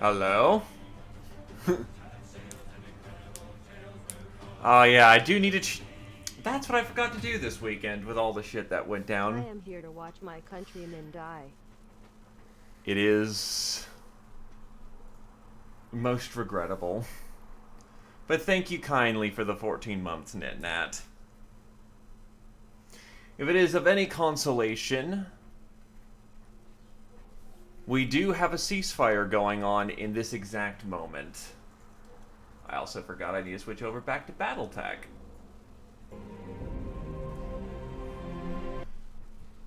Hello? Oh yeah, I do need to... That's what I forgot to do this weekend with all the shit that went I down. am here to watch my countrymen die. It is... most regrettable. But thank you kindly for the 14 months, Nat. If it is of any consolation, we do have a ceasefire going on in this exact moment. I also forgot I need to switch over back to BattleTech.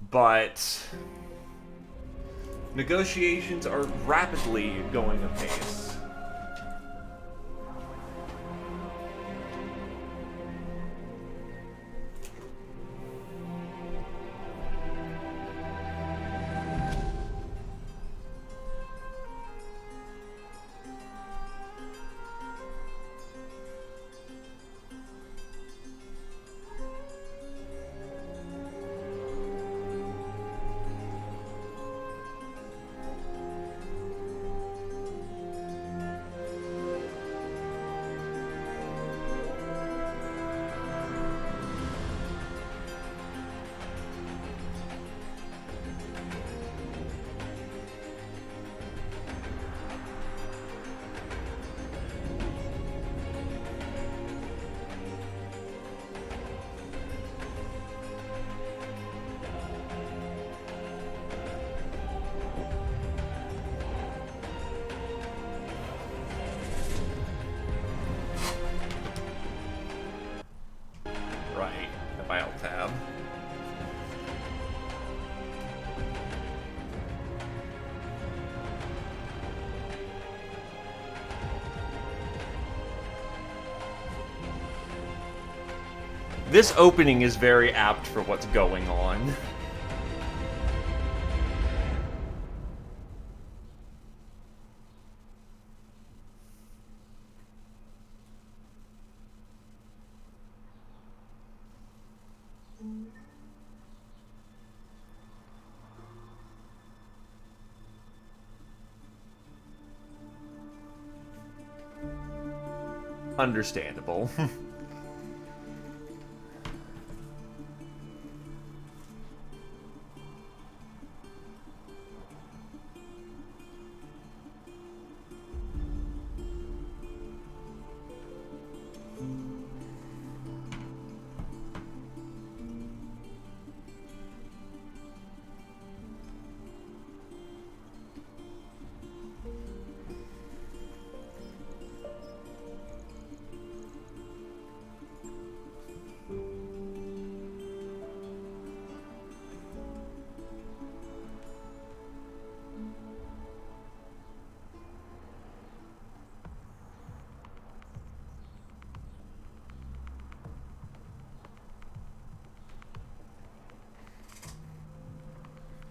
But negotiations are rapidly going apace. Right, the Battle tab. This opening is very apt for what's going on. Understandable.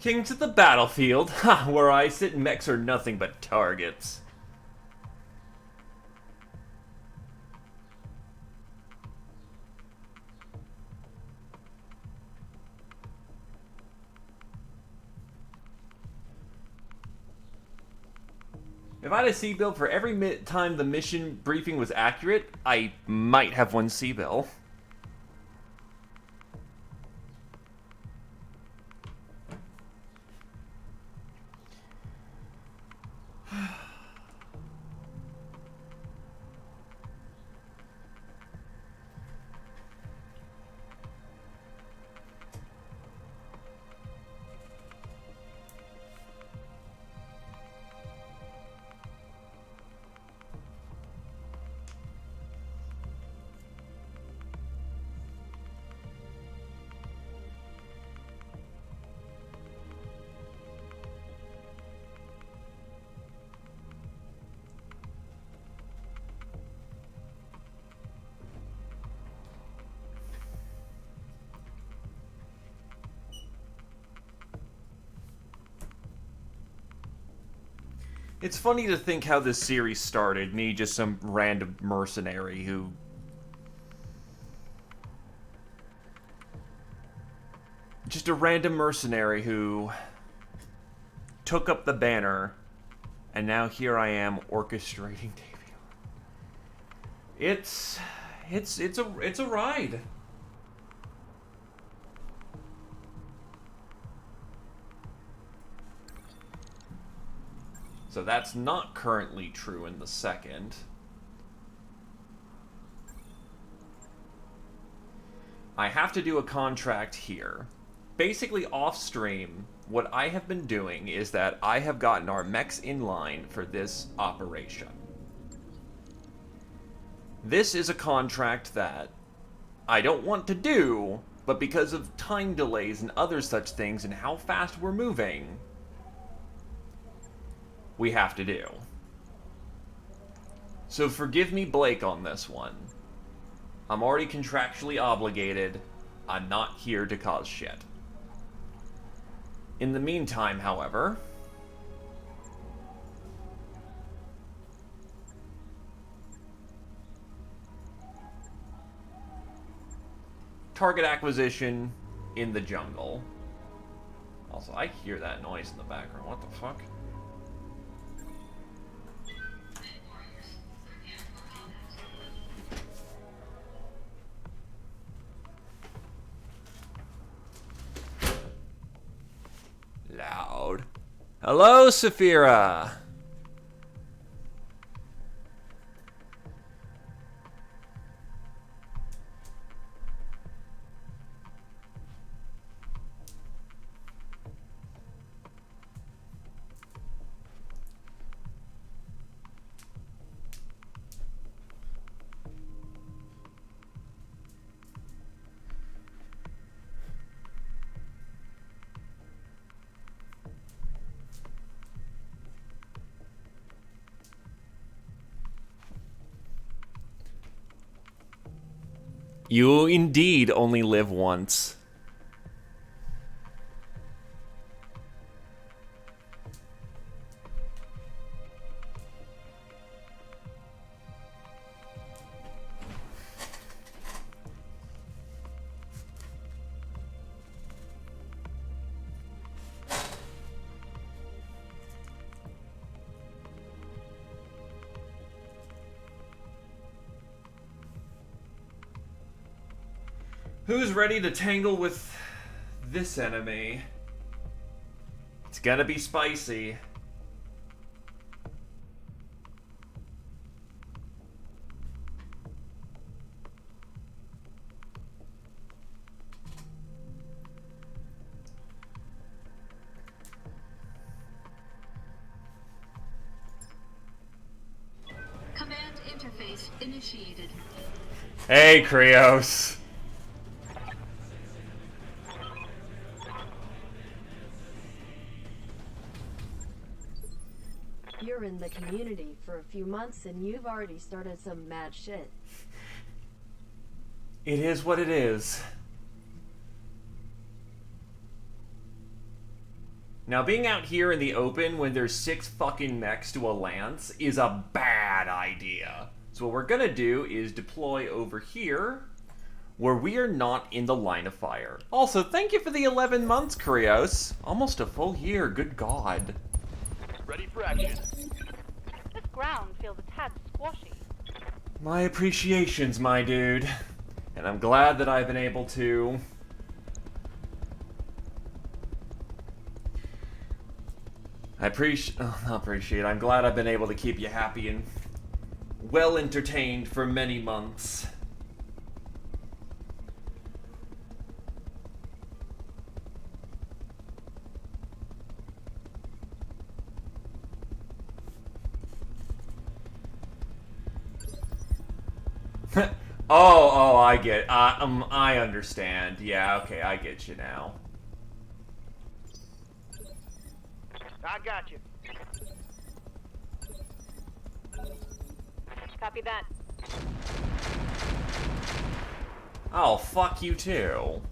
King to the battlefield. Ha! Where I sit, mechs are nothing but targets. If I had a C-bill for every time the mission briefing was accurate, I might have one C-bill. It's funny to think how this series started. Me, just some random mercenary who... Just a random mercenary who took up the banner And now here I am orchestrating Davy. It's a ride. So that's not currently true in the second. I have to do a contract here. Basically, off stream, what I have been doing is that I have gotten our mechs in line for this operation. This is a contract that I don't want to do, but because of time delays and other such things and how fast we're moving, we have to do. So forgive me, Blake, on this one. I'm already contractually obligated. I'm not here to cause shit. In the meantime, however, target acquisition in the jungle. Also, I hear that noise in the background. What the fuck? Loud. Hello, Saphira. You indeed only live once. Who's ready to tangle with this enemy? It's gonna be spicy. Command interface initiated. Hey, Krios. You're in the community for a few months and you've already started some mad shit. It is what it is. Now, being out here in the open when there's 6 fucking mechs to a lance is a bad idea. So what we're gonna do is deploy over here, where we are not in the line of fire. Also, thank you for the 11 months, Krios. Almost a full year, good god. Ready for action. This ground feels a tad squashy. My appreciations, my dude. And I'm glad that I've been able to... I'm glad I've been able to keep you happy and well entertained for many months. Oh, I get. I understand. Yeah, okay, I get you now. I got you. Copy that. Oh, fuck you too.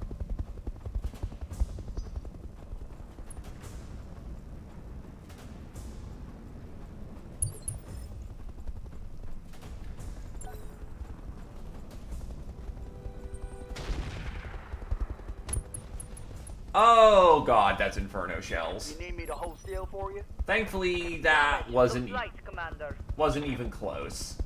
Oh, Oh god, that's Inferno shells. You need me to hold still for you? Thankfully, that wasn't Commander. even close.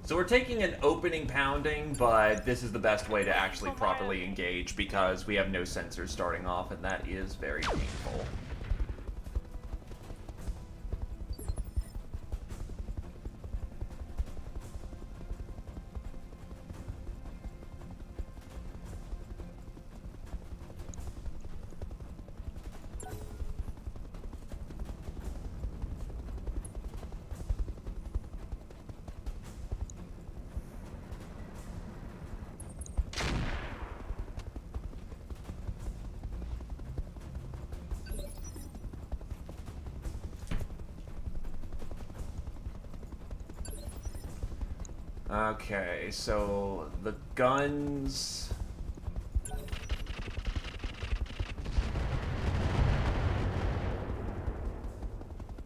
So we're taking an opening pounding, but this is the best way to actually properly engage because we have no sensors starting off, and that is very painful. Okay, so the guns...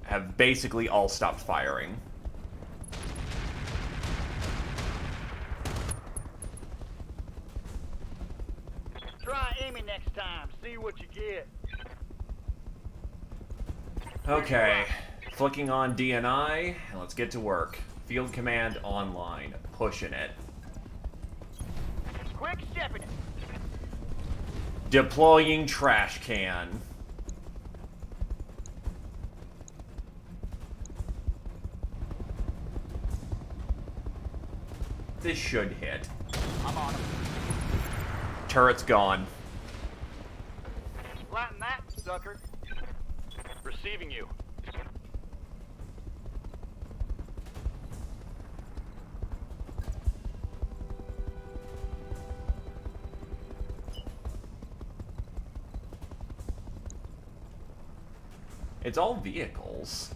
have basically all stopped firing. Try aiming next time. See what you get. Okay, flicking on DNI, and let's get to work. Field command online. Pushing it. Quick stepping it. Deploying trash can. This should hit. I'm on him. Turret's gone. Flatten that, sucker. Receiving you. It's all vehicles.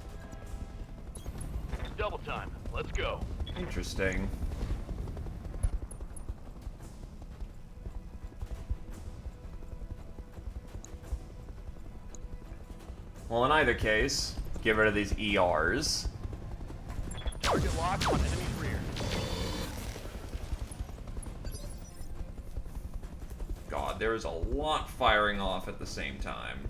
Double time. Let's go. Interesting. Well, in either case, get rid of these ERs. Target locked on enemy rear. God, there is a lot firing off at the same time.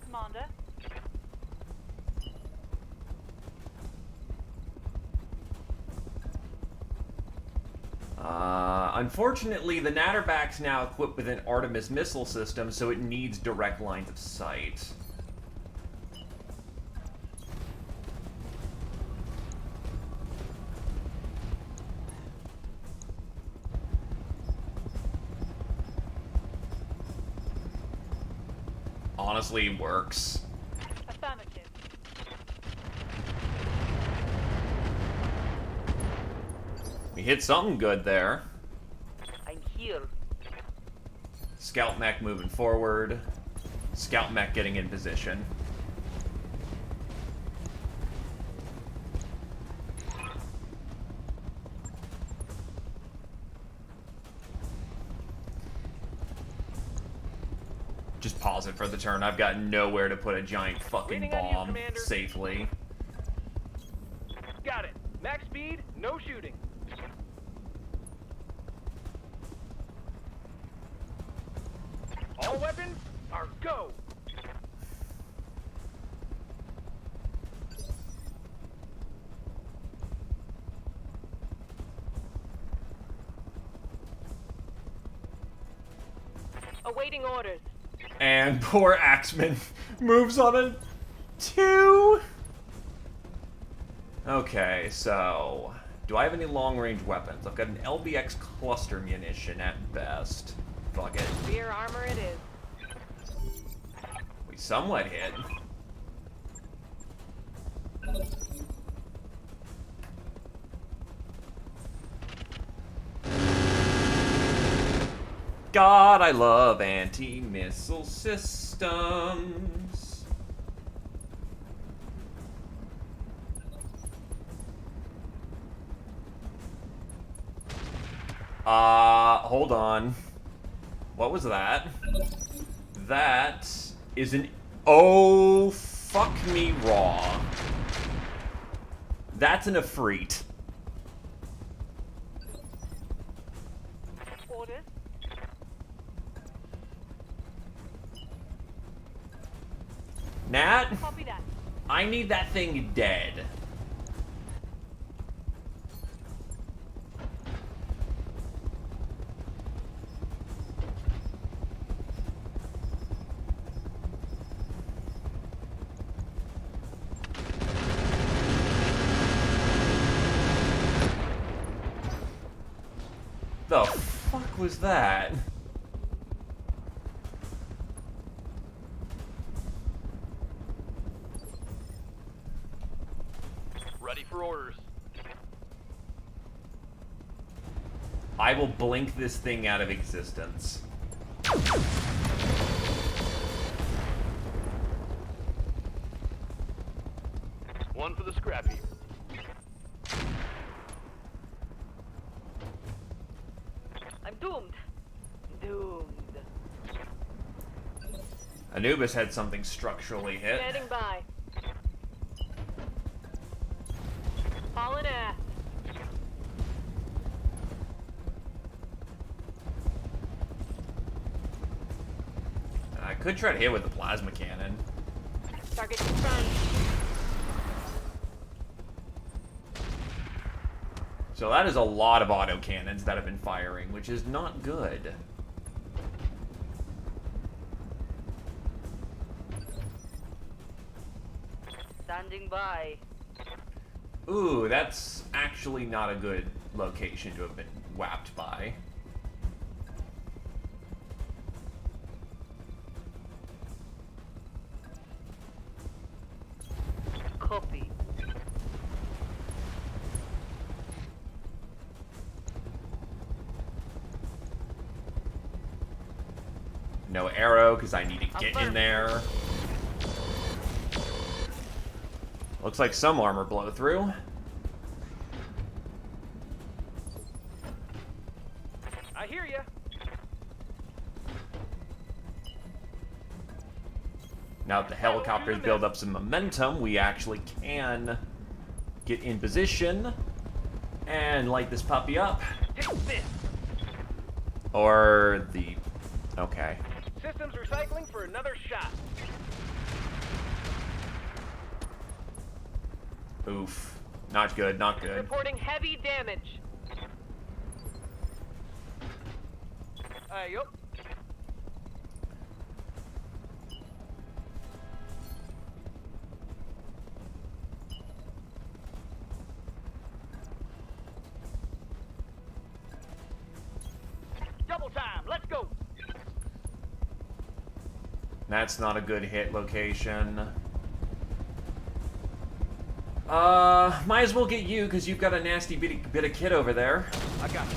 Commander. Unfortunately, the Natterback's now equipped with an Artemis missile system, so it needs direct lines of sight. Honestly, works. Affirmative. We hit something good there. I'm here. Scout mech moving forward. Scout mech getting in position. Just pause it for the turn. I've got nowhere to put a giant fucking Leaning on you, bomb Commander. safely. Got it. Max speed, no shooting. All weapons are go. Awaiting orders. And poor Axeman moves on a 2. Okay, so... do I have any long-range weapons? I've got an LBX cluster munition at best. Fuck it. Rear armor it is. We somewhat hit. God, I love anti-missile systems. Hold on. What was that? That is an Oh, fuck me raw. That's an Efreet. Orders. Nat, Copy that. I need that thing dead. The fuck was that? Ready for orders. I will blink this thing out of existence. One for the scrap heap. I'm doomed. Doomed. Anubis had something structurally hit. Standing by. Hauling ass. I could try to hit with the plasma cannon. Target confirmed. So that is a lot of autocannons that have been firing, which is not good. Standing by. Ooh, that's actually not a good location to have been whapped by. Copy. No arrow, because I need to get in there. Looks like some armor blow through. I hear ya. Now that the helicopters build up some momentum, we actually can get in position and light this puppy up. Take this. Or the... Okay. Systems recycling for another shot. Oof. Not good, not good. Reporting heavy damage. Yup. Double time. Let's go. That's not a good hit location. Might as well get you, because you've got a nasty bit of kit over there. I got you.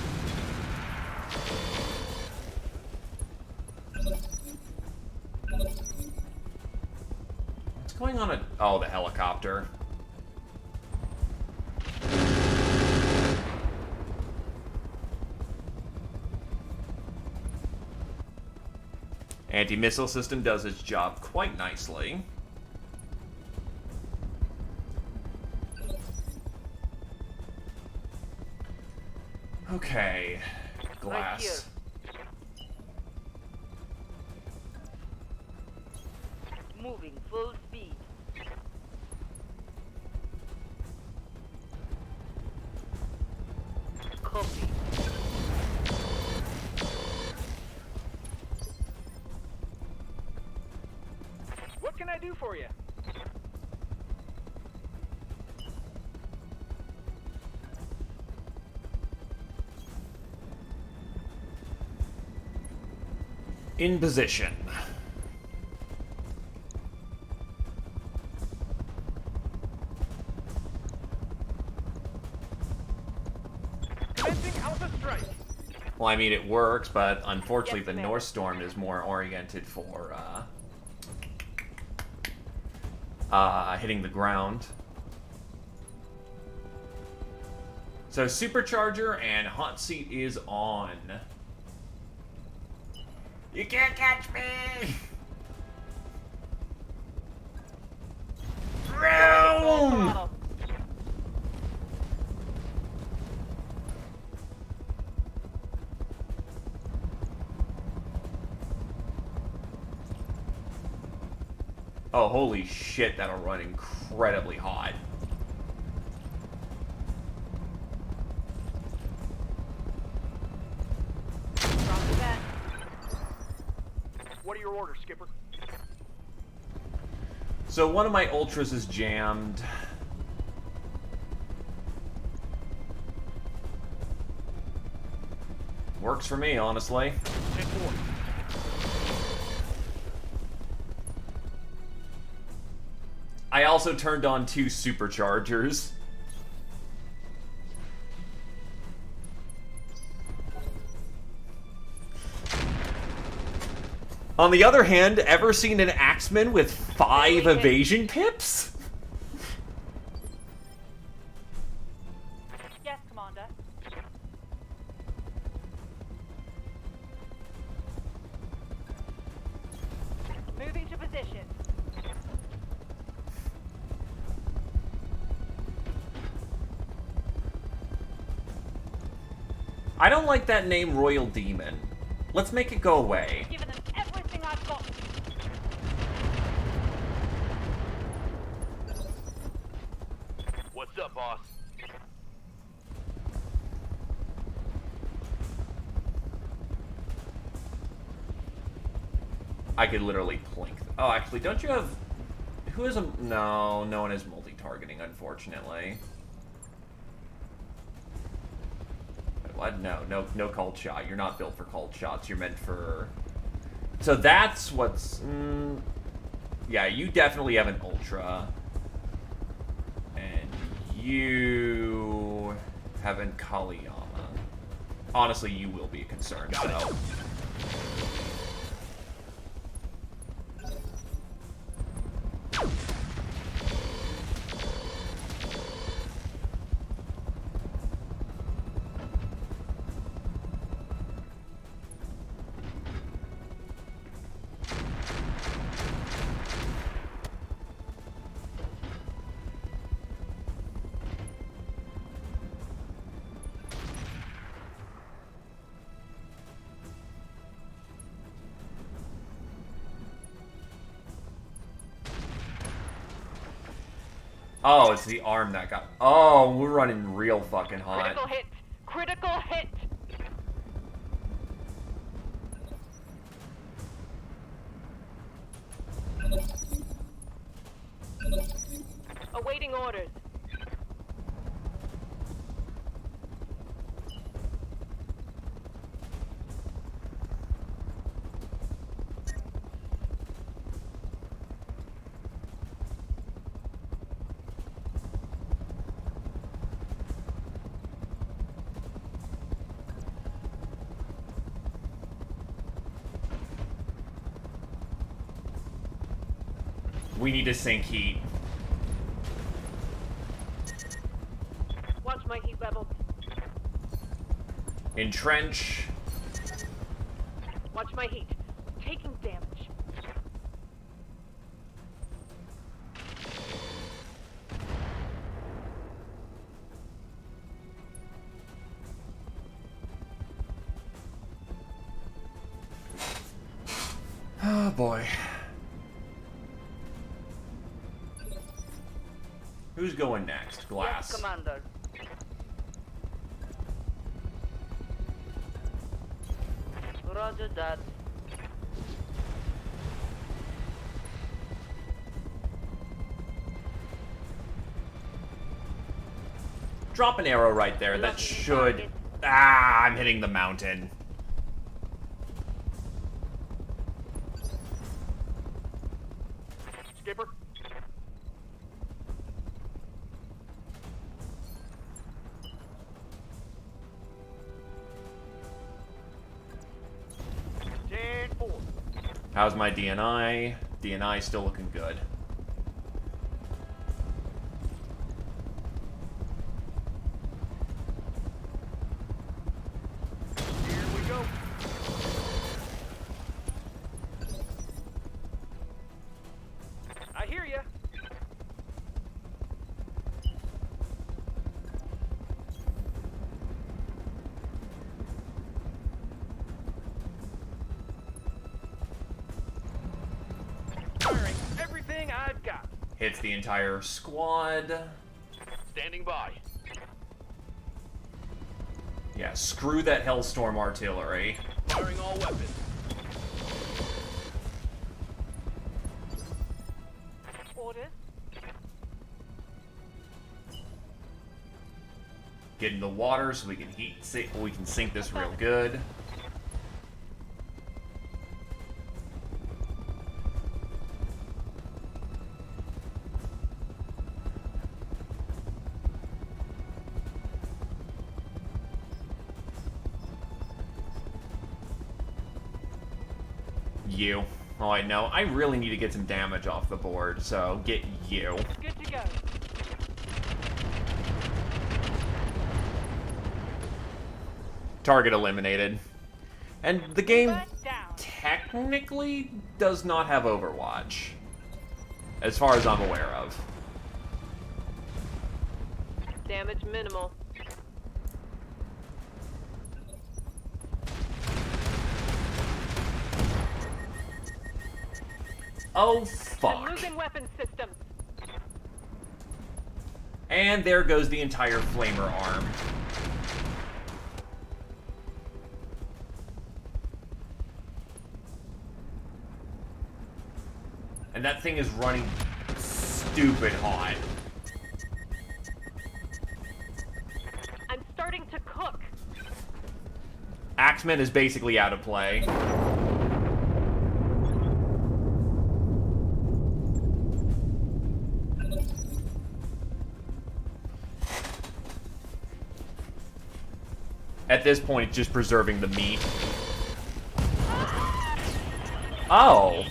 What's going on at... Oh, the helicopter. Anti-missile system does its job quite nicely. Okay. Glass. Moving full speed. Copy. What can I do for you? In position. Commencing Alpha Strike. Well, I mean, it works, but unfortunately Yes, the ma'am. North Storm is more oriented for, hitting the ground. So, Supercharger and Hot Seat is on. You can't catch me! Boom! Oh, holy shit, that'll run incredibly hot. What are your orders, Skipper? So one of my ultras is jammed. Works for me, honestly. 10-4. I also turned on 2 superchargers. On the other hand, ever seen an axeman with 5 evasion pips? Yes, Commander. Moving to position. I don't like that name, Royal Demon. Let's make it go away. Giving them everything I've got. What's up, boss? I could literally plink. Oh, actually, don't you have... Who is a... No, no one is multi-targeting, unfortunately. Wait, what? No cult shot. You're not built for cult shots. You're meant for... So that's what's... yeah, you definitely have an ultra. And you have an Kaliyama. Honestly, you will be a concern, so... Oh, it's the arm that got... Oh, we're running real fucking hot. Critical hit. Critical hit. Awaiting orders. We need to sink heat. Watch my heat levels. Entrench. Watch my heat. Taking damage. Oh boy. Who's going next? Glass. Yes, Commander. Roger that. Drop an arrow right there. That should... Ah, I'm hitting the mountain. Skipper? How's my DNI? DNI still looking good. Here we go. I hear ya. Hits the entire squad. Standing by. Yeah, screw that Hellstorm artillery. Firing all weapons. Orders. Get in the water so we can sink this real good. You. Oh, I know. I really need to get some damage off the board, so get you. Good to go. Target eliminated. And the game Down. technically does not have Overwatch, as far as I'm aware of. Damage minimal. Oh, I'm fuck. losing weapon systems. And there goes the entire flamer arm. And that thing is running stupid hot. I'm starting to cook. Axeman is basically out of play. At this point, it's just preserving the meat. Oh.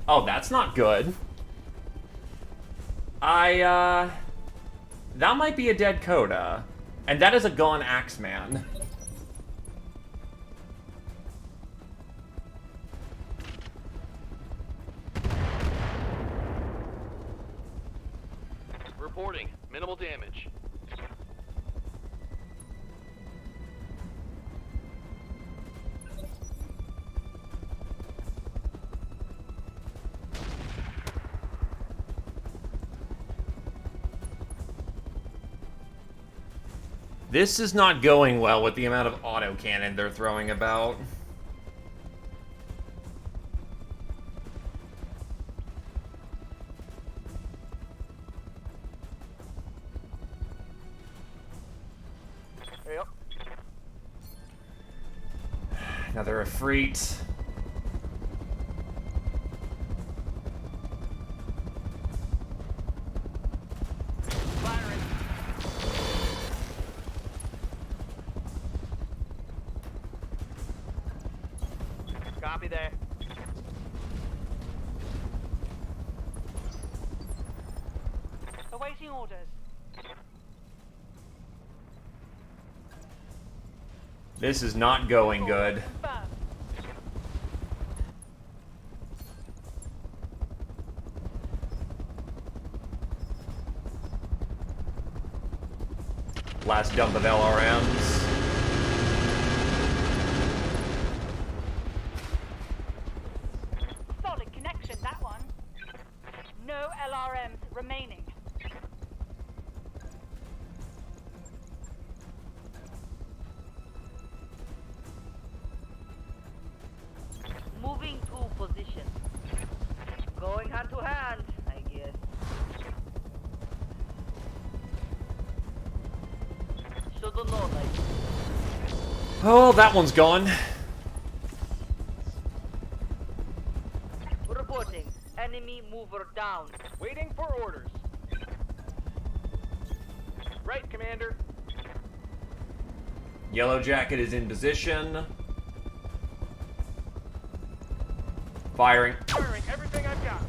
Oh, that's not good. That might be a dead Coda. And that is a gone Axeman. Reporting. Minimal damage. This is not going well with the amount of autocannon they're throwing about. Yep. Another Efreet. Firing. Copy that. Awaiting orders. This is not going good. Confirmed. Last dump of LRMs. Solid connection, that one. No LRMs remaining. Moving to position. Going hand to hand, I guess. Should've known, Oh, that one's gone. Reporting. Enemy mover down. Waiting for orders. Right, Commander. Yellow Jacket is in position. Firing. Firing everything I've got.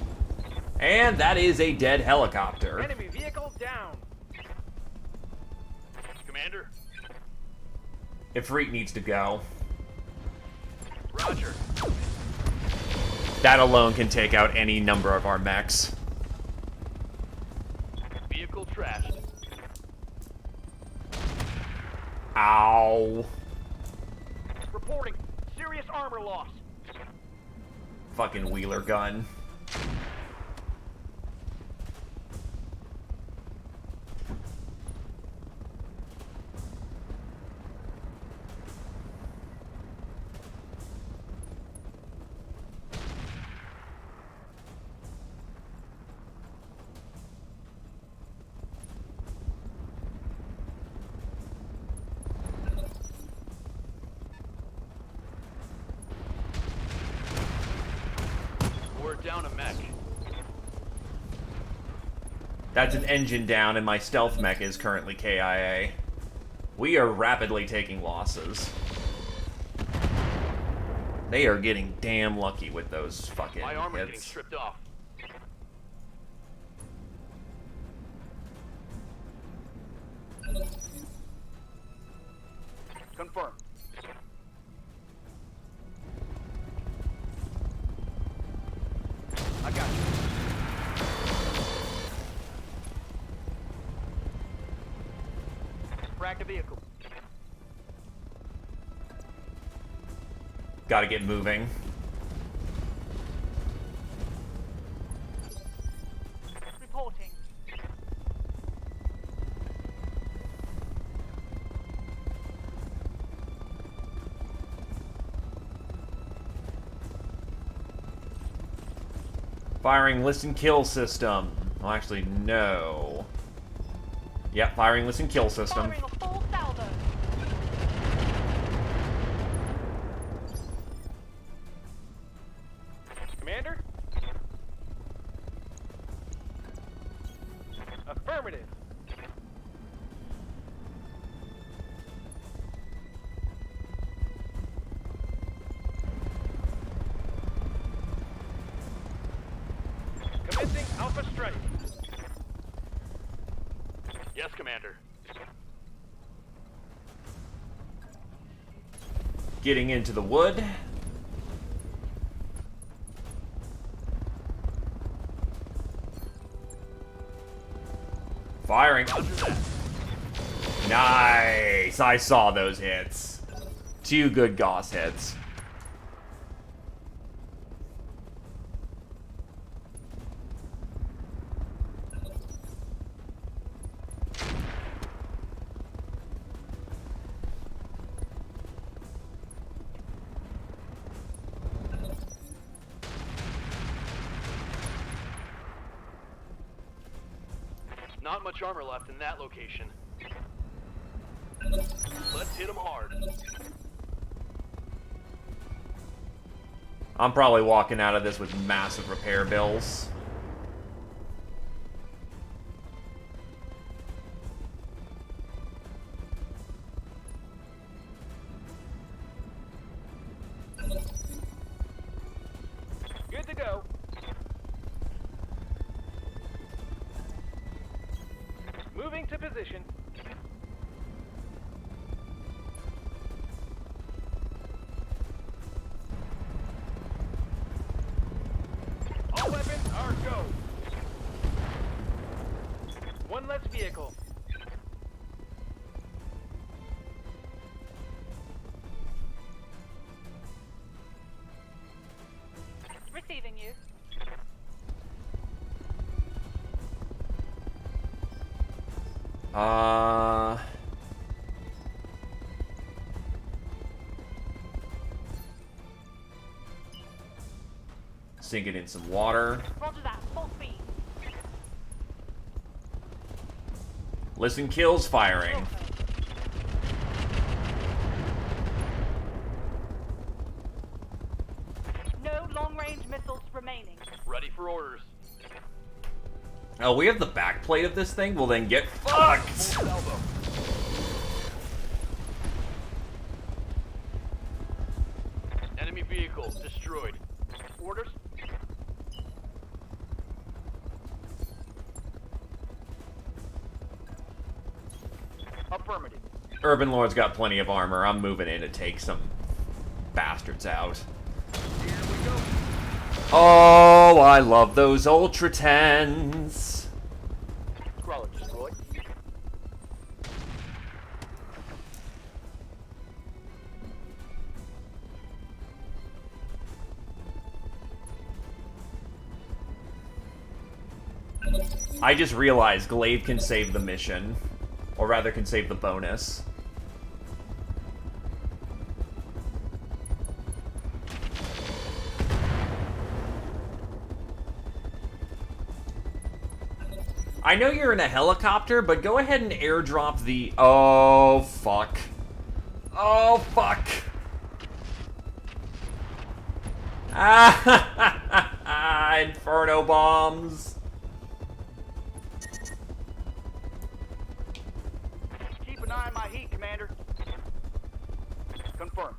And that is a dead helicopter. Enemy vehicle down. Commander. Efreet needs to go. Roger. That alone can take out any number of our mechs. Vehicle trashed. Ow. Reporting. Serious armor loss. Fucking wheeler gun. That's an engine down, and my stealth mech is currently KIA. We are rapidly taking losses. They are getting damn lucky with those fucking My armor's getting hits. stripped off. Confirm. I got you. Frag the vehicle. Gotta get moving. Reporting. Firing listen kill system. Well, actually, no. Yep, firing listen kill system. Firing a full salvo. Commander? Affirmative. Commencing Alpha Strike. Yes, Commander. Getting into the wood. Firing. Nice! I saw those hits. 2 good Gauss hits. Not much armor left in that location. Let's hit them hard. I'm probably walking out of this with massive repair bills. Good to go. Moving to position. All weapons are go. One less vehicle. Receiving you. Sink it in some water. Roger that. Full speed. Listen kills firing. No long-range missiles remaining. Ready for orders. Oh, we have the backplate of this thing? Well, then get fucked! Full salvo. Enemy vehicle destroyed. Orders? Affirmative. Urban Lord's got plenty of armor. I'm moving in to take some bastards out. Here we go. Oh, I love those Ultra 10s. Crawler destroyed. I just realized Glaive can save the mission. Or rather, can save the bonus. I know you're in a helicopter, but go ahead and airdrop the... Oh, fuck. Oh, fuck. Ah, Inferno bombs. an eye on my heat, Commander. Confirm.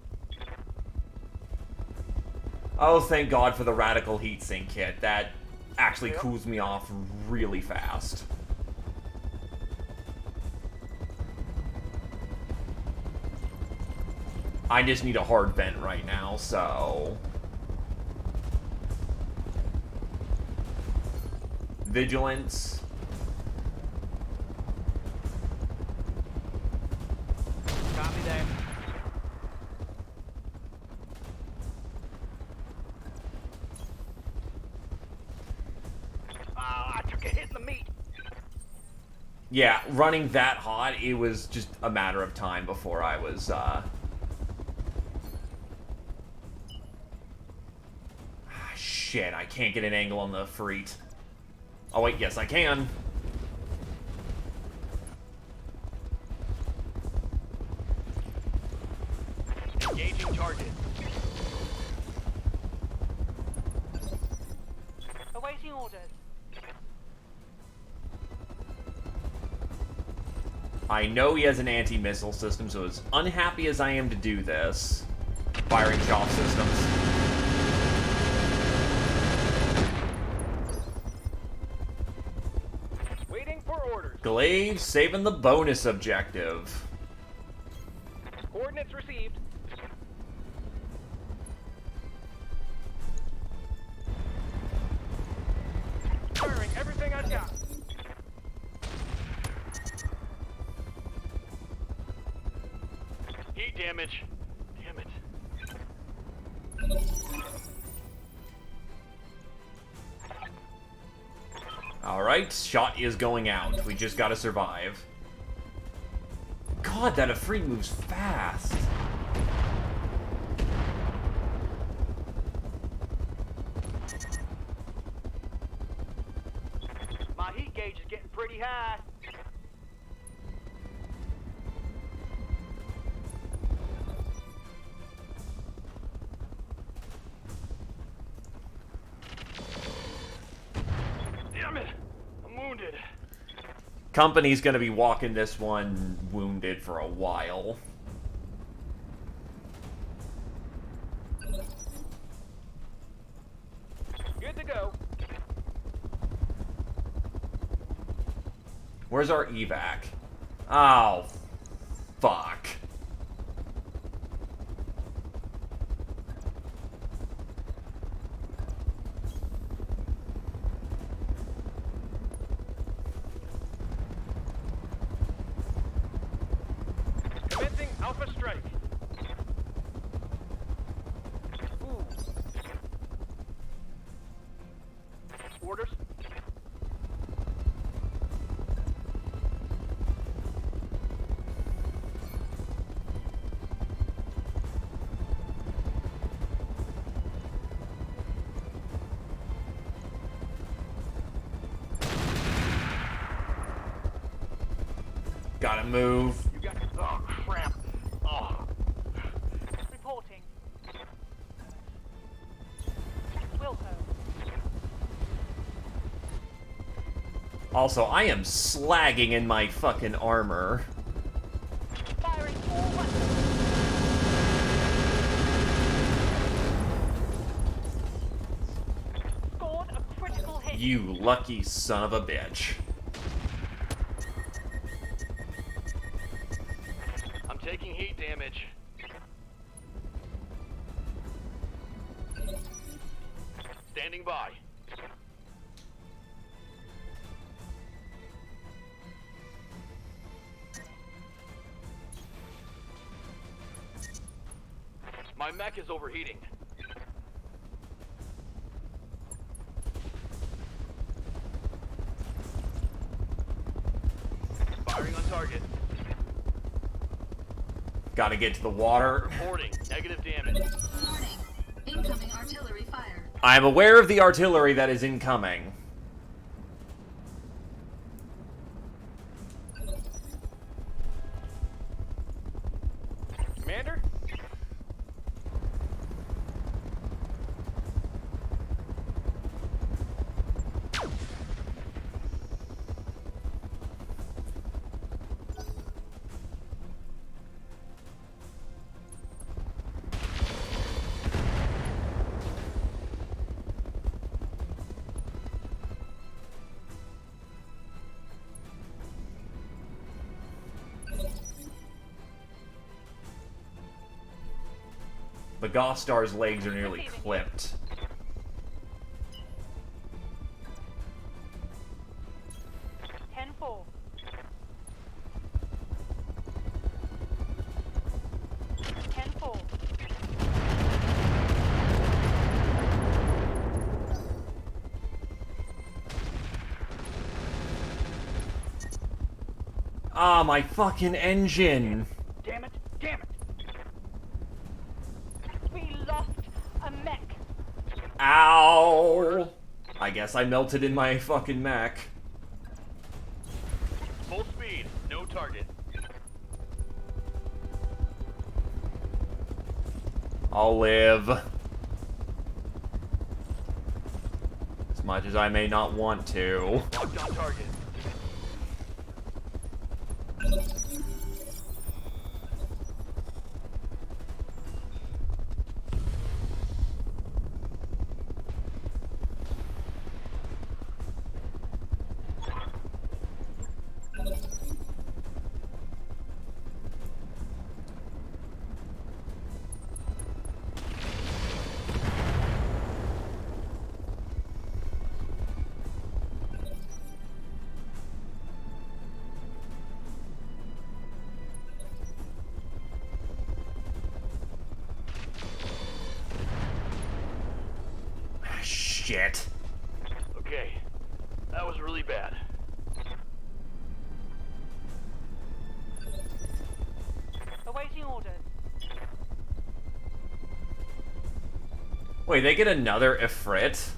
Oh, thank God for the radical heatsink kit. That actually cools me off really fast. I just need a hard vent right now, so... Vigilance. Copy that. I took a hit in the meat. Yeah, running that hot, it was just a matter of time before I was, shit, I can't get an angle on the Freet. Oh wait, yes I can. Engaging target. Awaiting orders. I know he has an anti-missile system, so as unhappy as I am to do this, firing shot systems. Waiting for orders. Glaive saving the bonus objective. Coordinates received. Firing everything I've got. Heat damage. Damn it. Alright, shot is going out. We just gotta survive. God, that Afri moves fast. My heat gauge is getting pretty high. Damn it. I'm wounded. Company's gonna be walking this one wounded for a while. Good to go. Where's our evac? Oh, fuck. Commencing Alpha Strike. Ooh. Orders. Gotta move. You got. Oh crap. Oh. Reporting. Wilco. Also, I am slagging in my fucking armor. Firing all weapons. Scored a critical hit. You lucky son of a bitch. I'm taking heat damage. Standing by. My mech is overheating. Firing on target. Gotta get to the water. Reporting. Negative damage. Warning. Incoming artillery fire. I'm aware of the artillery that is incoming. Commander? The Goth Star's legs are nearly clipped. Ten-4. 10-4. Ah, my fucking engine! Damn it! Damn it! We lost a mech. Ow! I guess I melted in my fucking mech. Full speed, no target. I'll live. As much as I may not want to. Locked on target. Shit. Okay, that was really bad. Awaiting orders. Wait, they get another Ifrit?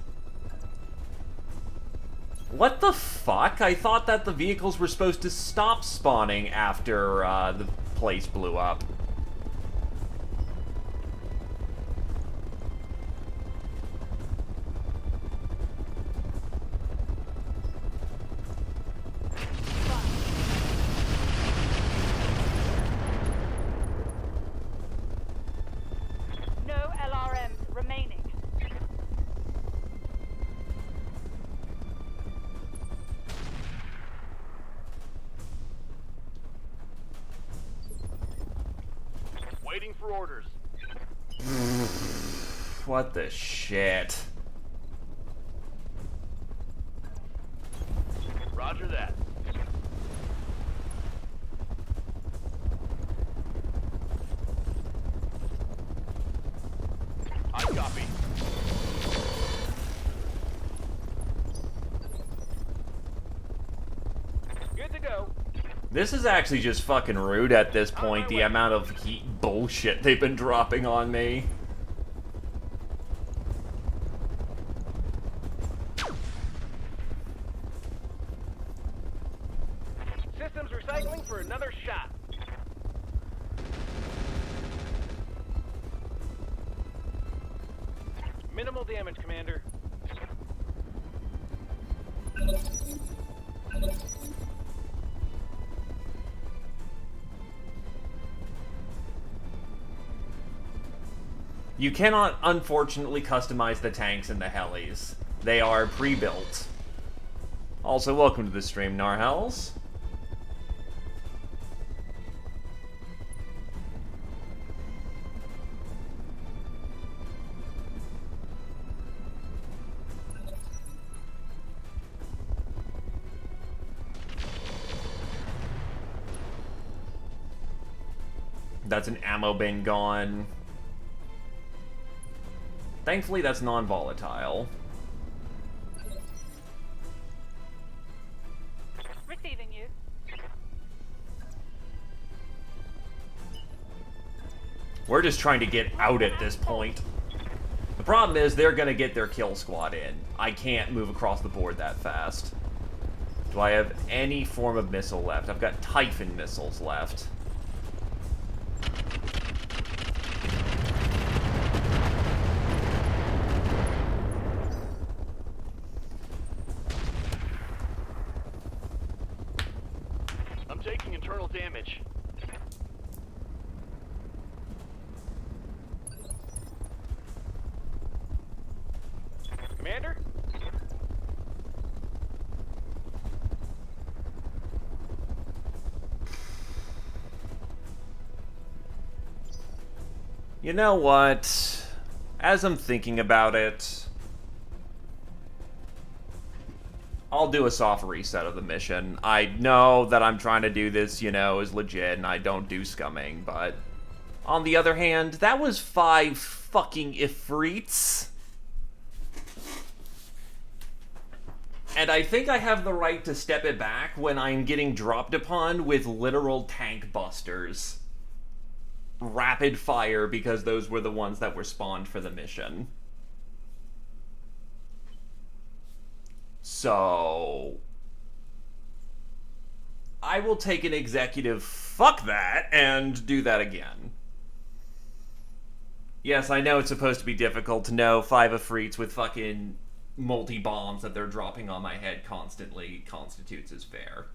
What the fuck? I thought that the vehicles were supposed to stop spawning after the place blew up. No LRMs remaining. Waiting for orders. What the shit? Roger that. I copy. Good to go. This is actually just fucking rude at this point, the amount of heat bullshit they've been dropping on me. Systems recycling for another shot. Minimal damage, Commander. You cannot, unfortunately, customize the tanks and the helis. They are pre-built. Also, welcome to the stream, Narhels. That's an ammo bin gone. Thankfully, that's non-volatile. Receiving you. We're just trying to get out at this point. The problem is they're gonna get their kill squad in. I can't move across the board that fast. Do I have any form of missile left? I've got Typhon missiles left. I'm taking internal damage. Commander? You know what? As I'm thinking about it, I'll do a soft reset of the mission. I know that I'm trying to do this, you know, is legit, and I don't do scumming, but on the other hand, that was 5 fucking ifrits. And I think I have the right to step it back when I'm getting dropped upon with literal tank busters. Rapid fire, because those were the ones that were spawned for the mission. So I will take an executive fuck that and do that again. Yes, I know it's supposed to be difficult to know 5 ifrits with fucking multi-bombs that they're dropping on my head constantly constitutes as fair.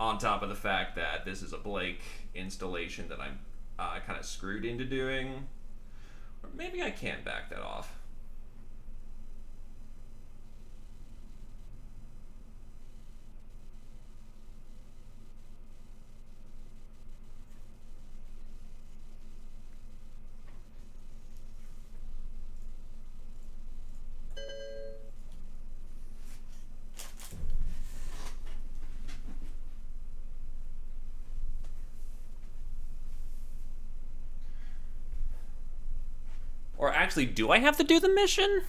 On top of the fact that this is a Blake installation that I'm kind of screwed into doing. Or maybe I can back that off. Or actually, do I have to do the mission?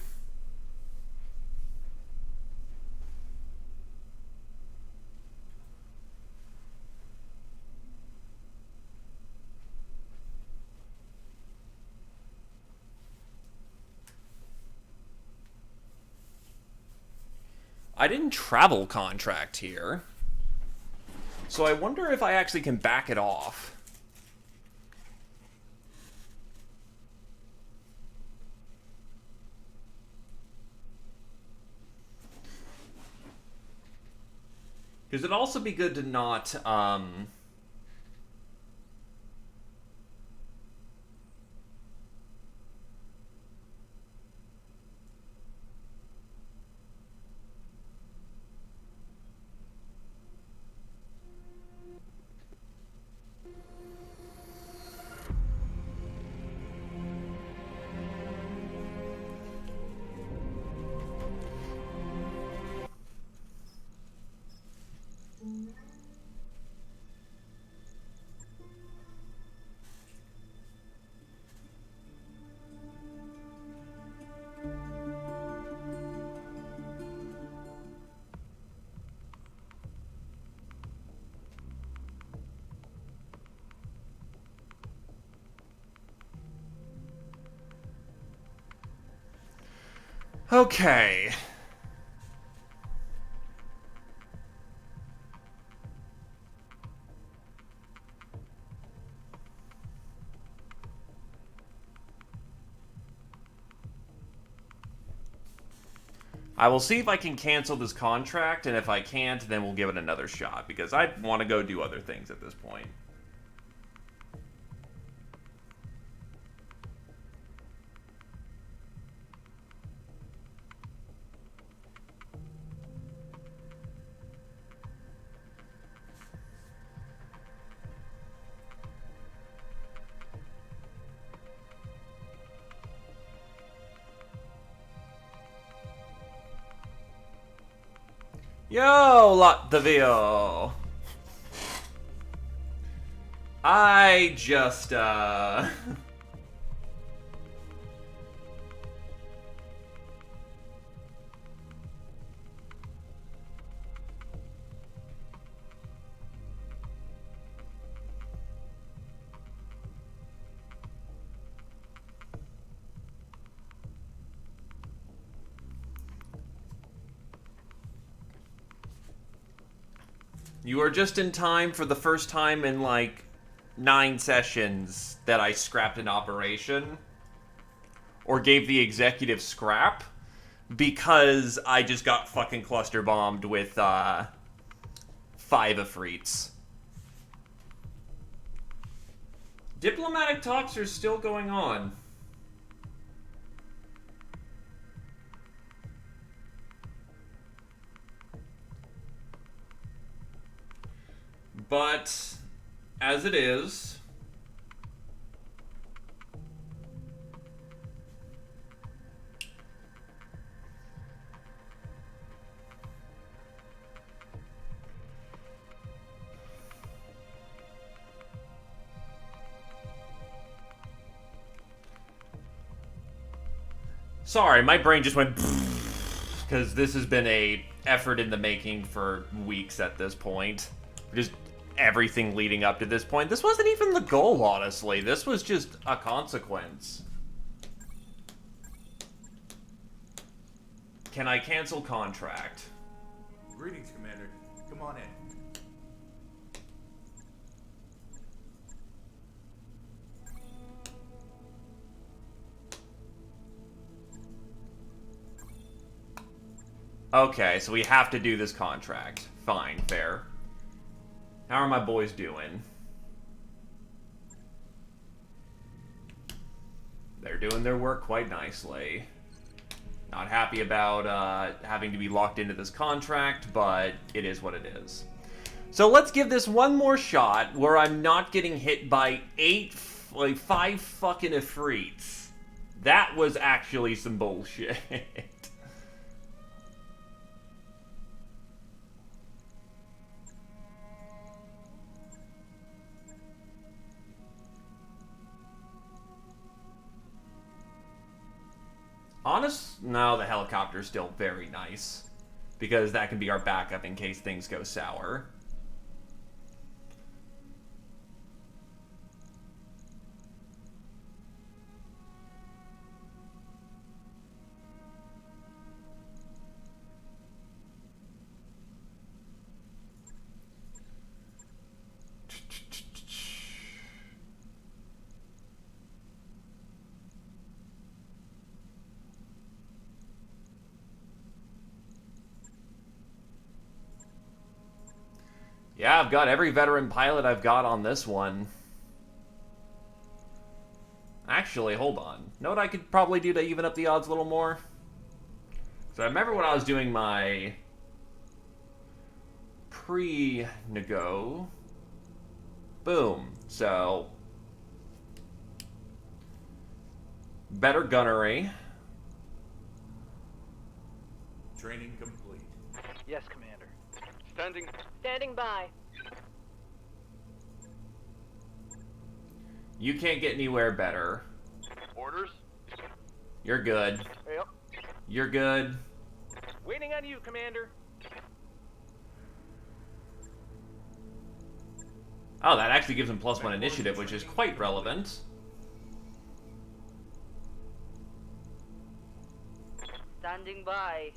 I didn't travel contract here. So I wonder if I actually can back it off. Because it'd also be good to not, okay. I will see if I can cancel this contract, and if I can't, then we'll give it another shot, because I want to go do other things at this point. Yo, Latvio! I just, You are just in time for the first time in, like, 9 sessions that I scrapped an operation. Or gave the executive scrap. Because I just got fucking cluster bombed with, 5 ifrits. Diplomatic talks are still going on. But, as it is, Sorry, my brain just went because this has been a effort in the making for weeks at this point. Just everything leading up to this point. This wasn't even the goal, honestly. This was just a consequence. Can I cancel contract? Greetings, Commander. Come on in. Okay, so we have to do this contract. Fine, fair. How are my boys doing? They're doing their work quite nicely. Not happy about having to be locked into this contract, but it is what it is. So let's give this one more shot where I'm not getting hit by 5 fucking Ifrits. That was actually some bullshit. No, the helicopter's still very nice. Because that can be our backup in case things go sour. Yeah, I've got every veteran pilot I've got on this one. Actually, hold on. Know what I could probably do to even up the odds a little more? So I remember when I was doing my pre-nego. Boom. So, better gunnery. Training complete. Yes, Commander. Standing by. You can't get anywhere better. Orders? You're good. Yep. You're good. Waiting on you, Commander. Oh, that actually gives him +1 initiative, which is quite relevant. Standing by.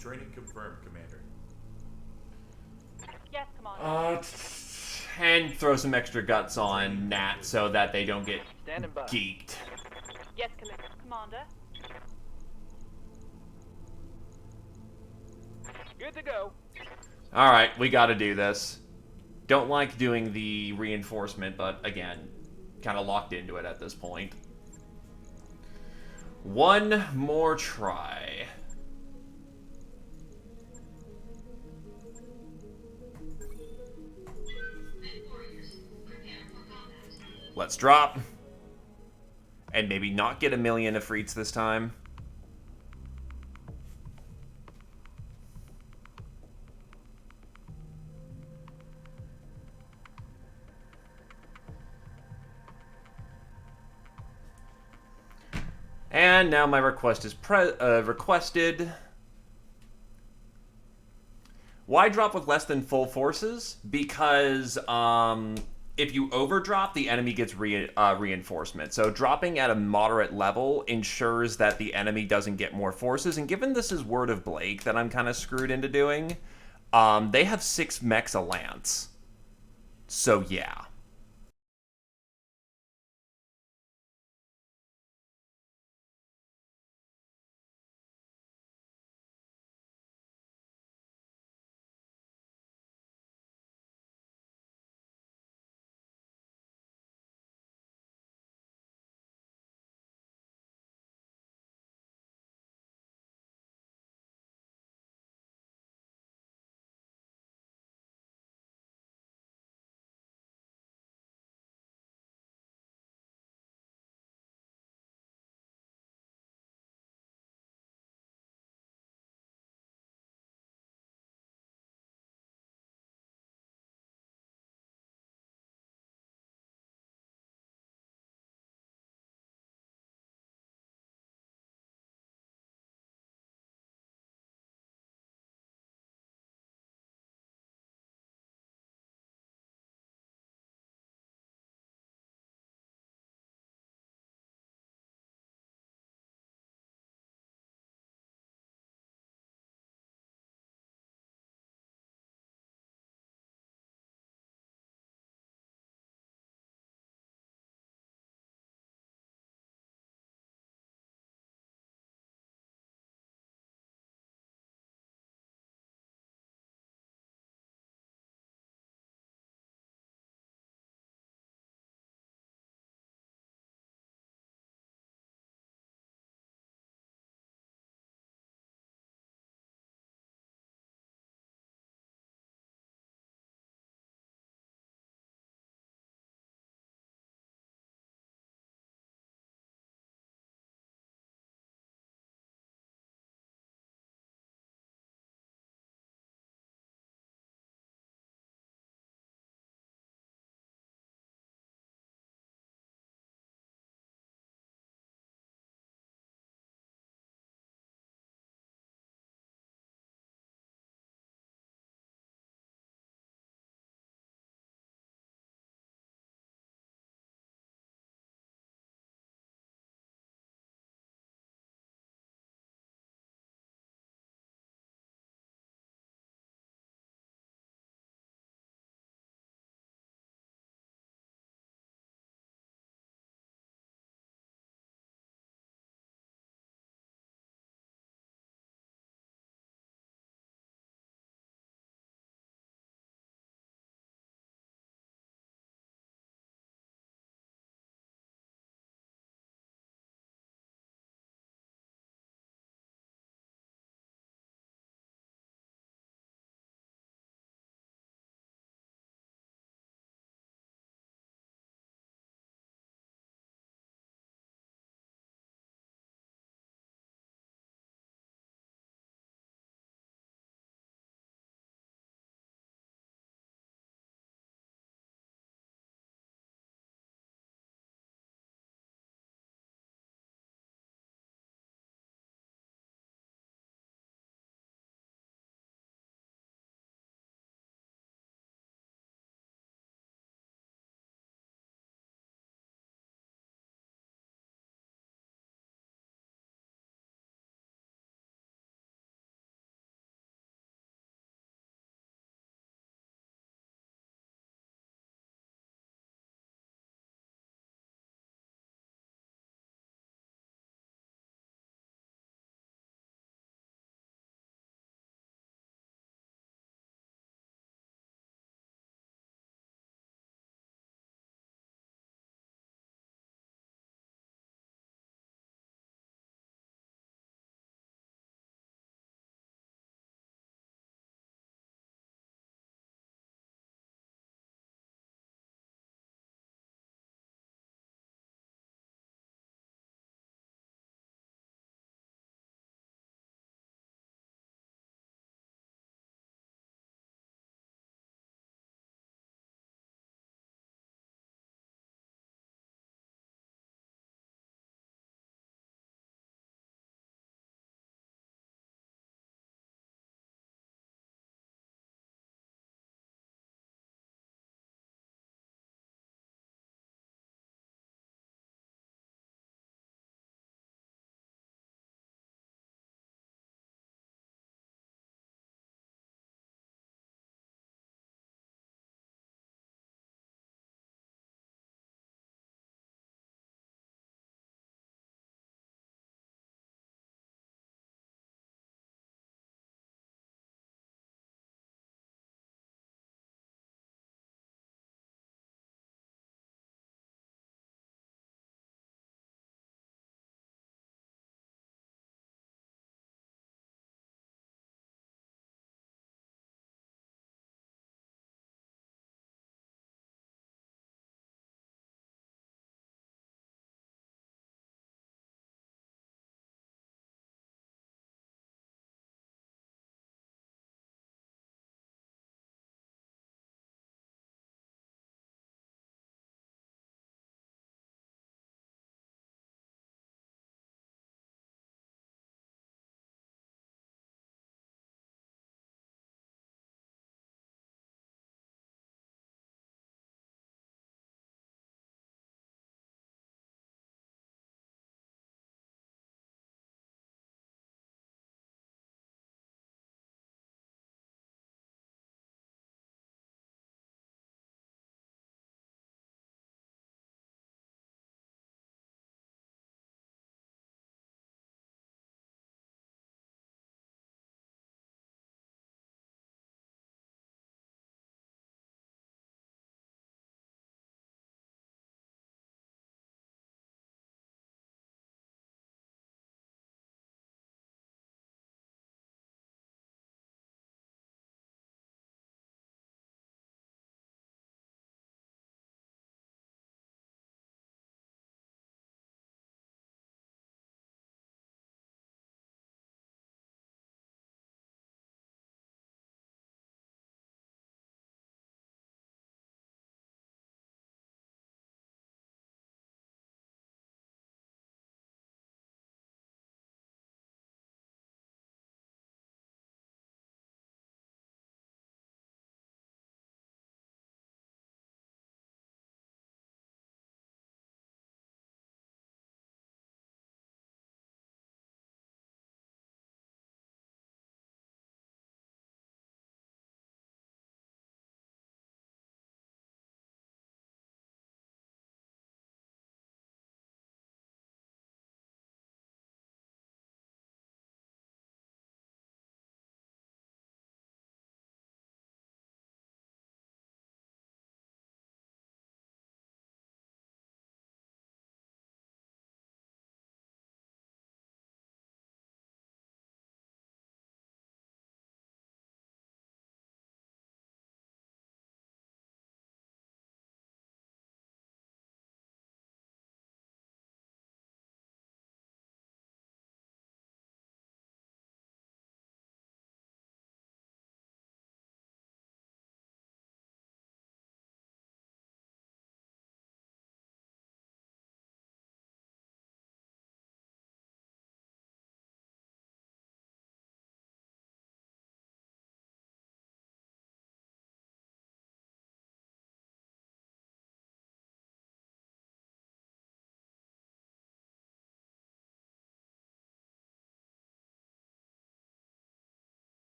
Training confirmed, Commander. Yes, Commander. And throw some extra guts on Nat so that they don't get Standing by. geeked. Yes, Commander. Good to go. Alright, we gotta do this. Don't like doing the reinforcement, but again, kind of locked into it at this point. One more try. Let's drop. And maybe not get 1,000,000 Ifrits this time. And now my request is requested. Why drop with less than full forces? Because if you overdrop, the enemy gets reinforcement. So dropping at a moderate level ensures that the enemy doesn't get more forces. And given this is Word of Blake that I'm kind of screwed into doing, they have 6 mechs a lance. So yeah.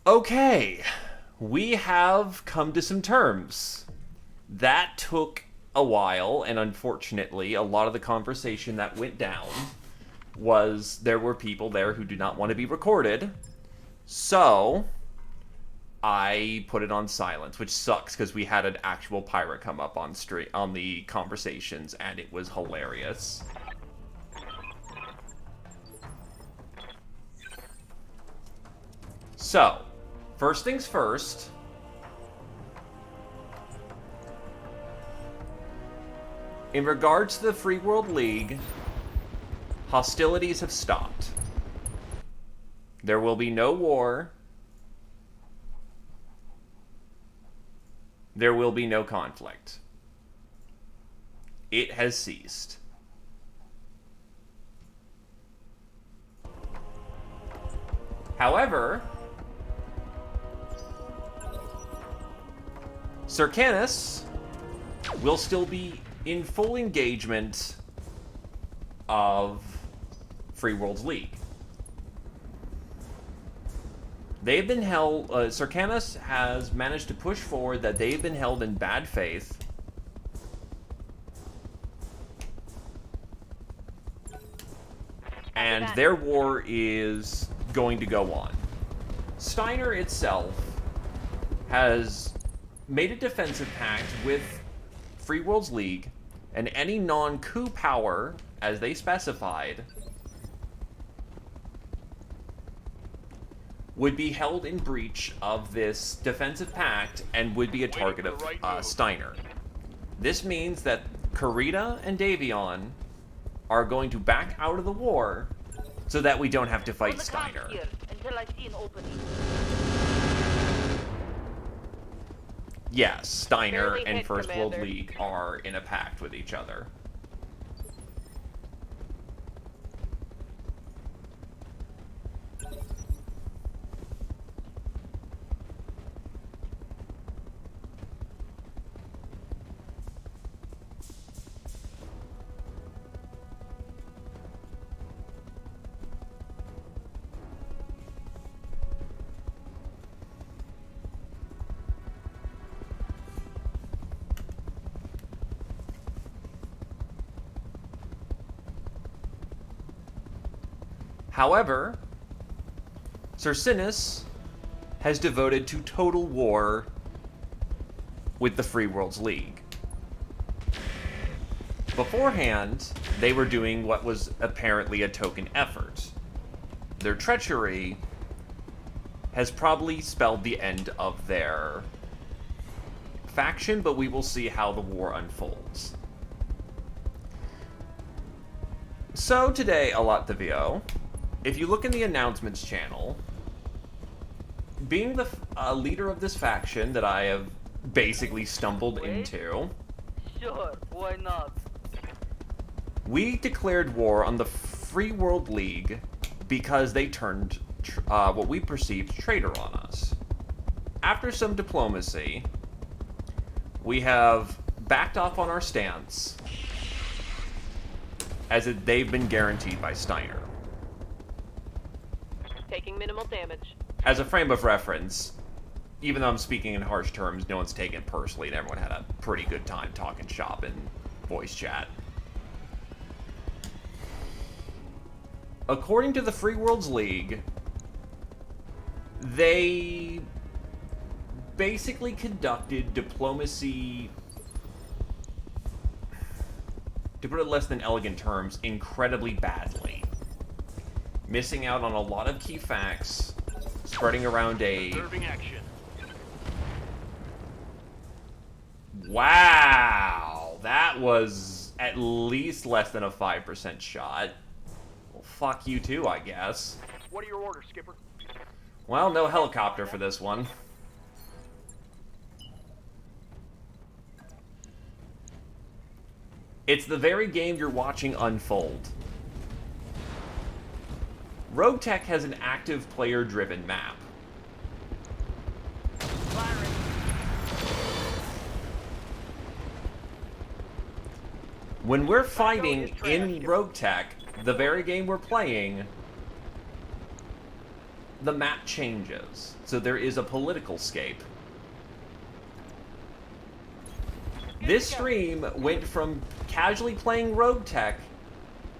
Okay, we have come to some terms. That took a while, and unfortunately, a lot of the conversation that went down was there were people there who do not want to be recorded. So, I put it on silence, which sucks because we had an actual pirate come up on the conversations, and it was hilarious. So, first things first. In regards to the Free World League, hostilities have stopped. There will be no war. There will be no conflict. It has ceased. However, Sir Canis will still be in full engagement of Free Worlds League. They've been held, Sir Canis has managed to push forward that they've been held in bad faith. And their war is going to go on. Steiner itself has made a defensive pact with Free Worlds League, and any non-coup power, as they specified, would be held in breach of this defensive pact and would be a target of Steiner. This means that Kurita and Davion are going to back out of the war so that we don't have to fight Steiner. Here until I see an opening. Yes, Steiner Barely and hit, First World Commander. League are in a pact with each other. However, Sir Sinus has devoted to total war with the Free Worlds League. Beforehand, they were doing what was apparently a token effort. Their treachery has probably spelled the end of their faction, but we will see how the war unfolds. So today, Alattavio, if you look in the announcements channel, being the leader of this faction that I have basically stumbled into, Sure, why not? we declared war on the Free World League because they turned what we perceived traitor on us. After some diplomacy, we have backed off on our stance, as they've been guaranteed by Steiner. Taking minimal damage. As a frame of reference, even though I'm speaking in harsh terms, no one's taken it personally, and everyone had a pretty good time talking shop in voice chat. According to the Free Worlds League, they basically conducted diplomacy, to put it less than elegant terms, incredibly badly. Missing out on a lot of key facts, spreading around a... Observing action. Wow! That was at least less than a 5% shot. Well, fuck you too, I guess. What are your orders, Skipper? Well, no helicopter for this one. It's the very game you're watching unfold. Roguetech has an active player-driven map. When we're fighting in Roguetech, the very game we're playing, the map changes. So there is a political scape. This stream went from casually playing Roguetech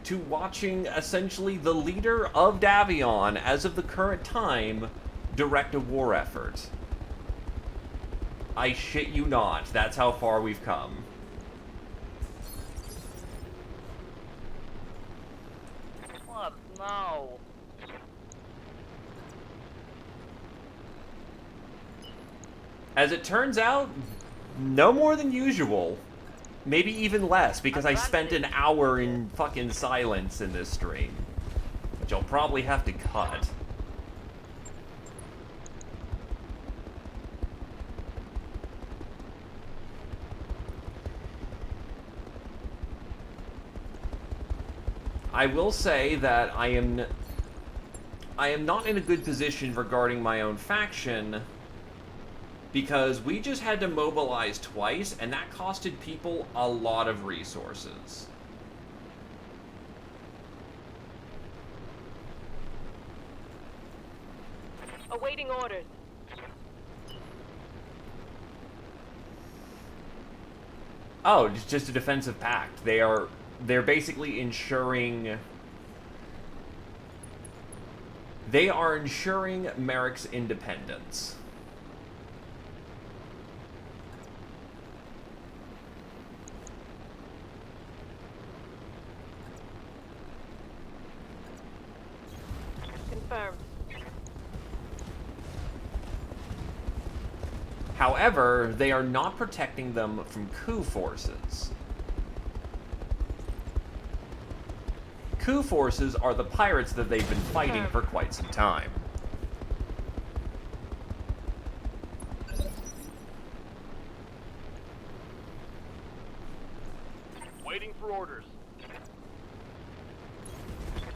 to watching essentially the leader of Davion, as of the current time, direct a war effort. I shit you not. That's how far we've come. What now? As it turns out, no more than usual. Maybe even less, because I spent an hour in fucking silence in this stream. Which I'll probably have to cut. I will say that I am not in a good position regarding my own faction, because we just had to mobilize twice, and that costed people a lot of resources. Awaiting orders. Oh, it's just a defensive pact. They're basically ensuring... They are ensuring Merrick's independence. Confirmed. However, they are not protecting them from coup forces. Coup forces are the pirates that they've been fighting for quite some time. Waiting for orders.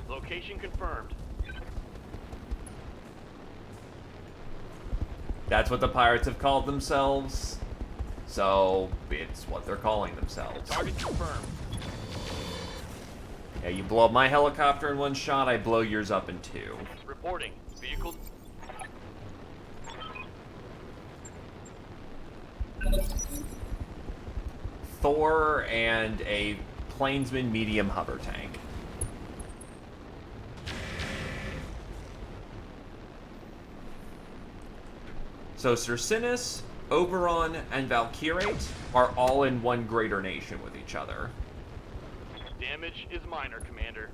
Location confirmed. That's what the pirates have called themselves, so it's what they're calling themselves. Target confirmed. Yeah, you blow up my helicopter in one shot, I blow yours up in two. Reporting. Vehicle. Thor and a Plainsman medium hover tank. So Circinus, Oberon, and Valkyrate are all in one greater nation with each other. Damage is minor, Commander.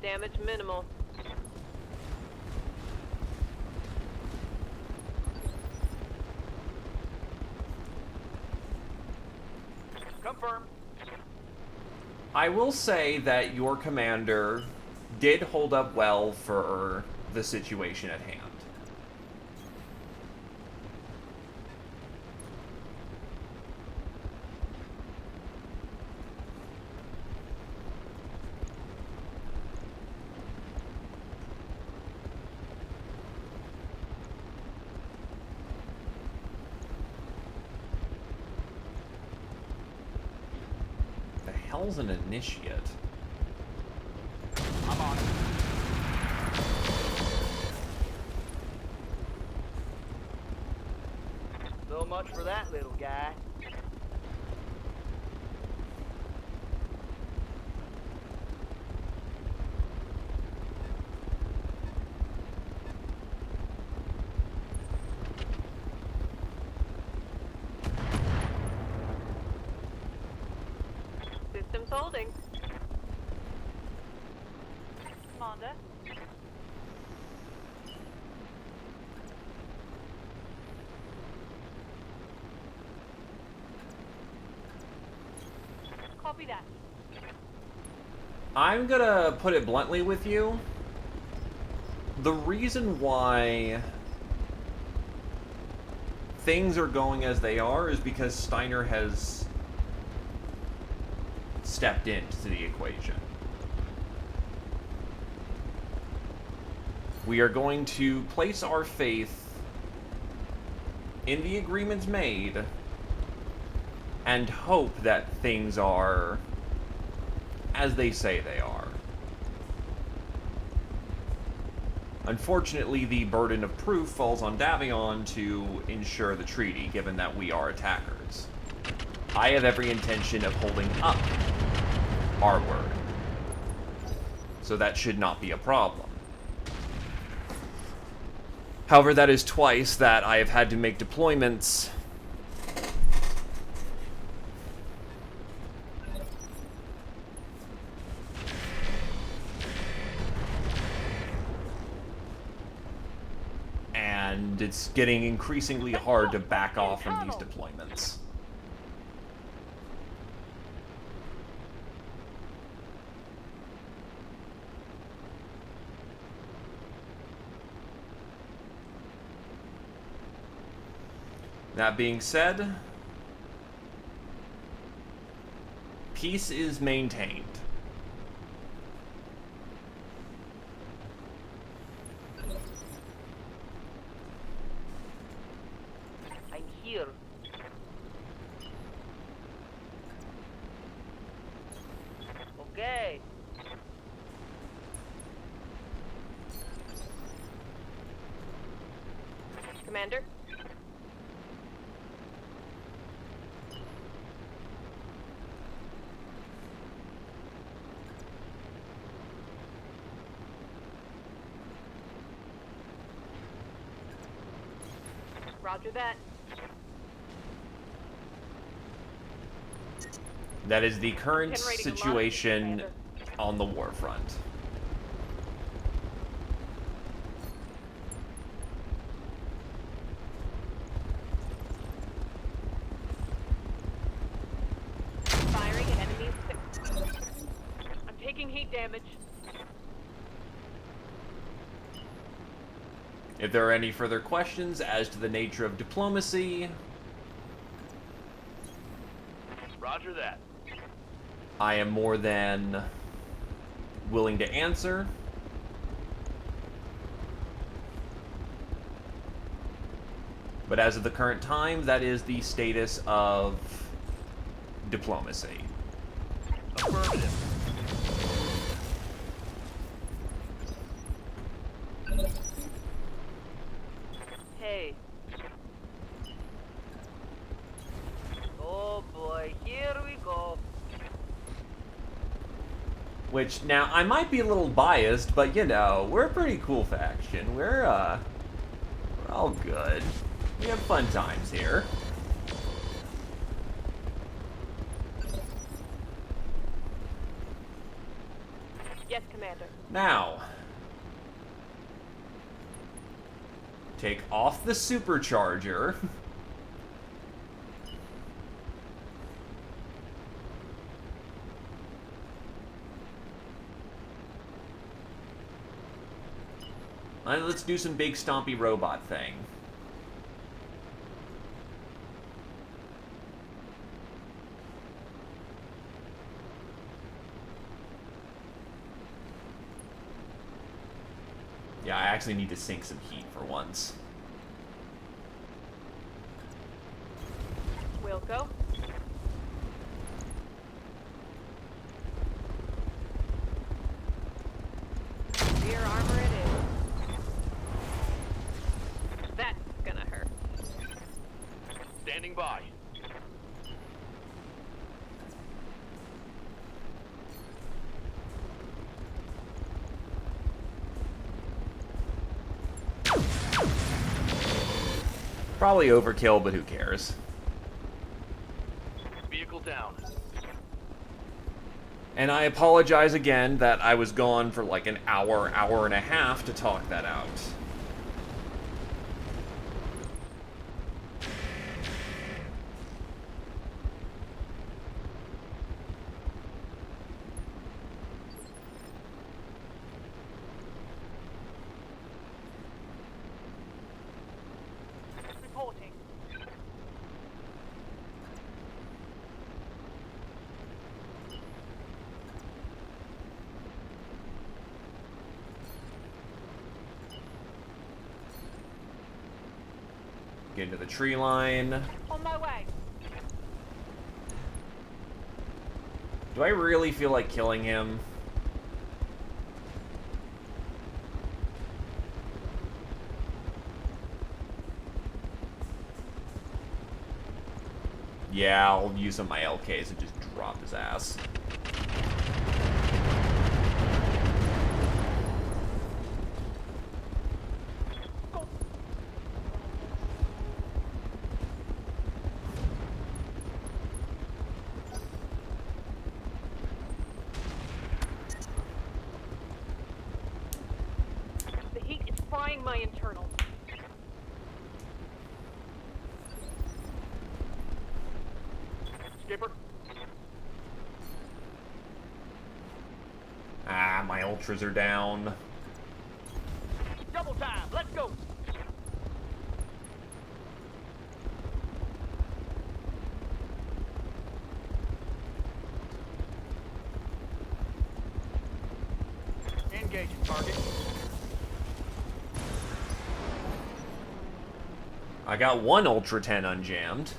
Damage minimal. Confirm. I will say that your commander did hold up well for the situation at hand. The hell's an initiate? I'm on it. So much for that little guy. Systems holding. Commander. Copy that. I'm gonna put it bluntly with you. The reason why things are going as they are is because Steiner has stepped into the equation. We are going to place our faith in the agreements made and hope that things are as they say they are. Unfortunately, the burden of proof falls on Davion to ensure the treaty, given that we are attackers. I have every intention of holding up our word, so that should not be a problem. However, that is twice that I have had to make deployments and it's getting increasingly hard to back off from these deployments. That being said, peace is maintained. I'm here. Okay. Commander? Roger that. That is the current Generating a lot of situation Commander. on the war front. Firing at enemies. I'm taking heat damage. If there are any further questions as to the nature of diplomacy, Roger that. I am more than willing to answer. But as of the current time, that is the status of diplomacy. Affirmative. Hey. Oh boy, here we go. Which, now, I might be a little biased, but, you know, we're a pretty cool faction. We're all good. We have fun times here. Yes, Commander. Now, take off the supercharger. And let's do some big stompy robot thing. Yeah, I actually need to sink some heat for once. Wilco? Rear armor it is. That's gonna hurt. Standing by. Probably overkill, but who cares? Vehicle down. And I apologize again that I was gone for like an hour, hour and a half to talk that out. Reporting. Get into the tree line. On my way. Do I really feel like killing him? Yeah, I'll use some of my LKs and just drop his ass. The heat is frying my internals. Skipper. Ah, my ultras are down. Double time. Let's go. Engaging target. I got one Ultra 10 unjammed.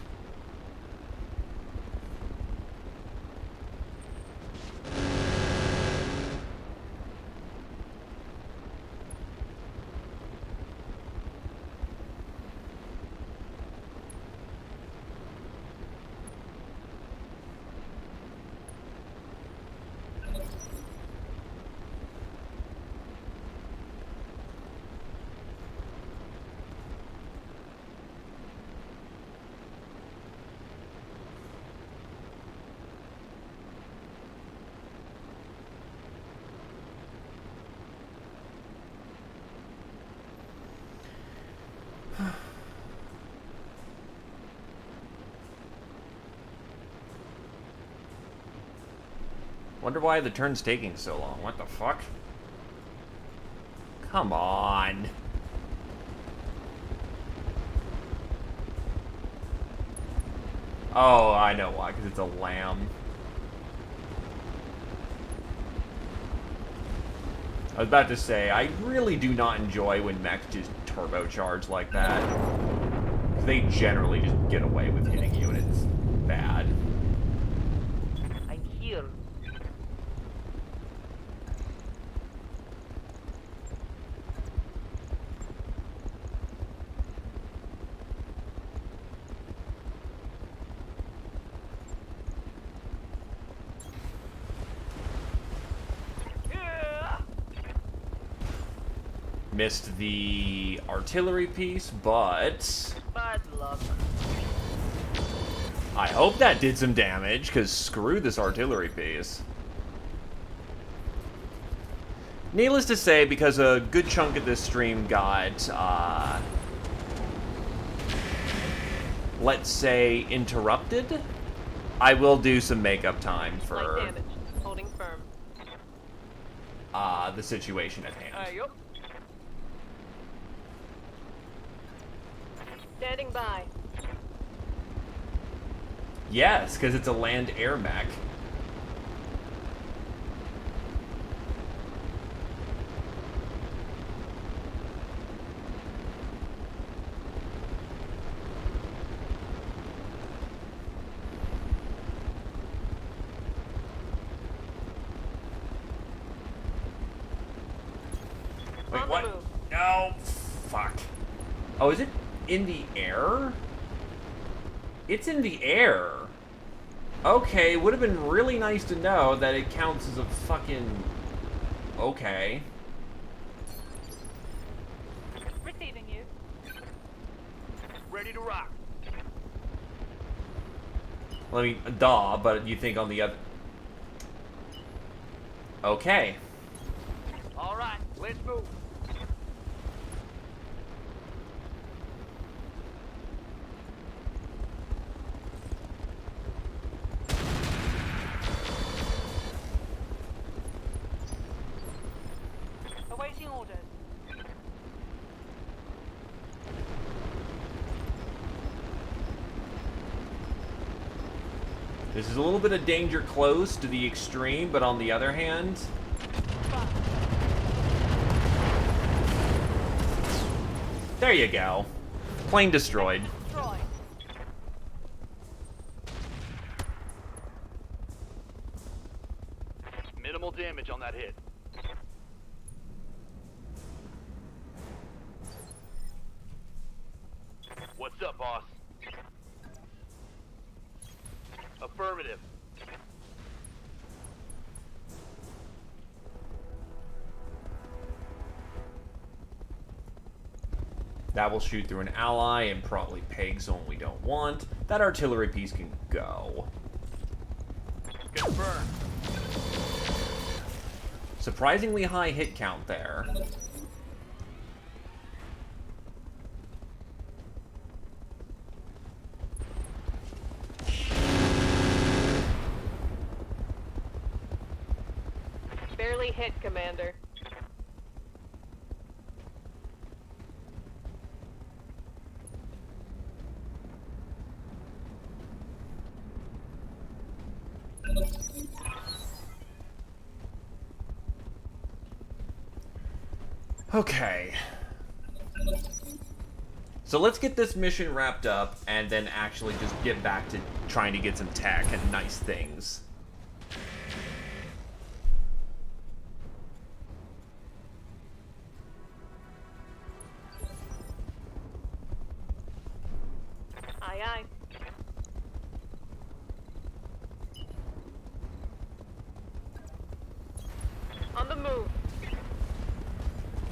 Wonder why the turn's taking so long. What the fuck? Come on. Oh, I know why, because it's a lamb. I was about to say, I really do not enjoy when mechs just turbocharge like that. They generally just get away with hitting you, and it's bad. I'm here. Missed the artillery piece, but Bad luck. I hope that did some damage, because screw this artillery piece. Needless to say, because a good chunk of this stream got, let's say, interrupted, I will do some makeup time Light for damage. Holding firm. the situation at hand. Yup. Standing by. Yes, because it's a land air mech. Wait, On the what? move. No, fuck. Oh, is it in the air? It's in the air. Okay, would have been really nice to know that it counts as a fucking... Okay. Receiving you. Ready to rock. Let me... Duh, but you think on the other... Okay. All right, let's move. Awaiting orders. This is a little bit of danger close to the extreme, but on the other hand... There you go. Plane destroyed. Destroy. Minimal damage on that hit. What's up, boss? Affirmative. That will shoot through an ally and probably peg zone we don't want. That artillery piece can go. Confirmed. Surprisingly high hit count there. Barely hit, Commander. Okay. So let's get this mission wrapped up and then actually just get back to trying to get some tech and nice things. Aye, aye. On the move.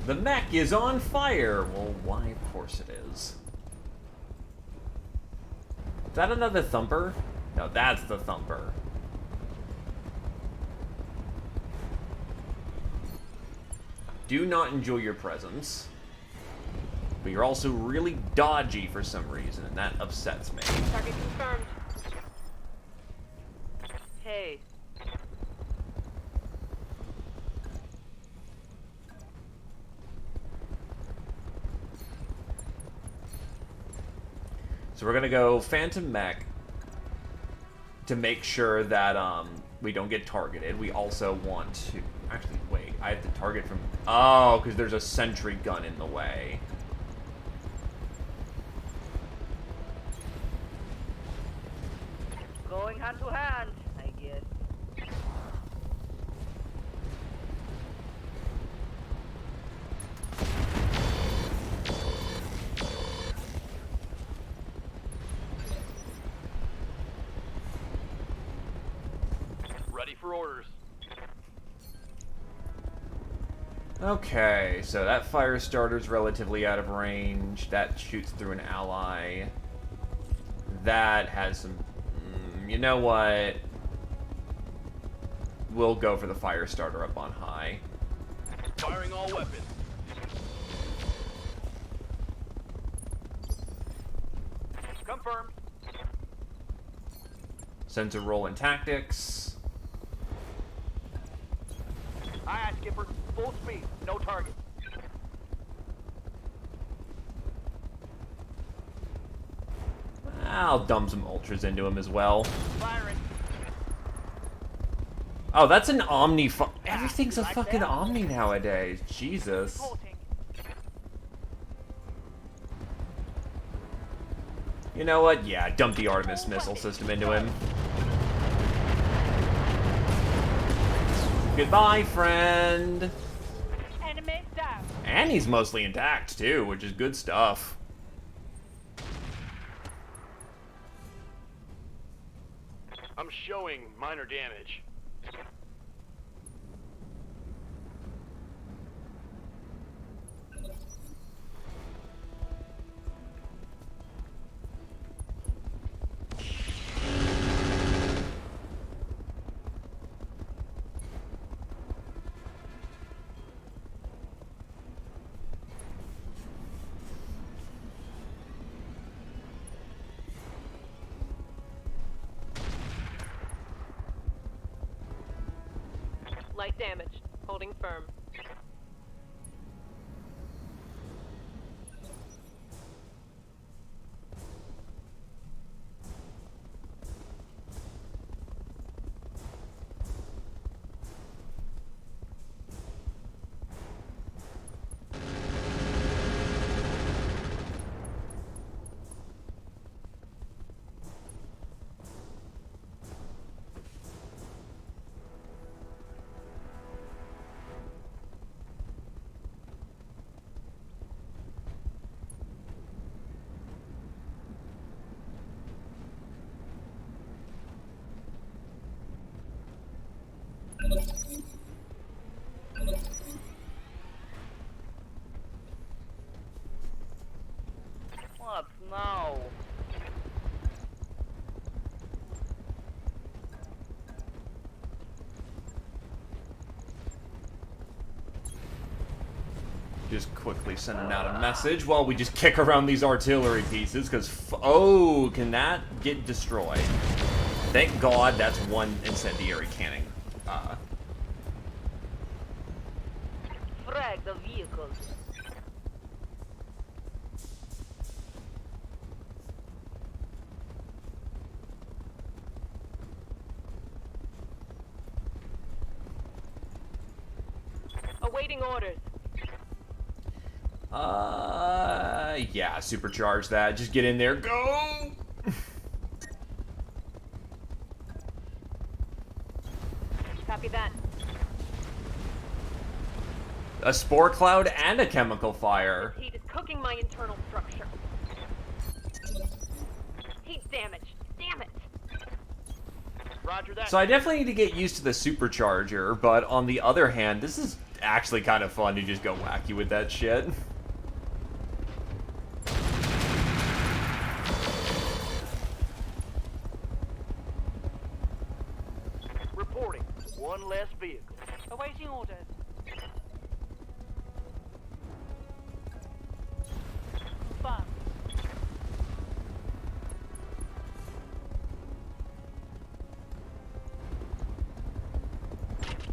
The mech is on fire! Well, why, of course it is. Is that another thumper? No, that's the thumper. Do not enjoy your presence. But you're also really dodgy for some reason, and that upsets me. Target confirmed. Hey, So we're gonna go Phantom Mech to make sure that we don't get targeted. We also want to actually wait. I have to target from because there's a sentry gun in the way. going hand to hand, I guess. Ready for orders. Okay, so that fire starter's relatively out of range. That shoots through an ally. That has some... you know what? We'll go for the fire starter up on high. Firing all weapons. Confirmed. Sensor roll and tactics. Aye, aye, Skipper. Full speed. No target. I'll dump some ultras into him as well. Firing. Oh, that's an Omni. Everything's a like fucking that? Omni nowadays. Jesus. Reporting. You know what? Yeah, dump the Artemis missile system into him. Goodbye, friend. Enemy down. And he's mostly intact, too, which is good stuff. I'm showing minor damage. Light damage. Holding firm. What now? Just quickly sending out a message while we just kick around these artillery pieces, because, oh, can that get destroyed? Thank God that's one incendiary cannon. Frag the vehicles. Awaiting orders. Yeah, supercharge that. Just get in there. Go! Copy that. A spore cloud and a chemical fire. Heat is cooking my internal structure. Heat damage. Damn it. Roger that. So I definitely need to get used to the supercharger, but on the other hand, this is actually kind of fun to just go wacky with that shit. Reporting. One less vehicle. Awaiting orders. Confirmed.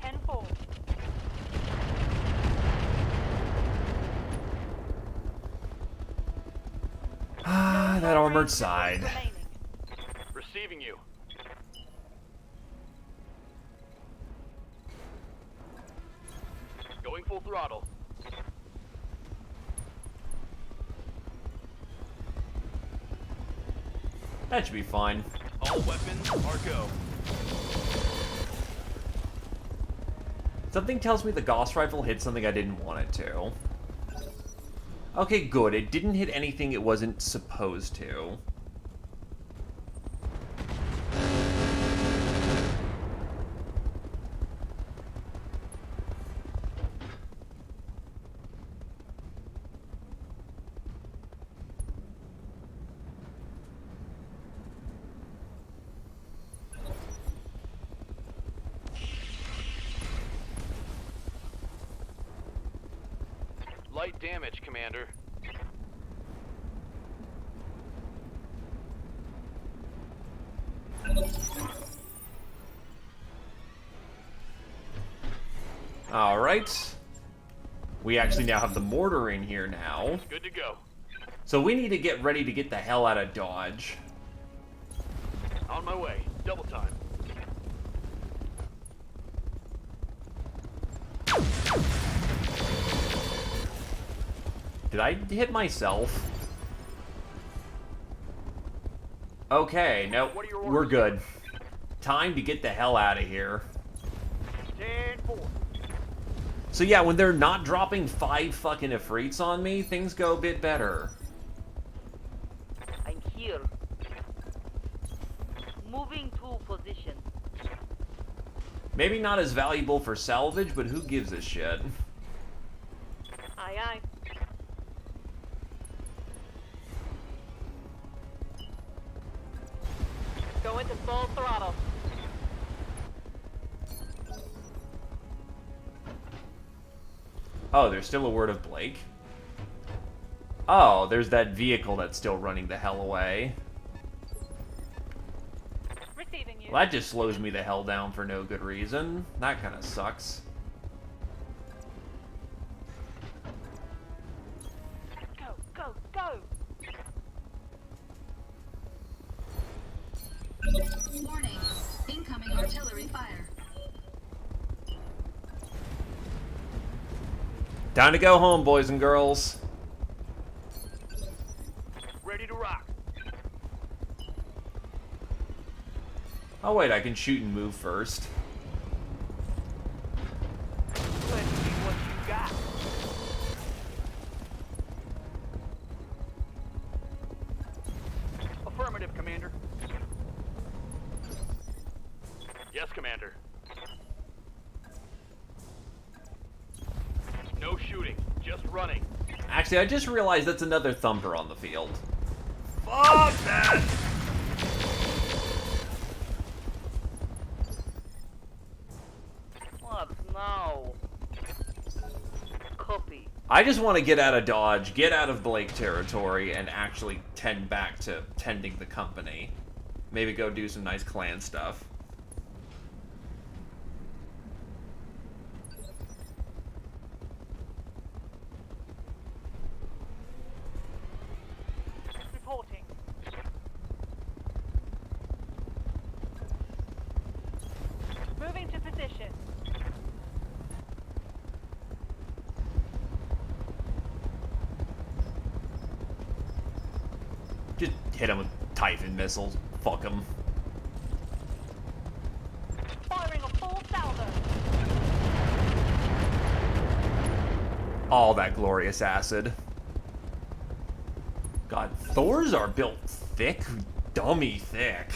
Ten-4. Ah, that armored side. Remaining. Receiving you. Going full throttle. That should be fine. All weapons are go. Something tells me the Gauss rifle hit something I didn't want it to. Okay, good. It didn't hit anything it wasn't supposed to. Light damage, Commander. Alright. We actually now have the mortar in here now. Good to go. So we need to get ready to get the hell out of Dodge. On my way. Double time. Did I hit myself? Okay, nope. What are your We're orders? good. Time to get the hell out of here. 10-4. So yeah, when they're not dropping 5 fucking Ifrits on me, things go a bit better. I'm here. Moving to position. Maybe not as valuable for salvage, but who gives a shit? Aye, aye. Go into full throttle. Oh, there's still a word of Blake? Oh, there's that vehicle that's still running the hell away. Receiving you. Well, that just slows me the hell down for no good reason. That kind of sucks. Go, go, go. Warning. Incoming artillery fire. Time to go home, boys and girls. Ready to rock. Oh wait, I can shoot and move first. Let's see what you got. Affirmative, Commander. Yes, Commander. No shooting, just running. Actually, I just realized that's another thumper on the field. Fuck that! What now? Copy. I just want to get out of Dodge, get out of Blake territory, and actually tend back to tending the company. Maybe go do some nice clan stuff. Reporting. Moving to position. Just hit him with Typhon missiles. Fuck him. Firing a full salvo. All that glorious acid. God, Thors are built thick, dummy thick.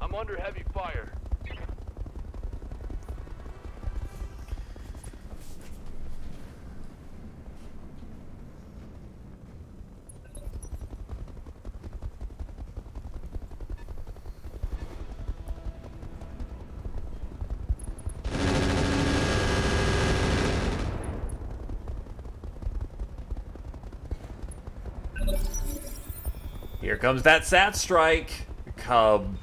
I'm under heavy fire. Here comes that sat strike. Kaboom.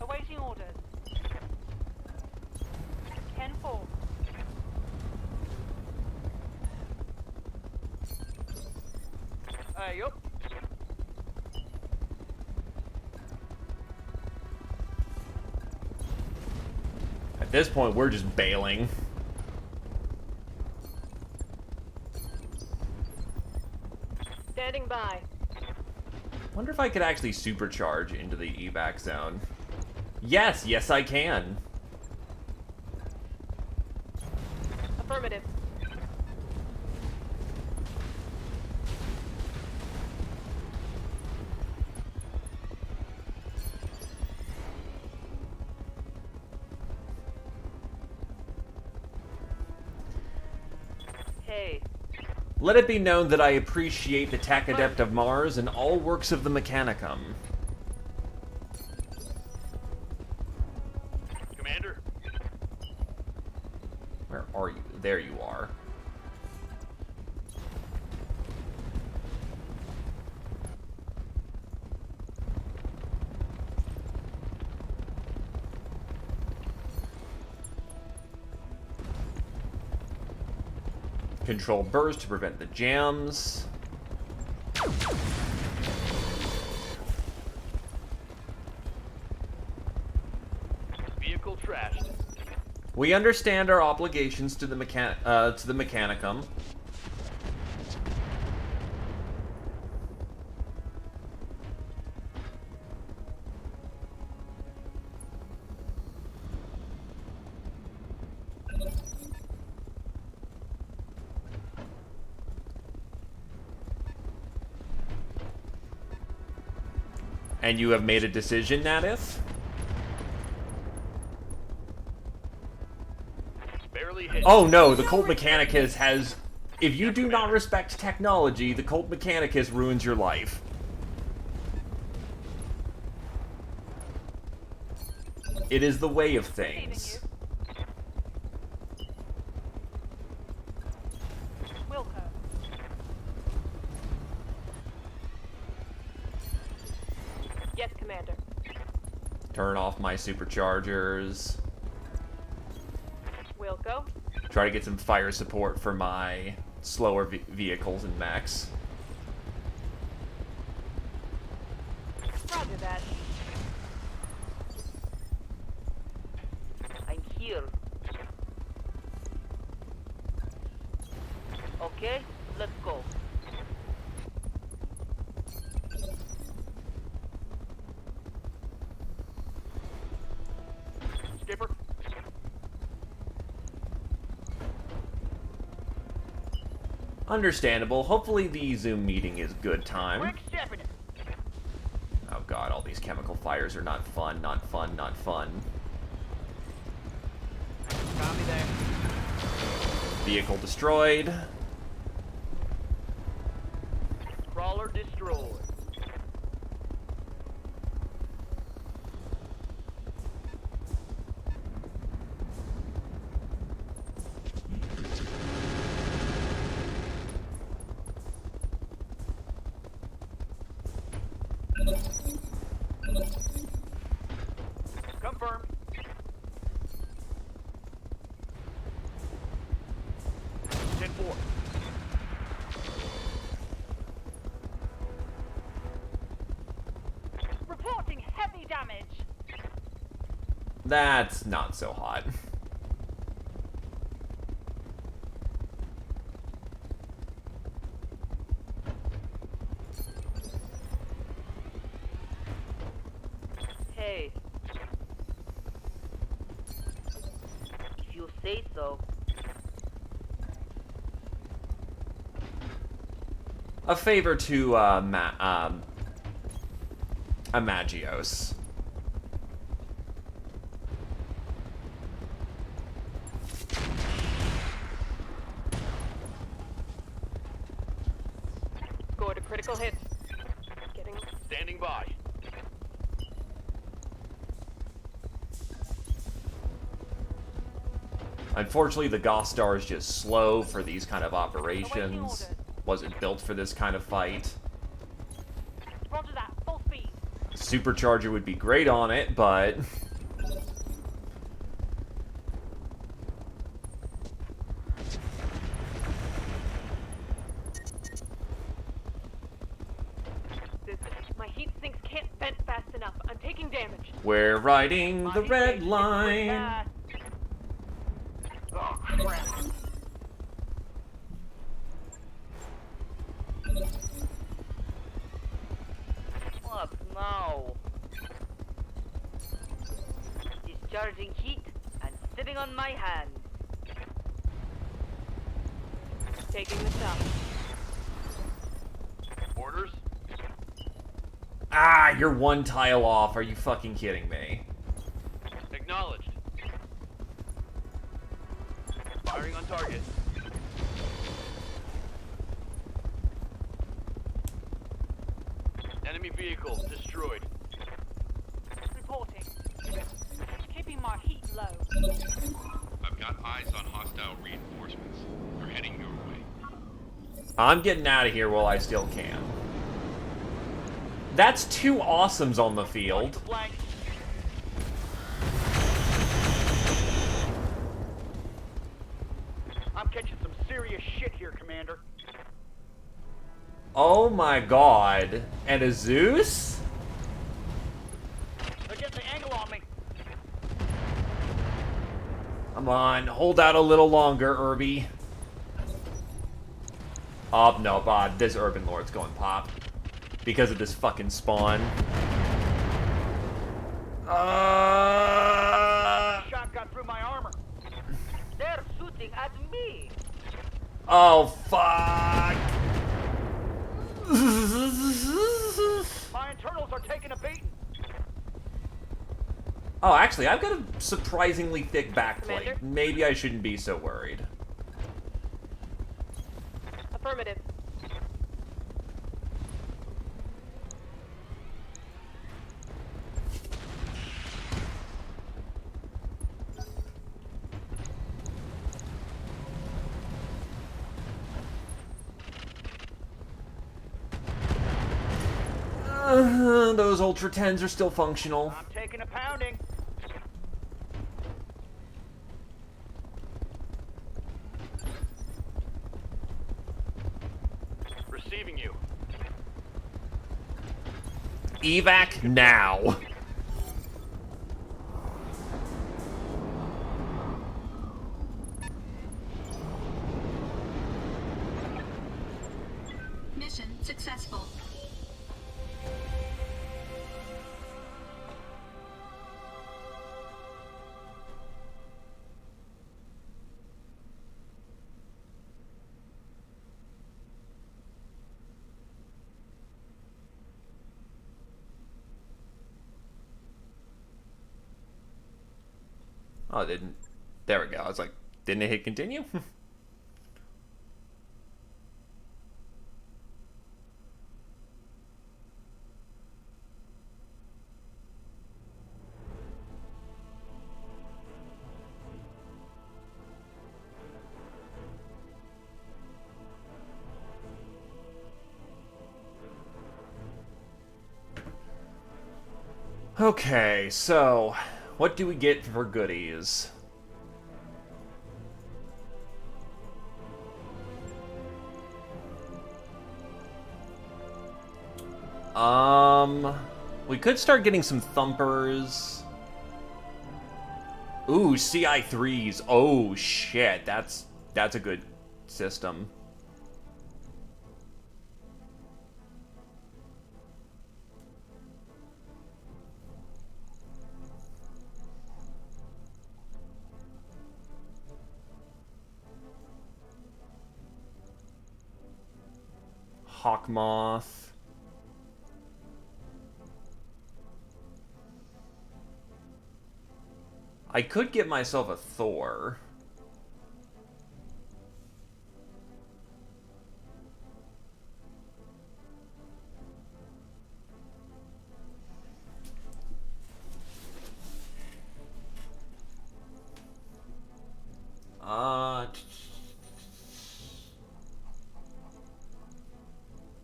Awaiting orders. 10-4. Yup. At this point, we're just bailing. Standing by. Wonder if I could actually supercharge into the evac zone. Yes, yes I can. Affirmative. Hey. Let it be known that I appreciate the Tech Adept of Mars and all works of the Mechanicum. Commander? Where are you? There you are. Control burst to prevent the jams. Vehicle trashed. We understand our obligations to the Mechanicum. And you have made a decision, Natif? Barely hit. Oh no, the Colt Mechanicus has... If you do not respect technology, the Colt Mechanicus ruins your life. It is the way of things. Wilco. Yes, Commander. Turn off my superchargers. Wilco. Try to get some fire support for my slower vehicles and mechs. Roger that. I'm here. Okay, let's go. Skipper? Understandable. Hopefully the Zoom meeting is good time. Quick stepping it. Oh god, all these chemical fires are not fun, not fun, not fun. Copy that. Vehicle destroyed. Crawler destroyed. Confirmed. Ten four. Reporting heavy damage. That's not so hot. Hey. If you say so. A favor to, Amagios. Scored a critical hit. Getting Standing by. Unfortunately, the Gostar is just slow for these kind of awaiting operations. orders. Wasn't built for this kind of fight. Roger that. Full speed. Supercharger would be great on it, but... My heat sinks can't vent fast enough. I'm taking damage. We're riding the Body red cage, line. Oh crap. What now? Discharging heat and sitting on my hand. Taking the shot. Orders? Ah, you're one tile off. Are you fucking kidding me? Acknowledged. Firing on target. Enemy vehicle destroyed. Reporting. Keeping my heat low. I've got eyes on hostile reinforcements. They're heading your way. I'm getting out of here while I still can. That's two awesomes on the field. Flank. I'm catching some serious shit here, Commander. Oh my god. And a Zeus? They're getting the angle on me. Come on, hold out a little longer, Irby. Oh, no, this Urban Lord's going pop. Because of this fucking spawn. Shot got through my armor. They're shooting at me. Oh, fuck. My internals are taking a beating. Oh, actually, I've got a surprisingly thick backplate. Commander? Maybe I shouldn't be so worried. Affirmative. Those Ultra 10s are still functional. I'm taking a pounding. Receiving you. Evac now. Mission successful. Oh, it didn't. There we go. I was like, didn't it hit continue? Okay, so what do we get for goodies? We could start getting some thumpers. Ooh, CI3s. Oh shit, that's a good system. Hawkmoth. I could get myself a Thor.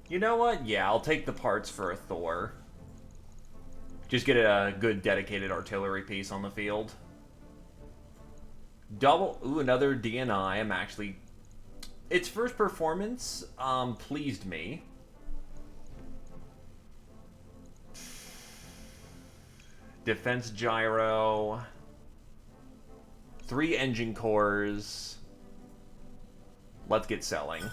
You know what? Yeah, I'll take the parts for a Thor. Just get a good dedicated artillery piece on the field. Double, ooh, another DNI. I'm actually, its first performance pleased me. Defense gyro. 3 engine cores. Let's get selling.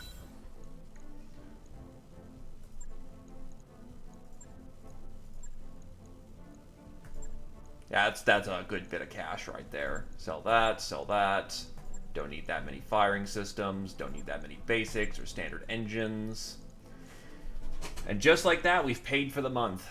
Yeah, that's a good bit of cash right there. Sell that, sell that. Don't need that many firing systems. Don't need that many basics or standard engines. And just like that, we've paid for the month.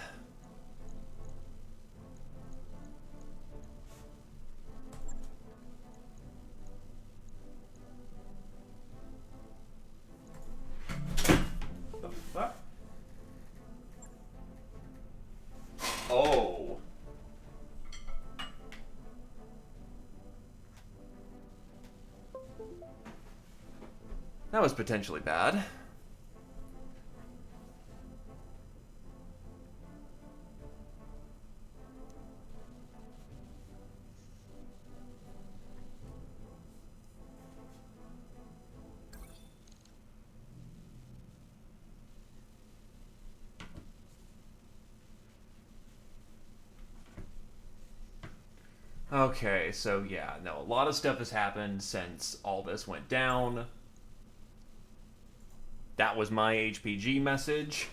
The fuck? Oh. That was potentially bad. Okay, so yeah, no, a lot of stuff has happened since all this went down. That was my HPG message.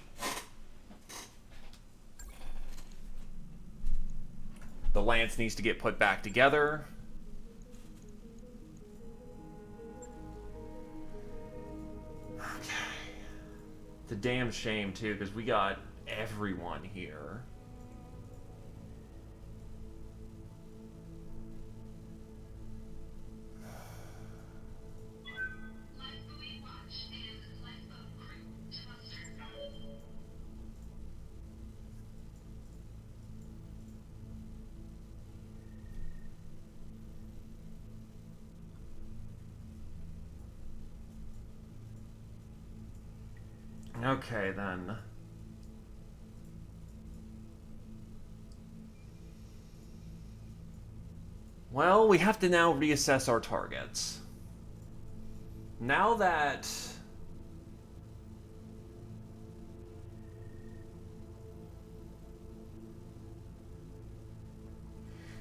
The Lance needs to get put back together. Okay. It's a damn shame, too, because we got everyone here. Okay, then. Well, we have to now reassess our targets. Now that...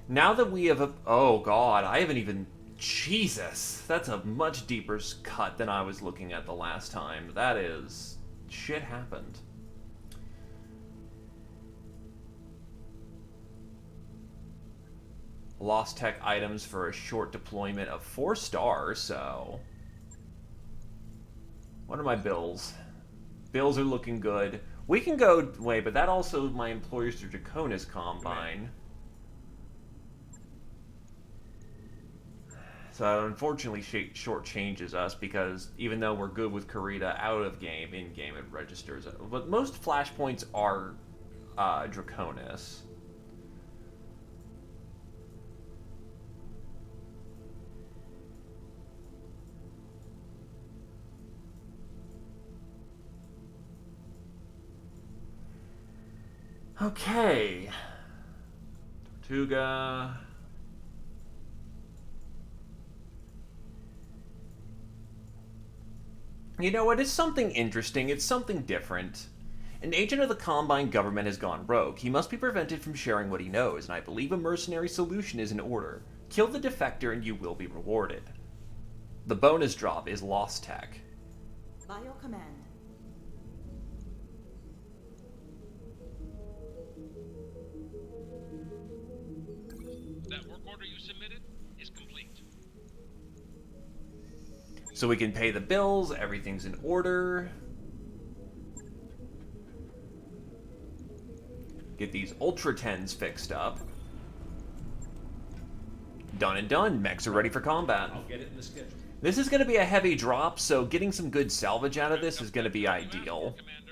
Now that we have a... Oh, God, I haven't even... Jesus, that's a much deeper cut than I was looking at the last time. That is... Shit happened. Lost tech items for a short deployment of 4 stars, so... What are my bills? Bills are looking good. We can go... Wait, but that also my employers through Draconis Combine. So that unfortunately shortchanges us because even though we're good with Kurita out of game, in game it registers. But most flashpoints are Draconis. Okay. Tortuga. You know what? It's something interesting. It's something different. An agent of the Combine government has gone rogue. He must be prevented from sharing what he knows, and I believe a mercenary solution is in order. Kill the defector and you will be rewarded. The bonus drop is Lost Tech. By your command. That work order you submitted is complete. So we can pay the bills, everything's in order. Get these Ultra 10s fixed up. Done and done. Mechs are ready for combat. I'll get it in the schedule. This is going to be a heavy drop, so getting some good salvage out of this is going to be ideal. Commander.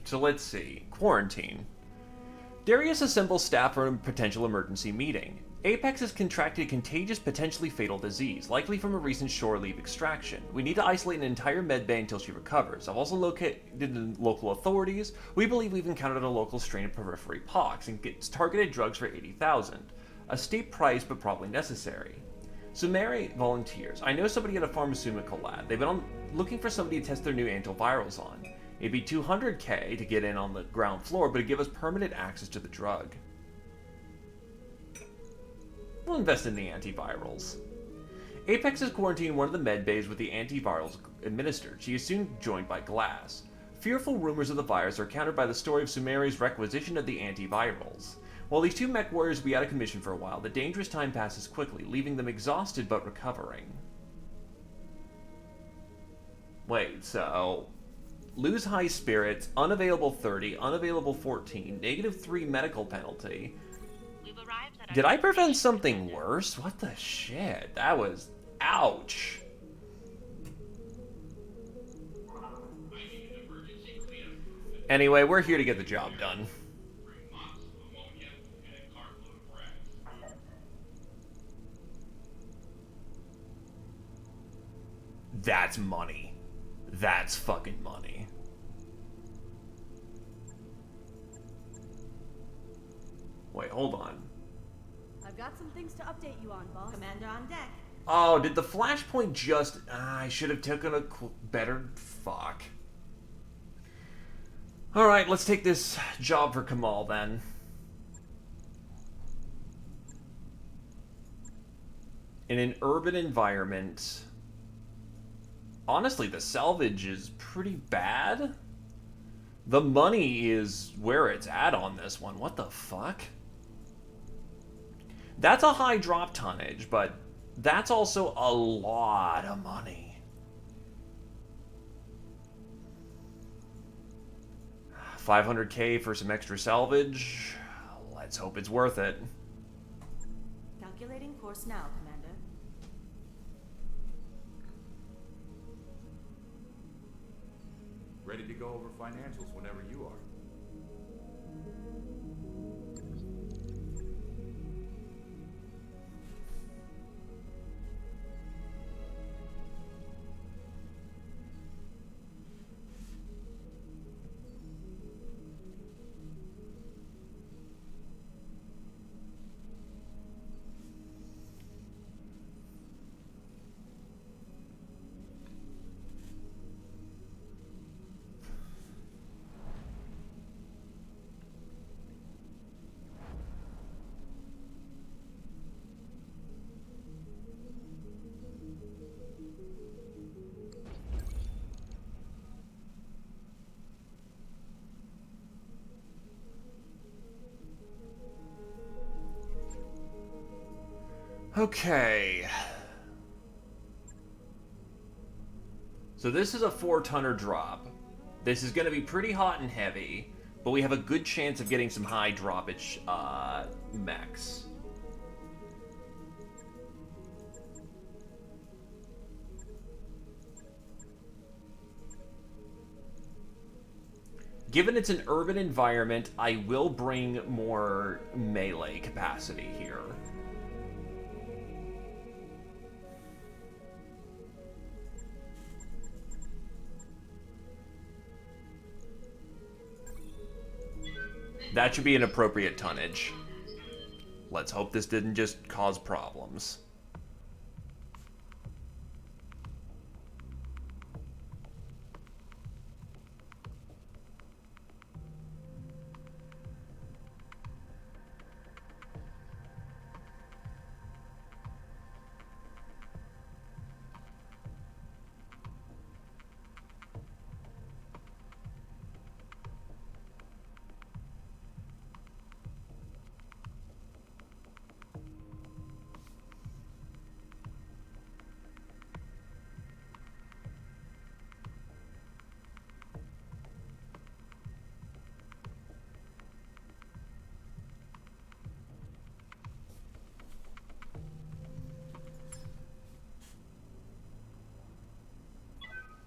So let's see. Quarantine. Darius assembles staff for a potential emergency meeting. Apex has contracted a contagious, potentially fatal disease, likely from a recent shore leave extraction. We need to isolate an entire medbay until she recovers. I've also located the local authorities. We believe we've encountered a local strain of periphery pox and gets targeted drugs for 80,000. A steep price, but probably necessary. Sumeri volunteers. I know somebody at a pharmaceutical lab. They've been looking for somebody to test their new antivirals on. It'd be 200k to get in on the ground floor, but it'd give us permanent access to the drug. We'll invest in the antivirals. Apex has quarantined one of the med bays with the antivirals administered. She is soon joined by Glass. Fearful rumors of the virus are countered by the story of Sumeri's requisition of the antivirals. While these two mech warriors will be out of commission for a while, the dangerous time passes quickly, leaving them exhausted but recovering. Wait, so... Lose high spirits, unavailable 30, unavailable 14, -3 medical penalty. We've arrived at our Did I prevent something worse? What the shit? That was... ouch. Anyway, we're here to get the job done. That's money. That's fucking money. Wait, hold on. I've got some things to update you on, boss. Commander on deck. Oh, did the flashpoint just... I should have taken a better... Fuck. Alright, let's take this job for Kamal, then. In an urban environment... Honestly, the salvage is pretty bad. The money is where it's at on this one. What the fuck? That's a high drop tonnage, but that's also a lot of money. 500k for some extra salvage. Let's hope it's worth it. Calculating course now, Commander. Ready to go over financials whenever you are. Okay. So this is a 4-tonner drop. This is going to be pretty hot and heavy, but we have a good chance of getting some high droppage mechs. Given it's an urban environment, I will bring more melee capacity here. That should be an appropriate tonnage. Let's hope this didn't just cause problems.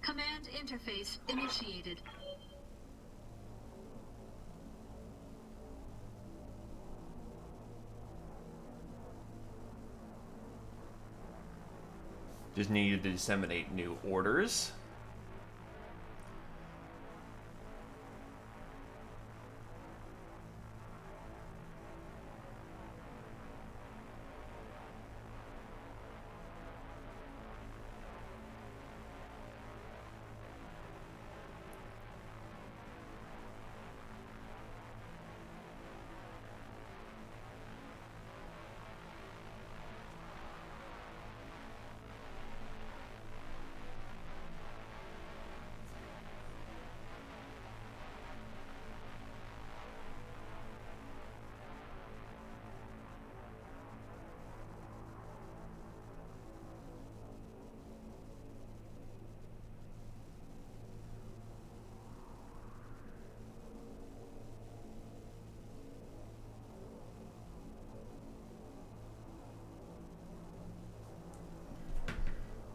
Command interface initiated. Just needed to disseminate new orders.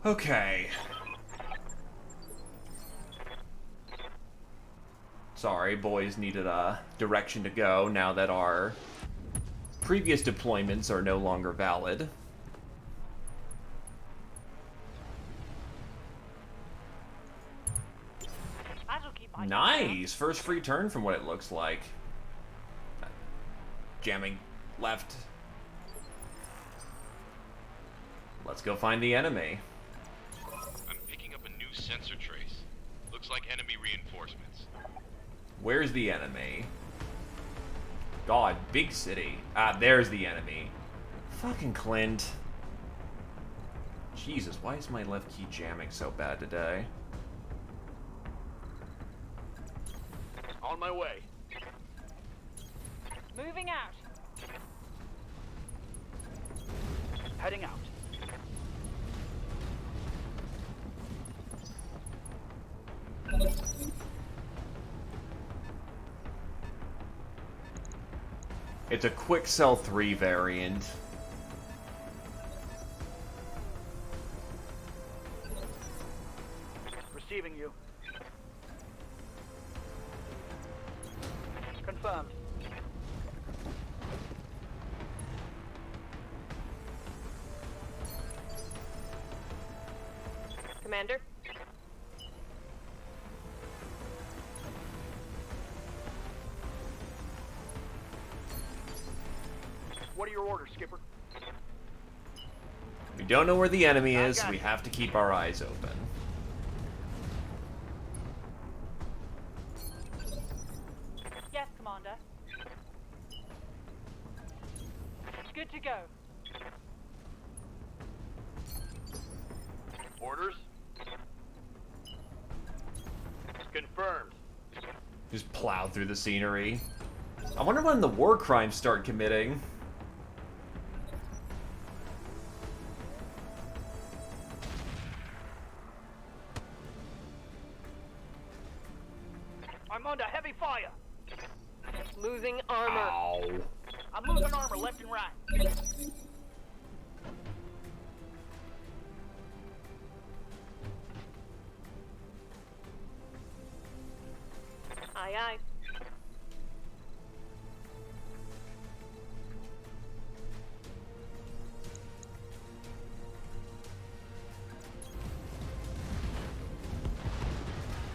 Okay. Sorry, boys needed a direction to go now that our previous deployments are no longer valid. Nice! First free turn from what it looks like. Jamming left. Let's go find the enemy. I'm picking up a new sensor trace. Looks like enemy reinforcements. Where's the enemy? God, big city. Ah, there's the enemy. Fucking Clint. Jesus, why is my left key jamming so bad today? On my way. Moving out. Heading out. It's a quick sell 3 variant. Receiving you. Confirmed. Commander? What are your orders, Skipper? We don't know where the enemy is, so we have to keep our eyes open. Yes, Commander. Good to go. Orders? Confirmed. Just plow through the scenery. I wonder when the war crimes start committing. I'm under heavy fire. Losing armor. Ow. I'm losing armor left and right. Aye, aye.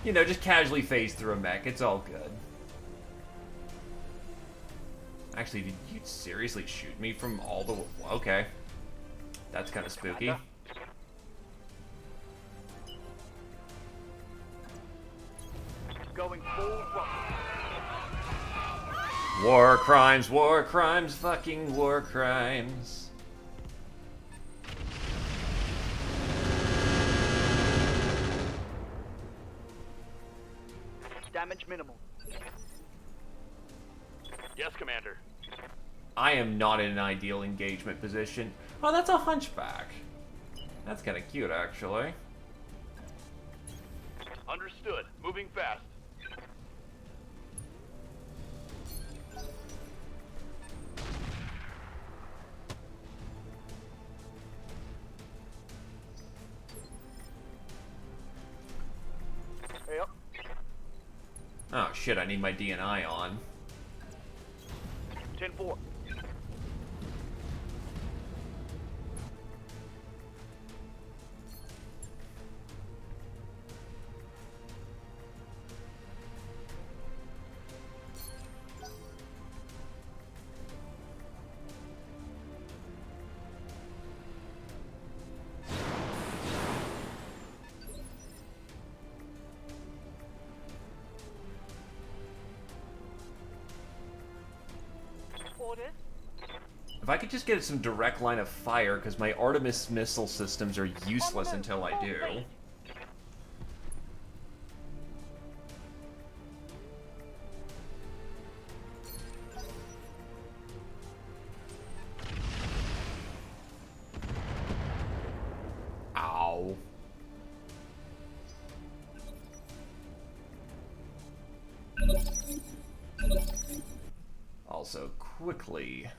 You know, just casually phase through a mech. It's all good. Actually, did you seriously shoot me from all the... Okay. That's kind of spooky. Going full throttle. War crimes, fucking war crimes. Damage minimal. Yes, Commander. I am not in an ideal engagement position. Oh, that's a hunchback. That's kind of cute, actually. Understood. Moving fast. Yep. Oh shit, I need my DNI on. 10-4. Orders. If I could just get some direct line of fire, because my Artemis missile systems are useless until I do. Ow. Also, quickly.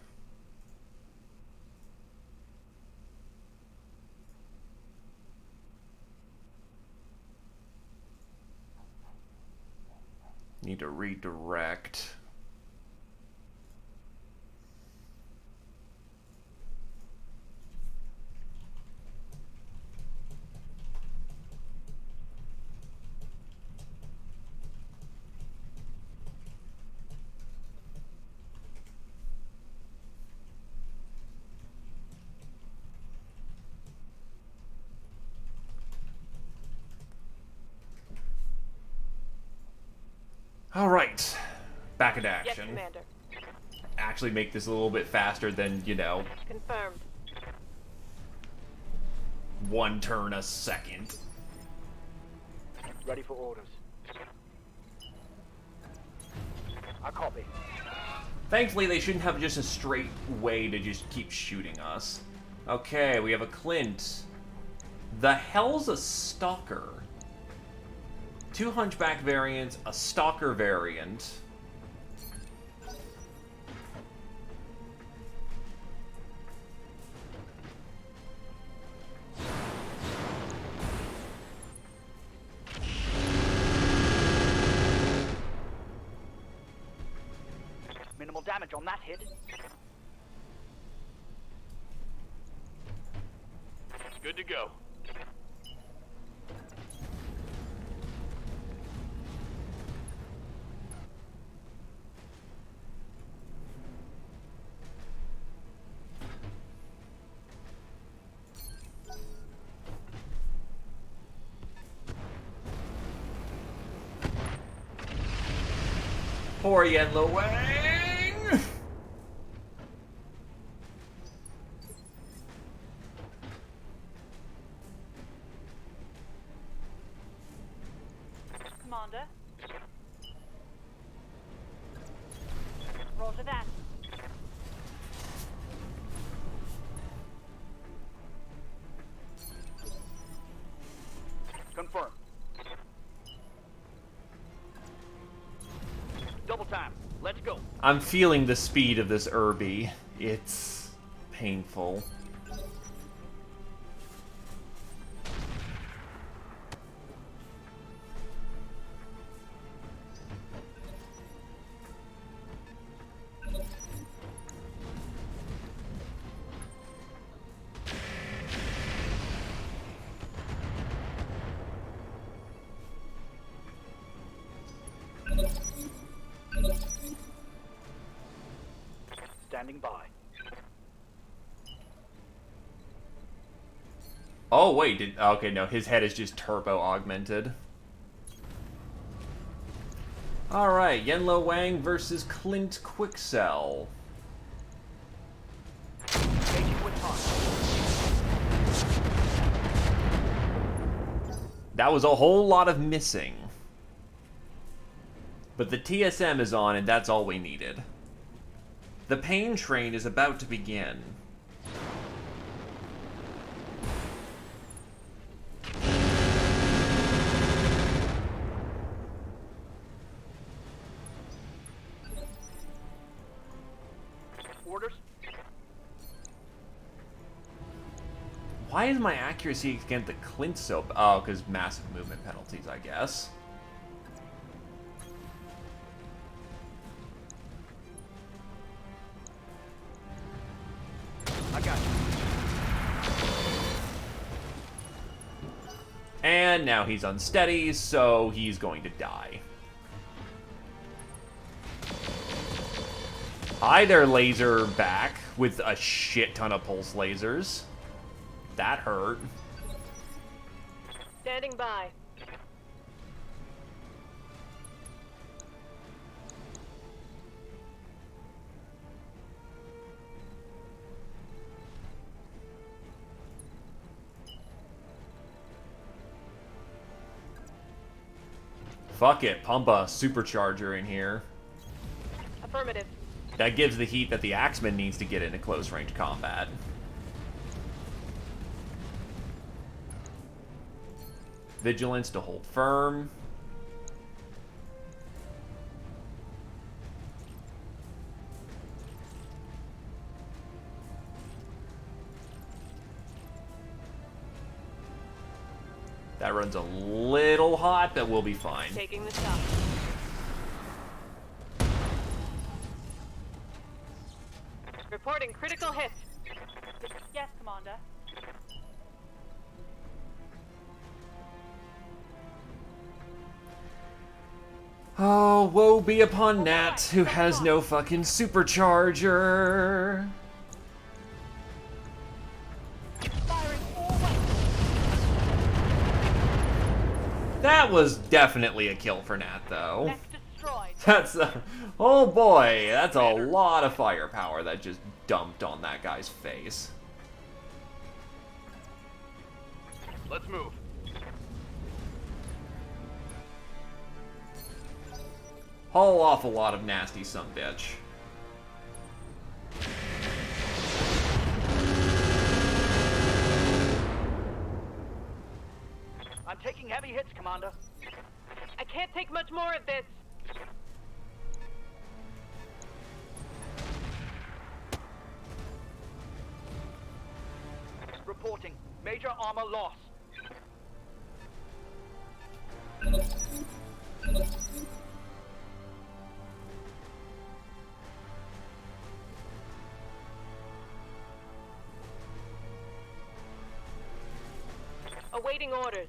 Need to redirect. Alright, back into Yes, action. Commander. Actually make this a little bit faster than, you know, Confirmed. 1 turn a second. Ready for orders. I copy. Thankfully, they shouldn't have just a straight way to just keep shooting us. Okay, we have a Clint. The hell's a Stalker? 2 Hunchback variants, a Stalker variant. Minimal damage on that hit. Good to go. Poor Yen Lo Wang! Commander. Roger that. Confirm. double time. Let's go. I'm feeling the speed of this Irby. It's painful. Standing by. Oh, wait, okay, no, his head is just turbo augmented. Alright, Yenlo Wang versus Clint Quicksell. Engaging with time. That was a whole lot of missing. But the TSM is on, and that's all we needed. The pain train is about to begin. Orders. Why is my accuracy against the Clint so... Oh, because massive movement penalties, I guess. I got you. And now he's unsteady, so he's going to die. Hi there, laser back, with a shit ton of pulse lasers. That hurt. Standing by. Fuck it, pump a supercharger in here. Affirmative. That gives the heat that the Axeman needs to get into close range combat. Vigilance to hold firm. That runs a little hot, but we'll be fine. Taking the shot. Reporting critical hit. Yes, Commander. Oh, woe be upon Nat, who has no fucking supercharger. That was definitely a kill for Nat, though. Next destroyed. That's oh boy, that's a lot of firepower that just dumped on that guy's face. Let's move. Haul off a lot of nasty sumbitch. I'm taking heavy hits, Commander. I can't take much more of this. Reporting. Major armor loss. Awaiting orders.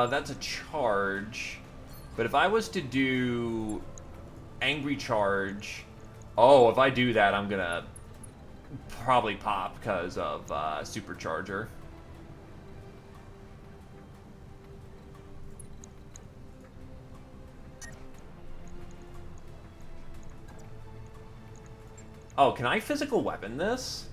That's a charge. But if I was to do angry charge, oh, if I do that, I'm gonna probably pop because of supercharger. Oh, can I physical weapon this?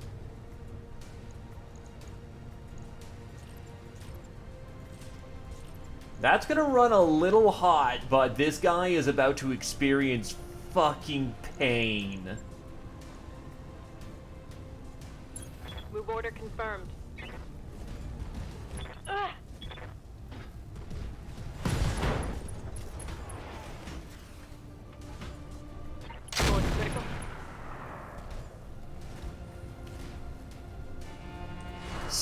That's gonna run a little hot, but this guy is about to experience fucking pain. Move order confirmed. Ugh.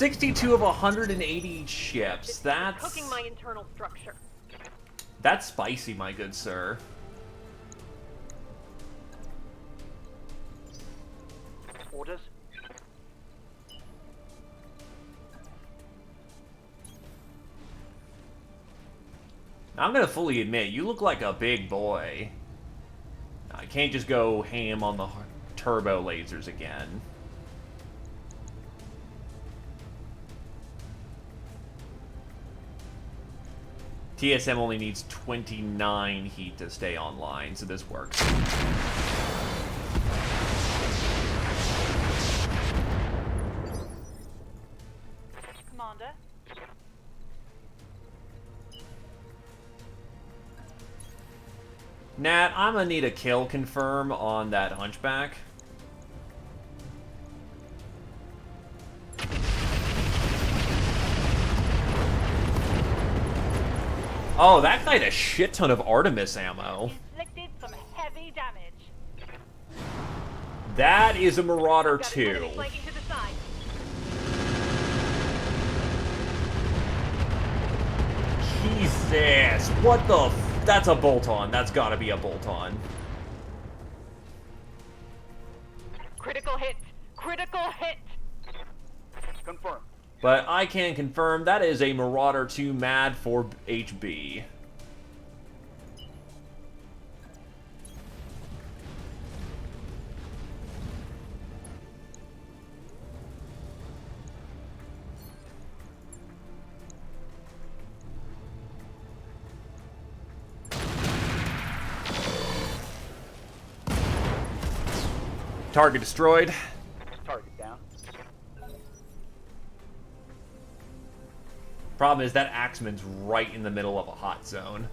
62 of 180 ships. Cooking my internal structure. That's spicy, my good sir. Orders? I'm gonna fully admit, you look like a big boy. I can't just go ham on the turbo lasers again. TSM only needs 29 heat to stay online, so this works. Commander. Nat, I'm gonna need a kill confirm on that hunchback. Oh, that guy had a shit ton of Artemis ammo. Inflicted some heavy damage. That is a Marauder 2. Flanking to the side. Jesus, what the f... That's a bolt-on. That's gotta be a bolt-on. Critical hit. Critical hit. Confirm. But I can confirm that is a Marauder 2 mad for HB. Target destroyed. Target down. Problem is that Axeman's right in the middle of a hot zone.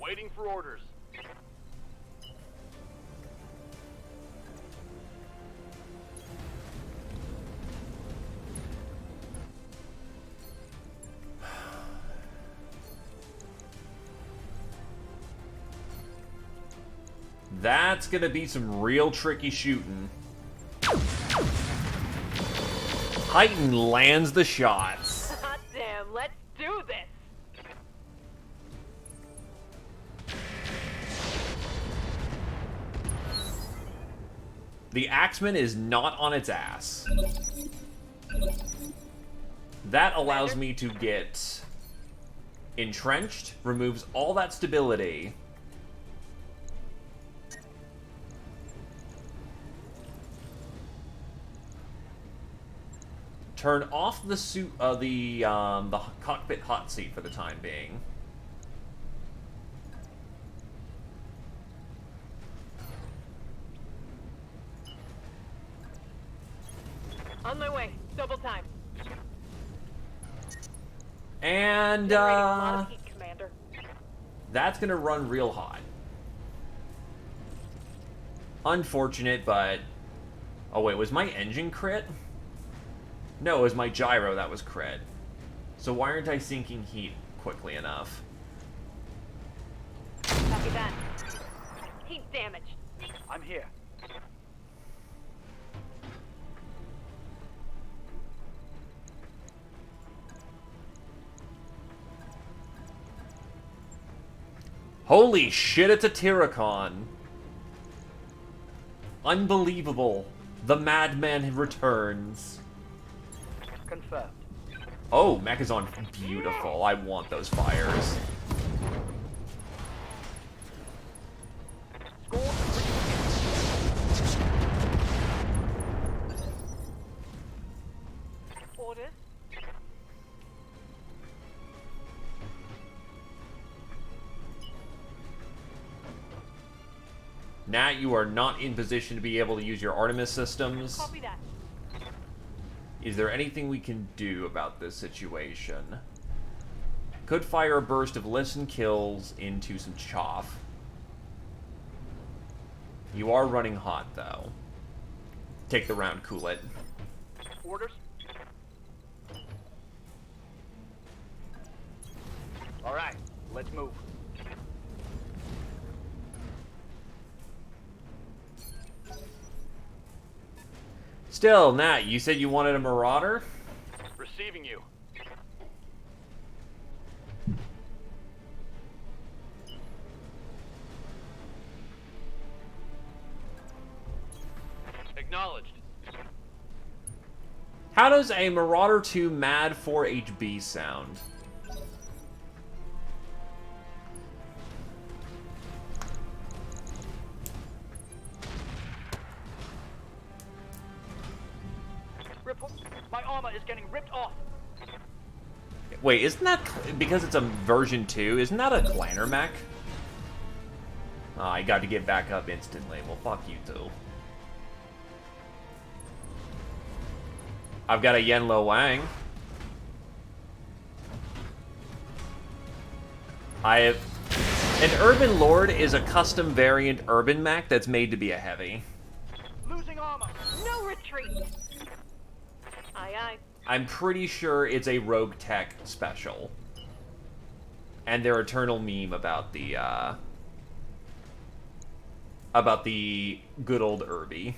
Waiting for orders. That's gonna be some real tricky shooting. Titan lands the shots. Hot damn, let's do this. The Axeman is not on its ass. That allows me to get entrenched, removes all that stability. Turn off the suit, the cockpit hot seat for the time being. On my way. Double time. And Generating a lot of heat, Commander. that's gonna run real hot. Unfortunate, but oh wait, was my engine crit? No, it was my gyro that was crit. So why aren't I sinking heat quickly enough? Copy that. Heat damage. I'm here. Holy shit, it's a Tyracon. Unbelievable. The madman returns. Confirmed. Oh, mech is on beautiful. I want those fires. Orders. Nat, you are not in position to be able to use your Artemis systems. Copy that. Is there anything we can do about this situation? Could fire a burst of lifts and kills into some chaff. You are running hot, though. Take the round, cool it. Orders? All right, let's move. Still, Nat, you said you wanted a marauder? Receiving you. Acknowledged. How does a Marauder 2 Mad 4HB sound? My armor is getting ripped off. Wait, isn't that... because it's a version 2, isn't that a Glanner mech? Oh, I got to get back up instantly. Well, fuck you too. I've got a Yenlo Wang. I have... An Urban Lord is a custom variant Urban mech that's made to be a heavy. Losing armor. No retreat. Aye, aye. I'm pretty sure it's a Roguetech special. And their eternal meme about the good old Irby.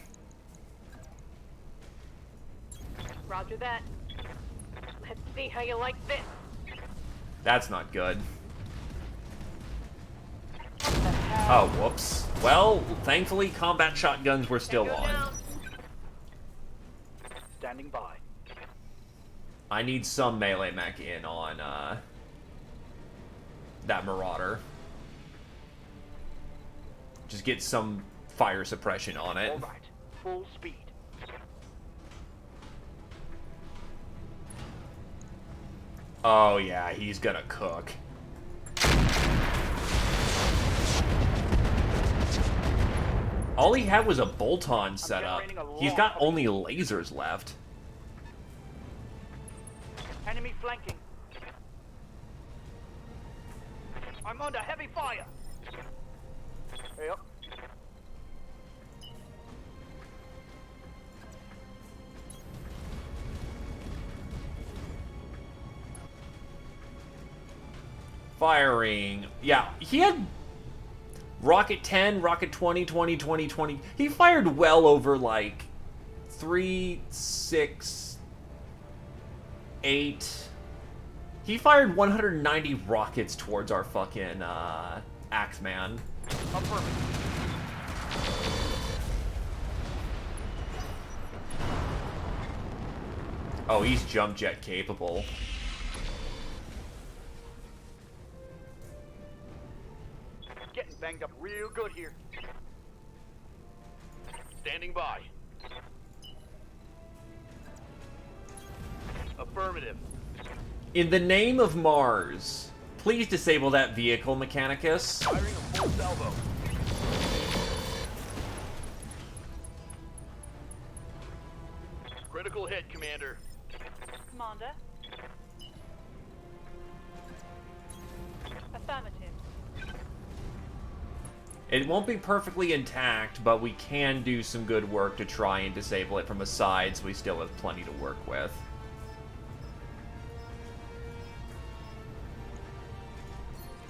Roger that. Let's see how you like this. That's not good. Oh, whoops. Well, thankfully, combat shotguns were still on. Down. Standing by. I need some melee mech in on, that Marauder. Just get some fire suppression on it. All right. Full speed. Oh, yeah, he's gonna cook. All he had was a bolt-on setup. He's got only lasers left. Enemy flanking. I'm under heavy fire. Yep. Firing. Yeah, he had Rocket 10, Rocket 20, 20, 20, 20. He fired well over, like, 3, 6, 8. He fired 190 rockets towards our fucking, Axeman. Oh, he's jump jet capable. Getting banged up real good here. Standing by. Affirmative. In the name of Mars, please disable that vehicle, Mechanicus. Firing a full salvo. Critical hit, Commander. Commander. Affirmative. It won't be perfectly intact, but we can do some good work to try and disable it from a side, so we still have plenty to work with.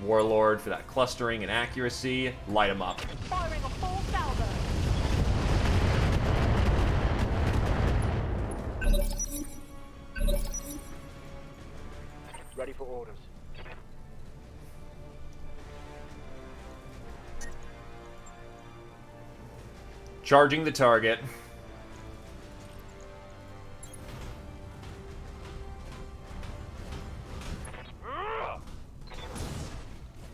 Warlord for that clustering and accuracy. Light him up. Firing a full salvo. Ready for orders. Charging the target.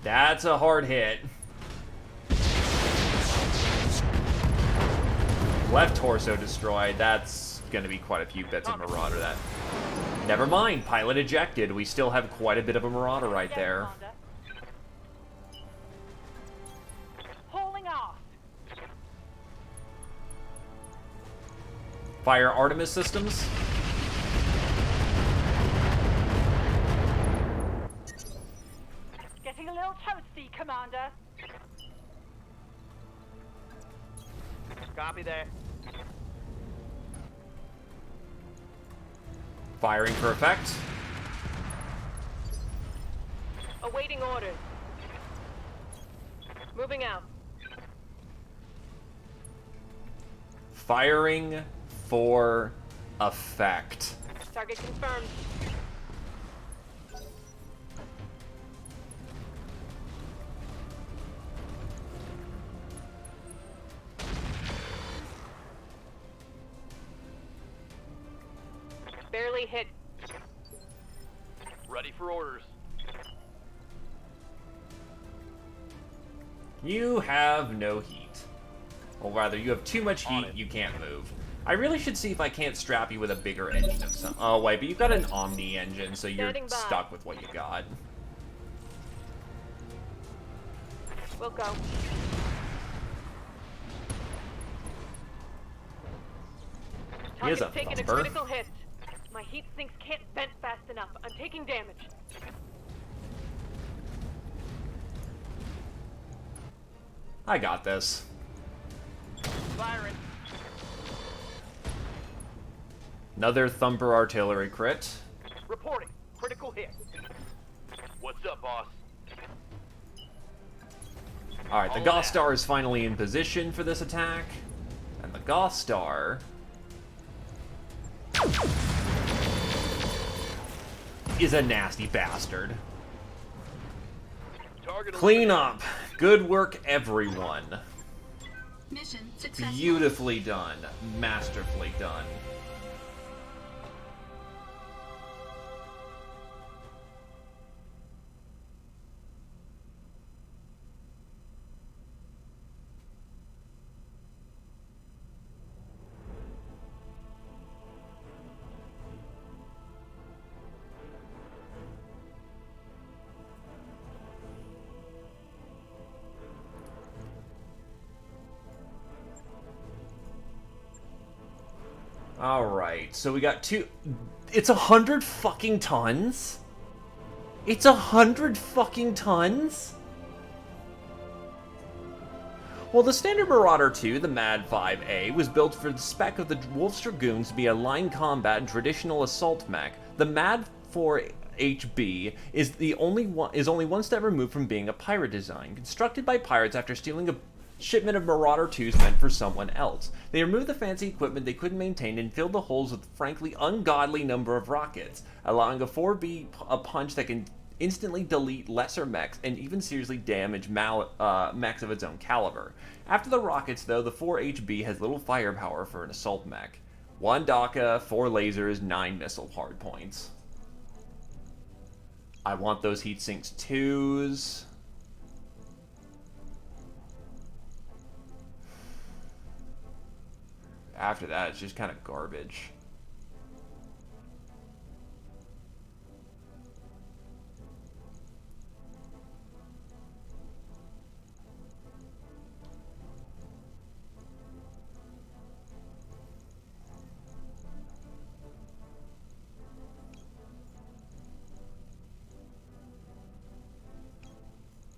That's a hard hit. Left torso destroyed. That's gonna be quite a few bits of Marauder. That. Never mind. Pilot ejected. We still have quite a bit of a Marauder right Yes, there. Commander. Hauling off. Fire Artemis systems. Getting a little toasty, Commander. Copy that. Firing for effect. Awaiting orders. Moving out. Firing for effect. Target confirmed. Barely hit. Ready for orders. You have no heat. Or rather, you have too much On heat, it. you can't move. I really should see if I can't strap you with a bigger engine of some... Oh, wait, but you've got an Omni engine, so you're Standing by. stuck with what you got. We'll go. He is Target's a taking a thumper. critical hit. My heat sinks can't vent fast enough. I'm taking damage. I got this. Firing. Another Thumper artillery crit. Reporting. Critical hit. What's up, boss? Alright, the All Goth that. Star is finally in position for this attack. And the Goth Star is a nasty bastard. Target Clean eliminated. up. Good work, everyone. Mission successful. Beautifully done. Masterfully done. Alright, so we got two... It's 100 fucking tons? It's 100 fucking tons? Well, the standard Marauder 2, the MAD 5A, was built for the spec of the Wolf's Dragoons to be a line combat and traditional assault mech. The MAD 4HB is only one step removed from being a pirate design, constructed by pirates after stealing a shipment of Marauder 2s meant for someone else. They removed the fancy equipment they couldn't maintain and filled the holes with frankly ungodly number of rockets, allowing a 4B a punch that can instantly delete lesser mechs and even seriously damage mechs of its own caliber. After the rockets, though, the 4HB has little firepower for an assault mech. 1 DACA, 4 lasers, 9 missile hardpoints. I want those heat sinks 2s. After that, it's just kind of garbage.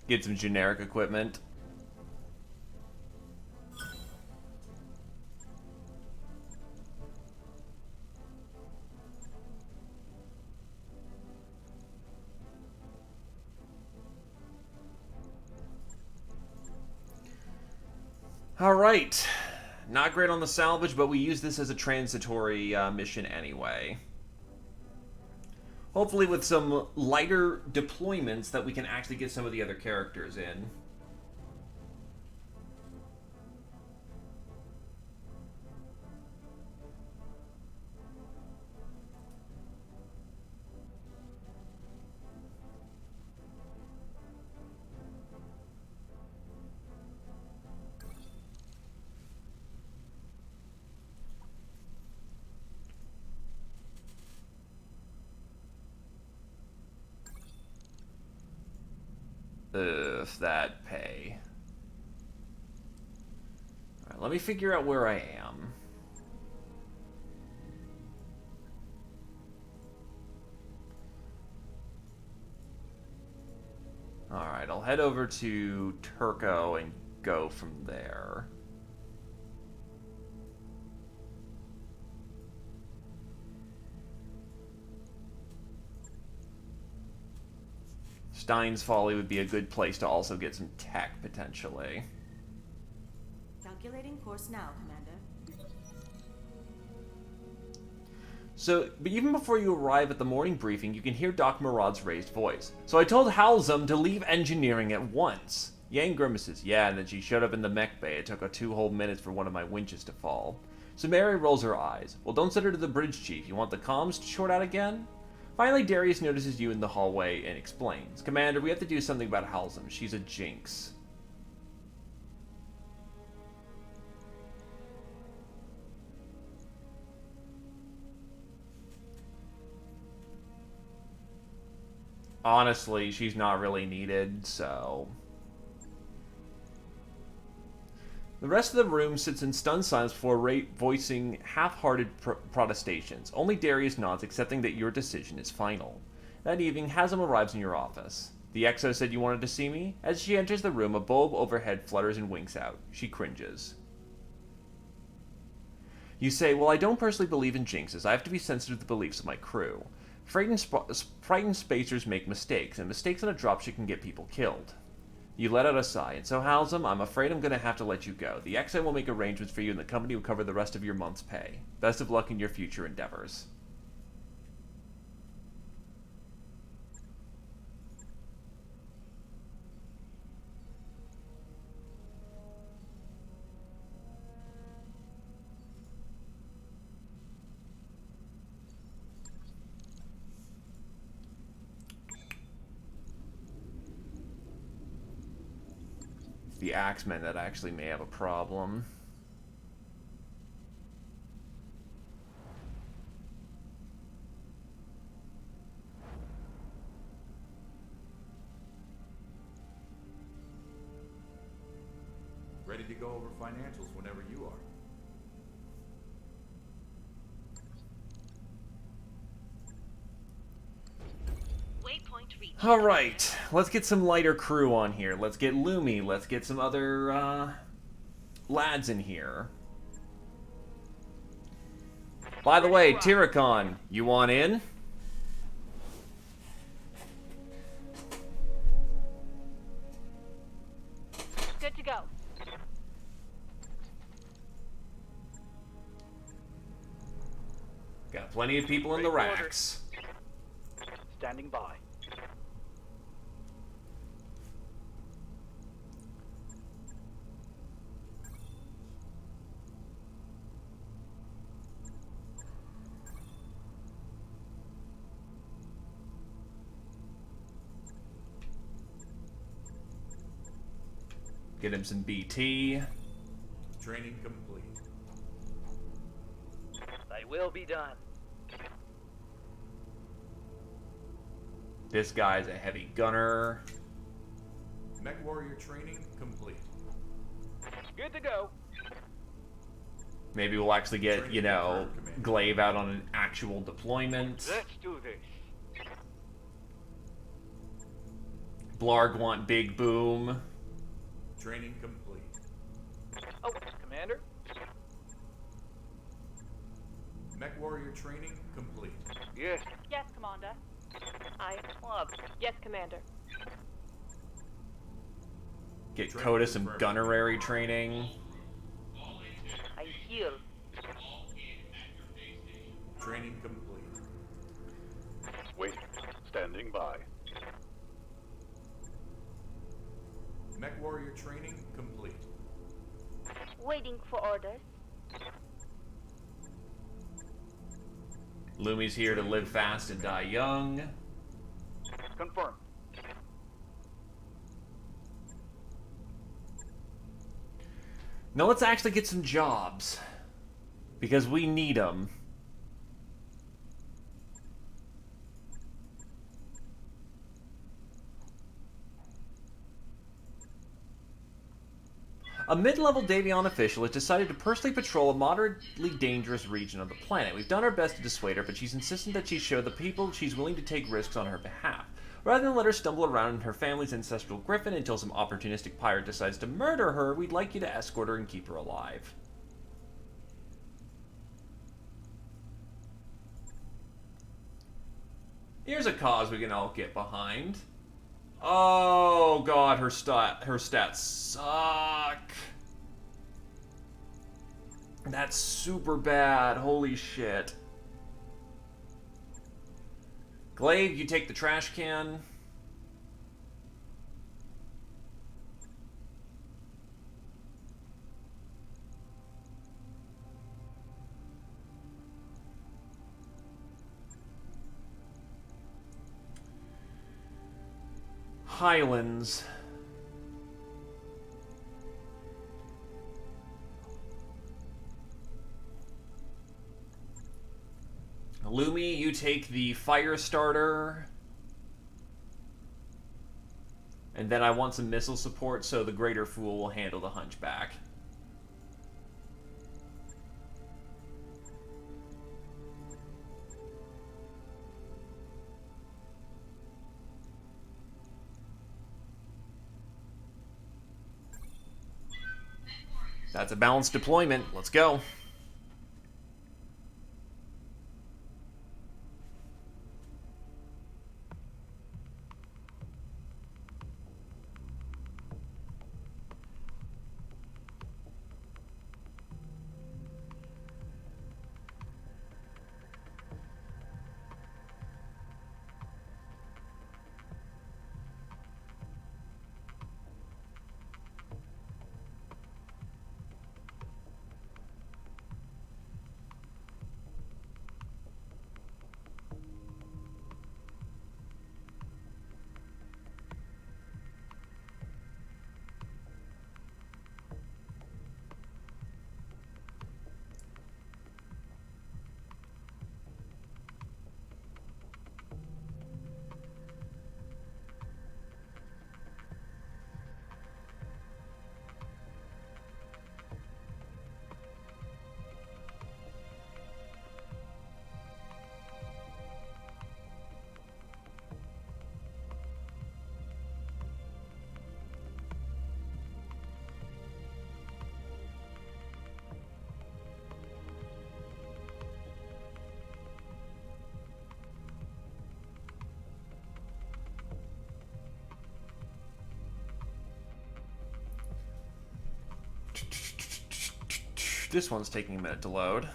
Get some generic equipment. Alright. Not great on the salvage, but we use this as a transitory mission anyway. Hopefully with some lighter deployments that we can actually get some of the other characters in. If that pay. Alright, let me figure out where I am. Alright, I'll head over to Turco and go from there. Stein's Folly would be a good place to also get some tech, potentially. Calculating course now, Commander. But even before you arrive at the morning briefing, you can hear Doc Murad's raised voice. So I told Halzum to leave engineering at once. Yang grimaces, yeah, and then she showed up in the mech bay. It took her 2 whole minutes for one of my winches to fall. So Mary rolls her eyes. Well, don't send her to the bridge, Chief. You want the comms to short out again? Finally, Darius notices you in the hallway and explains. Commander, we have to do something about Halzum. She's a jinx. Honestly, she's not really needed, so... The rest of the room sits in stunned silence before voicing half-hearted protestations. Only Darius nods, accepting that your decision is final. That evening, Hazem arrives in your office. The XO said you wanted to see me? As she enters the room, a bulb overhead flutters and winks out. She cringes. You say, well, I don't personally believe in jinxes. I have to be sensitive to the beliefs of my crew. Frightened spacers make mistakes, and mistakes on a dropship can get people killed. You let out a sigh, and so Halzum, I'm afraid I'm going to have to let you go. The XI will make arrangements for you, and the company will cover the rest of your month's pay. Best of luck in your future endeavors. The Axemen that actually may have a problem. Ready to go over financials whenever you are. Alright, let's get some lighter crew on here. Let's get Lumi. Let's get some other lads in here. By the way, Tyricon, you want in? Good to go. Got plenty of people in the racks. Standing by. Get him some BT. Training complete. They will be done. This guy's a heavy gunner. Mech warrior training complete. Good to go. Maybe we'll actually get, you know, Glaive out on an actual deployment. Let's do this. Blarg want Big Boom. Training complete. Oh, Commander? Mech warrior training complete. Yes. Yes, Commander. I club. Yes, Commander. Get Coda some gunnerary training. I heal. Training complete. Waiting. Standing by. Mech warrior training complete. Waiting for orders. Lumi's here to live fast and die young. Confirmed. Now let's actually get some jobs. Because we need them. A mid-level Davion official has decided to personally patrol a moderately dangerous region of the planet. We've done our best to dissuade her, but she's insistent that she show the people she's willing to take risks on her behalf. Rather than let her stumble around in her family's ancestral griffin until some opportunistic pirate decides to murder her, we'd like you to escort her and keep her alive. Here's a cause we can all get behind. Oh god, her stats suck. That's super bad. Holy shit. Glaive, you take the trash can. Highlands. Lumi, you take the fire starter. And then I want some missile support, so the Greater Fool will handle the Hunchback. That's a balanced deployment. Let's go. This one's taking a minute to load.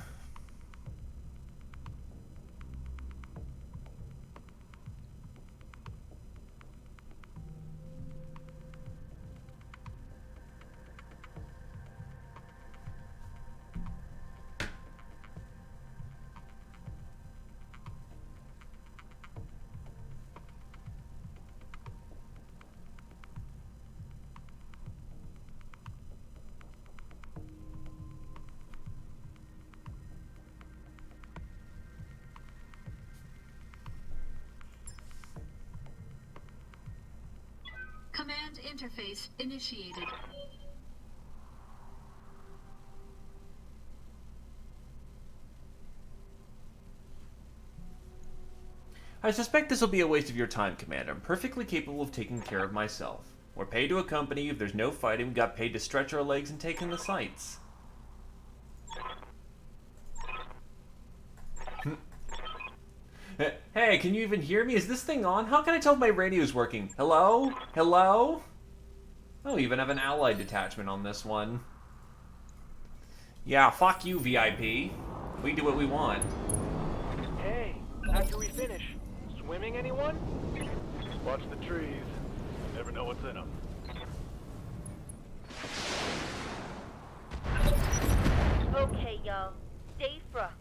Command interface initiated. I suspect this will be a waste of your time, Commander. I'm perfectly capable of taking care of myself. We're paid to accompany you. If there's no fighting, we got paid to stretch our legs and take in the sights. Hey, can you even hear me? Is this thing on? How can I tell if my radio's working? Hello? Hello? Oh, we even have an allied detachment on this one. Yeah, fuck you, VIP. We do what we want. Hey, after we finish, swimming anyone? Watch the trees. Never know what's in them. Okay, y'all. Stay frosty.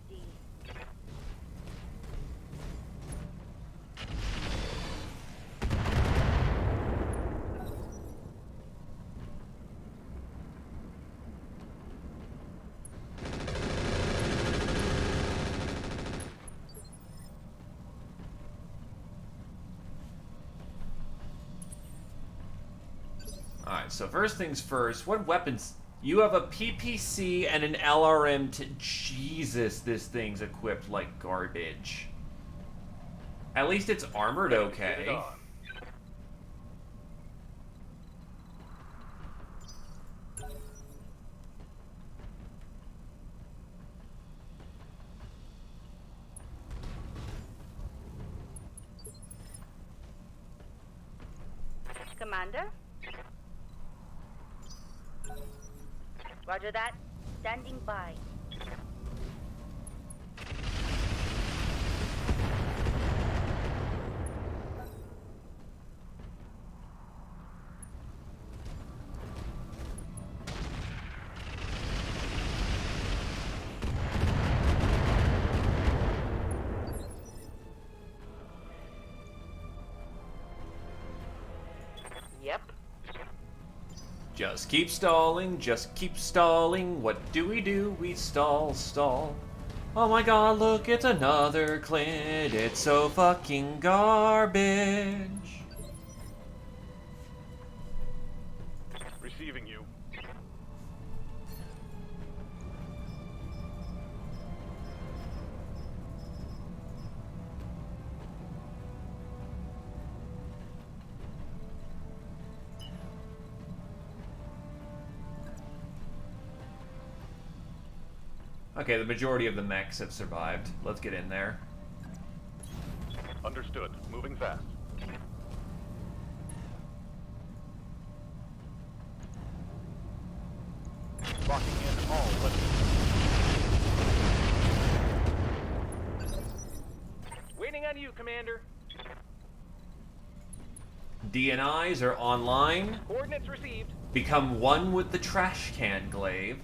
Alright, so first things first, what weapons? You have a PPC and an LRM to... Jesus, this thing's equipped like garbage. At least it's armored okay. Commander? Roger that. Standing by. Just keep stalling, just keep stalling. What do? We stall, stall. Oh my god, look, it's another Clint. It's so fucking garbage. Receiving you. Okay, the majority of the mechs have survived. Let's get in there. Understood. Moving fast. Locking in all limits. Waiting on you, Commander. DNIs are online. Coordinates received. Become one with the trash can glaive.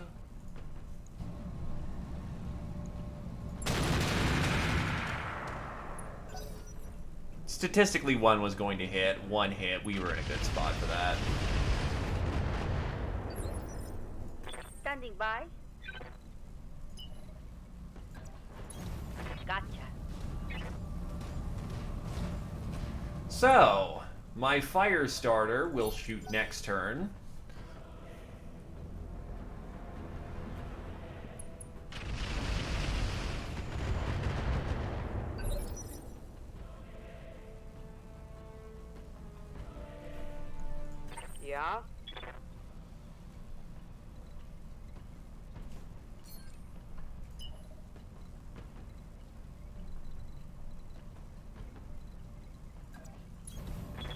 Statistically, one was going to hit. One hit. We were in a good spot for that. Standing by. Gotcha. So, my fire starter will shoot next turn. Yeah?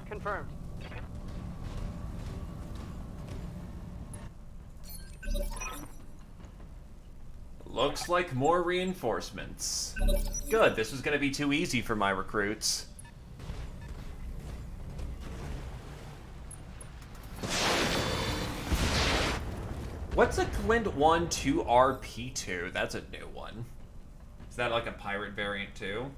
Confirmed. Looks like more reinforcements. Good, this was going to be too easy for my recruits. What's a Clint 1 2RP2? That's a new one. Is that like a pirate variant too?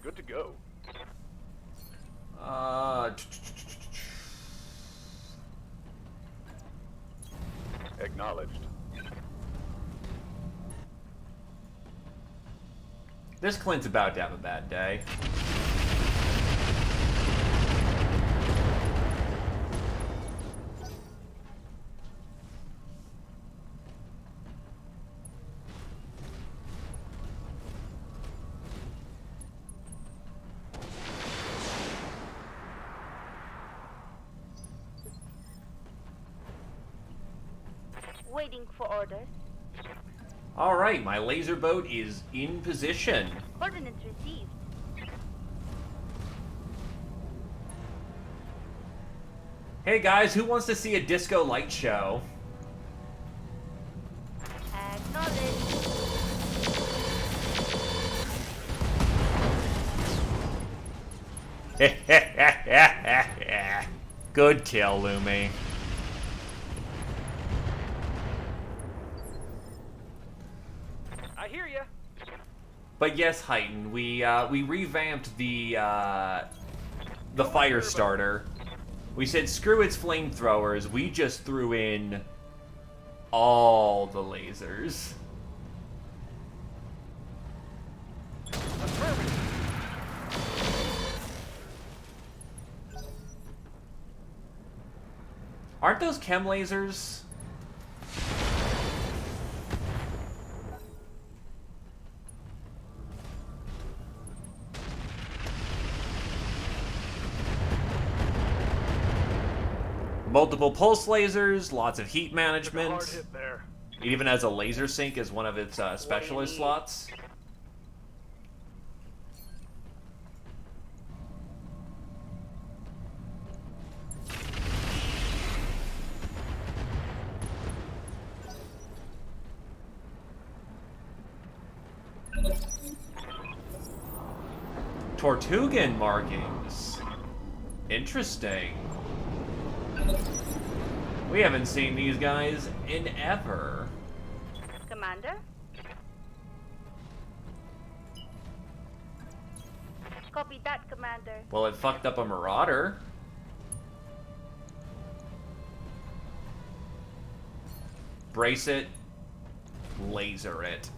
Good to go. Acknowledged. This Clint's about to have a bad day. Waiting for orders. Alright, my laser boat is in position. Coordinates received. Hey guys, who wants to see a disco light show? Acknowledged. Good kill, Lumi. I hear ya. But yes, Heighten, we revamped the fire starter. We said screw its flamethrowers. We just threw in all the lasers. Aren't those chem lasers? Multiple pulse lasers, lots of heat management. Hard hit there. It even has a laser sink as one of its specialist slots. Tortugan markings. Interesting. We haven't seen these guys in ever. Commander? Copy that, Commander. Well, it fucked up a Marauder. Brace it. Laser it.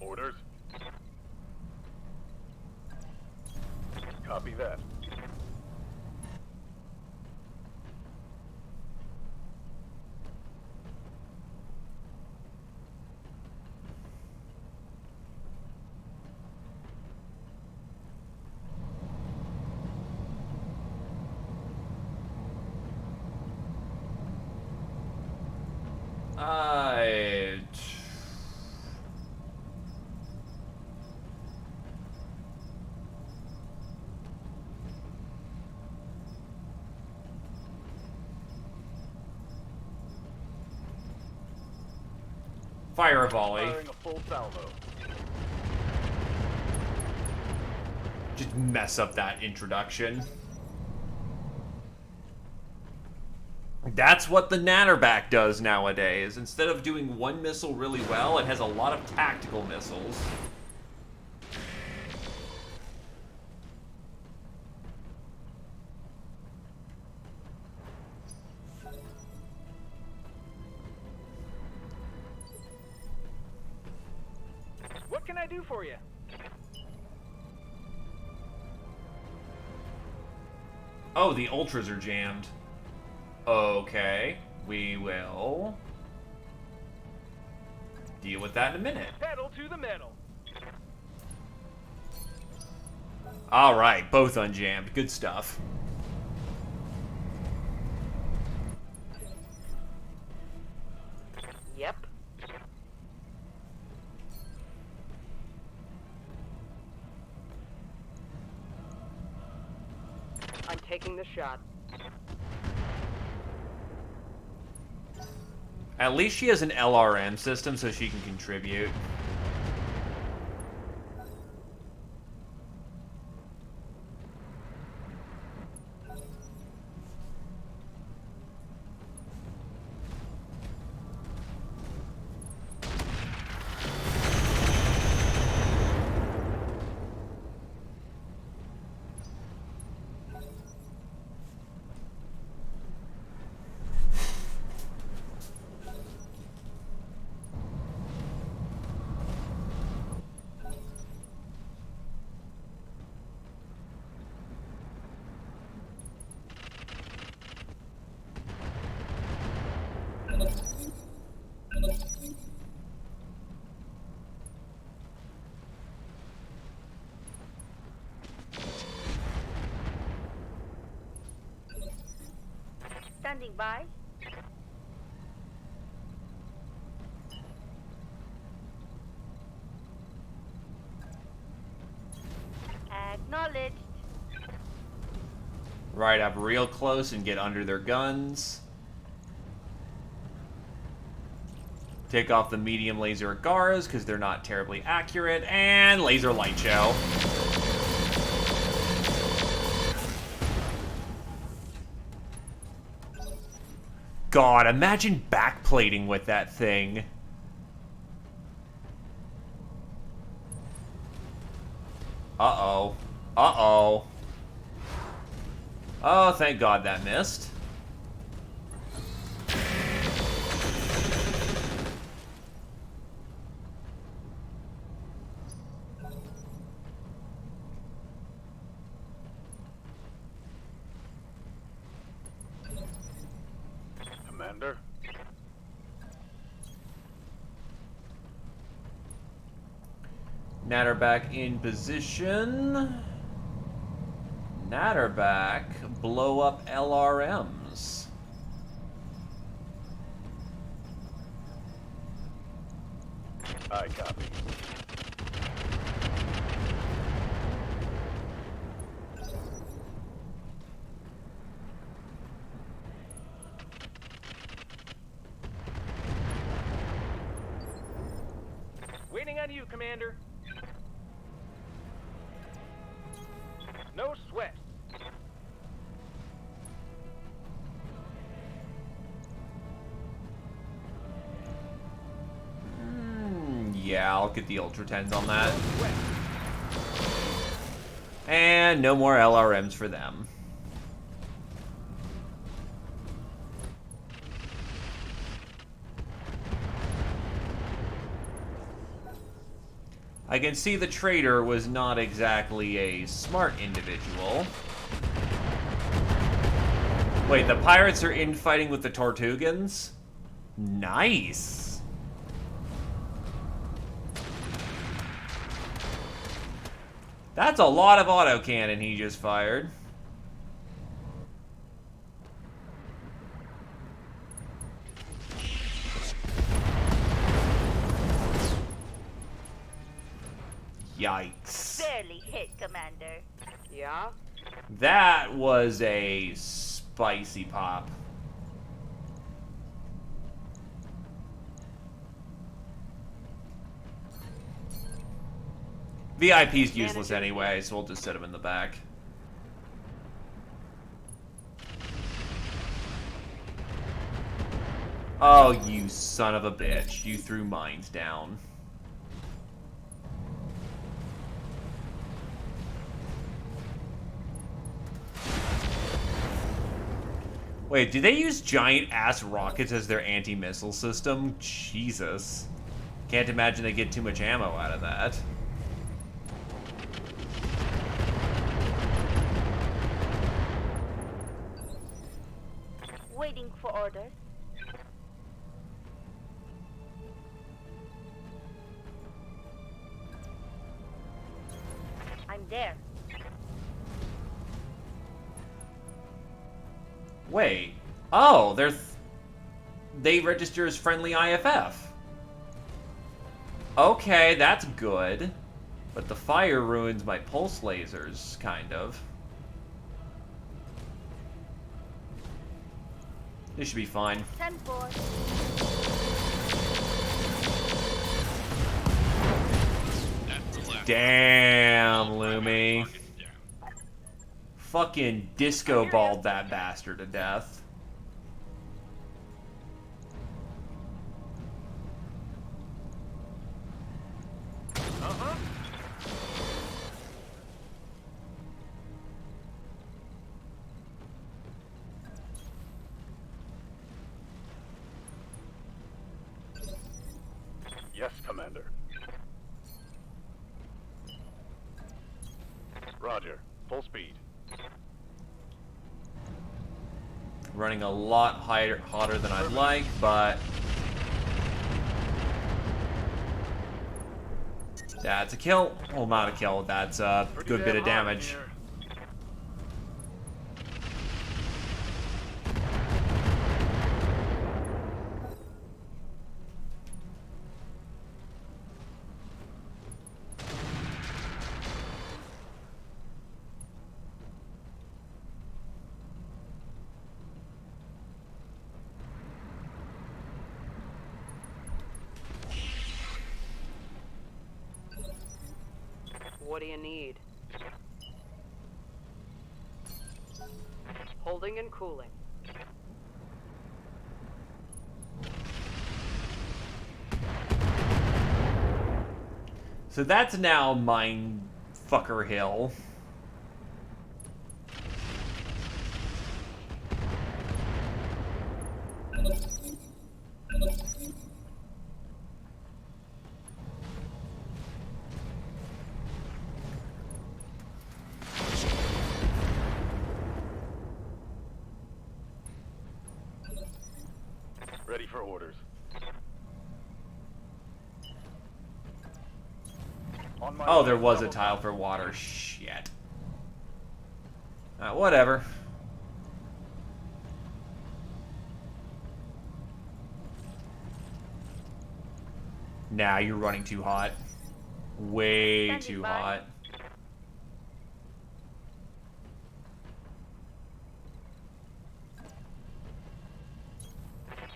Orders. Copy that. I... Fire a volley. Firing a full salvo. Just mess up that introduction. That's what the Natterback does nowadays. Instead of doing one missile really well, it has a lot of tactical missiles. What can I do for you? Oh, the Ultras are jammed. Okay, we will deal with that in a minute. Pedal to the metal. Alright, both unjammed. Good stuff. Yep. I'm taking the shot. At least she has an LRM system so she can contribute. Standing by. Acknowledged. Ride up real close and get under their guns. Take off the medium laser Agaras because they're not terribly accurate. And laser light show. God, imagine backplating with that thing. Uh-oh. Uh-oh. Oh, thank God that missed. Commander. Natterback in position. Natterback, blow up LRMs. I copy. Waiting on you, Commander. No sweat. Yeah, I'll get the Ultra 10s on that. And no more LRMs for them. I can see the trader was not exactly a smart individual. Wait, the pirates are infighting with the Tortugans? Nice. That's a lot of autocannon he just fired. Yikes. Barely hit, Commander. Yeah? That was a spicy pop. VIP's useless anyway, so we'll just set him in the back. Oh, you son of a bitch. You threw mines down. Wait, do they use giant-ass rockets as their anti-missile system? Jesus. Can't imagine they get too much ammo out of that. Waiting for orders. I'm there. Wait. Oh, they register as friendly IFF. Okay, that's good. But the fire ruins my pulse lasers, kind of. This should be fine. 10-4. Damn, Lumi. Fucking disco balled that bastard to death. Uh-huh. Yes, Commander. Roger. Full speed. Running a lot hotter than I'd like, but... That's a kill. Well, not a kill. That's a good bit of damage. What do you need? Holding and cooling. So that's now Mindfucker Hill. Ready for orders. On my Oh, way. there was a tile for water. Shit. Whatever. Nah, you're running too hot. Way Standing too by. hot.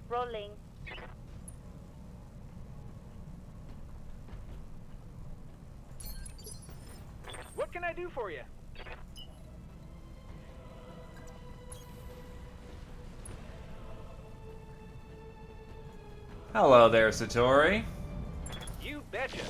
Rolling. What can I do for you? Hello there, Satori. You betcha.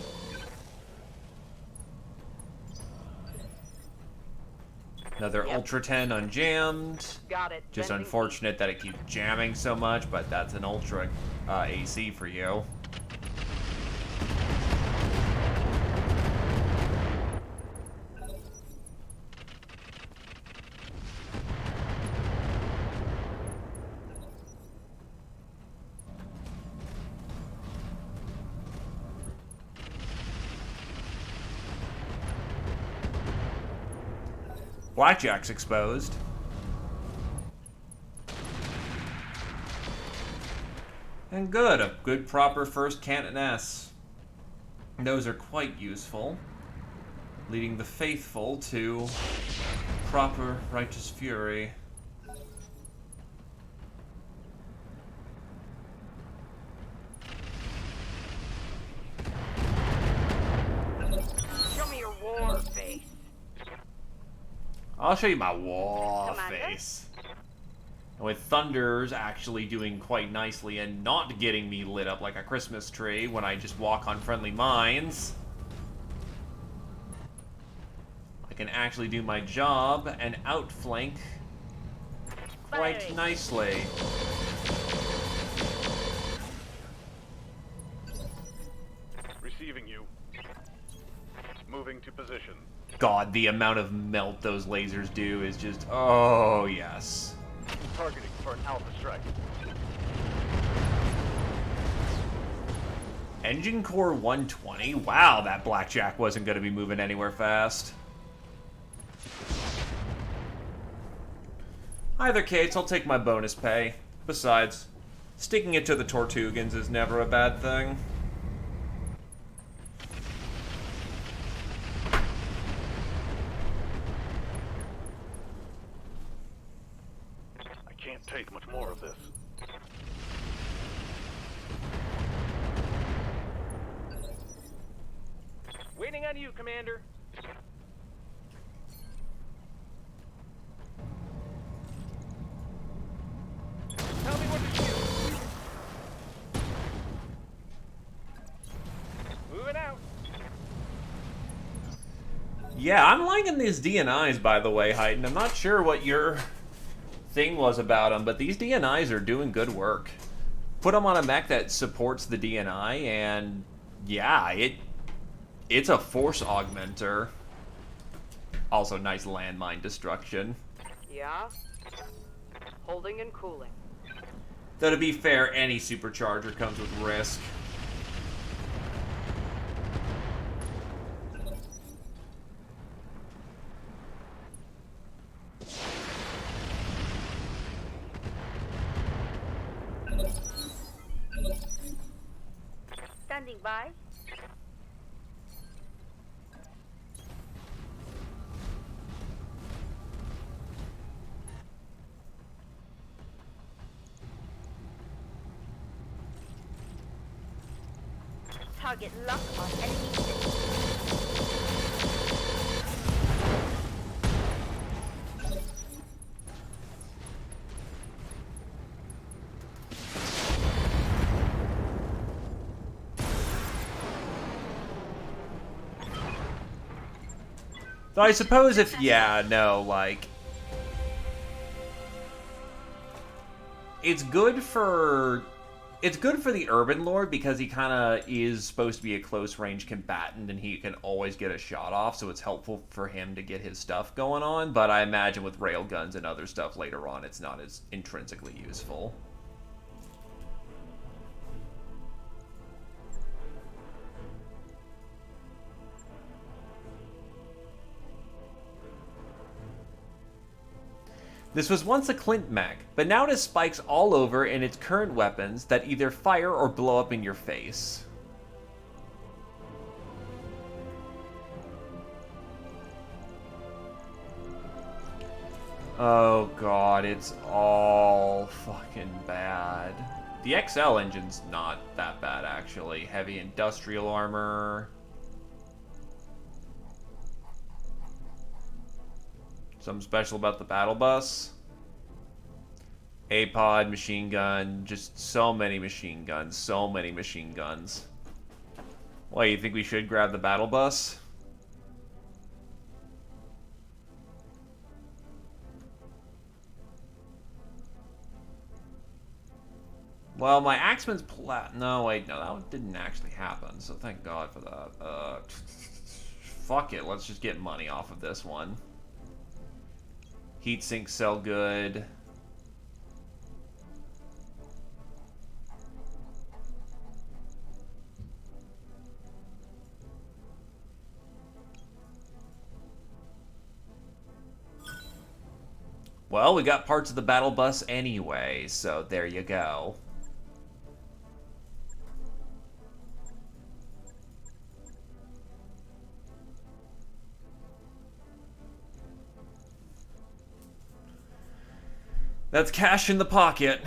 Another Ultra 10 unjammed. Got it. Just Venting unfortunate that it keeps jamming so much, but that's an Ultra AC for you. Blackjack's exposed. And good, a good proper first Canton S. Those are quite useful, leading the faithful to proper righteous fury. Show me your war face. I'll show you my war Commander? face. And with Thunders actually doing quite nicely and not getting me lit up like a Christmas tree when I just walk on friendly mines, I can actually do my job and outflank quite Firing. nicely. Receiving you. Moving to position. God, the amount of melt those lasers do is just, oh yes. Targeting for an alpha strike. Engine core 120? Wow, that Blackjack wasn't going to be moving anywhere fast. Either case, I'll take my bonus pay. Besides, sticking it to the Tortugans is never a bad thing. I can't take much more of this. Waiting on you, Commander. Tell me what to shoot. Moving out. Yeah, I'm liking these DNIs, by the way, Heighten. I'm not sure what your thing was about them, but these DNIs are doing good work. Put them on a mech that supports the DNI, and yeah, it's a force augmenter. Also, nice landmine destruction. Yeah? Holding and cooling. Though to be fair, any supercharger comes with risk. Standing by. Target lock on enemy system. So I suppose if, yeah, no, like, it's good for the Urban Lord because he kind of is supposed to be a close range combatant and he can always get a shot off, so it's helpful for him to get his stuff going on, but I imagine with railguns and other stuff later on, it's not as intrinsically useful. This was once a Clint mech, but now it has spikes all over in its current weapons that either fire or blow up in your face. Oh god, it's all fucking bad. The XL engine's not that bad, actually. Heavy industrial armor. Something special about the battle bus. A-pod, machine gun, just so many machine guns, so many machine guns. What, you think we should grab the battle bus? Well, my Axeman's no, wait, no, that didn't actually happen, so thank God for that. Fuck it, let's just get money off of this one. Heat sinks sell good. Well, we got parts of the battle bus anyway, so there you go. That's cash in the pocket.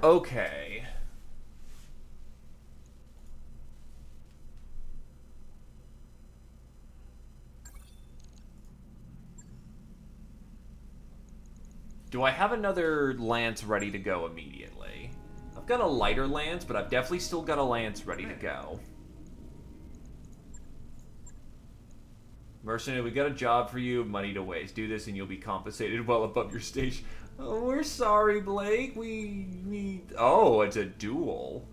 Okay. Do I have another lance ready to go immediately? I've got a lighter lance, but I've definitely still got a lance ready to go. Mercenary, we got a job for you, money to waste. Do this and you'll be compensated well above your station. Oh, we're sorry, Blake. We... Oh, it's a duel.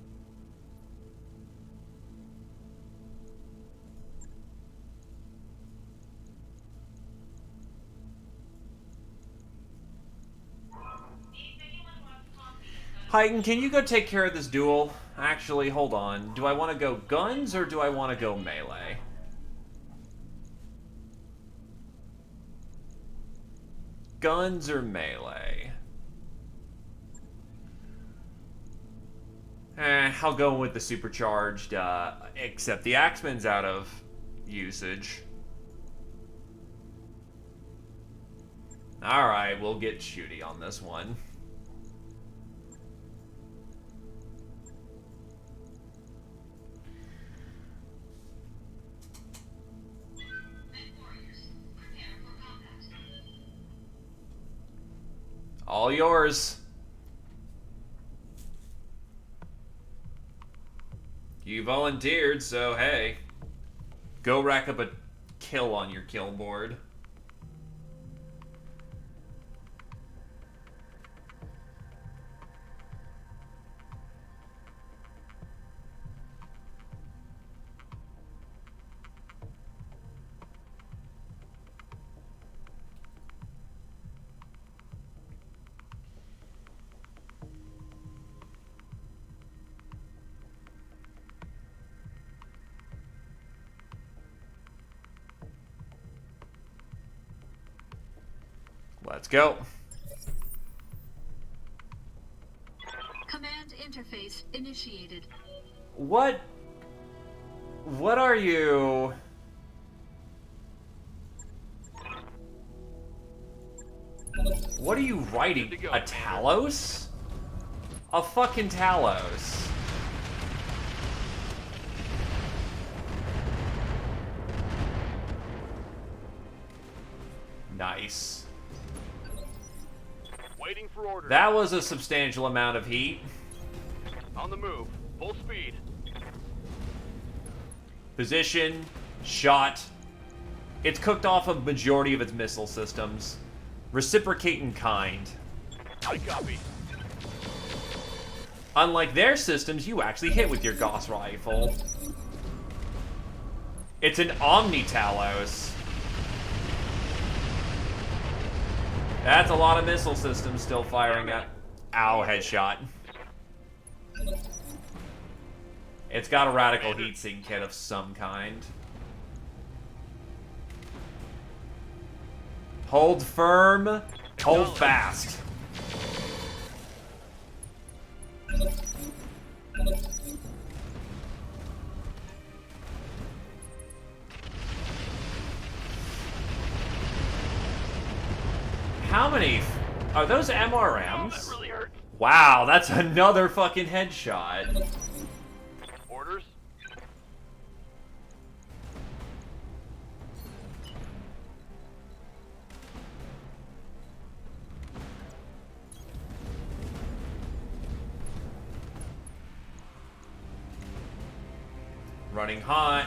Heighten, can you go take care of this duel? Actually, hold on. Do I want to go guns or do I want to go melee? Guns or melee? I'll go with the supercharged, except the Axeman's out of usage. Alright, we'll get shooty on this one. All yours. You volunteered, so hey. Go rack up a kill on your kill board. Let's go. Command interface initiated. What are you? What are you writing? A Talos? A fucking Talos. Nice. Waiting for orders. That was a substantial amount of heat. On the move. Full speed. Position, shot. It's cooked off a majority of its missile systems. Reciprocate in kind. I copy. Unlike their systems, you actually hit with your Gauss rifle. It's an Omni-Talos. That's a lot of missile systems still firing at. Ow, headshot. It's got a radical heatsink kit of some kind. Hold firm, hold fast. How many are those MRMs? Oh, that really hurt. Wow, that's another fucking headshot. Orders? Running hot.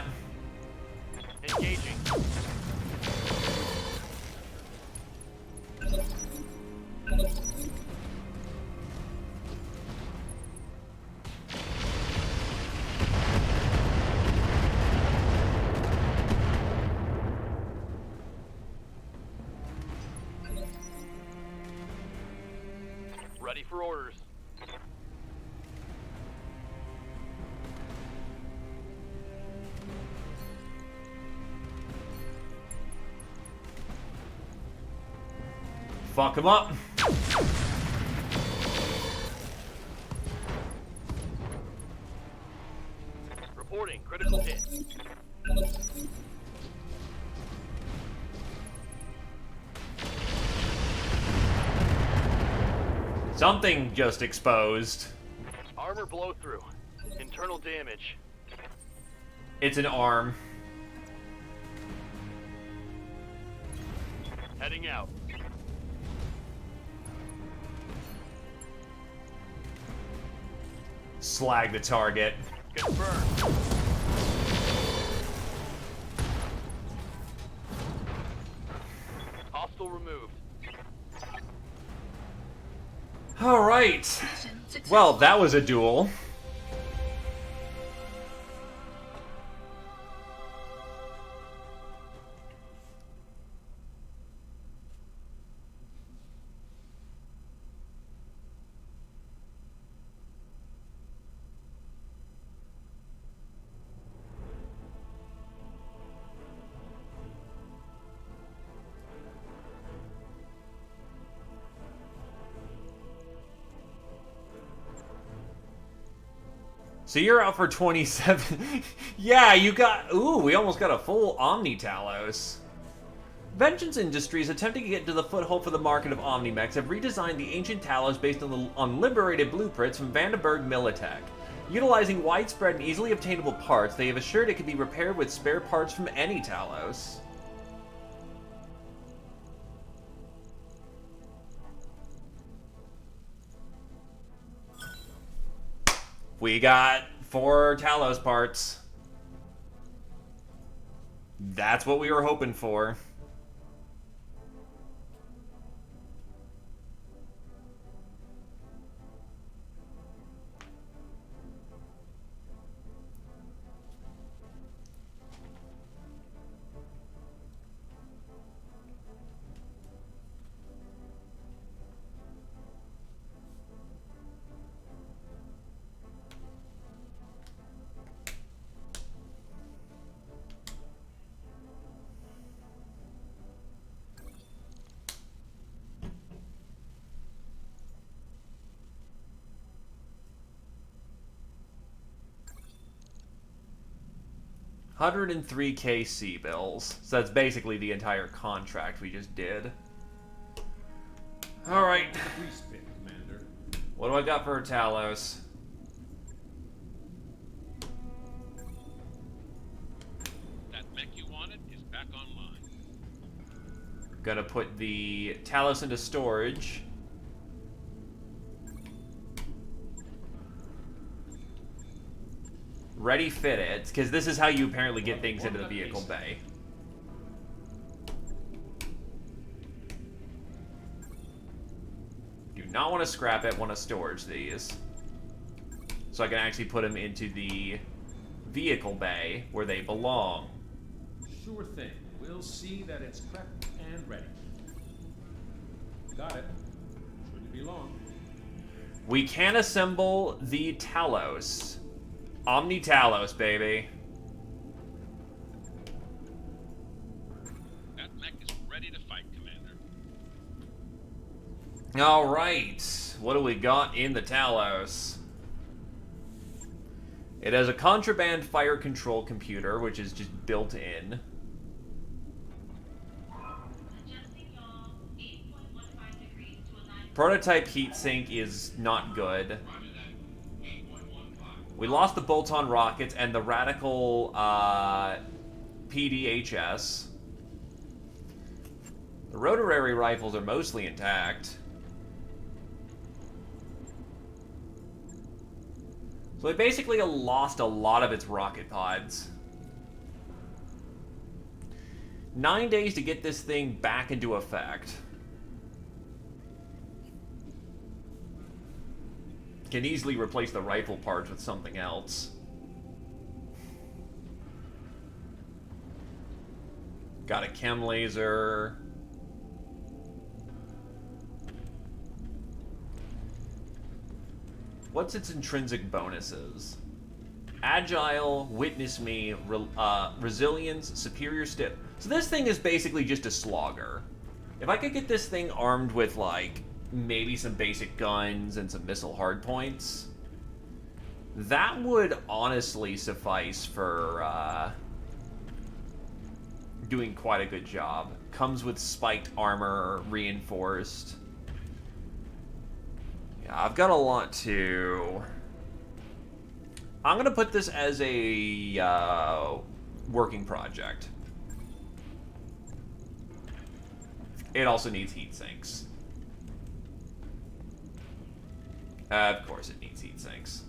Engaging. Ready for orders. Fuck him up. Reporting critical hit. Something just exposed. Armor blow through. Internal damage. It's an arm. Heading out. Slag the target. Confirmed. Hostile removed. Alright. Well, that was a duel. So you're out for 27. Yeah, you got... Ooh, we almost got a full Omni Talos. Vengeance Industries, attempting to get to the foothold for the market of Omnimechs, have redesigned the ancient Talos based on liberated blueprints from Vandenberg Militech. Utilizing widespread and easily obtainable parts, they have assured it can be repaired with spare parts from any Talos. We got 4 Talos parts. That's what we were hoping for. $103K C bills. So that's basically the entire contract we just did. Alright. What do I got for Talos? That mech you wanted is back online. Gonna put the Talos into storage. Ready fit it, because this is how you apparently get things into the vehicle bay. Do not want to scrap it, want to storage these. So I can actually put them into the vehicle bay where they belong. Sure thing. We'll see that it's prepped and ready. got it. Shouldn't be long. We can assemble the Talos. Omni Talos, baby. That mech is ready to fight, Commander. Alright. What do we got in the Talos? It has a contraband fire control computer, which is just built in. Prototype heatsink is not good. We lost the bolt-on rockets and the radical PDHS. The rotary rifles are mostly intact. So it basically lost a lot of its rocket pods. 9 days to get this thing back into effect. Can easily replace the rifle parts with something else. Got a chem laser. What's its intrinsic bonuses? Agile, witness me, resilience, superior stiff. So this thing is basically just a slogger. If I could get this thing armed with, like, maybe some basic guns and some missile hardpoints, that would honestly suffice for doing quite a good job. Comes with spiked armor, reinforced. Yeah, I've got a lot to... I'm going to put this as a working project. It also needs heat sinks. Of course it needs heat sinks.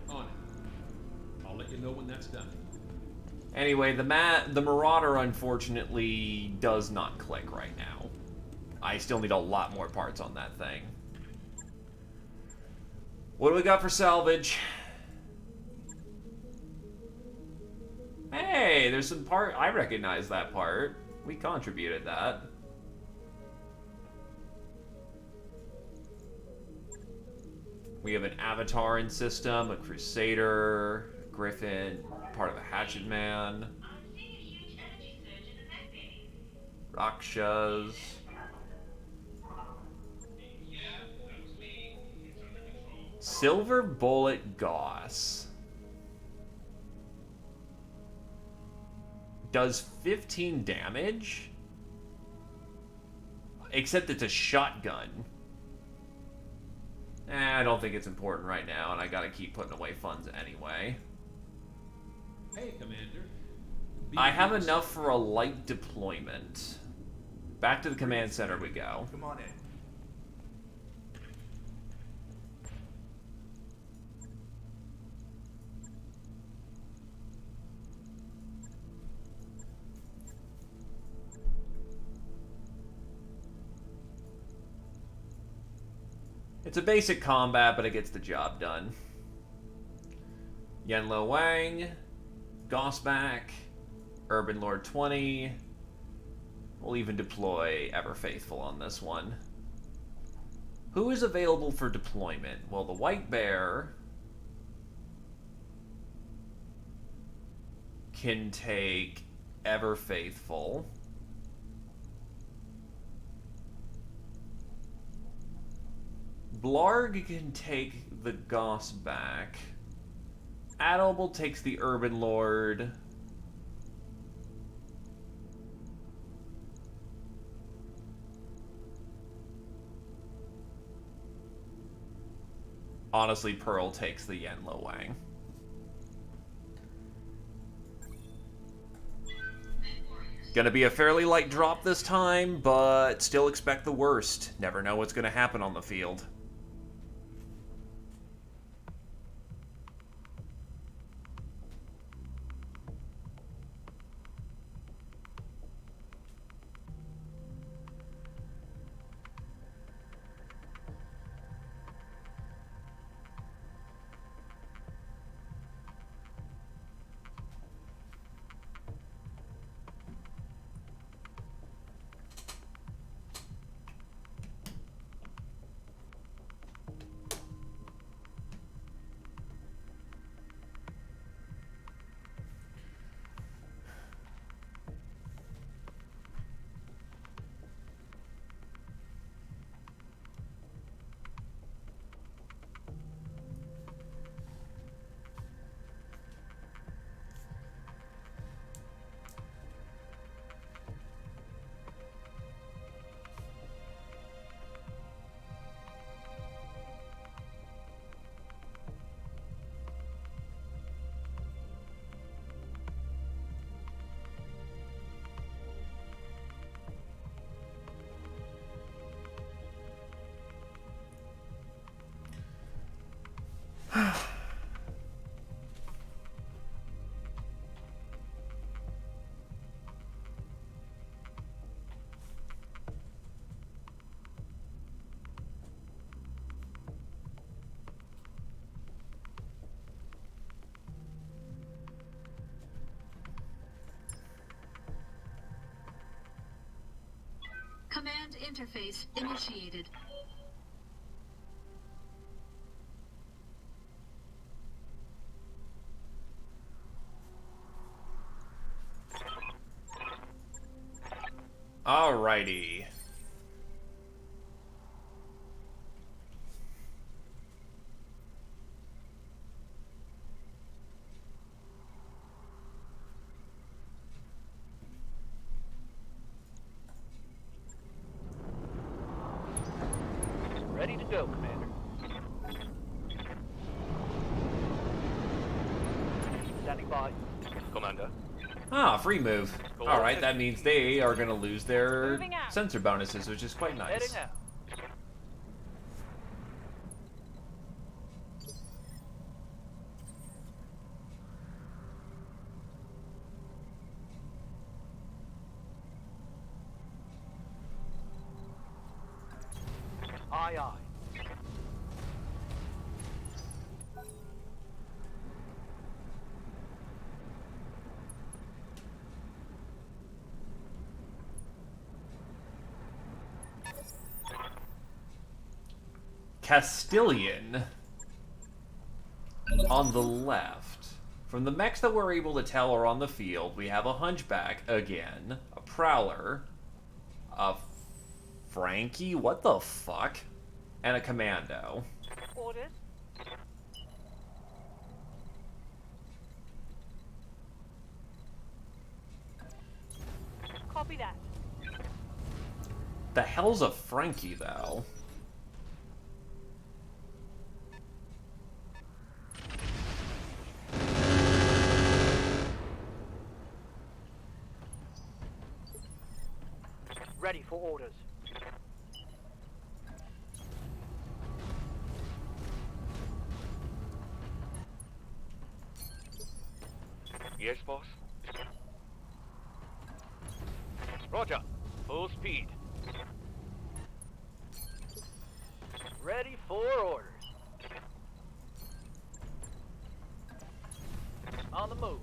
On it. I'll let you know when that's done. Anyway, the Marauder unfortunately does not click right now. I still need a lot more parts on that thing. What do we got for salvage? Hey, there's some part. I recognize that part. We contributed that. We have an Avatar in system, a Crusader, a Griffin, part of a Hatchet Man. Rakshas. Silver Bullet Goss. Does 15 damage? Except it's a shotgun. I don't think it's important right now, and I gotta keep putting away funds anyway. Hey, Commander. I have enough for a light deployment. Back to the command center we go. Come on in. It's a basic combat, but it gets the job done. Yenlo Wang, Gossback, Urban Lord 20. We'll even deploy Ever Faithful on this one. Who is available for deployment? Well, the White Bear can take Ever Faithful. Blarg can take the Goss back. Adobel takes the Urban Lord. Honestly, Pearl takes the Yenlo Wang. Gonna be a fairly light drop this time, but still expect the worst. Never know what's gonna happen on the field. Command interface initiated. Alrighty. Ready to go, Commander. Standing by. Commander. Ah, free move. Alright, that means they are going to lose their Moving out. sensor bonuses, which is quite nice. Heading out. Aye, aye. Castilian on the left. From the mechs that we're able to tell are on the field, we have a Hunchback again, a Prowler, a Frankie, what the fuck, and a Commando. Orders. Copy that. The hell's a Frankie, though? Ready for orders. Yes, boss? Roger. Full speed. Ready for orders. On the move.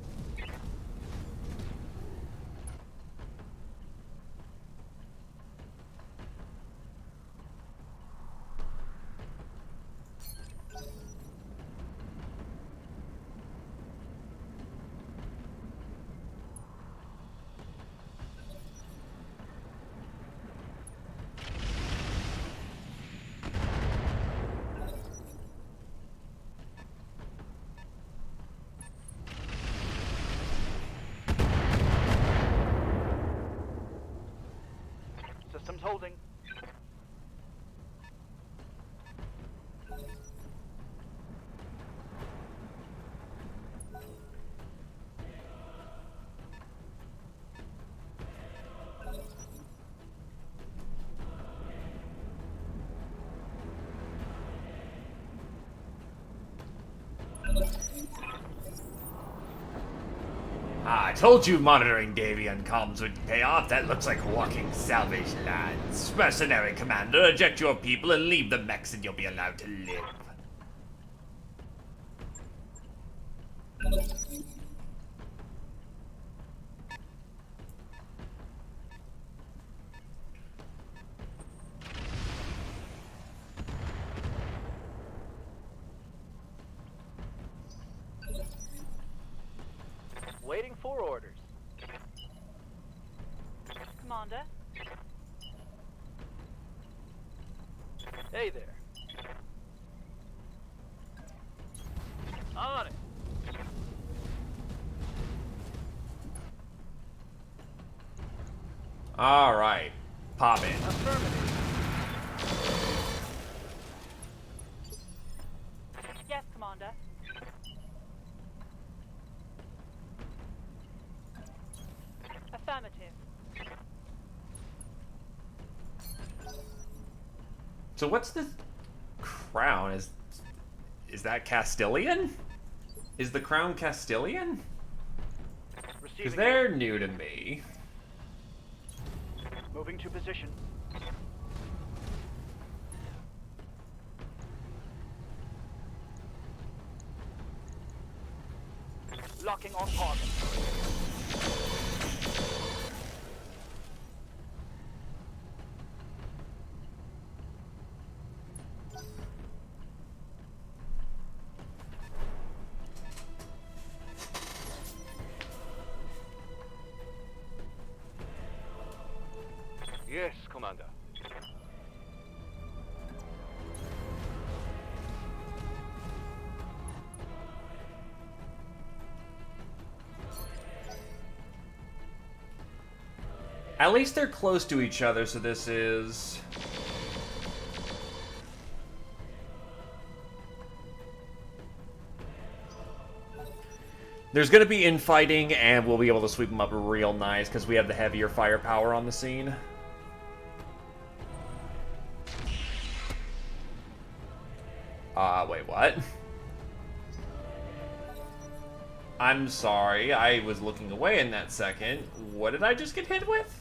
Systems holding. Ah, I told you monitoring Davian comms would pay off. That looks like walking salvage lads. Mercenary commander, eject your people and leave the mechs and you'll be allowed to live. Waiting for orders. Commander. Hey there. On it. Alright, pop in. Affirmative. Yes, Commander. Affirmative. So what's this crown? Is that Castilian? Is the crown Castilian? Because they're new to me. Moving to position. Locking on target. Yes, Commander. At least they're close to each other, so this is... There's going to be infighting, and we'll be able to sweep them up real nice, because we have the heavier firepower on the scene. Wait, what? I'm sorry, I was looking away in that second. What did I just get hit with?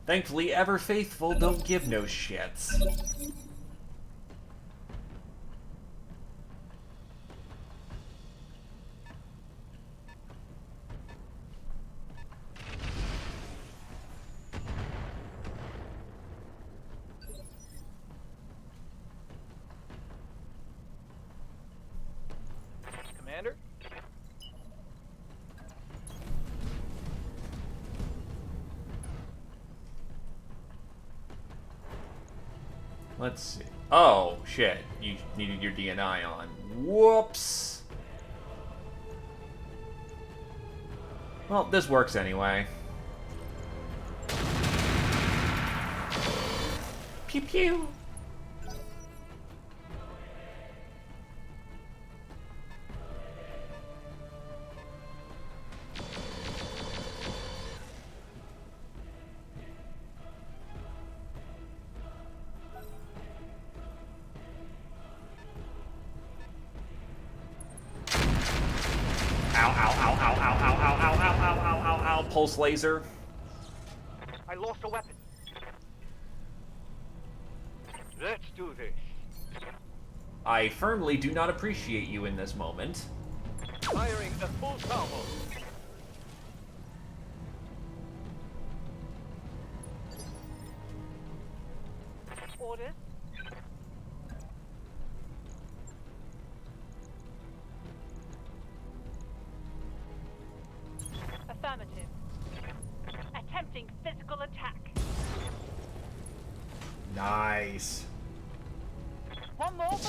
Thankfully, ever faithful don't give no shits. Commander? Let's see. Oh, shit. You needed your DNI on. Whoops. Well, this works anyway. Pew pew. Pulse laser. I lost a weapon. Let's do this. I firmly do not appreciate you in this moment. Firing a full salvo. Orders? Affirmative. Attempting physical attack. Nice. One more.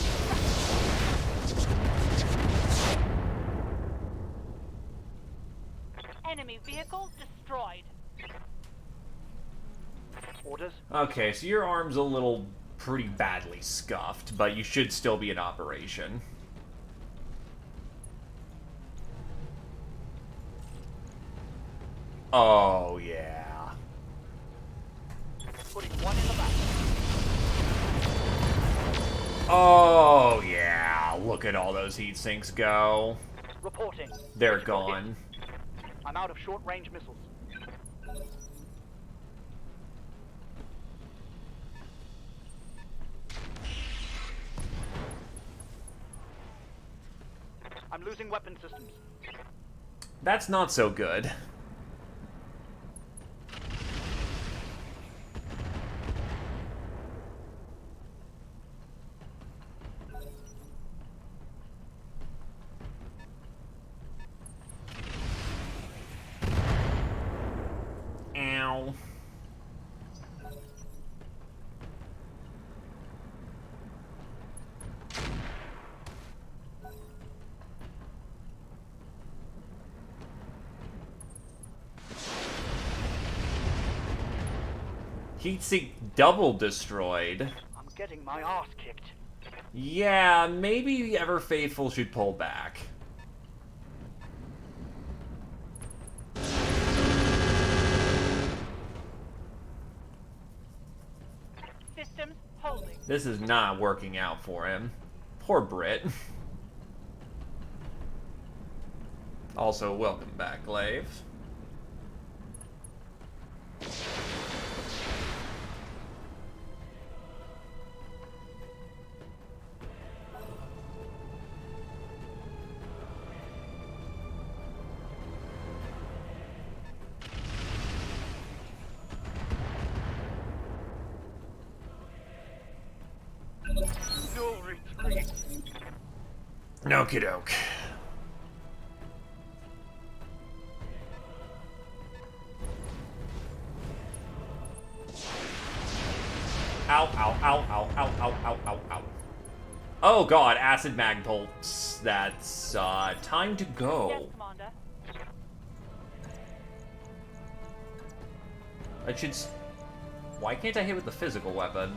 Enemy vehicle destroyed. Orders? Okay, so your arm's a little pretty badly scuffed, but you should still be in operation. Oh, yeah. Putting one in the back. Oh, yeah. Look at all those heat sinks go. Reporting. They're gone. I'm out of short-range missiles. I'm losing weapon systems. That's not so good. Ow. Heat sink double destroyed. I'm getting my ass kicked. Yeah, maybe Ever Faithful should pull back. Systems holding. This is not working out for him. Poor Brit. Also, welcome back, Glaive. No retreat. Okie doke. Ow, ow, ow, ow, ow, ow, ow, ow, ow. Oh god, acid magpulse. That's, time to go. Yes, Commander. I should... Why can't I hit with the physical weapon?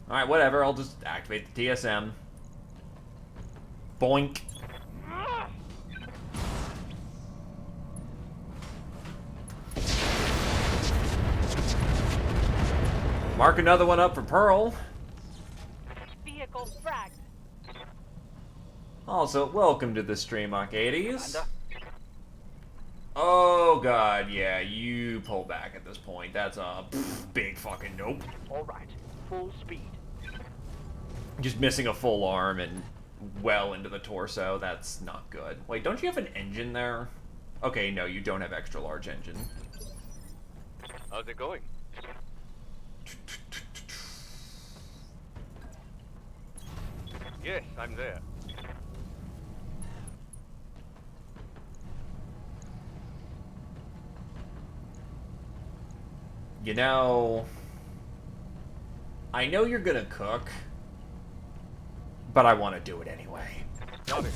Alright, whatever, I'll just activate the TSM. Boink. Mark another one up for Pearl. Vehicle fragged. Also, welcome to the stream, Arcades. Oh god, yeah, you pull back at this point. That's a big fucking nope. Alright, full speed. Just missing a full arm and well into the torso, that's not good. Wait, don't you have an engine there? Okay, no, you don't have extra large engine. How's it going? Yes, I'm there. You know... I know you're gonna cook, but I want to do it anyway. Got it.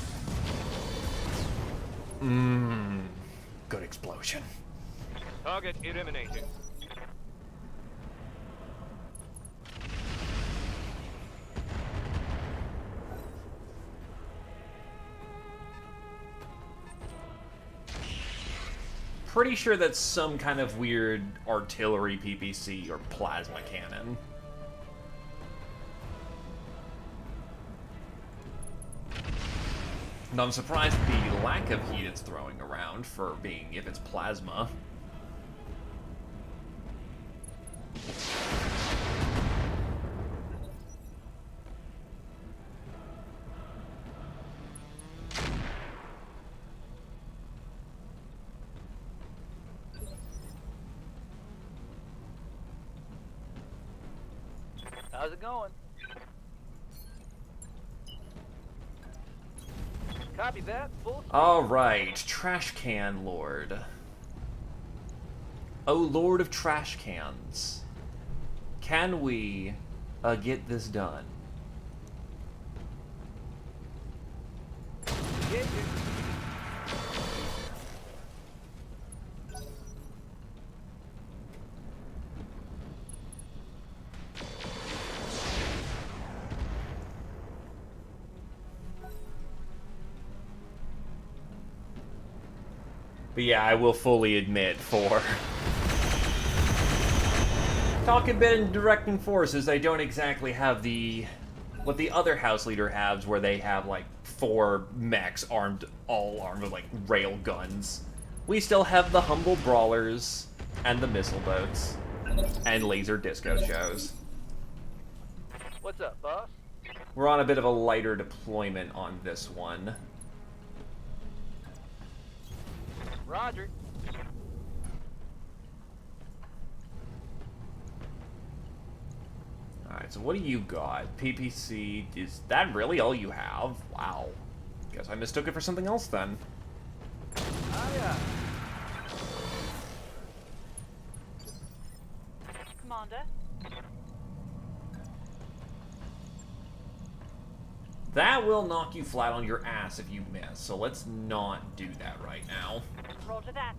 Good explosion. Target eliminated. Pretty sure that's some kind of weird artillery PPC or plasma cannon. And I'm surprised at the lack of heat it's throwing around for being if it's plasma. How's it going? Copy that. Full speed. Alright, Trash Can Lord. Oh, Lord of Trash Cans. Can we get this done? Yeah, yeah. But yeah, I will fully admit, for talking bit and directing forces, I don't exactly have the what the other house leader has, where they have like 4 mechs all armed with like rail guns. We still have the humble brawlers and the missile boats and laser disco shows. What's up, boss? We're on a bit of a lighter deployment on this one. Roger. Alright, so what do you got? PPC, is that really all you have? Wow. Guess I mistook it for something else then. Oh, yeah. Commander. That will knock you flat on your ass if you miss, so let's not do that right now. Roger that.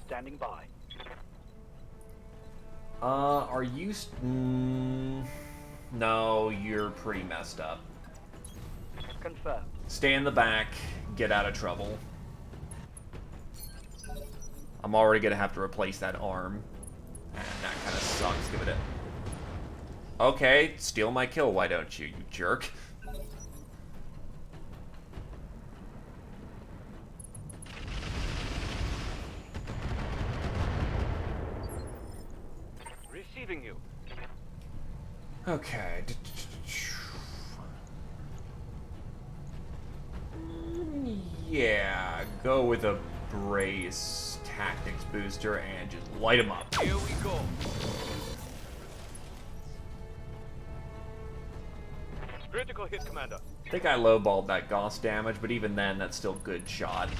Standing by. Are you... No, you're pretty messed up. Confirmed. Stay in the back, get out of trouble. I'm already gonna have to replace that arm. And that kind of sucks, give it a... Okay, steal my kill, why don't you jerk? Receiving you. Okay. Yeah, go with a brace tactics booster and just light them up. Here we go. Critical hit, Commander. I think I lowballed that Gauss damage, but even then, that's still good shot.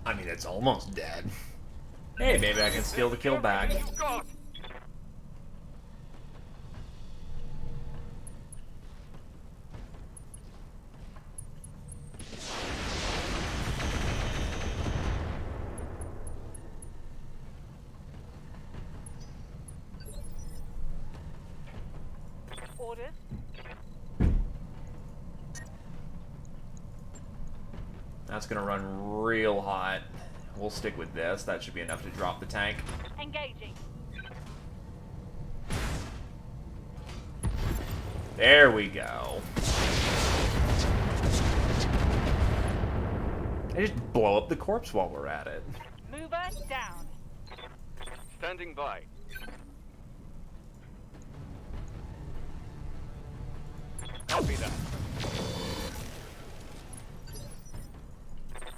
I mean, it's almost dead. Hey, maybe I can steal the kill back. Orders. That's gonna run real hot. We'll stick with this. That should be enough to drop the tank. Engaging. There we go. And just blow up the corpse while we're at it. Mover down. Standing by. Copy that.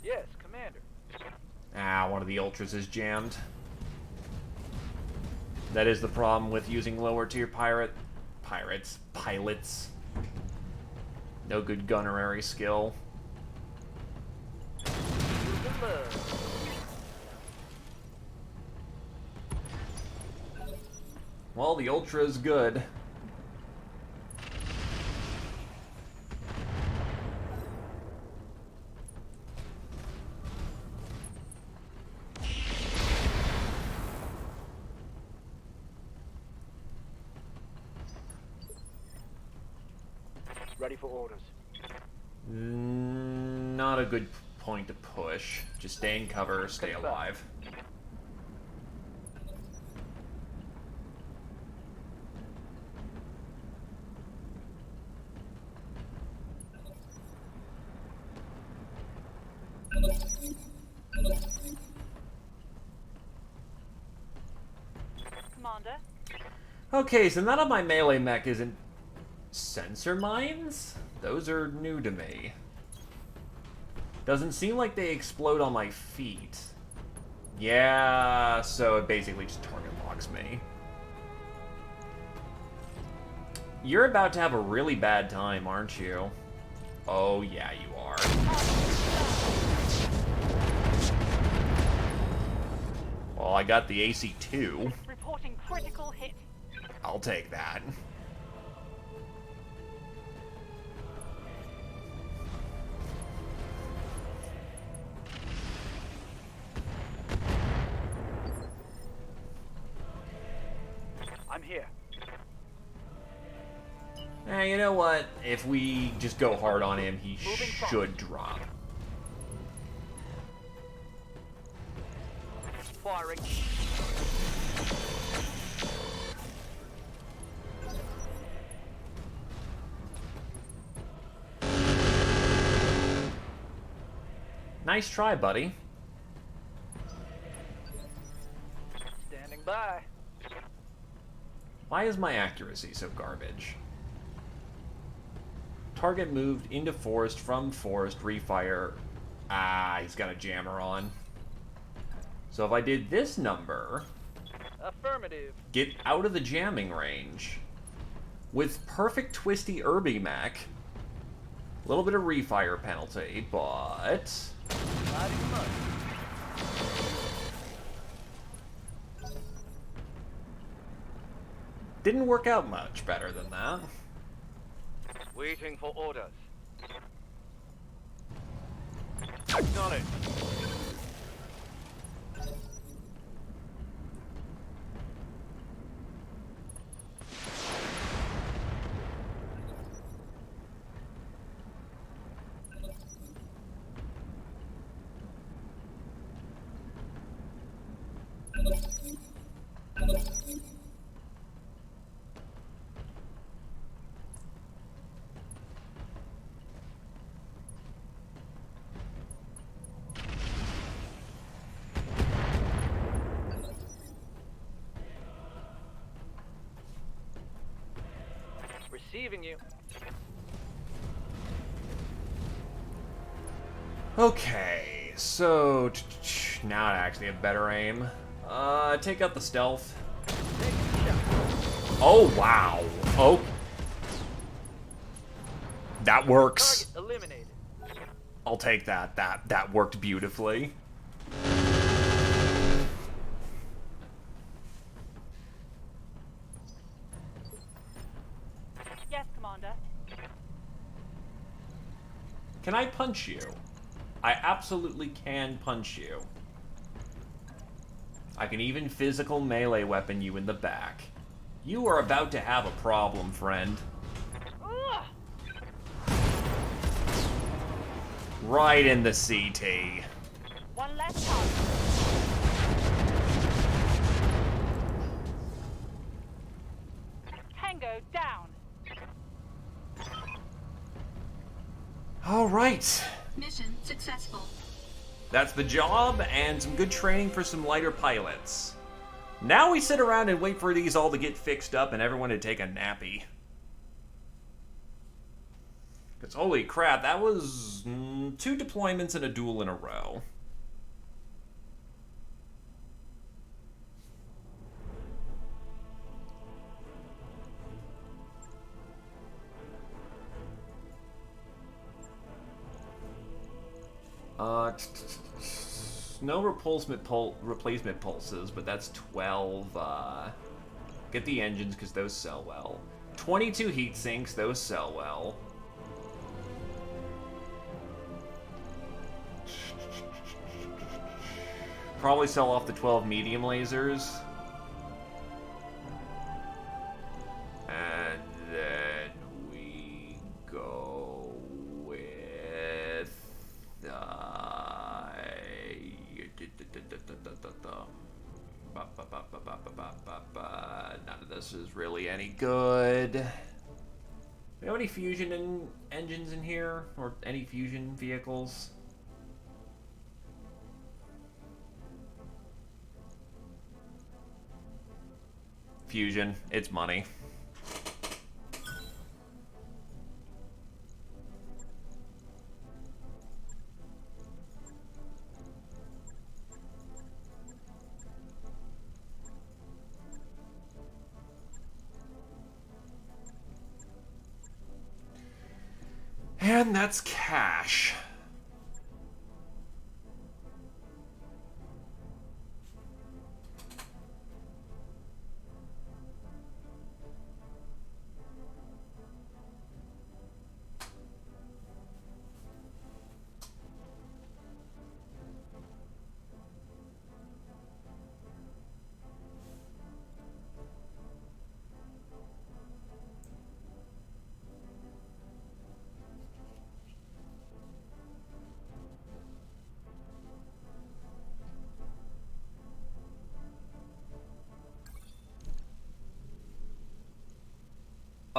Yes, Commander. Ah, one of the ultras is jammed. That is the problem with using lower tier pilots. No good gunnerary skill. Well, the ultra is good. Ready for orders. Not a good point to push. Just stay in cover, stay alive. Commander. Okay, so none of my melee mech isn't sensor mines? Those are new to me. Doesn't seem like they explode on my feet. Yeah, so it basically just target locks me. You're about to have a really bad time, aren't you? Oh, yeah, you are. Well, I got the AC-2. Reporting critical hit. I'll take that. You know what? If we just go hard on him, he should drop. Firing. Nice try, buddy. Standing by. Why is my accuracy so garbage? Target moved into forest, from forest, refire. Ah, he's got a jammer on. So if I did this number, Affirmative. get out of the jamming range, with perfect twisty Irby mech, a little bit of refire penalty, but... Not even much. didn't work out much better than that. Waiting for orders. Acknowledge. Receiving you. Okay, so now I actually have better aim. Take out the stealth. Oh wow. Oh, that works. Target eliminated. I'll take that. That worked beautifully. Yes, Commander. Can I punch you? I absolutely can punch you. I can even physical melee weapon you in the back. You are about to have a problem, friend. Ugh. Right in the CT. One less target. Tango down. All right. Mission successful. That's the job, and some good training for some lighter pilots. Now we sit around and wait for these all to get fixed up and everyone to take a nappy. Because holy crap, that was 2 deployments and a duel in a row. No replacement pulses, but that's 12. Get the engines, because those sell well. 22 heat sinks, those sell well. Probably sell off the 12 medium lasers. And then we go with... none of this is really any good. Do we have any fusion engines in here? Or any fusion vehicles? Fusion, it's money. And that's cash.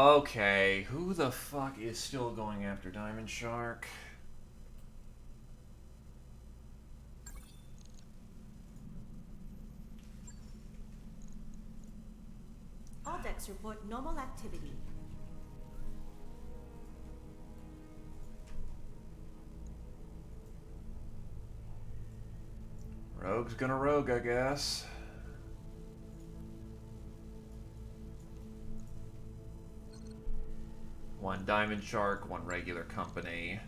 Okay, who the fuck is still going after Diamond Shark? All decks report normal activity. Rogue's gonna rogue, I guess. One Diamond Shark, one regular company.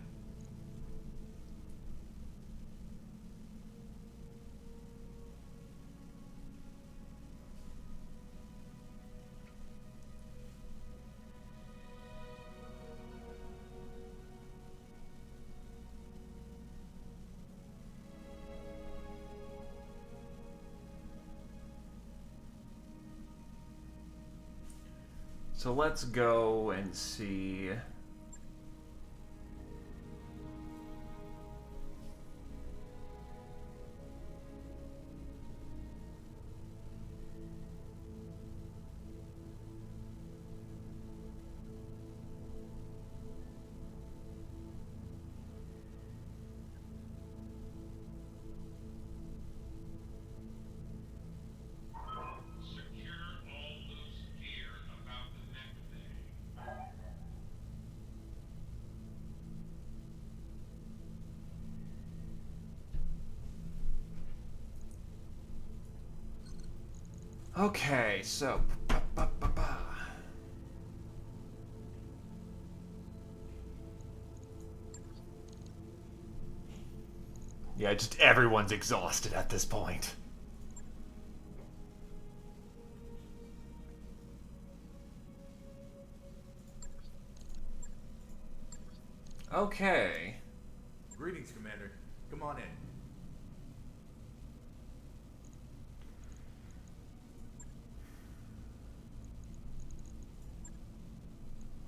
So let's go and see. Okay, so yeah, just everyone's exhausted at this point. Okay. Greetings, Commander. Come on in.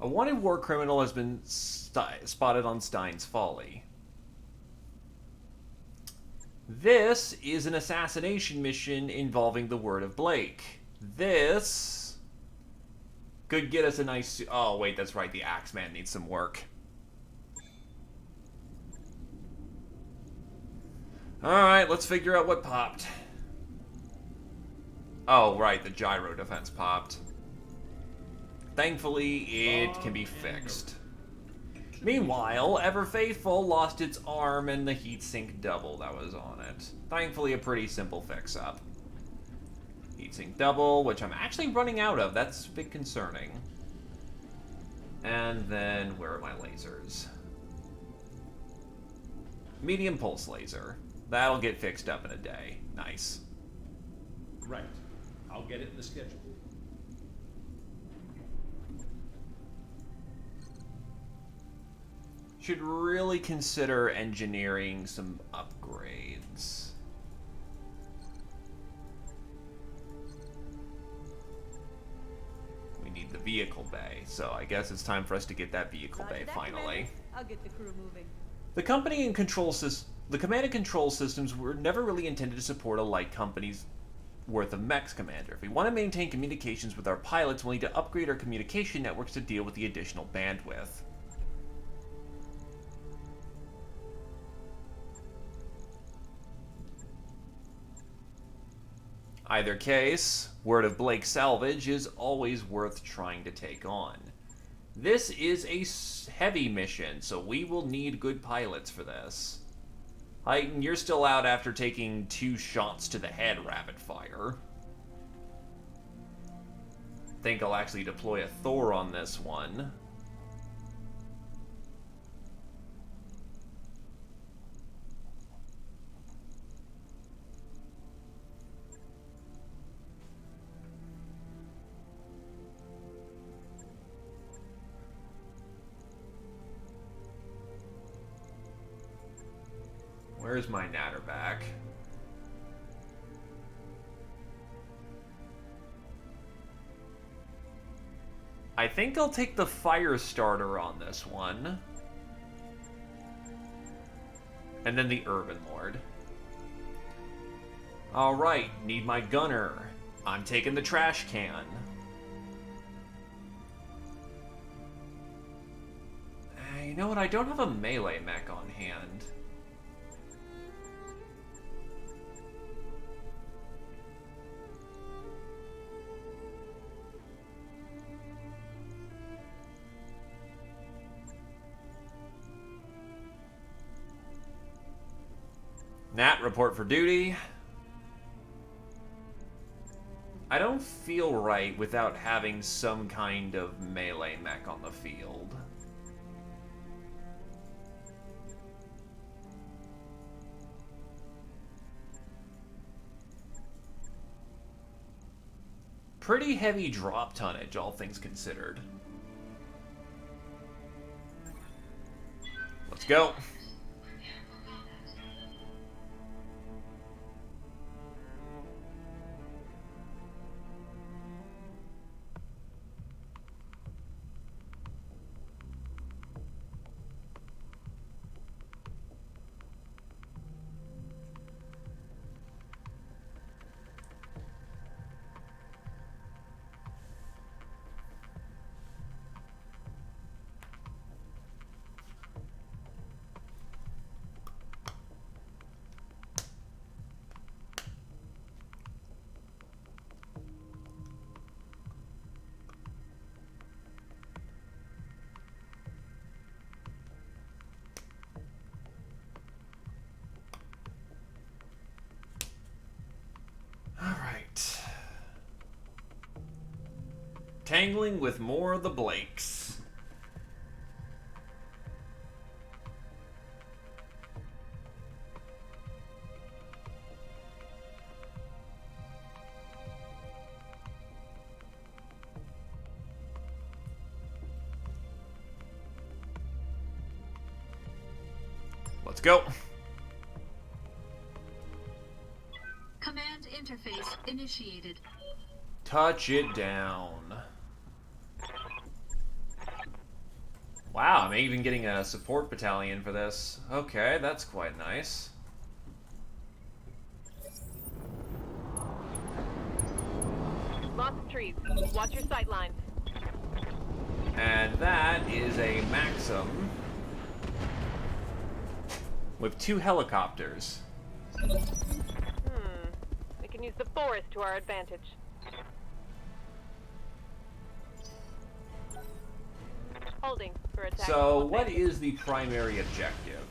A wanted war criminal has been spotted on Stein's Folly. This is an assassination mission involving the word of Blake. This could get us a nice... Oh, wait, that's right. The Axeman needs some work. Alright, let's figure out what popped. Oh, right, the gyro defense popped. Thankfully, it can be fixed. Meanwhile, Ever Faithful lost its arm and the heatsink double that was on it. Thankfully, a pretty simple fix-up. Heatsink double, which I'm actually running out of. That's a bit concerning. And then, where are my lasers? Medium pulse laser. That'll get fixed up in a day. Nice. Right. I'll get it in the schedule. Should really consider engineering some upgrades. We need the vehicle bay, so I guess it's time for us to get that vehicle bay finally. I'll get the crew moving. The company and the command and control systems were never really intended to support a light company's worth of mechs, Commander. If we want to maintain communications with our pilots, we'll need to upgrade our communication networks to deal with the additional bandwidth. Either case, word of Blake salvage is always worth trying to take on. This is a heavy mission, so we will need good pilots for this. Heighton, you're still out after taking 2 shots to the head rapid fire. Think I'll actually deploy a Thor on this one. Where's my Natterback? I think I'll take the fire starter on this one. And then the Urban Lord. Alright, need my gunner. I'm taking the trash can. You know what? I don't have a melee mech on hand. Nat, report for duty. I don't feel right without having some kind of melee mech on the field. Pretty heavy drop tonnage, all things considered. Let's go. Alright. Tangling with more of the Blakes. Let's go. Command interface initiated. Touch it down. Wow, I'm even getting a support battalion for this. Okay, that's quite nice. Lots of trees. Watch your sight lines. And that is a Maxim with 2 helicopters. We can use the forest to our advantage. Holding for attack. So, what is the primary objective?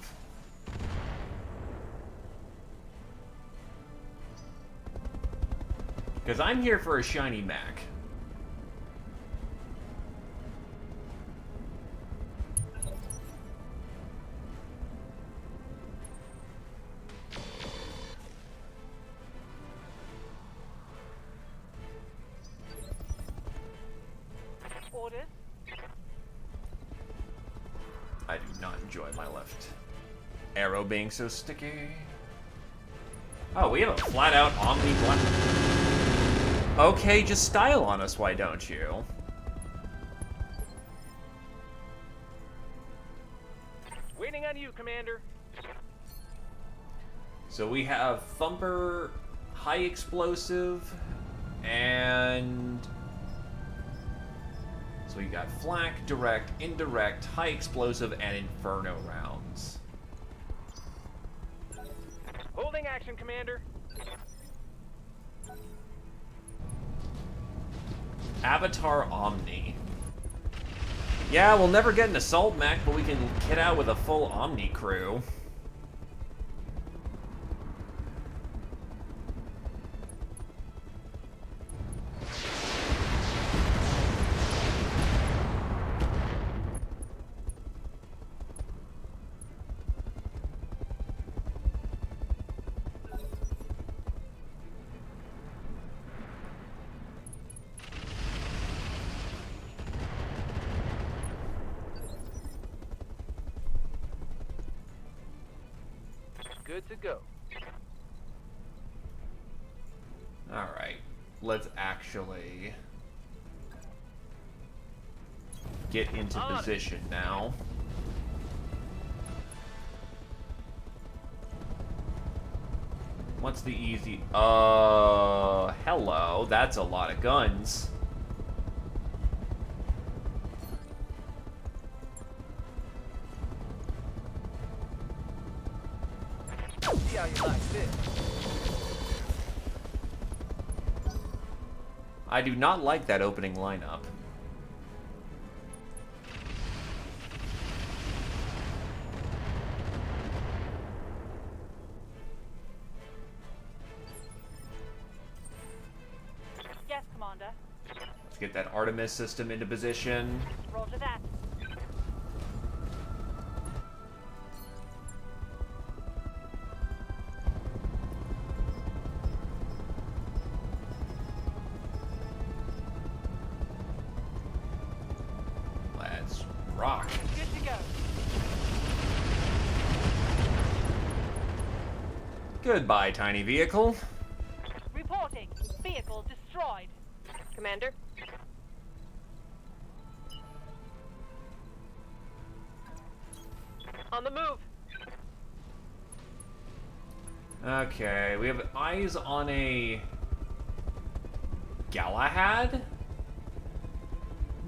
Because I'm here for a shiny Mac. Orders. I do not enjoy my left arrow being so sticky. Oh, we have a flat-out Omni Black. Okay, just style on us, why don't you? Waiting on you, Commander. So we have Thumper, High Explosive, and... So we got Flak, Direct, Indirect, High Explosive, and Inferno rounds. Holding action, Commander. Avatar Omni. Yeah, we'll never get an Assault Mech, but we can kit out with a full Omni crew. Good to go. Alright, let's actually get into position now. What's the easy... hello, that's a lot of guns. see how you like this. I do not like that opening lineup. Yes, Commander. Let's get that Artemis system into position. Roger that. Let's rock. Good to go. Goodbye, tiny vehicle. Reporting. Vehicle destroyed. Commander? On the move. Okay, we have eyes on a Galahad?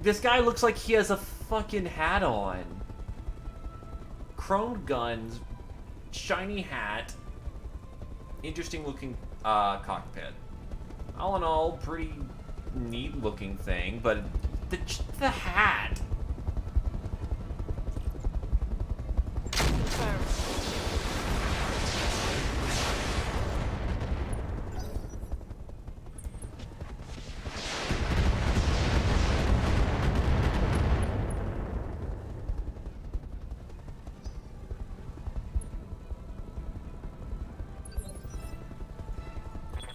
This guy looks like he has a fucking hat on. Chromed guns, shiny hat, interesting looking cockpit. All in all, pretty neat looking thing, but the hat.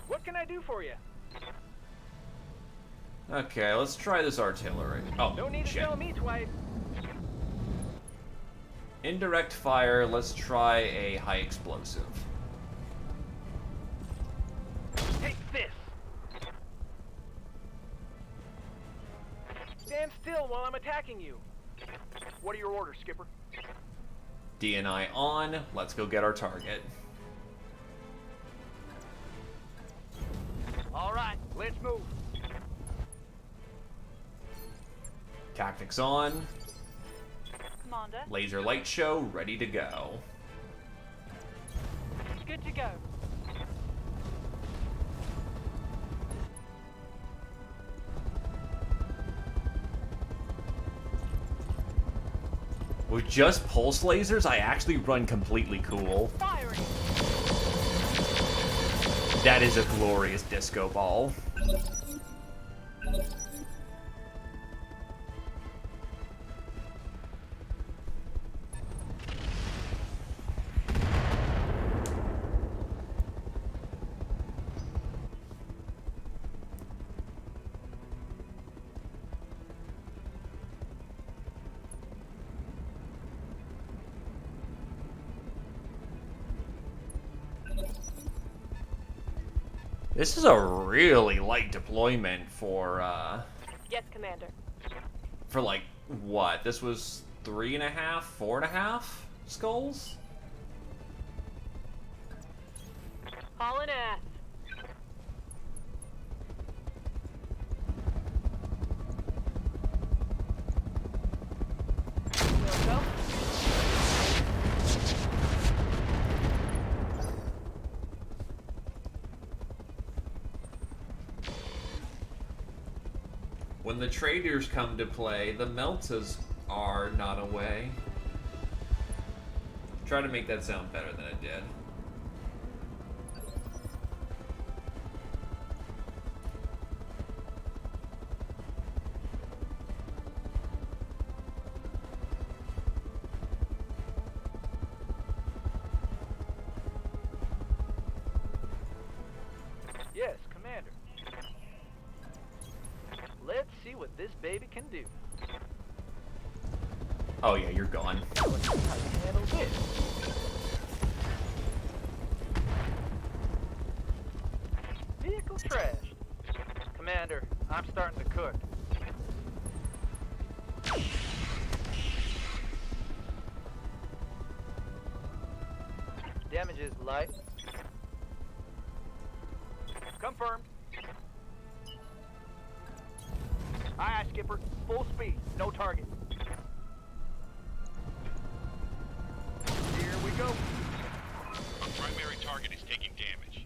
What can I do for you? Okay, let's try this artillery. Oh, No need to shit. tell me twice. Indirect fire, let's try a high explosive. Take this. Stand still while I'm attacking you. What are your orders, Skipper? DNI on, let's go get our target. All right, let's move. Tactics on, Commander. laser light show ready to go. Good to go. With just pulse lasers, I actually run completely cool. Firing. That is a glorious disco ball. This is a really light deployment for Yes, Commander. like, what? This was 3.5, 4.5 skulls? Hauling ass. We'll go. When the traders come to play, the Meltas are not away. Try to make that sound better than it did. Yes, Commander. Let's see what this baby can do. Oh yeah, you're gone. Let's see how you handle this. Vehicle trashed. Commander, I'm starting to cook. Damage is light. Confirmed. Aye, aye, Skipper. Full speed. No target. Here we go. Our primary target taking damage.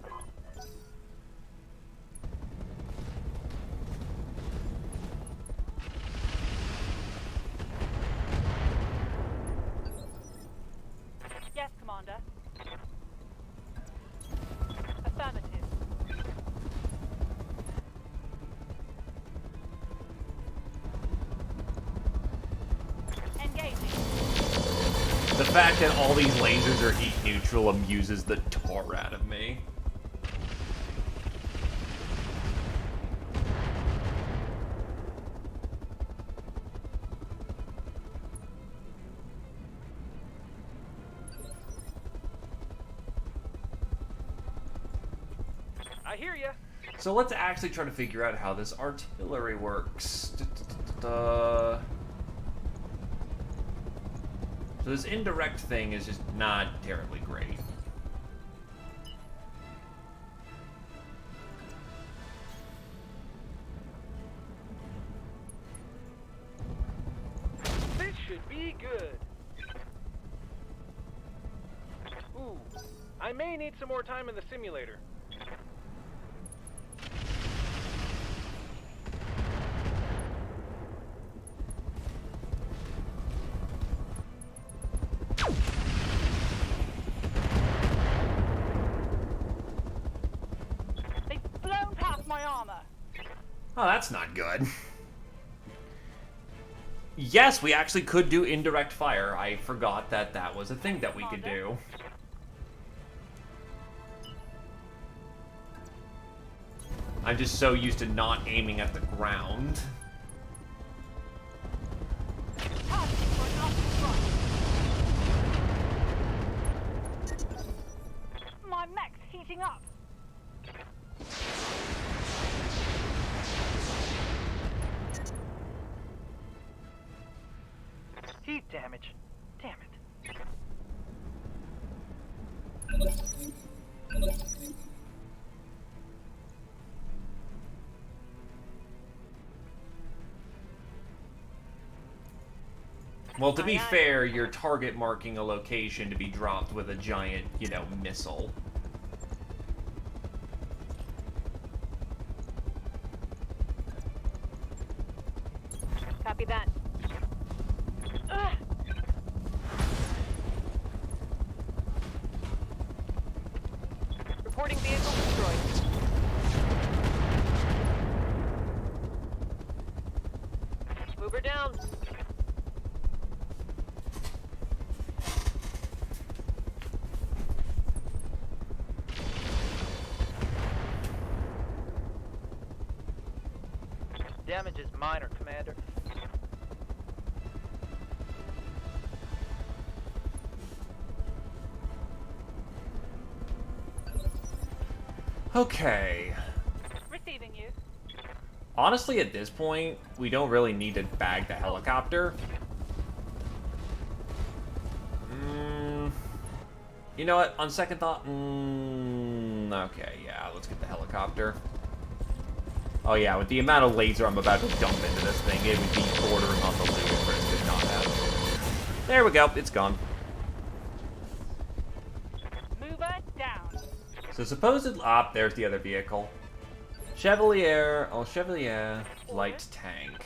Yes, Commander. Affirmative. Engaging. The fact that all these lasers are heat neutral amuses the tar out of me. I hear ya. So let's actually try to figure out how this artillery works. So this indirect thing is just not terribly great. This should be good. Ooh, I may need some more time in the simulator. They've blown past my armor. Oh, that's not good. Yes, we actually could do indirect fire. I forgot that that was a thing that we could do. I'm just so used to not aiming at the ground. My mech's heating up. Heat damage. Damn it. Well, to be fair, you're target marking a location to be dropped with a giant, you know, missile. Copy that. Ugh. Reporting vehicle destroyed. Move her down. Damage is minor, Commander. Okay. Receiving you. Honestly, at this point, we don't really need to bag the helicopter. You know what? On second thought, okay, yeah, let's get the helicopter. Oh yeah, with the amount of laser I'm about to dump into this thing, it would be bordering on the ludicrous to not have. There we go, it's gone. Move her down. So supposed there's the other vehicle. Chevalier, Chevalier, light tank.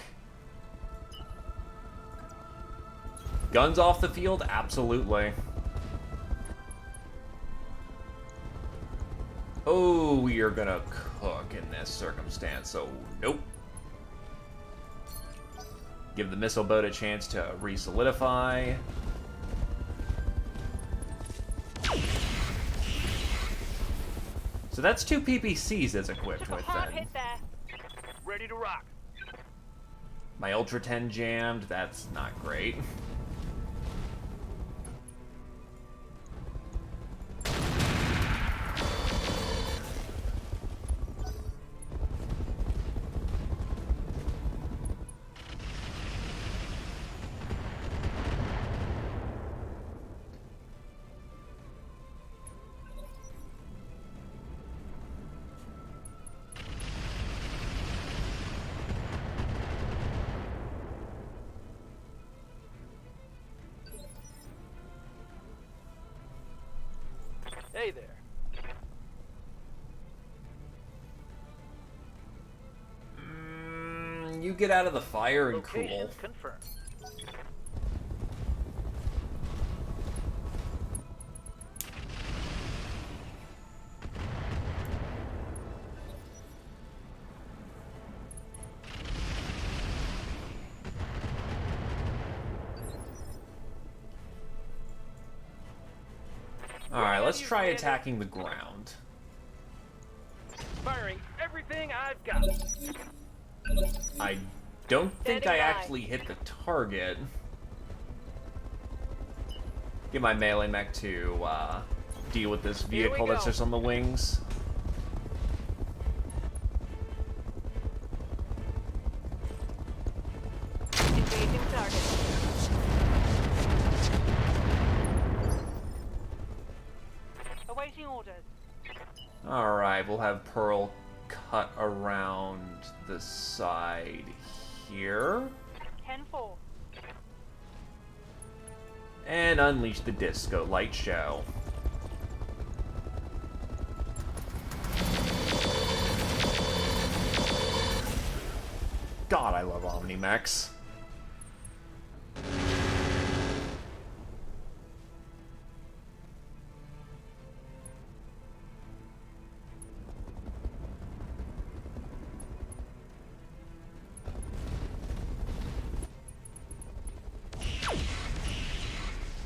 Guns off the field? Absolutely. Oh, we are gonna cook in this circumstance, so nope. Give the missile boat a chance to re-solidify. So that's 2 PPCs that's equipped with then. Ready to rock. My Ultra 10 jammed, that's not great. Hey there. you get out of the fire and Location cool. confirmed. Alright, let's try attacking the ground. Firing everything I've got. I don't think I Standing by. actually hit the target. Get my melee mech to deal with this Here we vehicle that's go. just on the wings. Engaging target. Awaiting orders. Alright, we'll have Pearl cut around the side here. 10-4. And unleash the disco light show. God, I love Omnimex.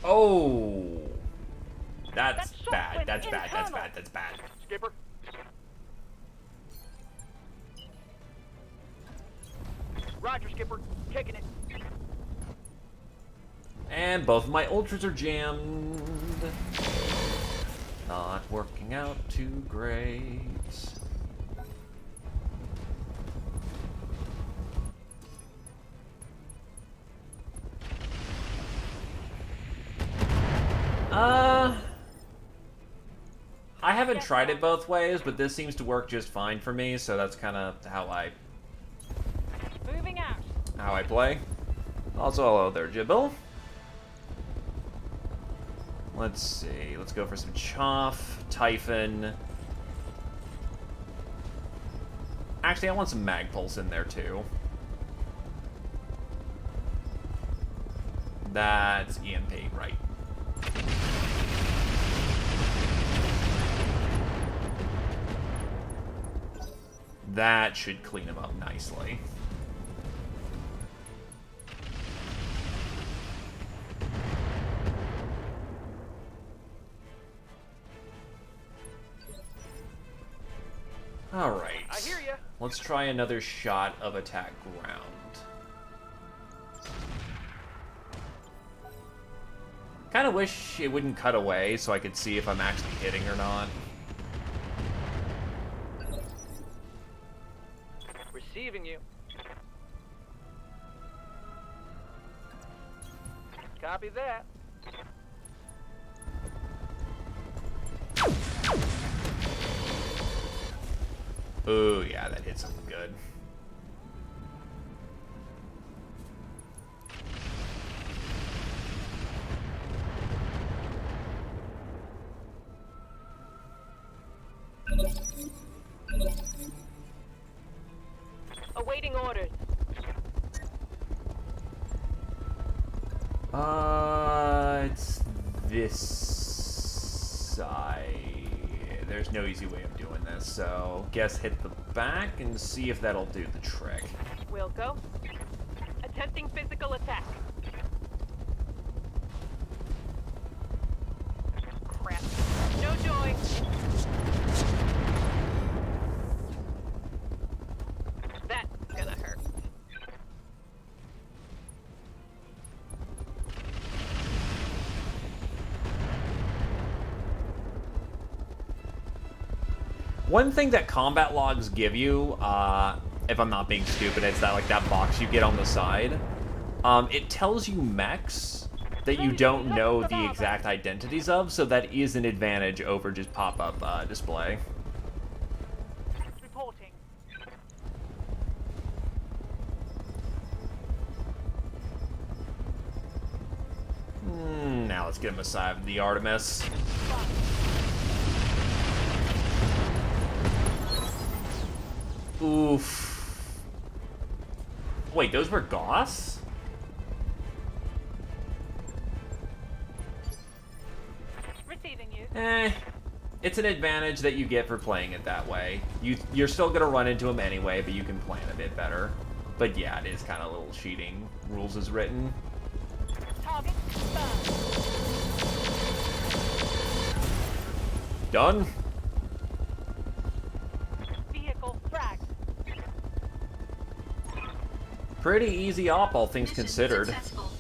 Oh, that's bad. That's bad. That's bad. That's bad. Skipper. Roger, Skipper. Taking it. And both of my ultras are jammed. Not working out too great. I haven't tried it both ways, but this seems to work just fine for me, so that's kind of how Moving out. I play. Also, hello there, Jibble. Let's see. Let's go for some Choff, Typhon. Actually, I want some Magpulse in there, too. That's EMP, right. That should clean him up nicely. Alright. I hear ya. Let's try another shot of attack ground. Kinda wish it wouldn't cut away so I could see if I'm actually hitting or not. Receiving you. Copy that. Oh yeah, that hit something good. Awaiting orders. It's this side. There's no easy way of doing this, so guess hit the back and see if that'll do the trick. Wilco. Attempting physical attack. Crap. No joy. That's gonna hurt. One thing that combat logs give you, if I'm not being stupid, it's that that box you get on the side. It tells you mechs that you don't know the exact identities of, so that is an advantage over just pop-up display. Reporting. Now let's get him aside the Artemis. Oof. Wait, those were Goss? Receiving you. It's an advantage that you get for playing it that way. You're still gonna run into them anyway, but you can plan a bit better. But yeah, it is kind of a little cheating. Rules as written. Target burned. Done. Vehicle fragged. Pretty easy op, all things considered. Successful.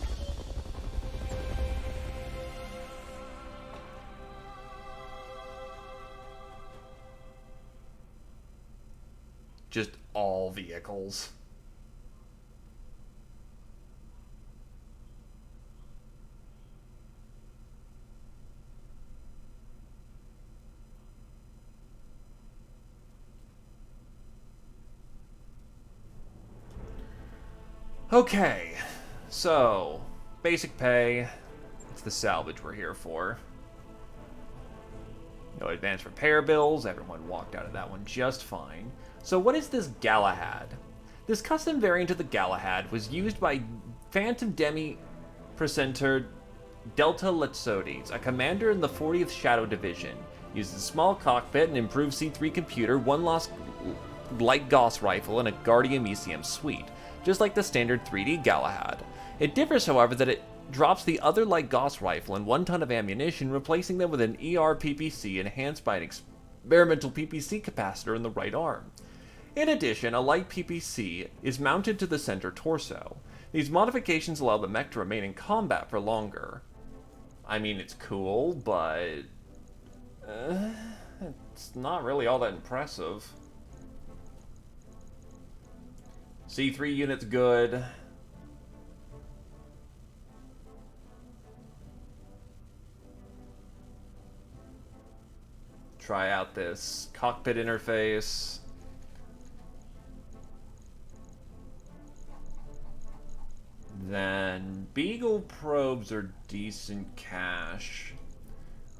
Just all vehicles. Okay, so basic pay. It's the salvage we're here for. No advance repair bills. Everyone walked out of that one just fine. So what is this Galahad? This custom variant of the Galahad was used by Phantom Demi Presenter Delta Letsodes, a commander in the 40th Shadow Division. Uses a small cockpit, an improved C3 computer, one lost light Gauss rifle, and a Guardian ECM suite, just like the standard 3D Galahad. It differs, however, that it drops the other light Gauss rifle and 1 ton of ammunition, replacing them with an ER PPC enhanced by an experimental PPC capacitor in the right arm. In addition, a light PPC is mounted to the center torso. These modifications allow the mech to remain in combat for longer. I mean, it's cool, but it's not really all that impressive. C3 unit's good. Try out this cockpit interface. Then Beagle probes are decent cash.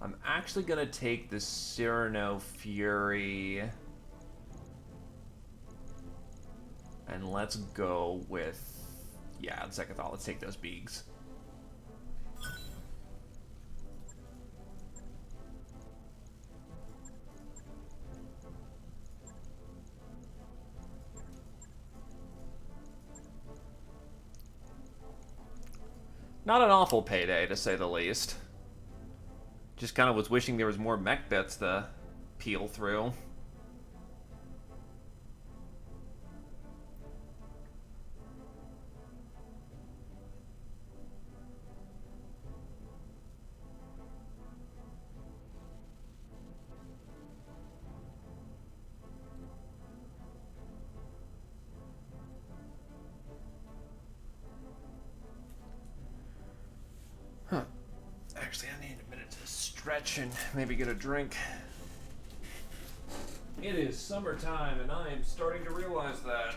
I'm actually gonna take the Cyrano Fury. And let's go with, yeah, on second thought, let's take those Beags. Not an awful payday, to say the least. Just kind of was wishing there was more mech bits to peel through. Actually, I need a minute to stretch and maybe get a drink. It is summertime, and I am starting to realize that.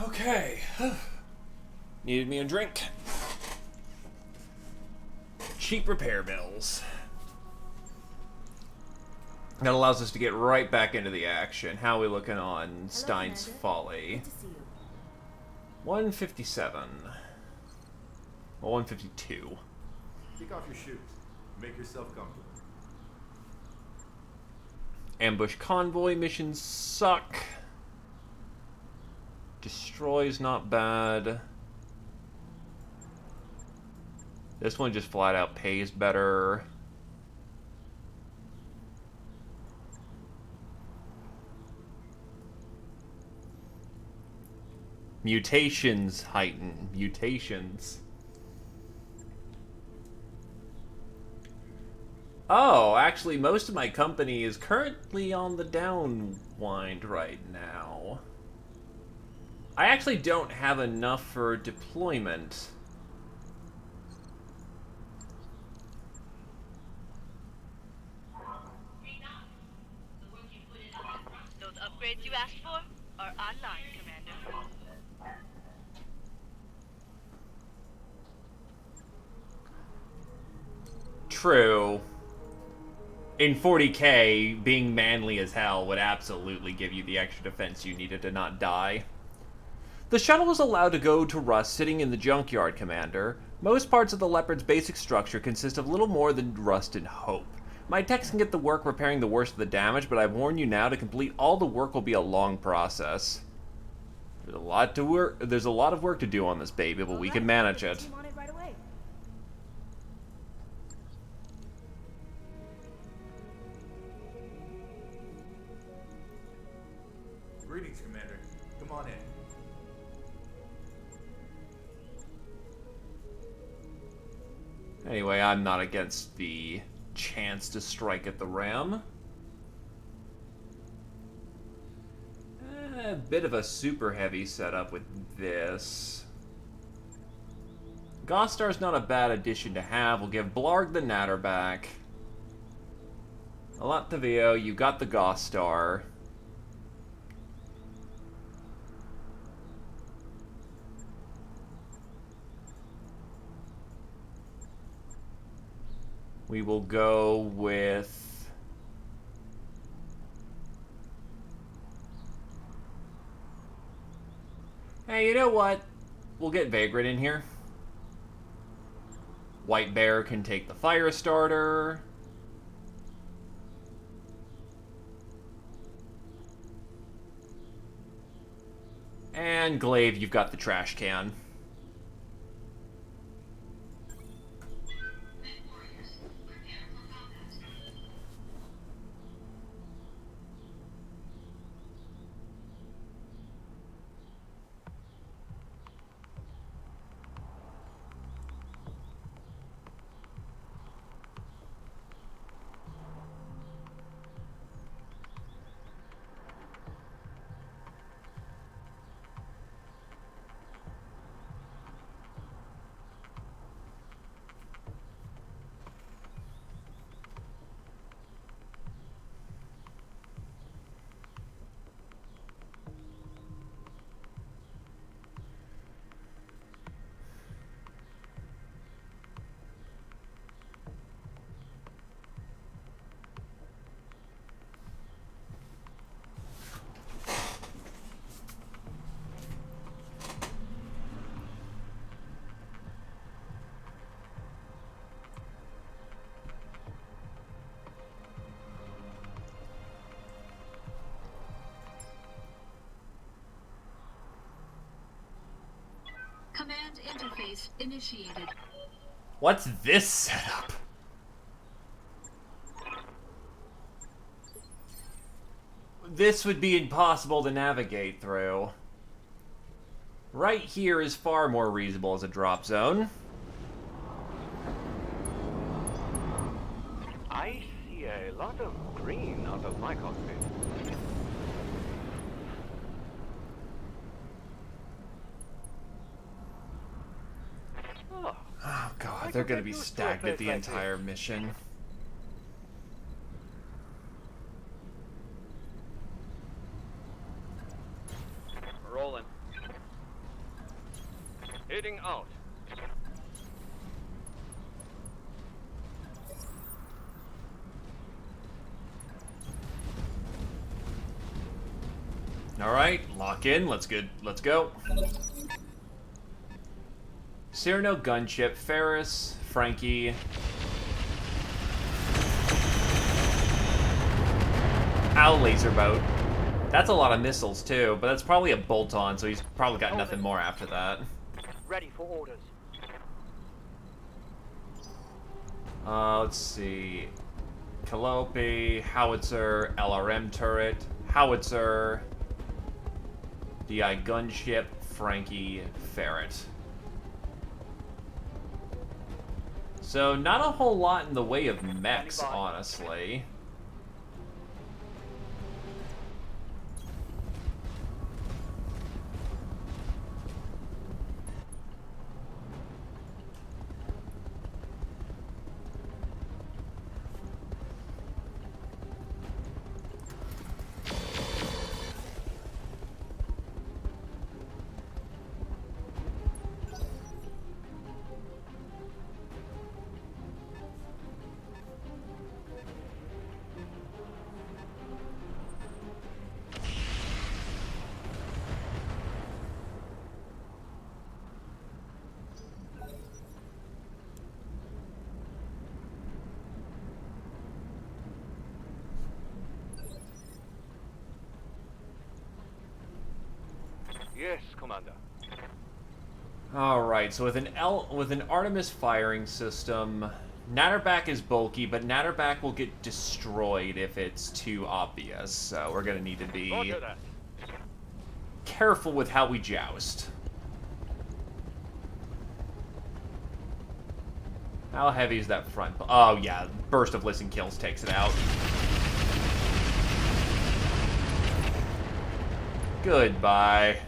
Okay. Needed me a drink. Cheap repair bills. That allows us to get right back into the action. How are we looking on Stein's Folly? 157. Well, 152. Take off your shoes. Make yourself comfortable. Ambush convoy missions suck. Destroy's not bad. This one just flat out pays better. Mutations heighten. Mutations. Oh, actually, most of my company is currently on the downwind right now. I actually don't have enough for deployment. Those upgrades you asked for are online, Commander. True. In 40k, being manly as hell would absolutely give you the extra defense you needed to not die. The shuttle is allowed to go to rust sitting in the junkyard, Commander. Most parts of the Leopard's basic structure consist of little more than rust and hope. My techs can get the work repairing the worst of the damage, but I warn you now, to complete all the work will be a long process. There's a lot of work to do on this baby, but we can manage it. Greetings, Commander. Come on in. Anyway, I'm not against the chance to strike at the ram. A bit of a super heavy setup with this. Gostar's not a bad addition to have. We'll give Blarg the Natter back. Alattavio, you got the Gostar. We will go with... Hey, you know what? We'll get Vagrant in here. White Bear can take the fire starter. And Glaive, you've got the trash can. Command interface initiated. What's this setup? This would be impossible to navigate through. Right here is far more reasonable as a drop zone. I see a lot of green out of my cockpit. Oh god, they're gonna be stagnant the entire mission. Rolling. Heading out. Alright, lock in, let's go. Cyrano gunship, Ferris, Frankie. POW laser boat. That's a lot of missiles, too, but that's probably a bolt-on, so he's probably got nothing more after that. Ready for orders. Let's see. Calliope, Howitzer, LRM turret, Howitzer, DI gunship, Frankie, Ferret. So, not a whole lot in the way of mechs, honestly. Yes, Commander. Alright, so with an Artemis firing system, Natterback is bulky, but Natterback will get destroyed if it's too obvious, so we're gonna need to be careful with how we joust. How heavy is that front? Oh yeah, burst of listen kills takes it out. Goodbye.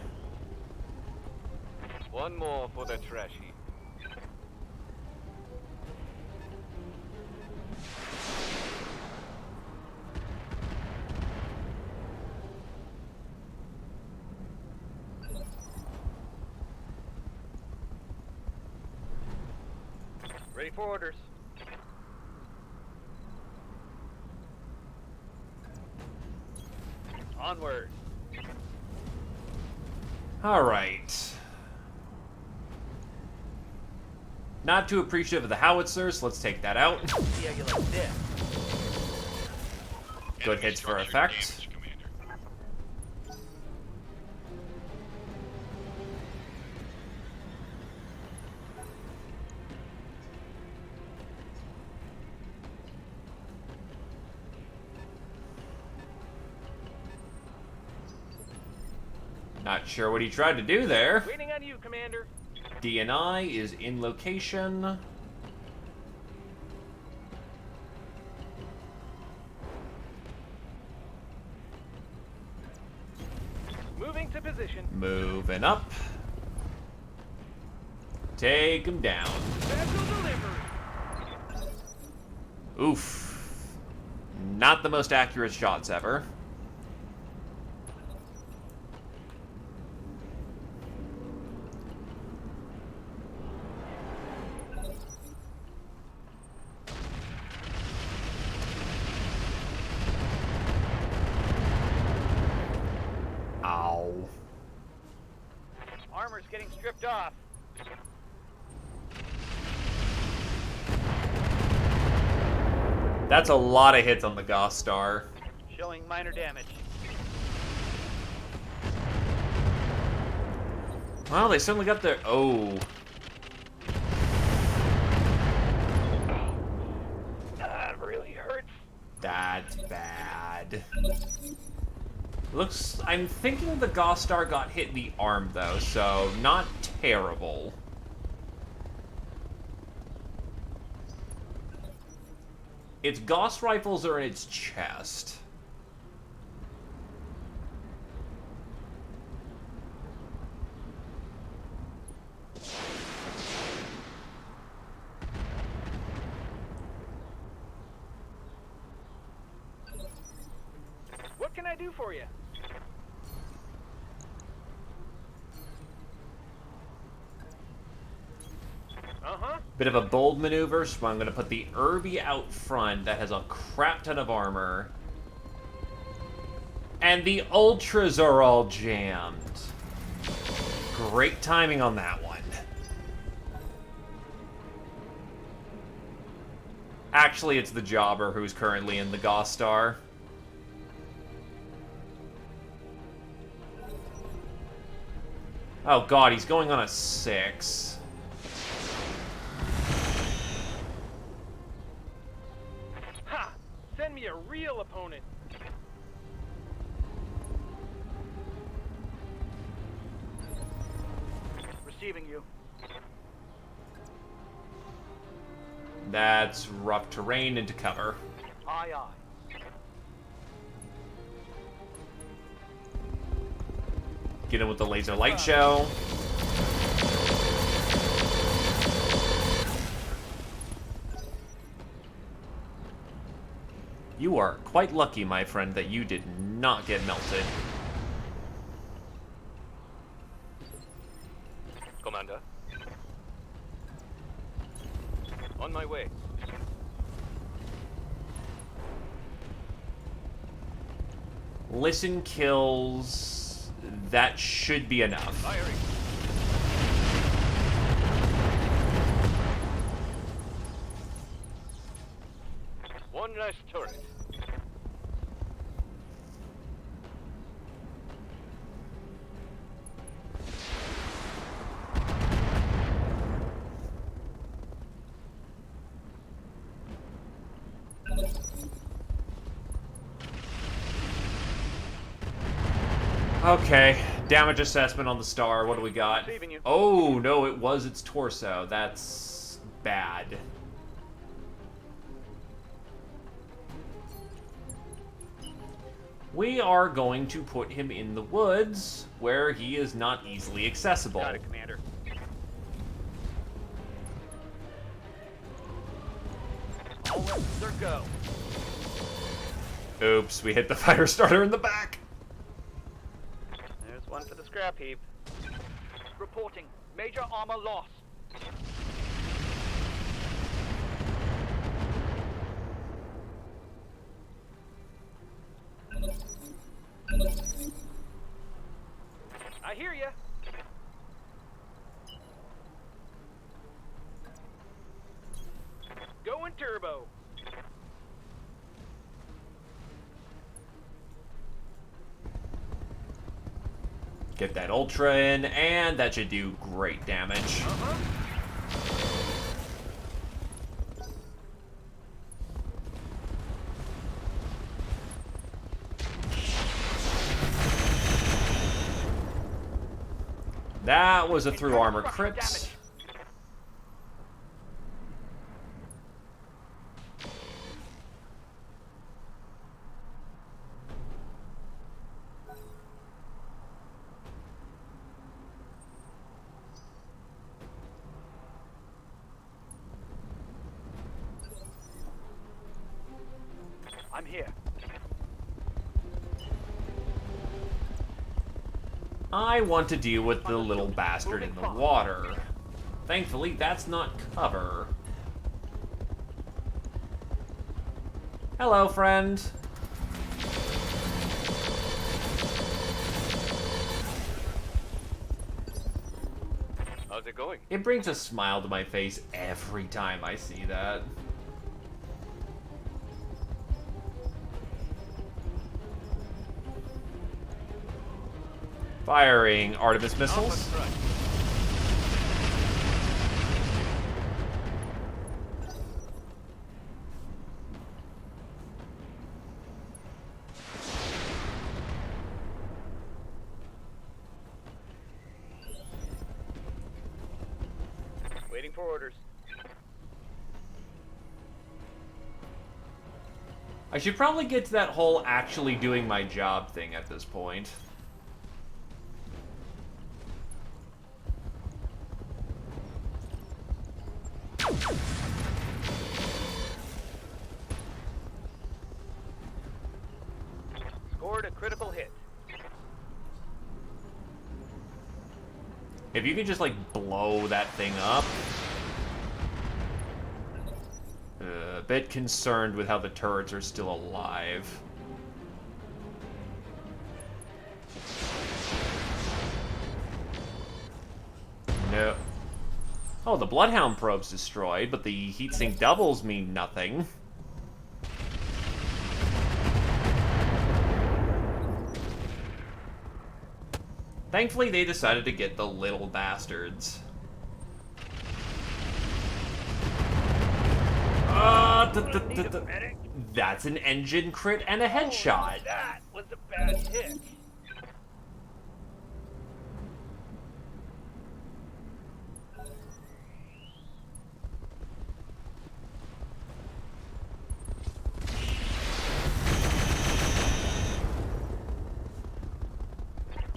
One more for the trash heap. Ready for orders. Onward. Alright. Not too appreciative of the howitzers, let's take that out. Yeah, you like this. Good hits for effect. Not sure what he tried to do there. Waiting on you, Commander. DNI is in location. Moving to position. Moving up. Take him down. Special delivery. Oof. Not the most accurate shots ever. Ow. Armor's getting stripped off. That's a lot of hits on the Goth Star. Showing minor damage. Well, they certainly got their... Oh. That really hurts. That's bad. Looks... I'm thinking the Goth Star got hit in the arm, though, so not terrible. Its Gauss rifles are in its chest. What can I do for you? Bit of a bold maneuver, so I'm going to put the Irby out front that has a crap ton of armor. And the Ultras are all jammed. Great timing on that one. Actually, it's the Jobber who's currently in the Goth Star. Oh god, he's going on a 6. Ha! Send me a real opponent. Receiving you. That's rough terrain into cover. Aye, aye. Get in with the laser light show. You are quite lucky, my friend, that you did not get melted. Commander. On my way. Listen kills... That should be enough. Firing. One less turret. Okay, damage assessment on the star. What do we got? Oh, no, it was its torso. That's bad. We are going to put him in the woods, where he is not easily accessible. Got it, Commander. All weapons are go. Oops, we hit the fire starter in the back. There's one for the scrap heap. Reporting. Major armor loss. I hear ya. Going turbo. Get that ultra in, and that should do great damage. That was a through armor crit. I'm here. I want to deal with the little bastard in the water. Thankfully, that's not cover. Hello, friend. How's it going? It brings a smile to my face every time I see that. Firing Artemis missiles. Waiting for orders. I should probably get to that whole actually doing my job thing at this point. Scored a critical hit. If you could just, like, blow that thing up. A bit concerned with how the turrets are still alive. No. Oh, the Bloodhound probe's destroyed, but the heatsink doubles mean nothing. Thankfully, they decided to get the little bastards. That's an engine crit and a headshot. That was a bad hit.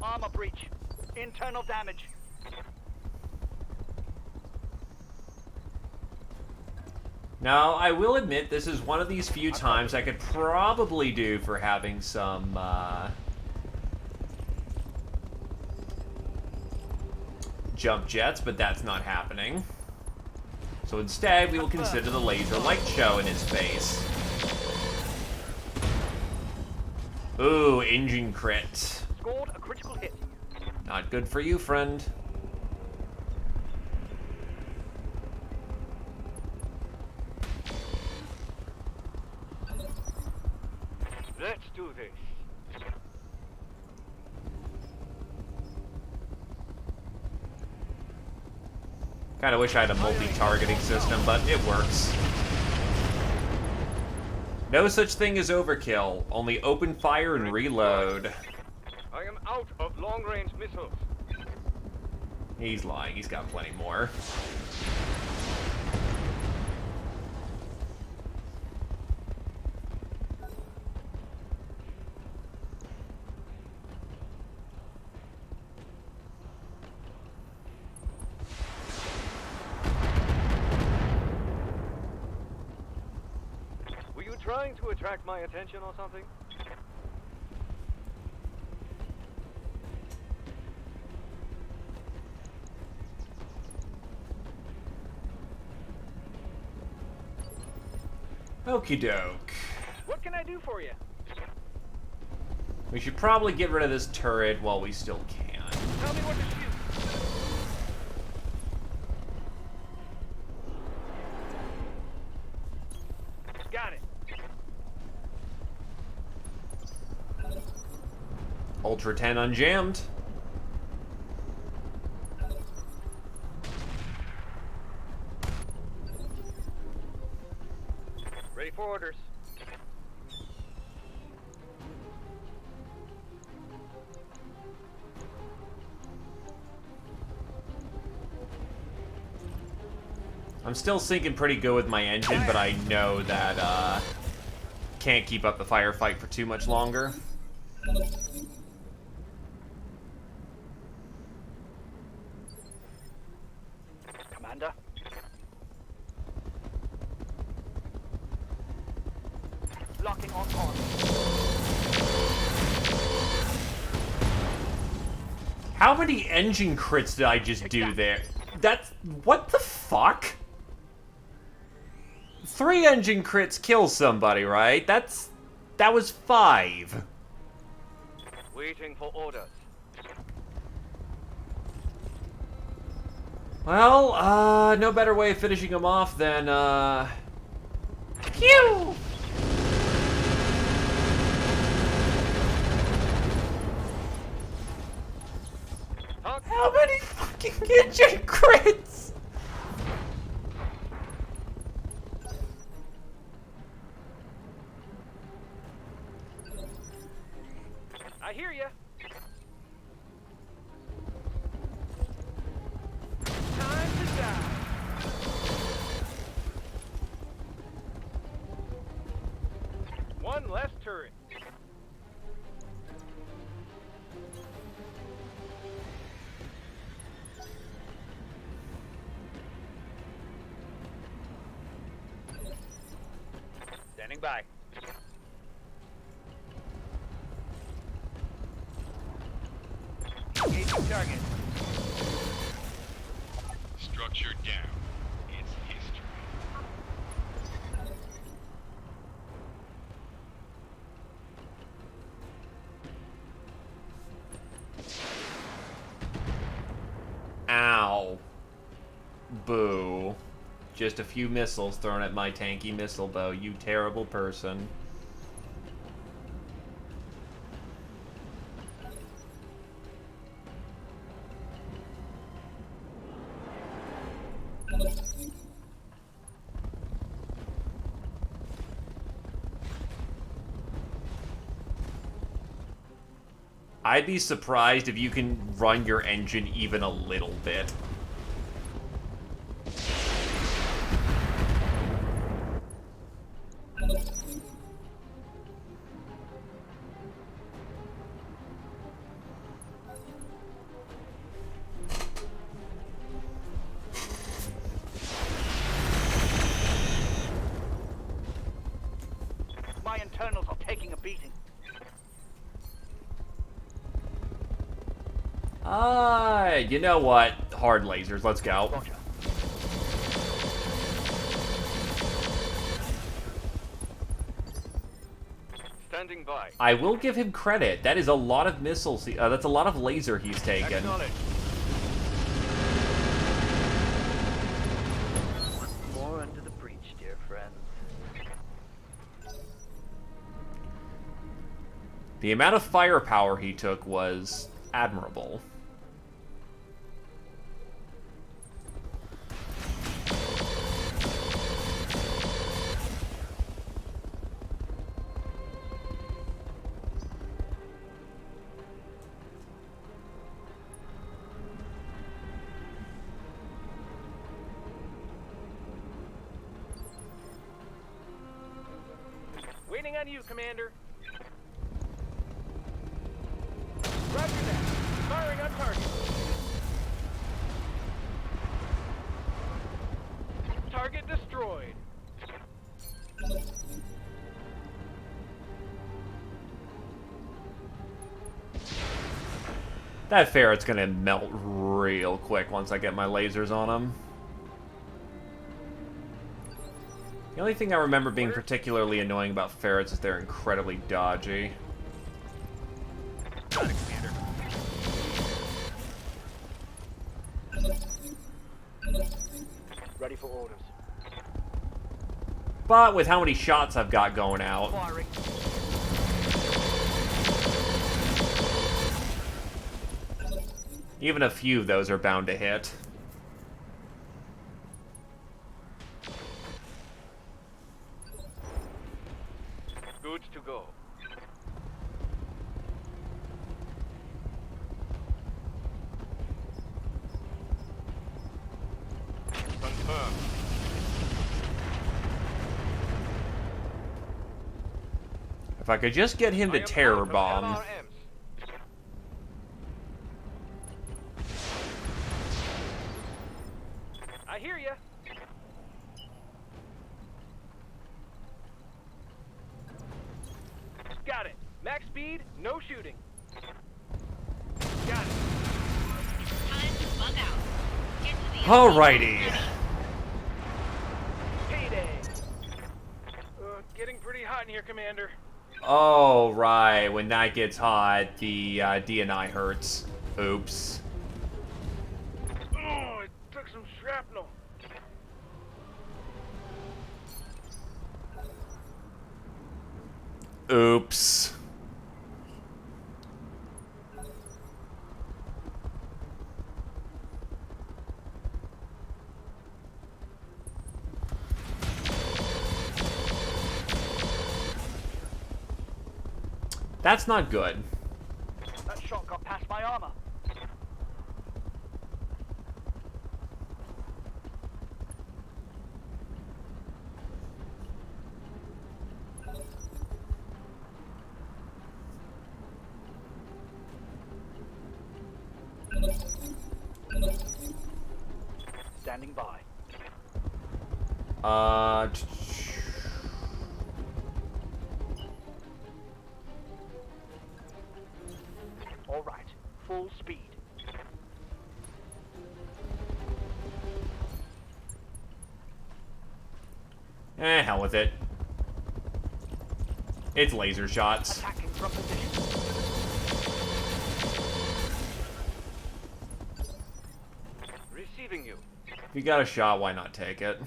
Armor breach. Internal damage. Now, I will admit this is one of these few times I could probably do for having some, jump jets, but that's not happening. So instead, we will consider the laser light show in his face. Ooh, engine crit. Scored a critical hit. Not good for you, friend. Let's do this. Kinda wish I had a multi-targeting system, but it works. No such thing as overkill, only open fire and reload. I am out of long-range missiles. He's lying, he's got plenty more. Were you trying to attract my attention or something? Okie doke. What can I do for you? We should probably get rid of this turret while we still can. Tell me what to shoot. Got it. Ultra 10 unjammed. Ready for orders. I'm still sinking pretty good with my engine, but I know that, can't keep up the firefight for too much longer. Commander. Locking on. How many engine crits did I just do there? That's... what the fuck? 3 engine crits kill somebody, right? That was 5. Waiting for orders. Well, no better way of finishing him off than, pew! How many fucking engine crits? I hear ya. Time to die. One less turret. Standing by. Engaging target. Structure down. It's history. Ow. Boo. Just a few missiles thrown at my tanky missile bow, you terrible person. I'd be surprised if you can run your engine even a little bit. My internals are taking a beating. You know what? Hard lasers, let's go. Roger. Standing by. I will give him credit. That is a lot of missiles. That's a lot of laser he's taken. Acknowledge. More under the breach, dear friends. The amount of firepower he took was admirable. Waiting on you, Commander. Roger that. Firing on target. Target destroyed. That ferret's gonna melt real quick once I get my lasers on him. The only thing I remember being particularly annoying about ferrets is they're incredibly dodgy. Got it, Commander. Ready for orders. But with how many shots I've got going out, Firing. even a few of those are bound to hit. Goods to go. Confirmed. If I could just get him to terror bomb. LRMs. I hear ya. Got it. Max speed, no shooting. Got it. Time to bug out. Get to the Alrighty. Payday. Getting pretty hot in here, Commander. Oh, right. When that gets hot, the DNI hurts. Oops. Oh, it took some shrapnel. Oops. That's not good. That shot got past my armor. Standing by. All right, full speed. Hell with it. It's laser shots. Attacking from position. Receiving you. If you got a shot, why not take it?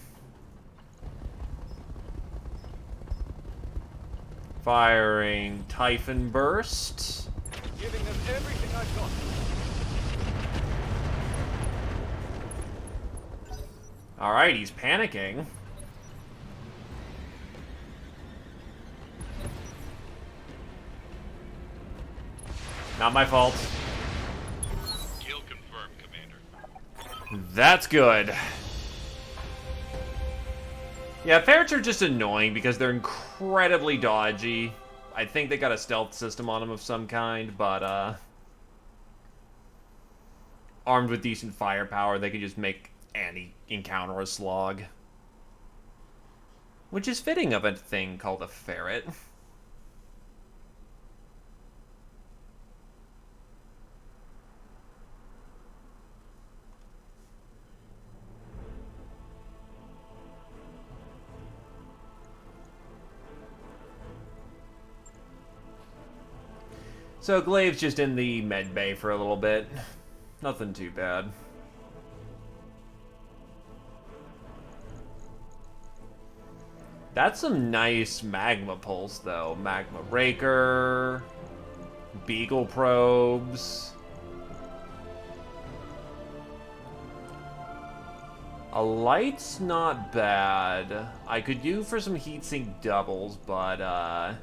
Firing Typhon Burst. Giving them everything I've got. Alright, he's panicking. Not my fault. Kill confirmed, Commander. That's good. Yeah, ferrets are just annoying because they're incredibly dodgy. I think they got a stealth system on them of some kind, but, armed with decent firepower, they can just make any encounter a slog. Which is fitting of a thing called a ferret. So Glaive's just in the med bay for a little bit. Nothing too bad. That's some nice magma pulse, though. Magma breaker, beagle probes. A light's not bad. I could do for some heatsink doubles, but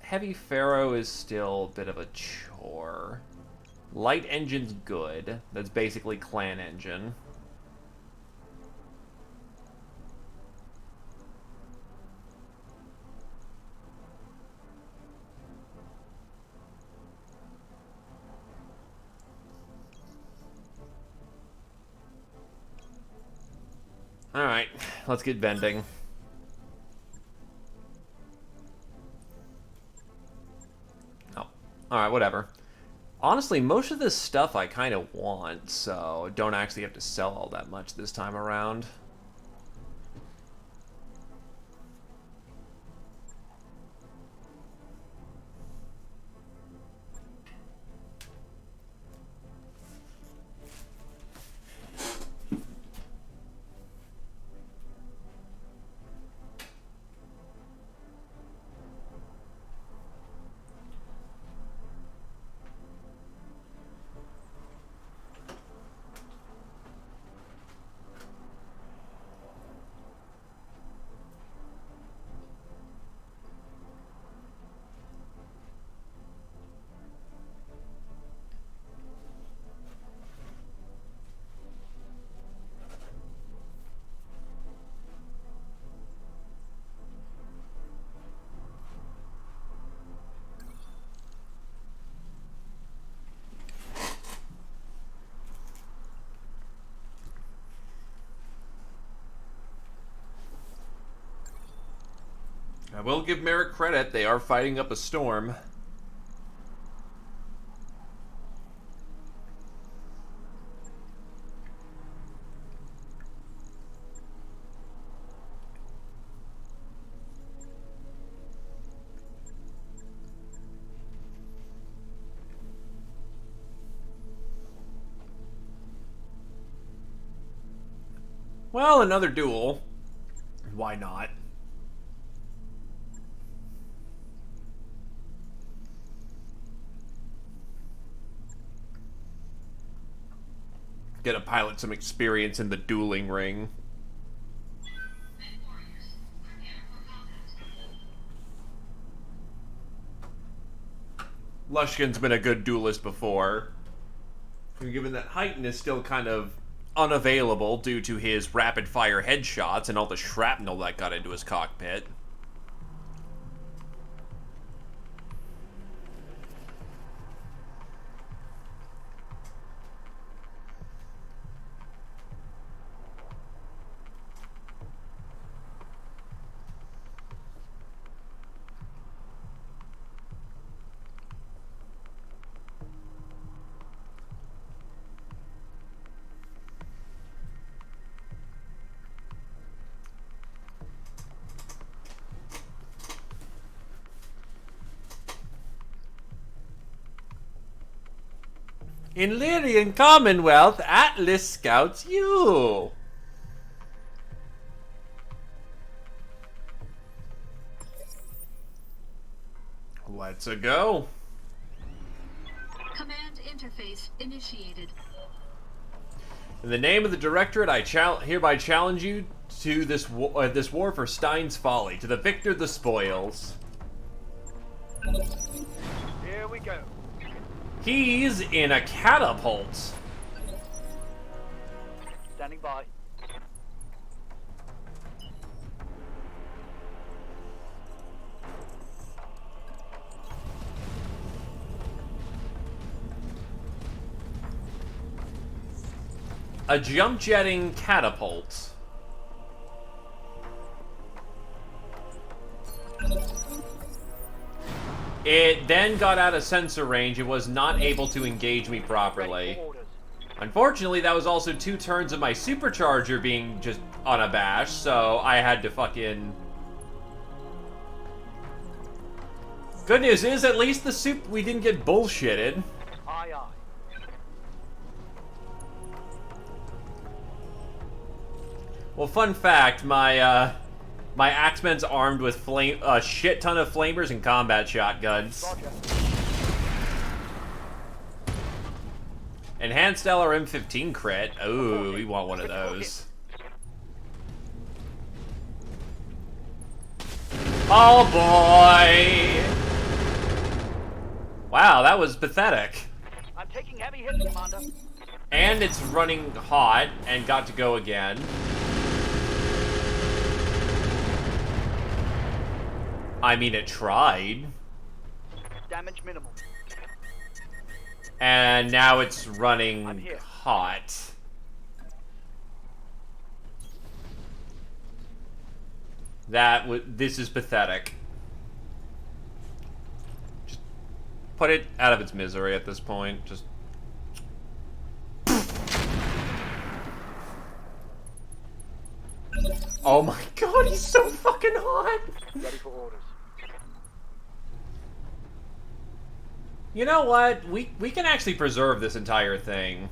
Heavy Pharaoh is still a bit of a chore. Light engine's good. That's basically clan engine. Alright, let's get bending. Oh, alright, whatever. Honestly, most of this stuff I kind of want, so don't actually have to sell all that much this time around. I will give Merrick credit, they are fighting up a storm. Well, another duel. Why not? Get a pilot some experience in the dueling ring. Lushkin's been a good duelist before. Given that Heighton is still kind of unavailable due to his rapid-fire headshots and all the shrapnel that got into his cockpit. In Lyrian Commonwealth, Atlas scouts you. Let's go. Command interface initiated. In the name of the Directorate, I hereby challenge you to this war for Stein's Folly. To the victor, the spoils. Here we go. He's in a catapult. Standing by. A jump jetting catapult. It then got out of sensor range and was not able to engage me properly. Unfortunately, that was also 2 turns of my supercharger being just unabashed, so I had to fucking... Good news is, at least we didn't get bullshitted. Aye, aye. Well, fun fact, my Axemen's armed with a shit ton of flamers and combat shotguns. Roger. Enhanced LR M15 crit. Ooh, we want one of those. Oh boy! Wow, that was pathetic. I'm taking heavy hits, Commander. And it's running hot and got to go again. I mean, it tried. Damage minimal. And now it's running hot. This is pathetic. Just put it out of its misery at this point. Just... Oh my god, he's so fucking hot! Ready for orders. You know what? We can actually preserve this entire thing.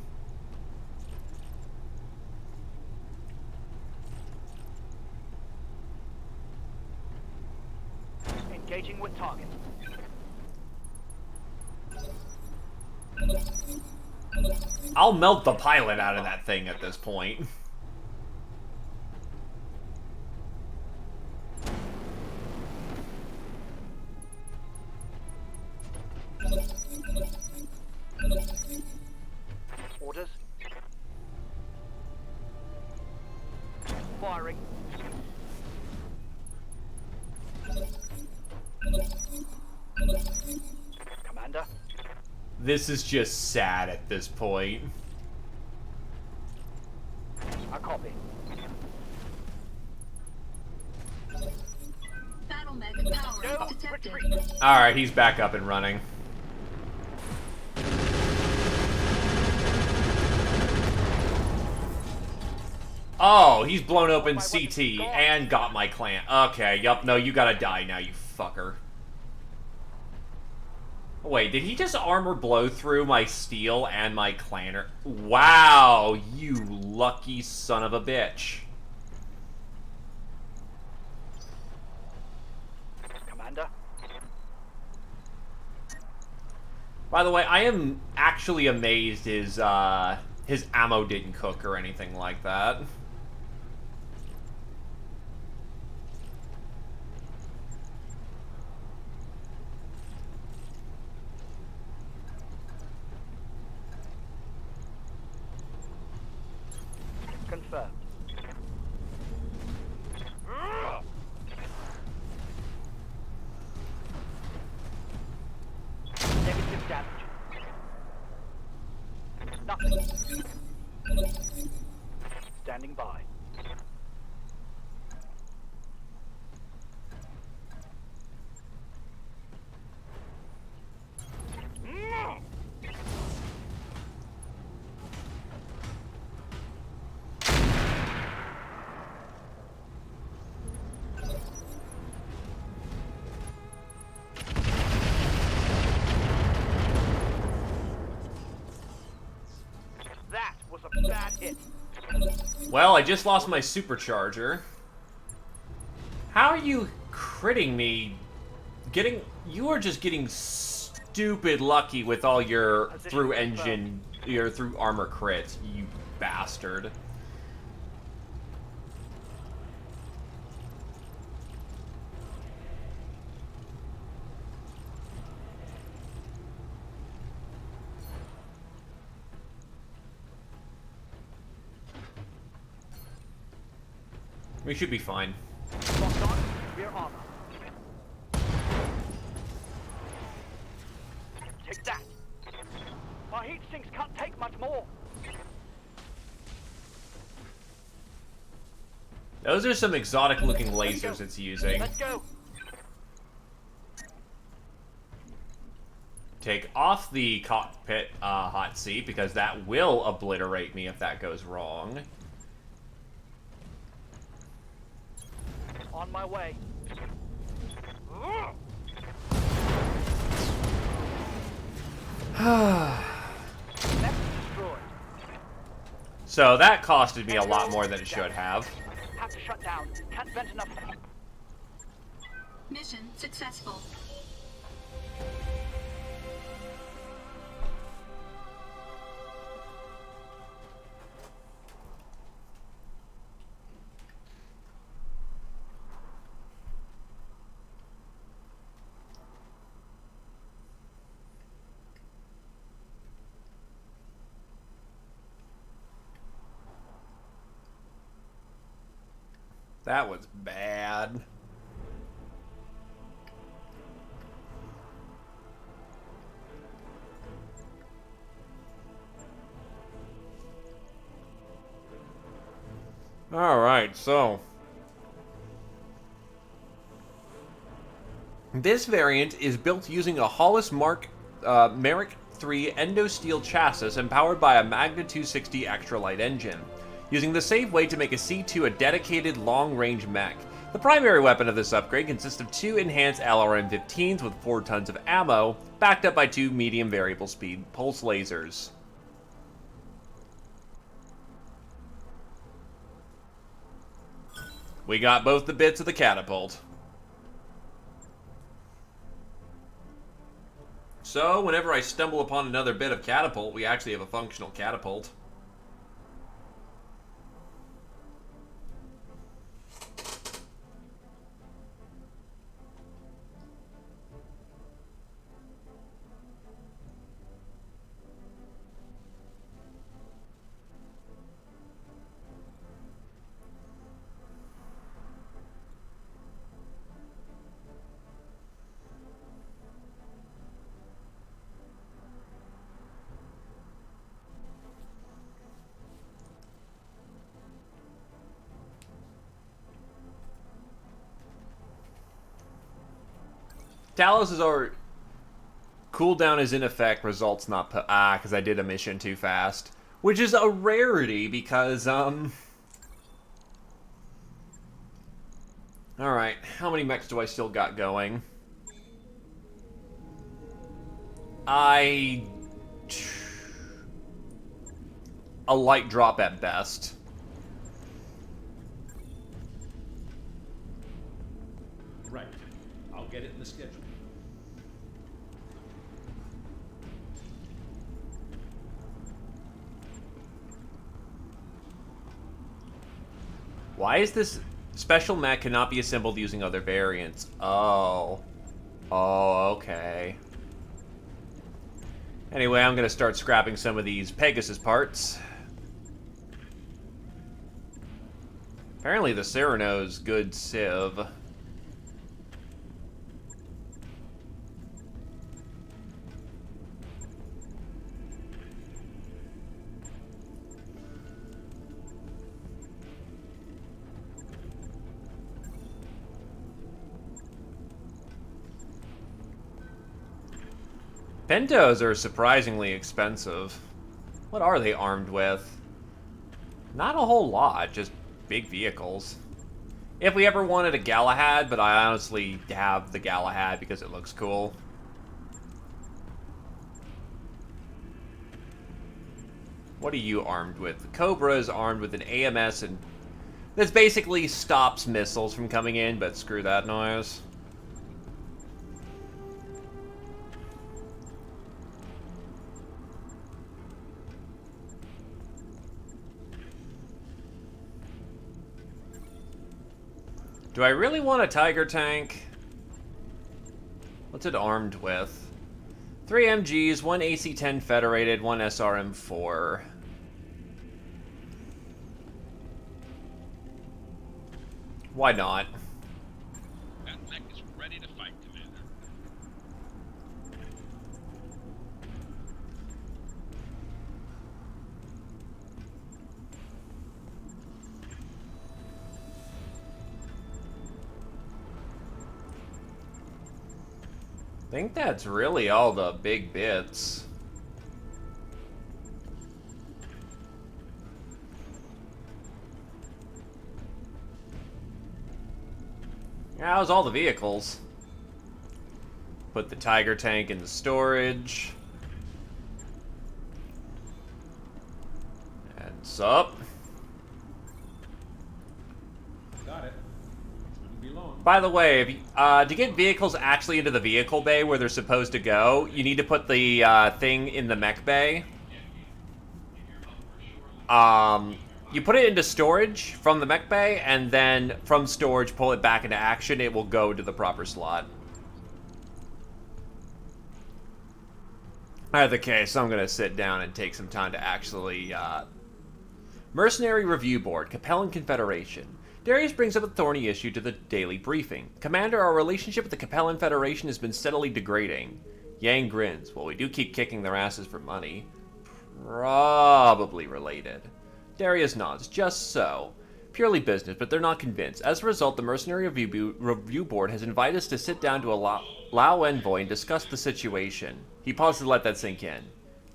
Engaging with target. I'll melt the pilot out of that thing at this point. Orders. Firing. Commander. This is just sad at this point. I copy. Battle mech power detected. Alright, he's back up and running. Oh, he's blown open CT and got my clan. Okay, yup, no, you gotta die now, you fucker. Wait, did he just armor blow through my steel and my clanner? Wow, you lucky son of a bitch. Commander. By the way, I am actually amazed his ammo didn't cook or anything like that. Confirmed. Negative damage. Nothing. Standing by. That was a bad hit. Well, I just lost my supercharger. How are you critting me? You are just getting stupid lucky with all your through armor crits, you bastard. We should be fine. Locked on, rear armor. Take that. My heat sinks can't take much more. Those are some exotic looking lasers it's using. Let's go. Take off the cockpit hot seat because that will obliterate me if that goes wrong. On my way. That's destroyed. So that costed me a lot more than it should have. Have to shut down. Can't vent enough. Mission successful. That was bad. Alright, so this variant is built using a Hollis Merrick 3 Endosteel chassis and powered by a Magna 260 extra light engine, using the safe way to make a C2 a dedicated long-range mech. The primary weapon of this upgrade consists of 2 enhanced LRM-15s with 4 tons of ammo, backed up by 2 medium variable speed pulse lasers. We got both the bits of the catapult. So, whenever I stumble upon another bit of catapult, we actually have a functional catapult. Talos is our cooldown is in effect, results not because I did a mission too fast. Which is a rarity because, Alright, how many mechs do I still got going? A light drop at best. Right. I'll get it in the schedule. Why is this special mech cannot be assembled using other variants? Oh. Oh, okay. Anyway, I'm gonna start scrapping some of these Pegasus parts. Apparently the Cyrano's good civ. Pentos are surprisingly expensive. What are they armed with? Not a whole lot, just big vehicles. If we ever wanted a Galahad, but I honestly have the Galahad because it looks cool. What are you armed with? The Cobra is armed with an AMS and this basically stops missiles from coming in, but screw that noise. Do I really want a Tiger tank? What's it armed with? 3 MGs, 1 AC-10 Federated, 1 SRM-4. Why not? That mech is ready to fight, Commander. I think that's really all the big bits. Yeah, that was all the vehicles. Put the Tiger tank in the storage. And sup. Got it. Shouldn't be long. By the way, if you, to get vehicles actually into the vehicle bay where they're supposed to go, you need to put the thing in the mech bay. You put it into storage from the mech bay, and then from storage pull it back into action. It will go to the proper slot. Either case, I'm going to sit down and take some time to actually... Mercenary Review Board, Capellan Confederation. Darius brings up a thorny issue to the daily briefing. Commander, our relationship with the Capellan Federation has been steadily degrading. Yang grins. Well, we do keep kicking their asses for money. Probably related. Darius nods. Just so. Purely business, but they're not convinced. As a result, the Mercenary Review Board has invited us to sit down to a Lao envoy and discuss the situation. He paused to let that sink in.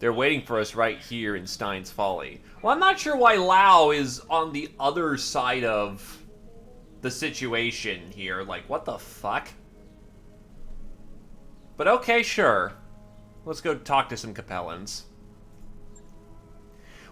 They're waiting for us right here in Stein's Folly. Well, I'm not sure why Lao is on the other side of the situation here. Like, what the fuck? But okay, sure. Let's go talk to some Capellans.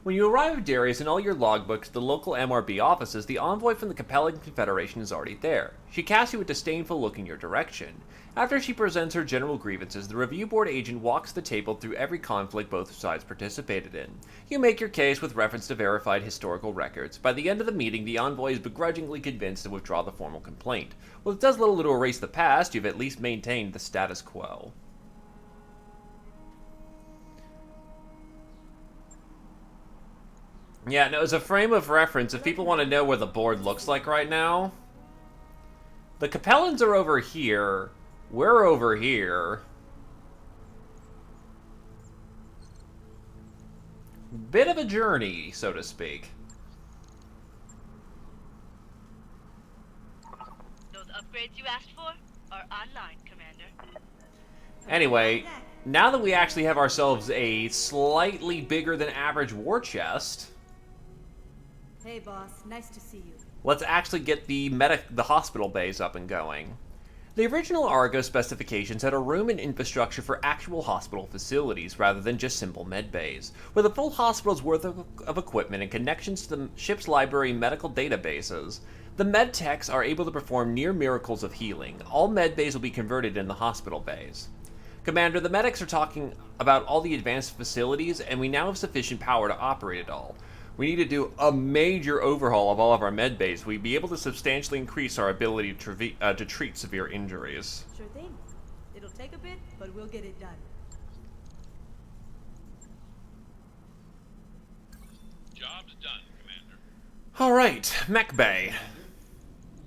When you arrive at Darius and all your logbooks at the local MRB offices, the envoy from the Capellan Confederation is already there. She casts you a disdainful look in your direction. After she presents her general grievances, the review board agent walks the table through every conflict both sides participated in. You make your case with reference to verified historical records. By the end of the meeting, the envoy is begrudgingly convinced to withdraw the formal complaint. While it does little to erase the past, you've at least maintained the status quo. Yeah, no, as a frame of reference, if people want to know what the board looks like right now, the Capellans are over here, we're over here. Bit of a journey, so to speak. Those upgrades you asked for are online, Commander. Anyway, now that we actually have ourselves a slightly bigger than average war chest... Hey, boss. Nice to see you. Let's actually get the hospital bays up and going. The original Argo specifications had a room and infrastructure for actual hospital facilities rather than just simple med bays. With a full hospital's worth of equipment and connections to the ship's library medical databases, the med techs are able to perform near miracles of healing. All med bays will be converted into hospital bays. Commander, the medics are talking about all the advanced facilities, and we now have sufficient power to operate it all. We need to do a major overhaul of all of our med bays. We'd be able to substantially increase our ability to treat severe injuries. Sure thing. It'll take a bit, but we'll get it done. Job's done, Commander. All right, mech bay.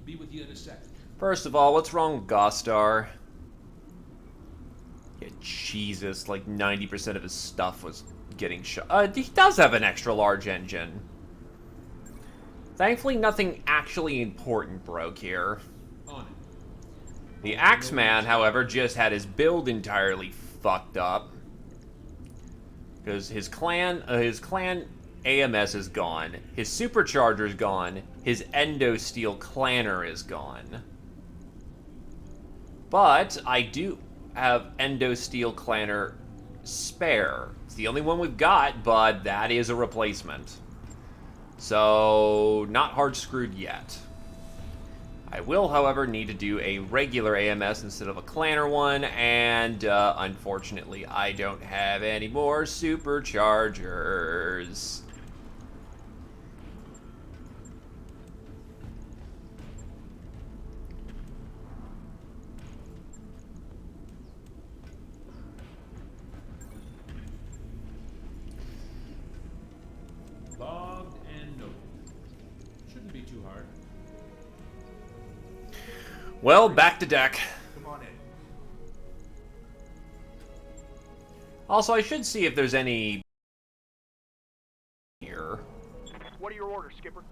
Be with you in a second. First of all, what's wrong with Gostar? Yeah, Jesus, like 90% of his stuff was getting shot. He does have an extra large engine. Thankfully, nothing actually important broke here. On it. The Axeman, however, just had his build entirely fucked up. Because his clan AMS is gone. His supercharger's gone. His Endo Steel Clanner is gone. But I do have Endo Steel Clanner spare. It's the only one we've got, but that is a replacement. So, not hard screwed yet. I will, however, need to do a regular AMS instead of a Clanner one, and unfortunately, I don't have any more superchargers. Logged and noted. Shouldn't be too hard. Well, back to deck. Come on in. Also, I should see if there's any here. What are your orders, Skipper?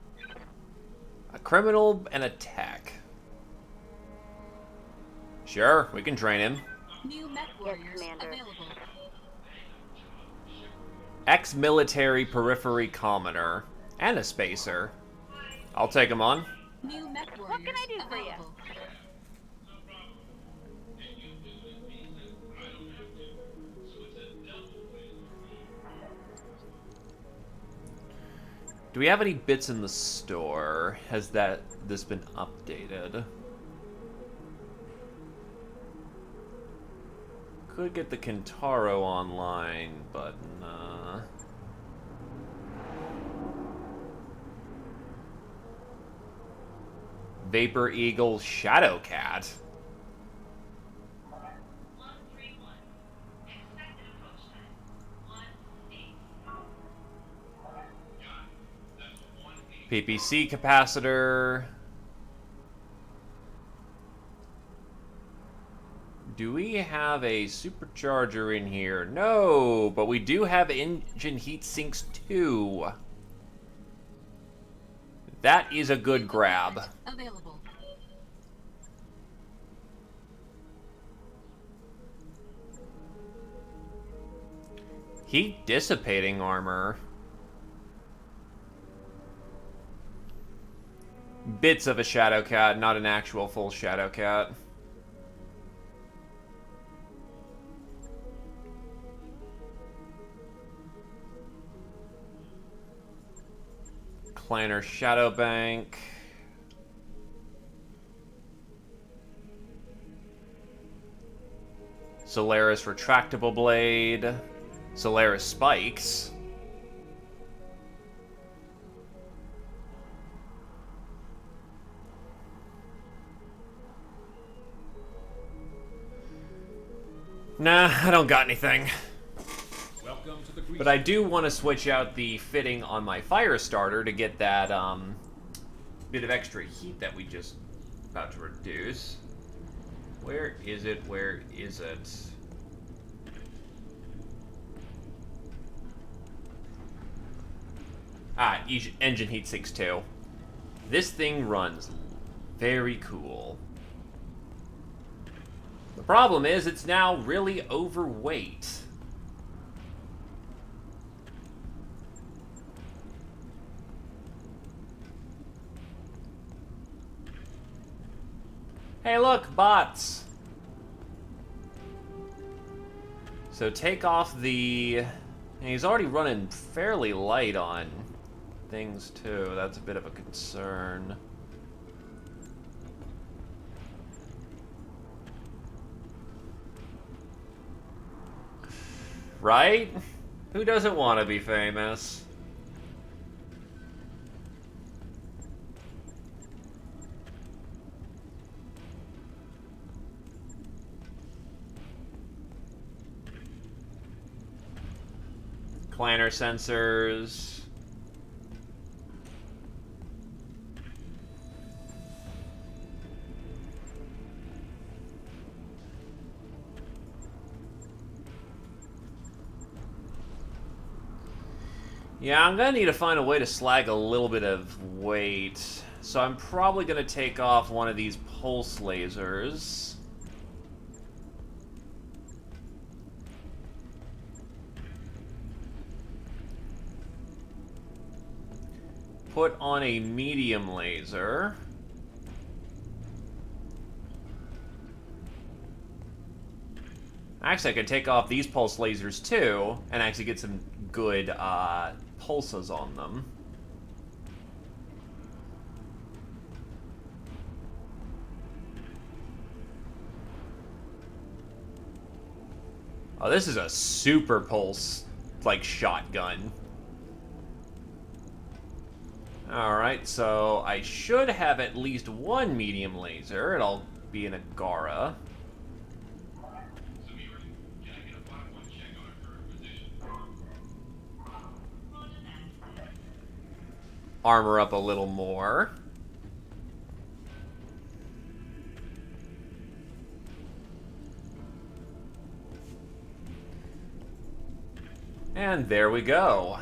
A criminal and a tech. Sure, we can train him. New mech warriors available. Ex-military periphery commoner. And a spacer. I'll take him on. New mech warriors What can I do for you? available. Do we have any bits in the store? Has this been updated? Could get the Kintaro online, but nah. Vapor Eagle Shadowcat. PPC capacitor. Do we have a supercharger in here? No, but we do have engine heat sinks too. That is a good grab. Available. Heat dissipating armor. Bits of a Shadowcat, not an actual full Shadowcat. Clanner Shadowbank. Solaris Retractable Blade. Solaris Spikes. Nah, I don't got anything. Welcome to the But I do want to switch out the fitting on my fire starter to get that bit of extra heat that we just about to reduce. Where is it? Where is it? Ah, engine heat sinks too. This thing runs very cool. The problem is it's now really overweight. Hey look, bots! So take off the... And he's already running fairly light on things too. That's a bit of a concern. Right? Who doesn't want to be famous? Clanner sensors. Yeah, I'm gonna need to find a way to slag a little bit of weight. So I'm probably gonna take off one of these pulse lasers. Put on a medium laser. Actually, I could take off these pulse lasers too, and actually get some good pulses on them. Oh, this is a super pulse, like, shotgun. Alright, so I should have at least one medium laser. It'll be an Agara. Armor up a little more. And there we go.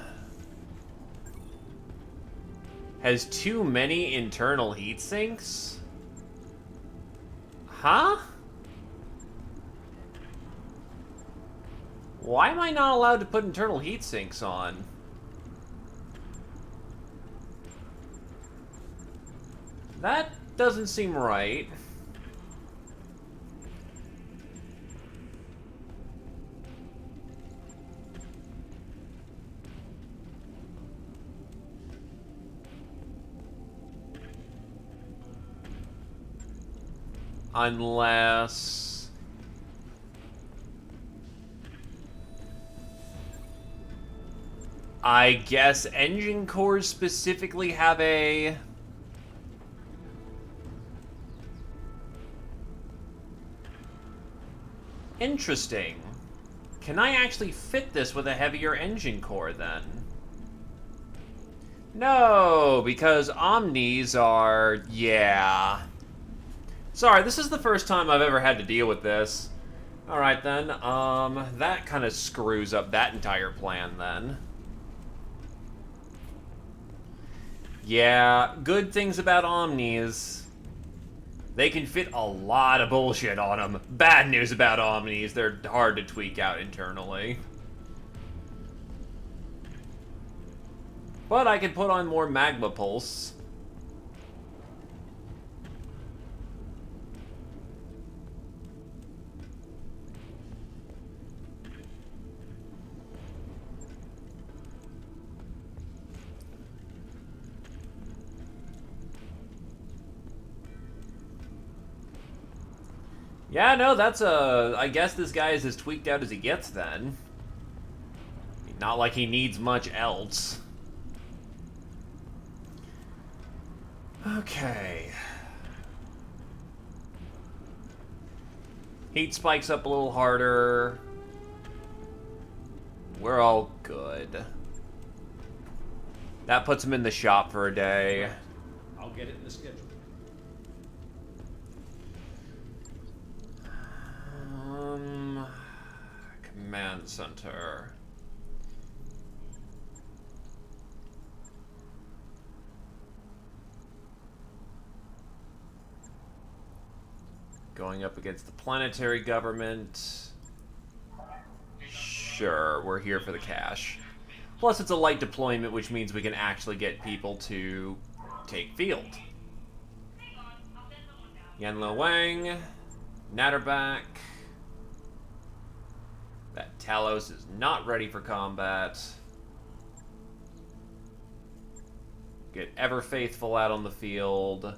Has too many internal heat sinks? Huh? Why am I not allowed to put internal heat sinks on? That doesn't seem right. Unless... I guess engine cores specifically have a... Interesting. Can I actually fit this with a heavier engine core then? No, because Omnis are... yeah. Sorry, this is the first time I've ever had to deal with this. Alright then, that kind of screws up that entire plan then. Yeah, good things about Omnis. They can fit a lot of bullshit on them. Bad news about Omnis, they're hard to tweak out internally. But I can put on more magma pulse. Yeah, no, that's I guess this guy is as tweaked out as he gets then. Not like he needs much else. Okay. Heat spikes up a little harder. We're all good. That puts him in the shop for a day. I'll get it in the schedule. Command center. Going up against the planetary government. Sure, we're here for the cash. Plus, it's a light deployment, which means we can actually get people to take field. Yanlo Wang, Natterback. That Talos is not ready for combat. Get Ever Faithful out on the field.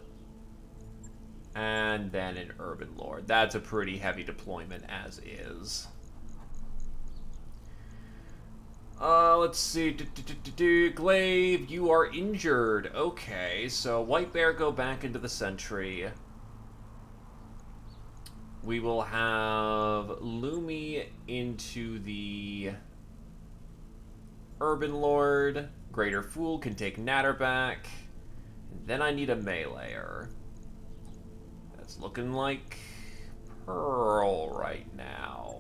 And then an Urban Lord. That's a pretty heavy deployment as is. Let's see. Glaive, you are injured. Okay, so White Bear go back into the Sentry. We will have Lumi into the Urban Lord. Greater Fool can take Natterback. And then I need a meleeer. That's looking like Pearl right now.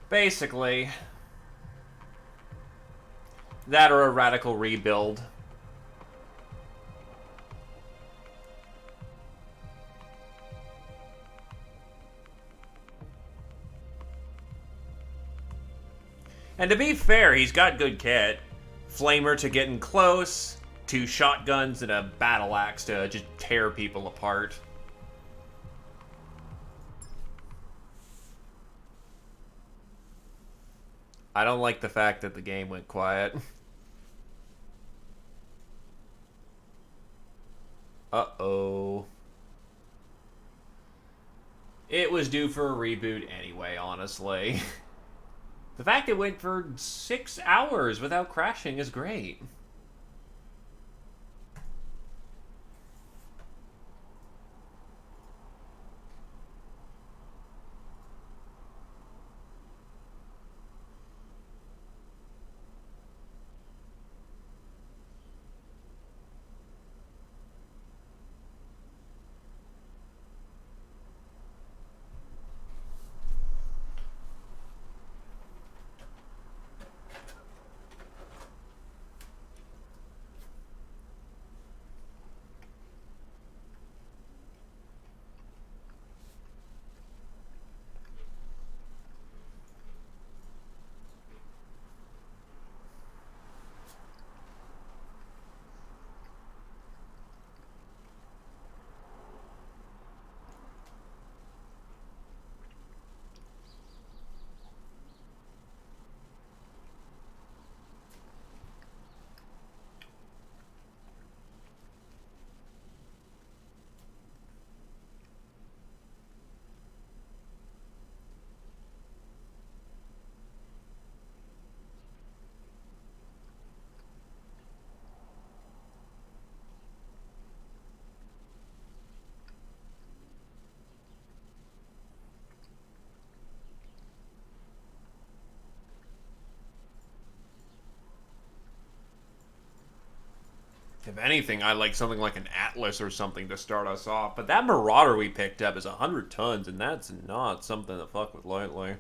Basically, that or a radical rebuild. And to be fair, he's got good kit. Flamer to getting close, 2 shotguns and a battle axe to just tear people apart. I don't like the fact that the game went quiet. Uh-oh. It was due for a reboot anyway, honestly. The fact it went for 6 hours without crashing is great. If anything, I'd like something like an Atlas or something to start us off. But that Marauder we picked up is 100 tons, and that's not something to fuck with lightly.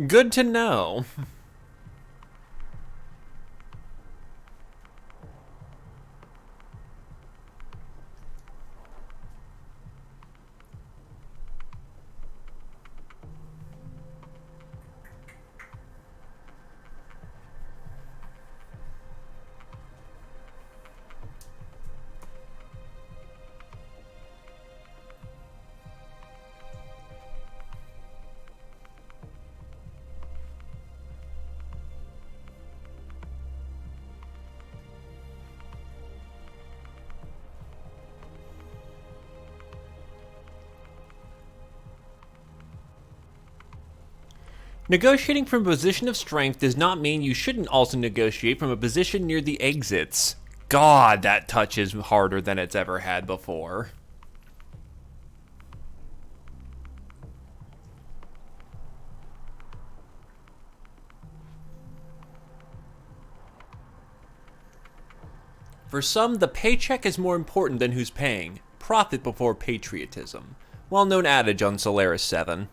Good to know. Negotiating from a position of strength does not mean you shouldn't also negotiate from a position near the exits. God, that touches harder than it's ever had before. For some, the paycheck is more important than who's paying. Profit before patriotism. Well-known adage on Solaris 7.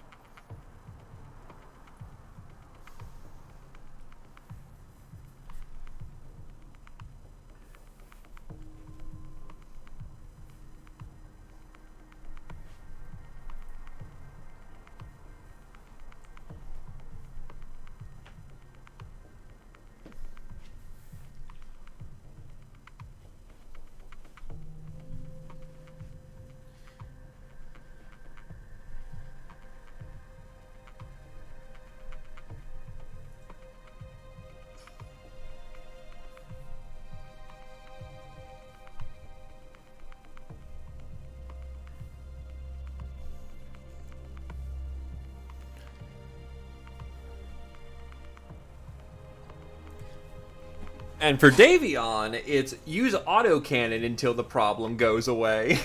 And for Davion, it's use autocannon until the problem goes away.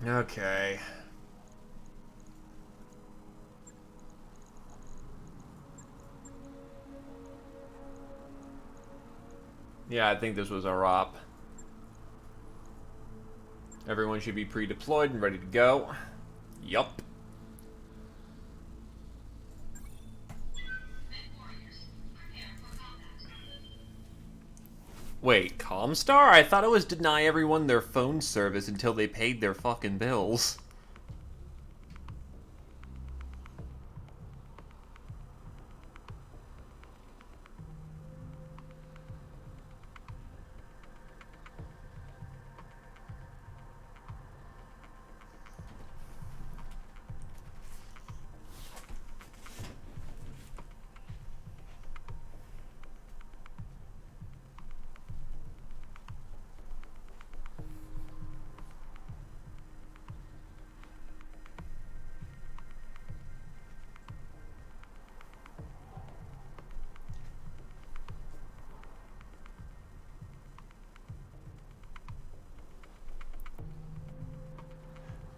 Okay. Yeah, I think this was a ROP. Everyone should be pre-deployed and ready to go. Yup. Wait, Comstar? I thought it was deny everyone their phone service until they paid their fucking bills.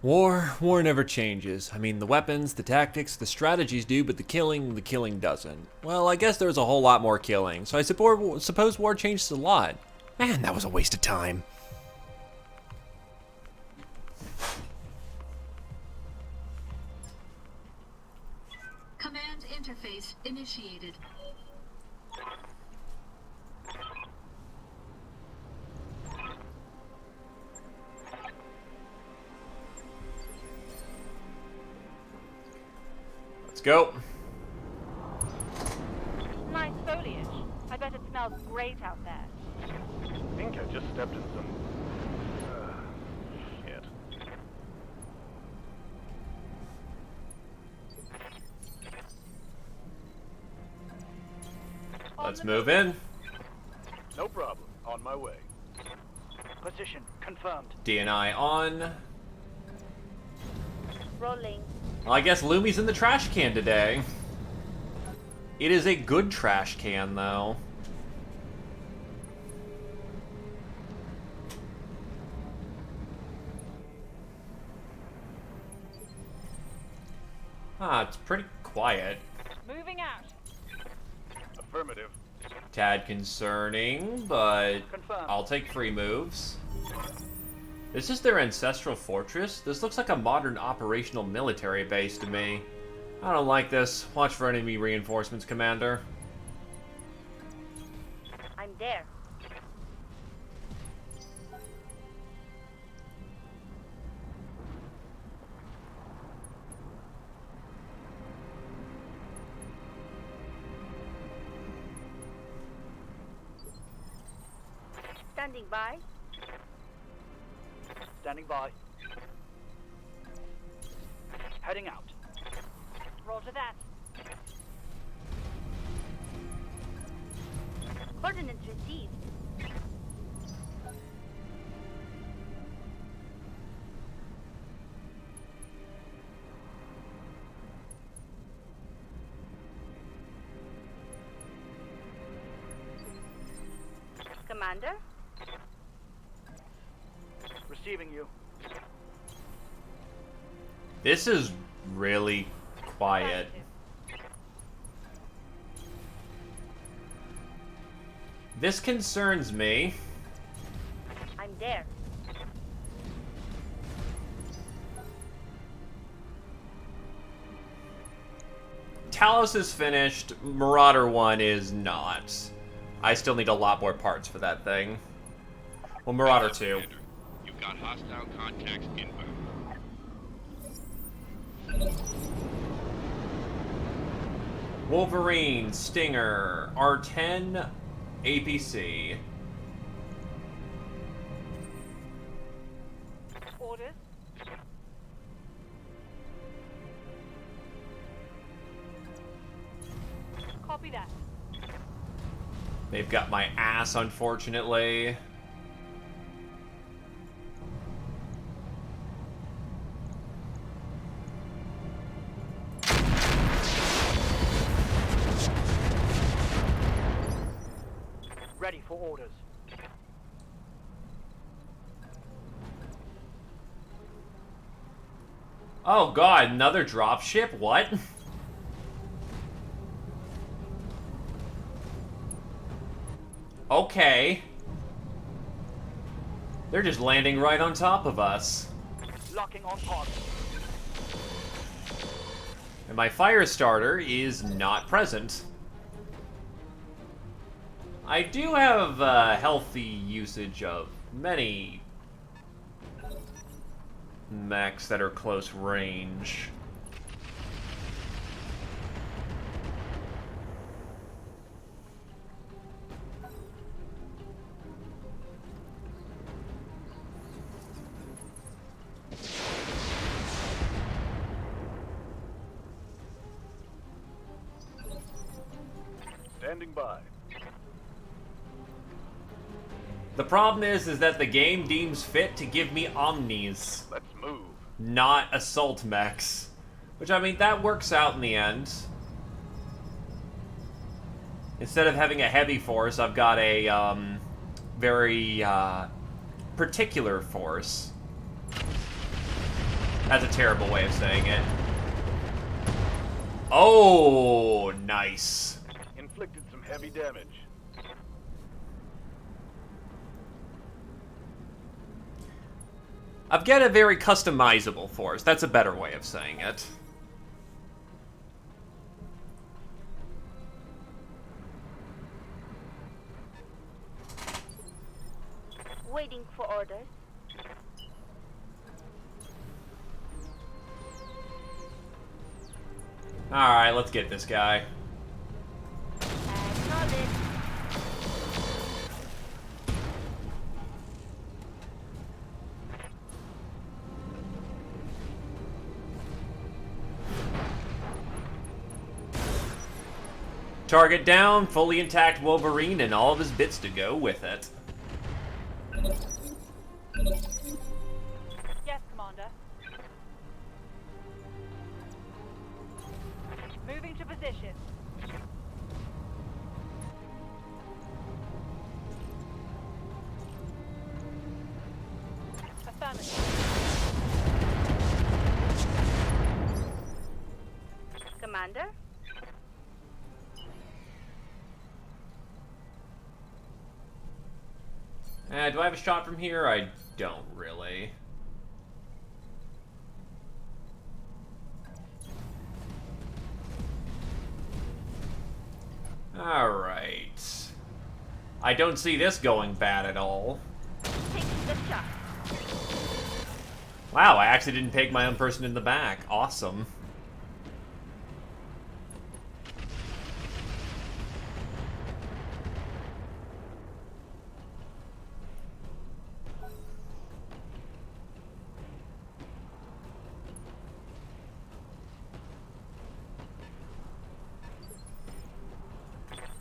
War never changes. I mean, the weapons, the tactics, the strategies do, but the killing doesn't. Well, I guess there's a whole lot more killing, so I suppose war changes a lot. Man, that was a waste of time. Command interface initiated. Let's go. Nice foliage. I bet it smells great out there. I think I just stepped in some... shit. Let's move in. No problem. On my way. Position confirmed. DNI on. Rolling. Well, I guess Lumi's in the trash can today. It is a good trash can, though. Ah, it's pretty quiet. Moving out. Affirmative. Tad concerning, but Confirmed. I'll take free moves. This is their ancestral fortress? This looks like a modern operational military base to me. I don't like this. Watch for enemy reinforcements, Commander. I'm there. Standing by. Standing by. Heading out. Roger that. Coordinates received. Commander? Receiving you. This is really quiet. This concerns me. I'm there. Talos is finished. Marauder 1 is not. I still need a lot more parts for that thing. Well, Marauder 2. You've got hostile contacts inbound. Wolverine, Stinger, R10, APC. Orders. Copy that. They've got my ass, unfortunately. Oh god, another dropship? What? Okay. They're just landing right on top of us. Locking on target. And my fire starter is not present. I do have healthy usage of many mechs that are close range. Standing by. The problem is that the game deems fit to give me omnis, Let's move. not assault mechs. Which, I mean, that works out in the end. Instead of having a heavy force, I've got a, very, particular force. That's a terrible way of saying it. Oh, nice. Inflicted some heavy damage. I've got a very customizable force. That's a better way of saying it. Waiting for orders. Alright, let's get this guy. Acknowledge. Target down, fully intact Wolverine, and all of his bits to go with it. Yes, Commander. Moving to position. Affirmative. Commander? Do I have a shot from here? I don't really. Alright. I don't see this going bad at all. Taking the shot. Wow, I actually didn't peg my own person in the back. Awesome.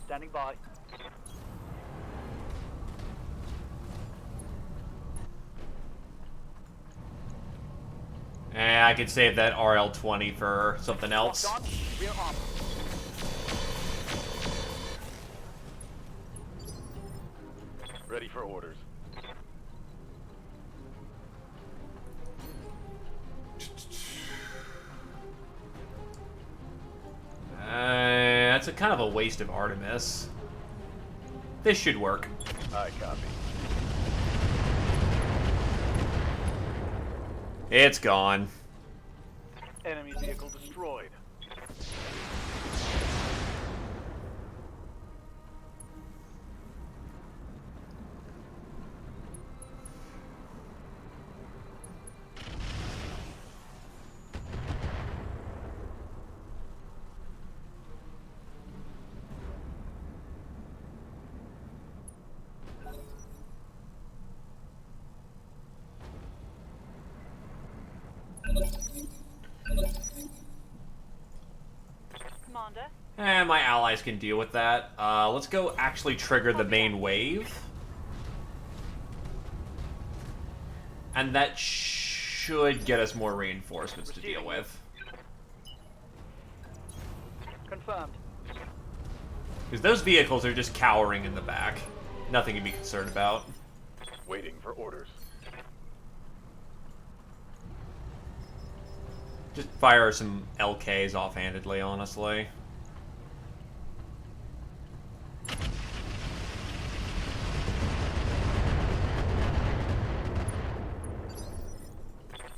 Standing by. I could save that RL-20 for something else. Locked on. Rear armor. Ready for orders. That's a kind of a waste of Artemis. This should work. I copy. It's gone. Enemy vehicle destroyed. Commander. My allies can deal with that. Let's go actually trigger the main wave. And that should get us more reinforcements to deal with. Confirmed. Because those vehicles are just cowering in the back. Nothing to be concerned about. Waiting for orders. Just fire some LKs offhandedly, honestly.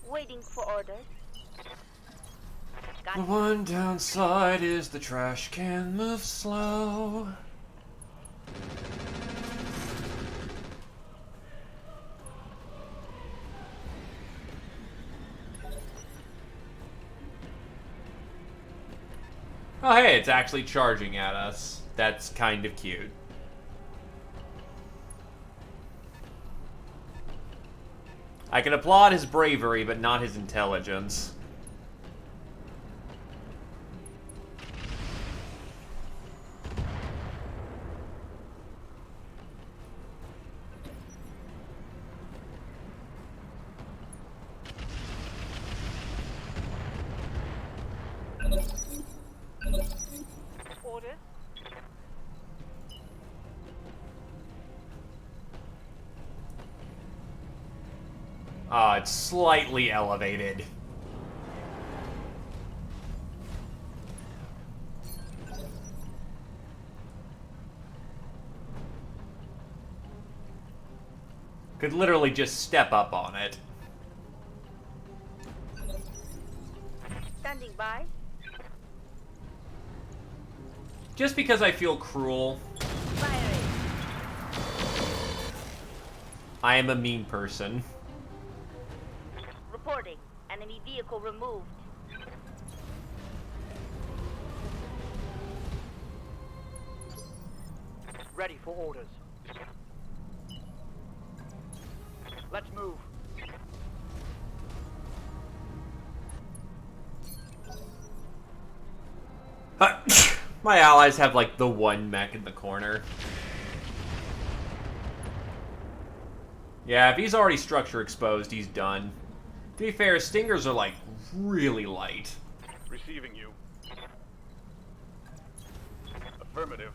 Waiting for orders. The one downside is the trash can moves slow. Oh hey, it's actually charging at us. That's kind of cute. I can applaud his bravery, but not his intelligence. Orders? It's slightly elevated. Could literally just step up on it. Standing by. Just because I feel cruel. Firing. I am a mean person. Reporting. Enemy vehicle removed. Ready for orders. Let's move. My allies have like the one mech in the corner. Yeah, if he's already structure exposed, he's done. To be fair, stingers are like really light. Receiving you. Affirmative.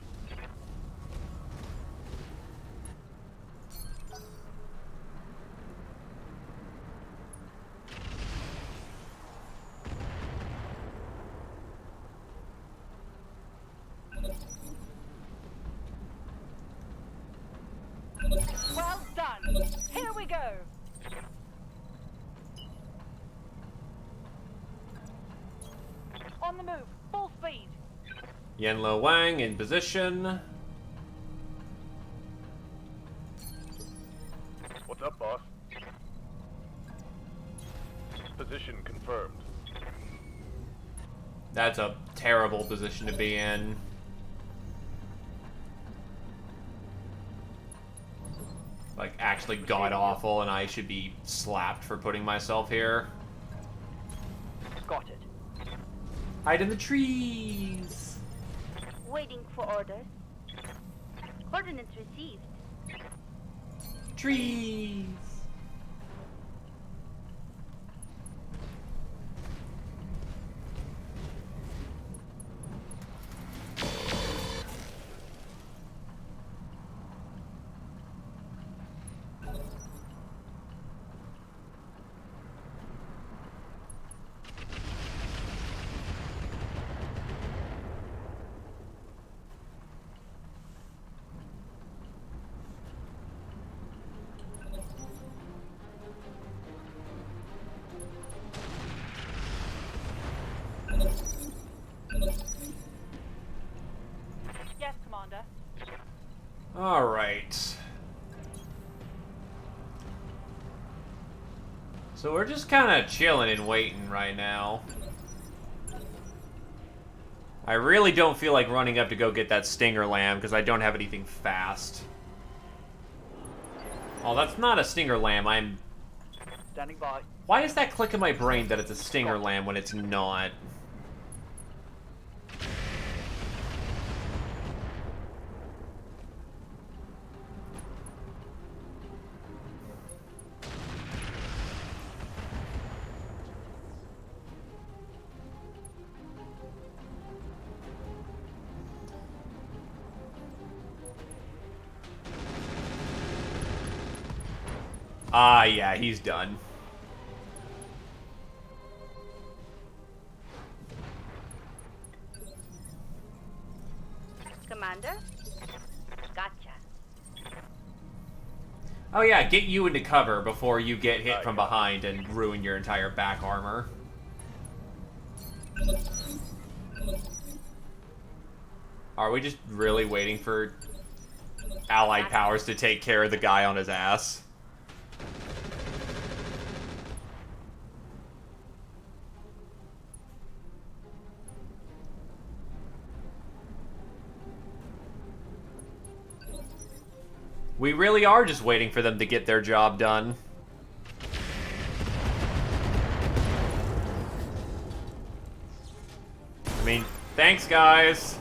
Well done. Here we go. On the move. Full speed. Yenlo Wang in position. What's up, boss? Position confirmed. That's a terrible position to be in. Like, actually god-awful, and I should be slapped for putting myself here. Got it. Hide in the trees! Waiting for orders. Coordinates received. Trees! Yes, Commander. Alright. So we're just kind of chilling and waiting right now. I really don't feel like running up to go get that Stinger Lamb because I don't have anything fast. Oh, that's not a Stinger Lamb. Standing by. Why does that click in my brain that it's a Stinger Lamb when it's not? Ah, yeah, he's done. Oh yeah, get you into cover before you get hit from behind and ruin your entire back armor. Are we just really waiting for allied powers to take care of the guy on his ass? We really are just waiting for them to get their job done. I mean, thanks, guys.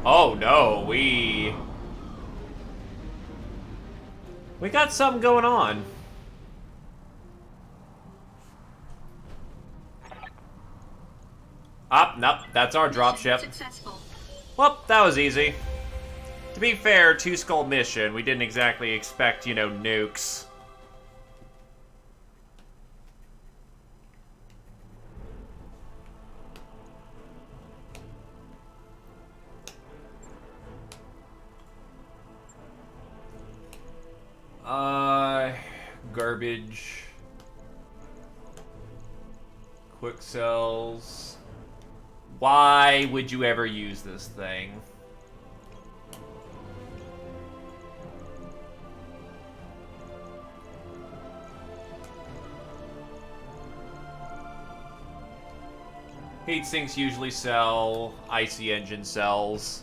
Oh, no, we got something going on. Nope, that's our dropship. Successful. Well, that was easy. To be fair, two-skull mission, we didn't exactly expect, you know, nukes. Garbage. Quick cells. Why would you ever use this thing? Heat sinks usually sell icy engine cells.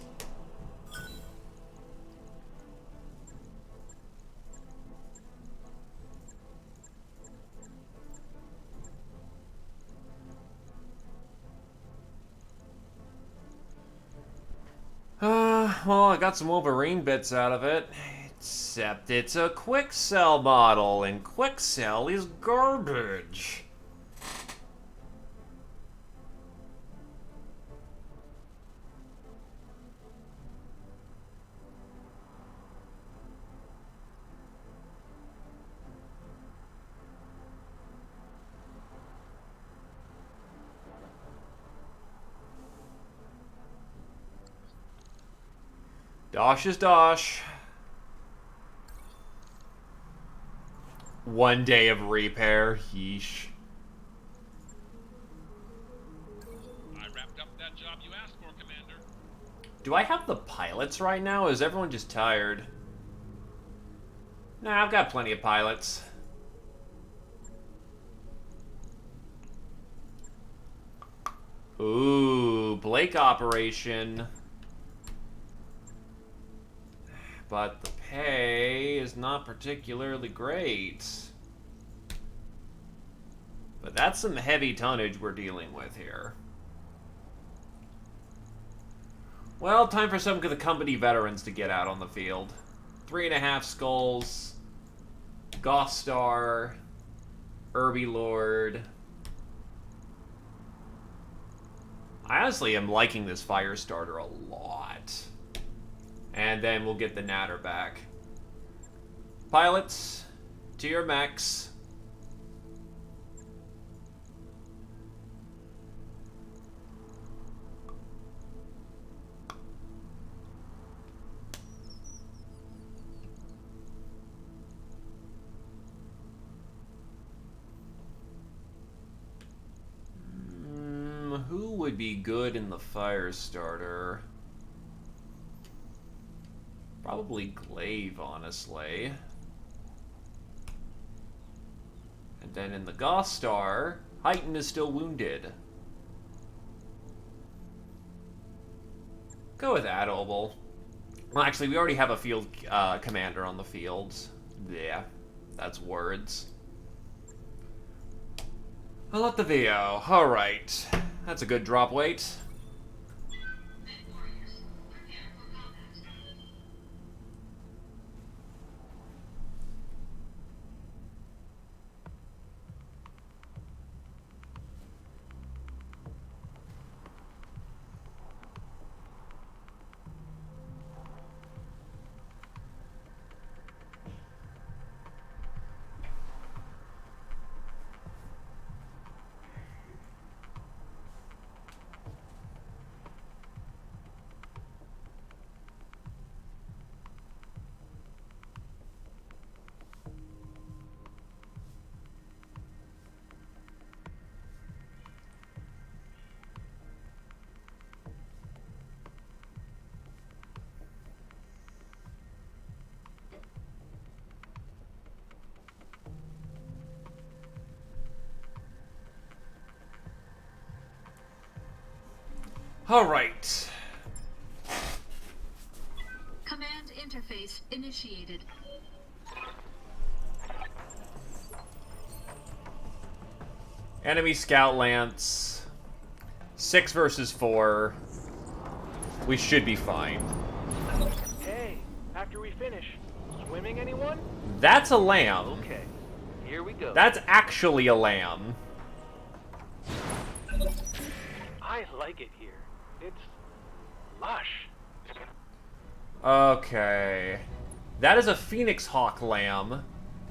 Well, I got some Wolverine bits out of it. Except it's a quick cell model, and quick cell is garbage. Dosh is dosh. One day of repair, yeesh. I wrapped up that job you asked for, Commander. Do I have the pilots right now, or is everyone just tired? Nah, I've got plenty of pilots. Ooh, Blake operation. But the pay is not particularly great. But that's some heavy tonnage we're dealing with here. Well, time for some of the company veterans to get out on the field. 3.5 skulls, Goth Star, Irby Lord. I honestly am liking this fire starter a lot. And then we'll get the Natter back. Pilots, to your mechs. Who would be good in the fire starter? Probably Glaive, honestly. And then in the Goth Star, Heighton is still wounded. Go with Adobel. Well, actually, we already have a field commander on the field. Yeah, that's words. I let the VO. Alright. That's a good drop weight. Alright. Command interface initiated. Enemy scout lance. 6 versus 4. We should be fine. Hey, after we finish, swimming anyone? That's a lamb. Okay, here we go. That's actually a lamb. I like it here. It's lush. Okay. That is a Phoenix Hawk lamb.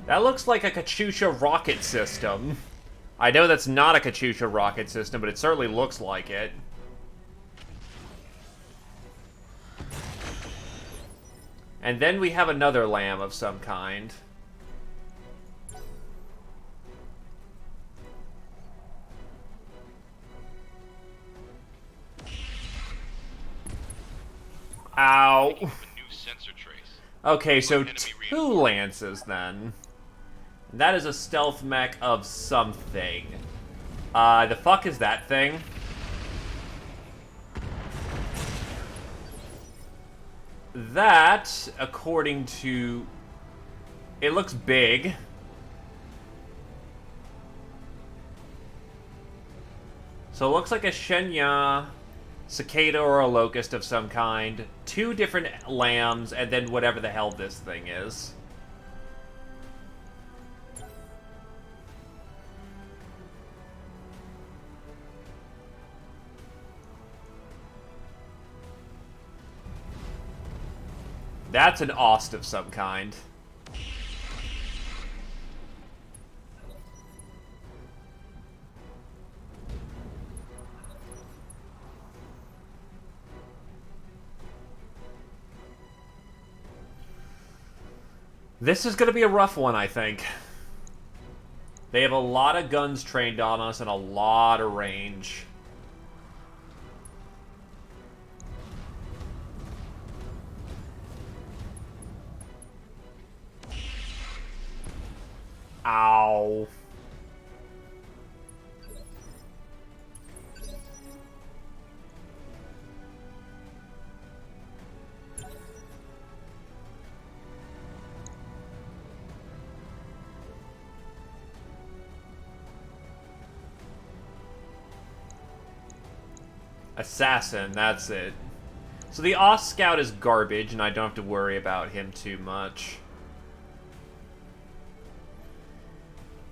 That looks like a Katyusha rocket system. I know that's not a Katyusha rocket system, but it certainly looks like it. And then we have another lamb of some kind. Ow. New sensor trace. Okay, so 2 lances then. That is a stealth mech of something. The fuck is that thing? That, according to... It looks big. So it looks like a Shenya, cicada, or a locust of some kind. 2 different lambs, and then whatever the hell this thing is. That's an Ost of some kind. This is going to be a rough one, I think. They have a lot of guns trained on us and a lot of range. Ow. Assassin, that's it. So the Ost Scout is garbage, and I don't have to worry about him too much.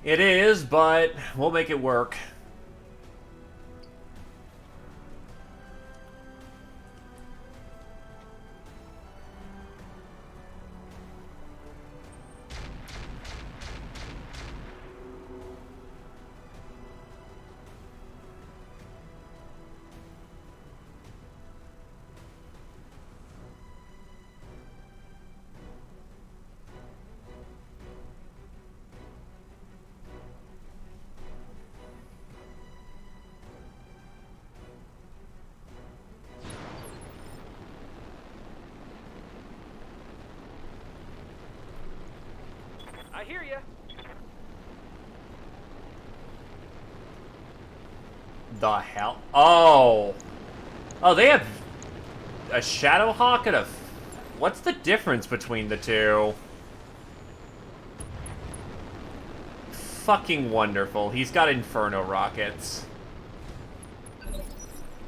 It is, but we'll make it work. I hear ya. The hell? Oh. Oh, they have a Shadowhawk and a... What's the difference between the two? Fucking wonderful. He's got Inferno rockets.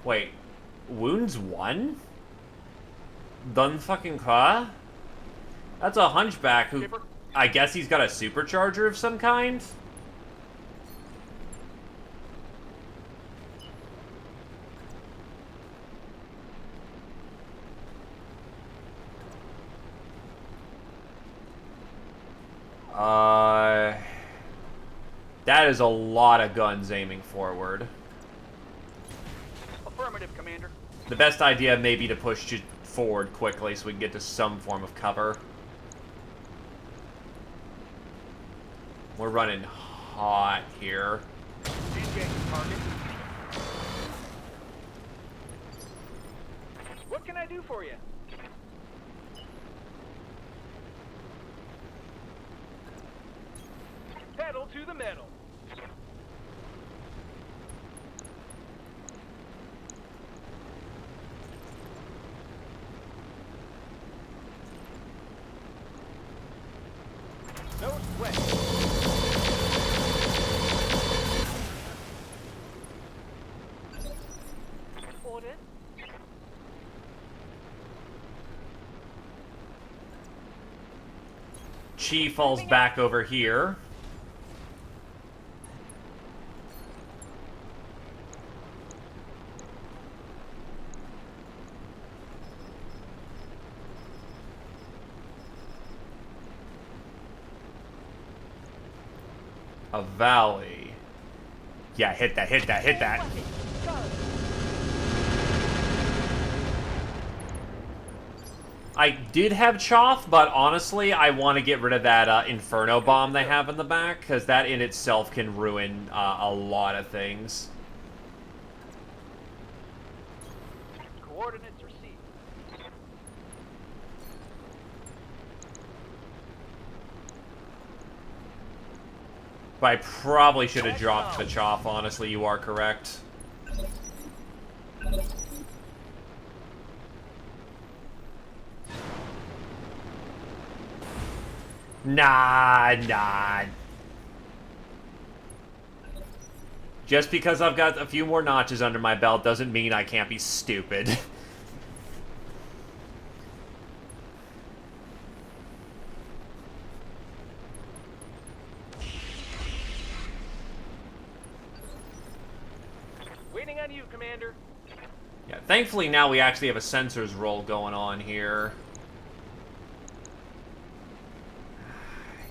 Wait. Wounds 1? Dun fucking ka? That's a hunchback who... I guess he's got a supercharger of some kind? That is a lot of guns aiming forward. Affirmative, Commander. The best idea may be to push you forward quickly so we can get to some form of cover. We're running hot here. Engage target. What can I do for you? Pedal to the metal. Chi falls back over here. A valley. Yeah, hit that, hit that, hit that. I did have Choff, but honestly, I want to get rid of that Inferno Bomb they have in the back, because that in itself can ruin a lot of things. Coordinates received. But I probably should have dropped the Choff, honestly, you are correct. Nah. Just because I've got a few more notches under my belt doesn't mean I can't be stupid. Waiting on you, Commander. Yeah, thankfully now we actually have a sensors roll going on here.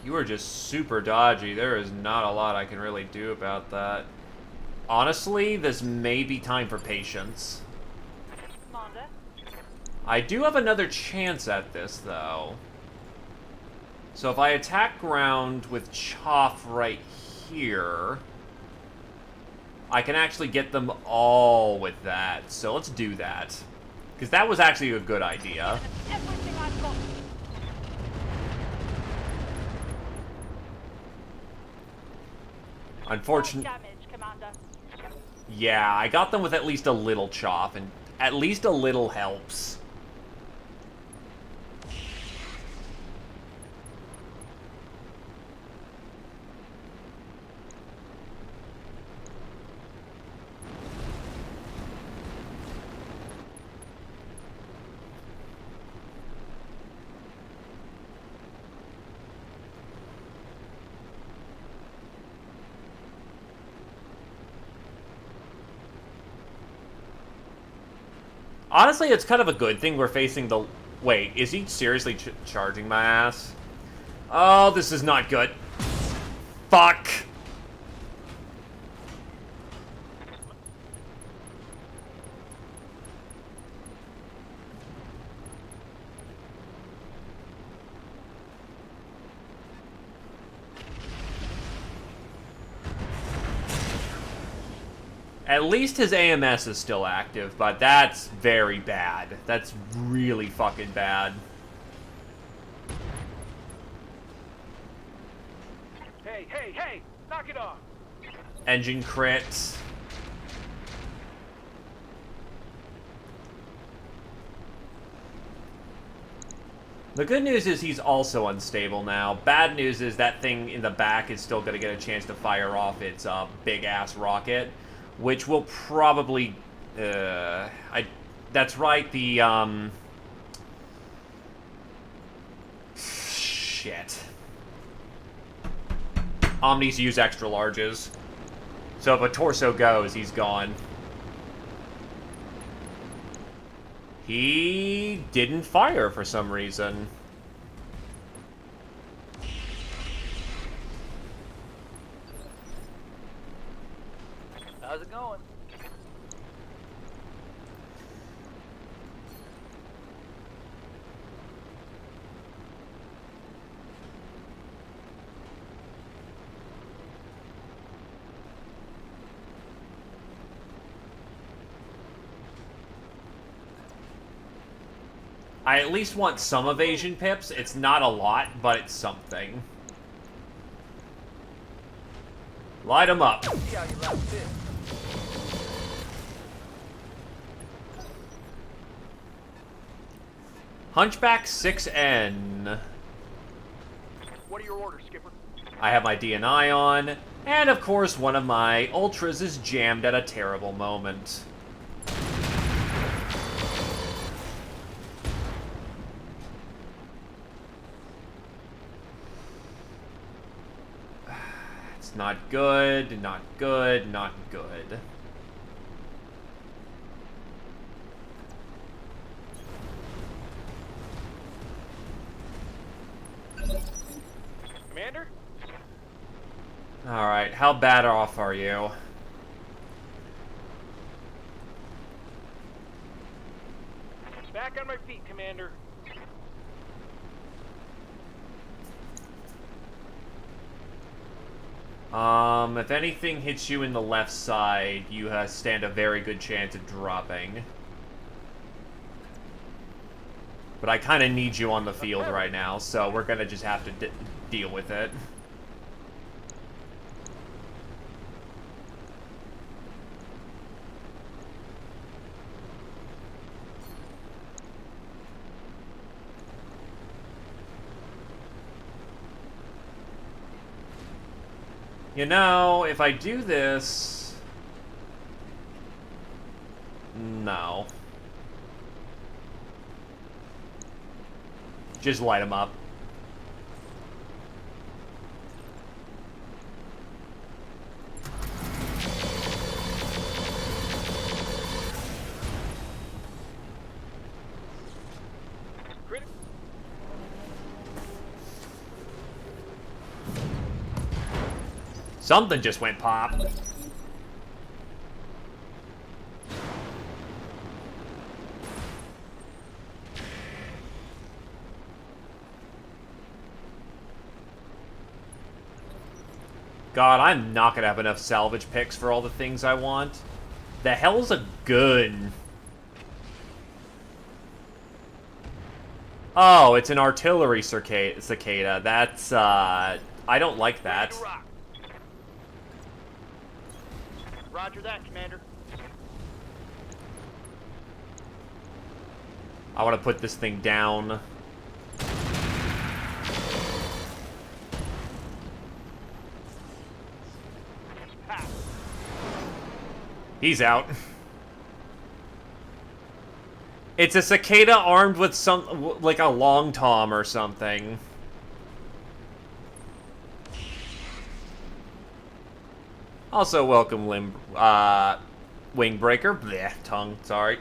You are just super dodgy. There is not a lot I can really do about that. Honestly, this may be time for patience. Commander? I do have another chance at this, though. So if I attack ground with Choff right here, I can actually get them all with that. So let's do that. Because that was actually a good idea. Everything I've got. Unfortunately, Damage, Commander. yeah, I got them with at least a little Choff, and at least a little helps. Honestly, it's kind of a good thing we're facing the... Wait, is he seriously charging my ass? Oh, this is not good. Fuck. At least his AMS is still active, but that's very bad. That's really fucking bad. Hey! Knock it off! Engine crits. The good news is he's also unstable now. Bad news is that thing in the back is still going to get a chance to fire off its big-ass rocket, which will probably... that's right, the, shit. Omnis use extra larges. So if a torso goes, he's gone. He didn't fire for some reason. How's it going? I at least want some evasion pips. It's not a lot, but it's something. Light them up. See how you like this. Hunchback 6N. What are your orders, Skipper? I have my DNI on, and of course one of my ultras is jammed at a terrible moment. It's not good, not good, not good. Commander? Alright, how bad off are you? Back on my feet, Commander. If anything hits you in the left side, you stand a very good chance of dropping. But I kind of need you on the field right now, so we're gonna just have to deal with it. You know, if I do this... No. Just light them up. Something just went pop. God, I'm not gonna have enough salvage picks for all the things I want. The hell's a gun? Oh, it's an artillery cicada. That's, I don't like that. Roger that, Commander. I want to put this thing down. He's out. It's a cicada armed with some, like a long tom or something. Also, welcome, Wing Breaker. Blech, tongue, sorry.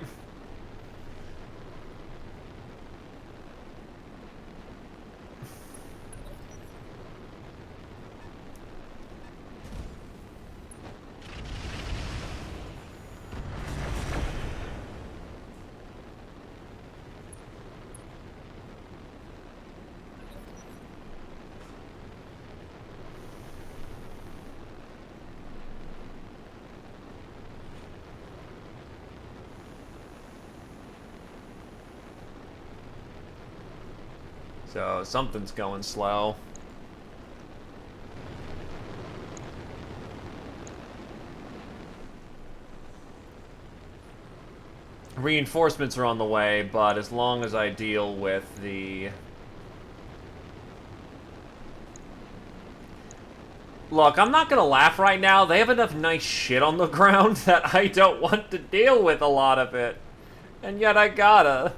So, something's going slow. Reinforcements are on the way, but as long as I deal with the... Look, I'm not gonna laugh right now. They have enough nice shit on the ground that I don't want to deal with a lot of it. And yet I gotta.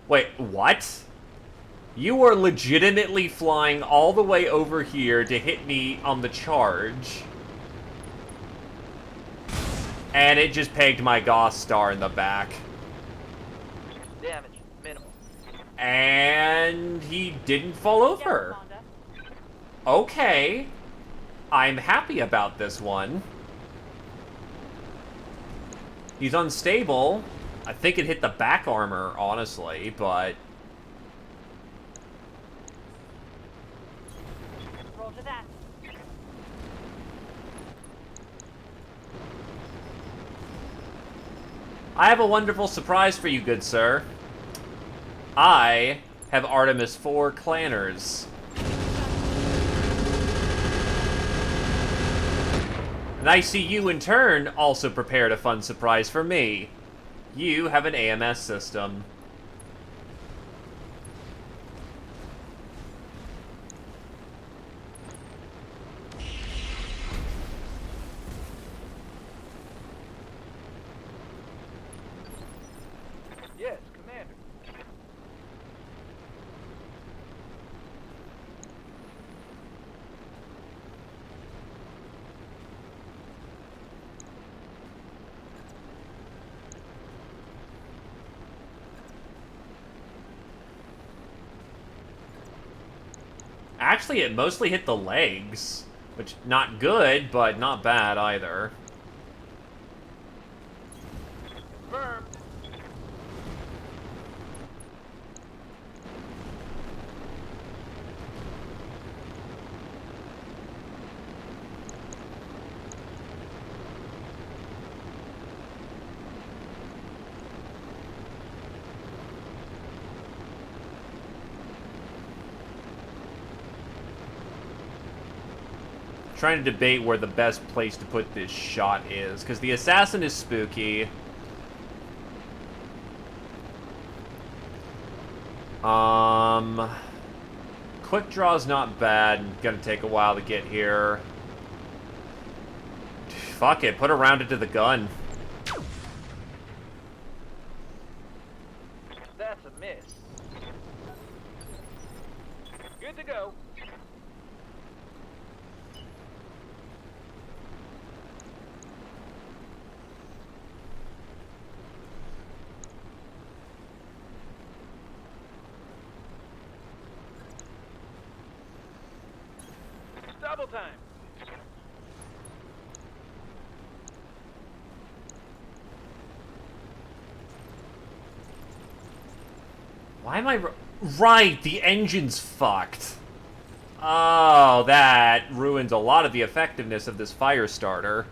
Wait, what? You were legitimately flying all the way over here to hit me on the charge. And it just pegged my Gauss star in the back. Damage, minimal. And he didn't fall over. Okay. I'm happy about this one. He's unstable. I think it hit the back armor, honestly, but... Roger that. I have a wonderful surprise for you, good sir. I have Artemis 4 clanners. And I see you, in turn, also prepared a fun surprise for me. You have an AMS system. Yes, Commander. Actually, it mostly hit the legs, which, not good, but not bad either. Confirmed. Trying to debate where the best place to put this shot is, because the assassin is spooky. Quick draw's not bad. Gonna take a while to get here. Fuck it, put a round into the gun. That's a miss. Good to go. Double time. Why am I... Right, the engine's fucked. Oh, that ruins a lot of the effectiveness of this fire starter.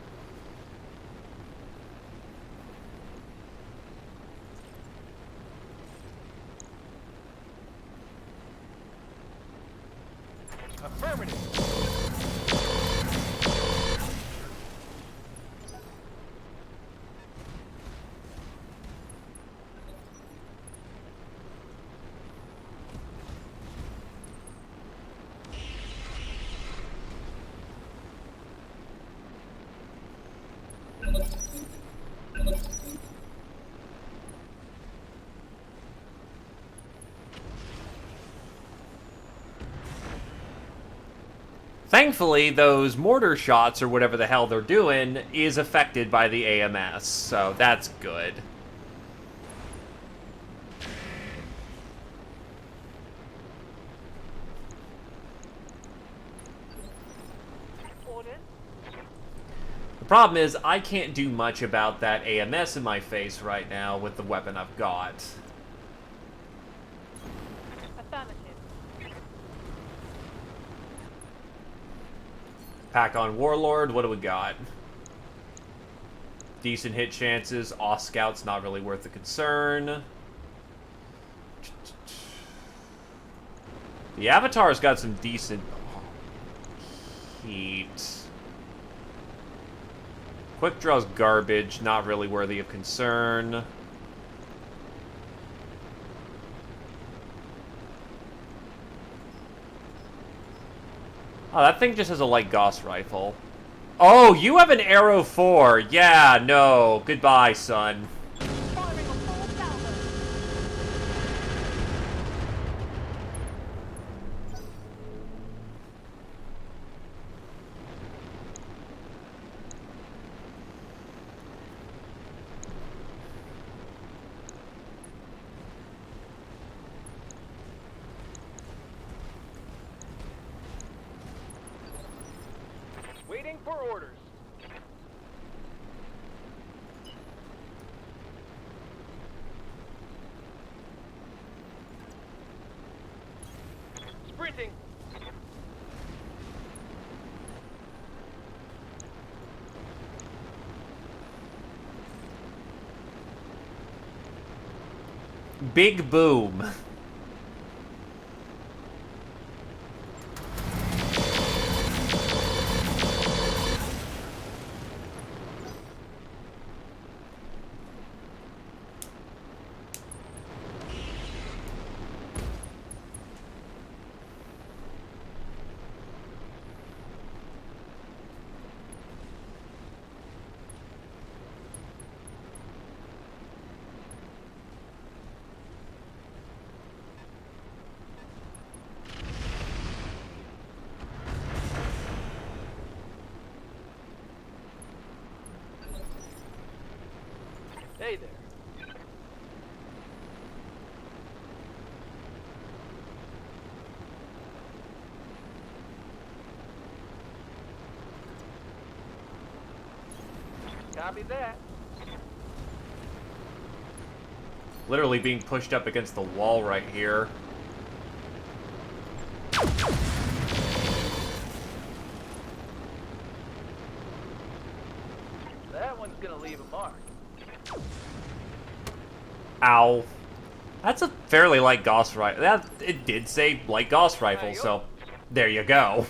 Affirmative. Thankfully, those mortar shots, or whatever the hell they're doing, is affected by the AMS, so that's good. Orders? The problem is, I can't do much about that AMS in my face right now with the weapon I've got. Affirmative. Pack on Warlord, what do we got? Decent hit chances. Scout's not really worth the concern. The Avatar's got some decent heat. Quick Draw's garbage, not really worthy of concern. Oh, that thing just has a light Gauss rifle. Oh, you have an Arrow 4. Yeah, no. Goodbye, son. Firing a full salvo. Waiting for orders. Sprinting. Big boom. Hey there. Copy that. Literally being pushed up against the wall right here. That one's gonna leave a mark. Ow. That's a fairly light Gauss rifle. That it did say light Gauss rifle, so there you go.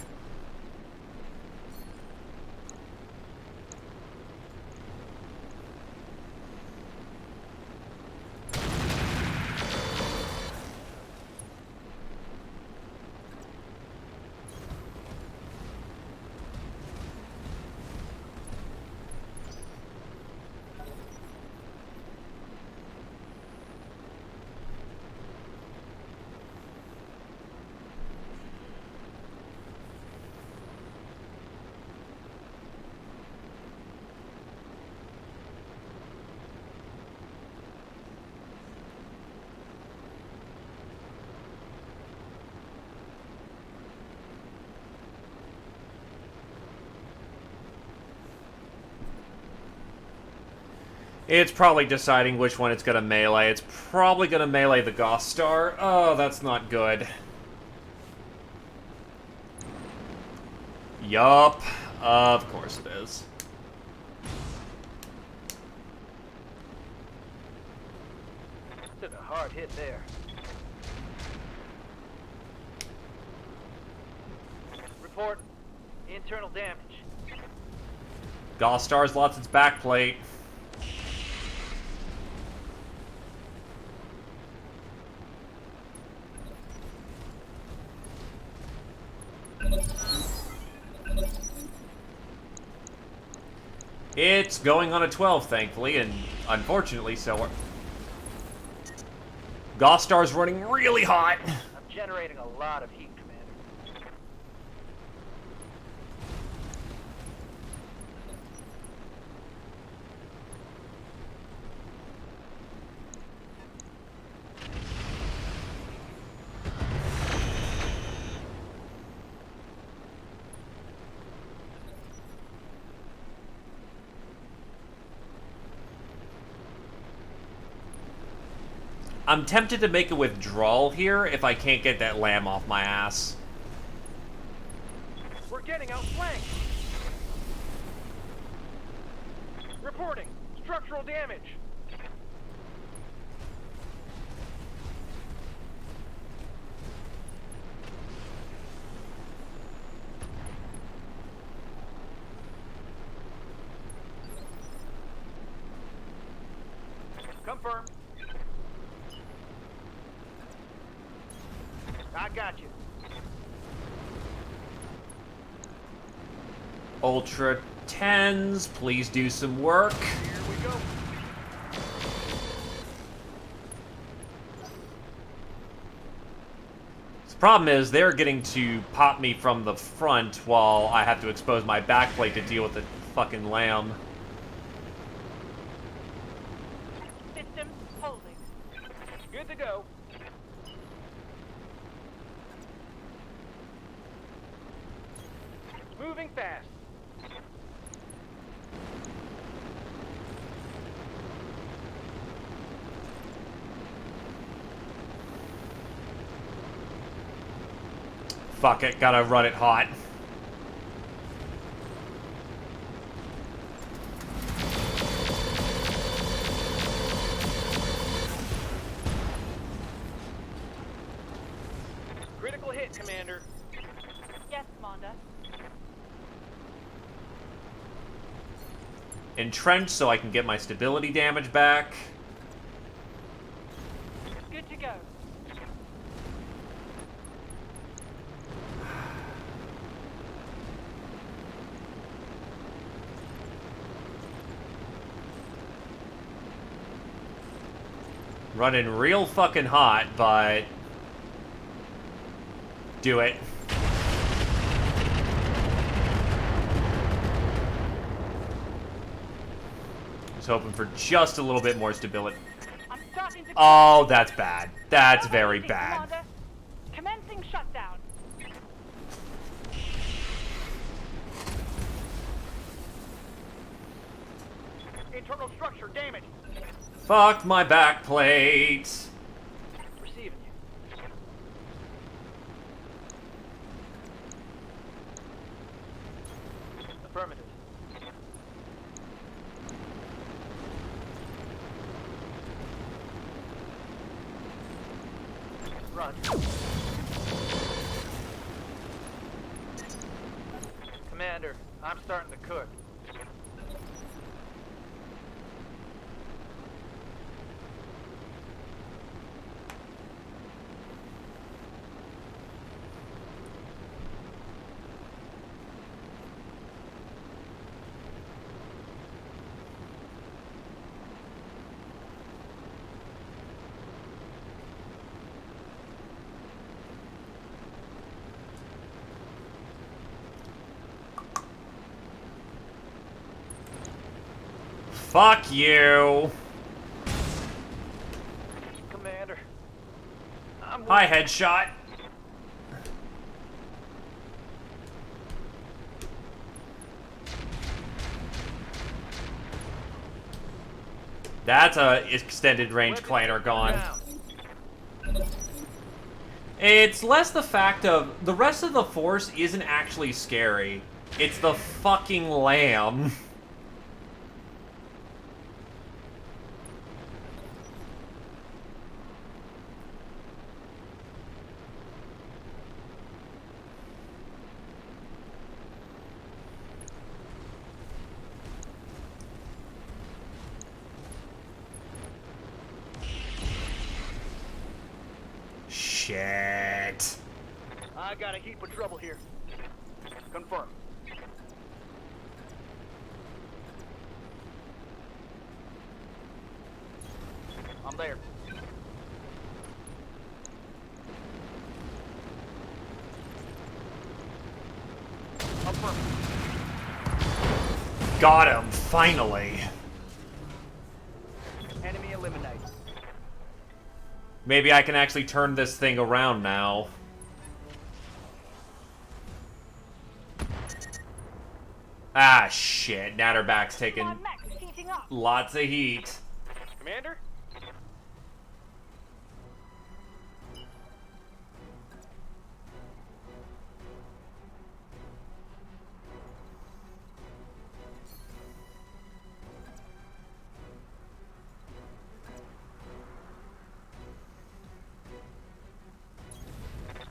It's probably deciding which one it's gonna melee. It's probably gonna melee the Gauss Star. Oh, that's not good. Yup. Of course it is. Took a hard hit there. Report. Internal damage. Gauss Star's lost its backplate. It's going on a 12, thankfully, and unfortunately, so Gauss Star's running really hot. I'm generating a lot of heat, Commander. I'm tempted to make a withdrawal here if I can't get that lamb off my ass. We're getting outflanked. Reporting. Structural damage. Confirmed. I got you. Ultra 10s, please do some work. Here we go. The problem is they're getting to pop me from the front while I have to expose my backplate to deal with the fucking lamb. System holding. Good to go. Moving fast. Fuck it, gotta run it hot. Critical hit, Commander. Yes, Commander. Entrench so I can get my stability damage back. Good to go. Running real fucking hot, but do it. Was hoping for just a little bit more stability. I'm starting to. Oh, that's bad. That's very bad. Commander. Commencing shutdown. Internal structure damaged. Fuck my back plate. Receiving you. Affirmative. Roger. Commander, I'm starting to cook. Fuck you. Commander. Hi, headshot. That's a extended range clanner gone. It's less the fact of the rest of the force isn't actually scary. It's the fucking lamb. Shit. I got a heap of trouble here. Confirm. I'm there. Affirm. Got him, finally. Enemy eliminated. Maybe I can actually turn this thing around now. Ah, shit. Natterback's taking lots of heat. Commander?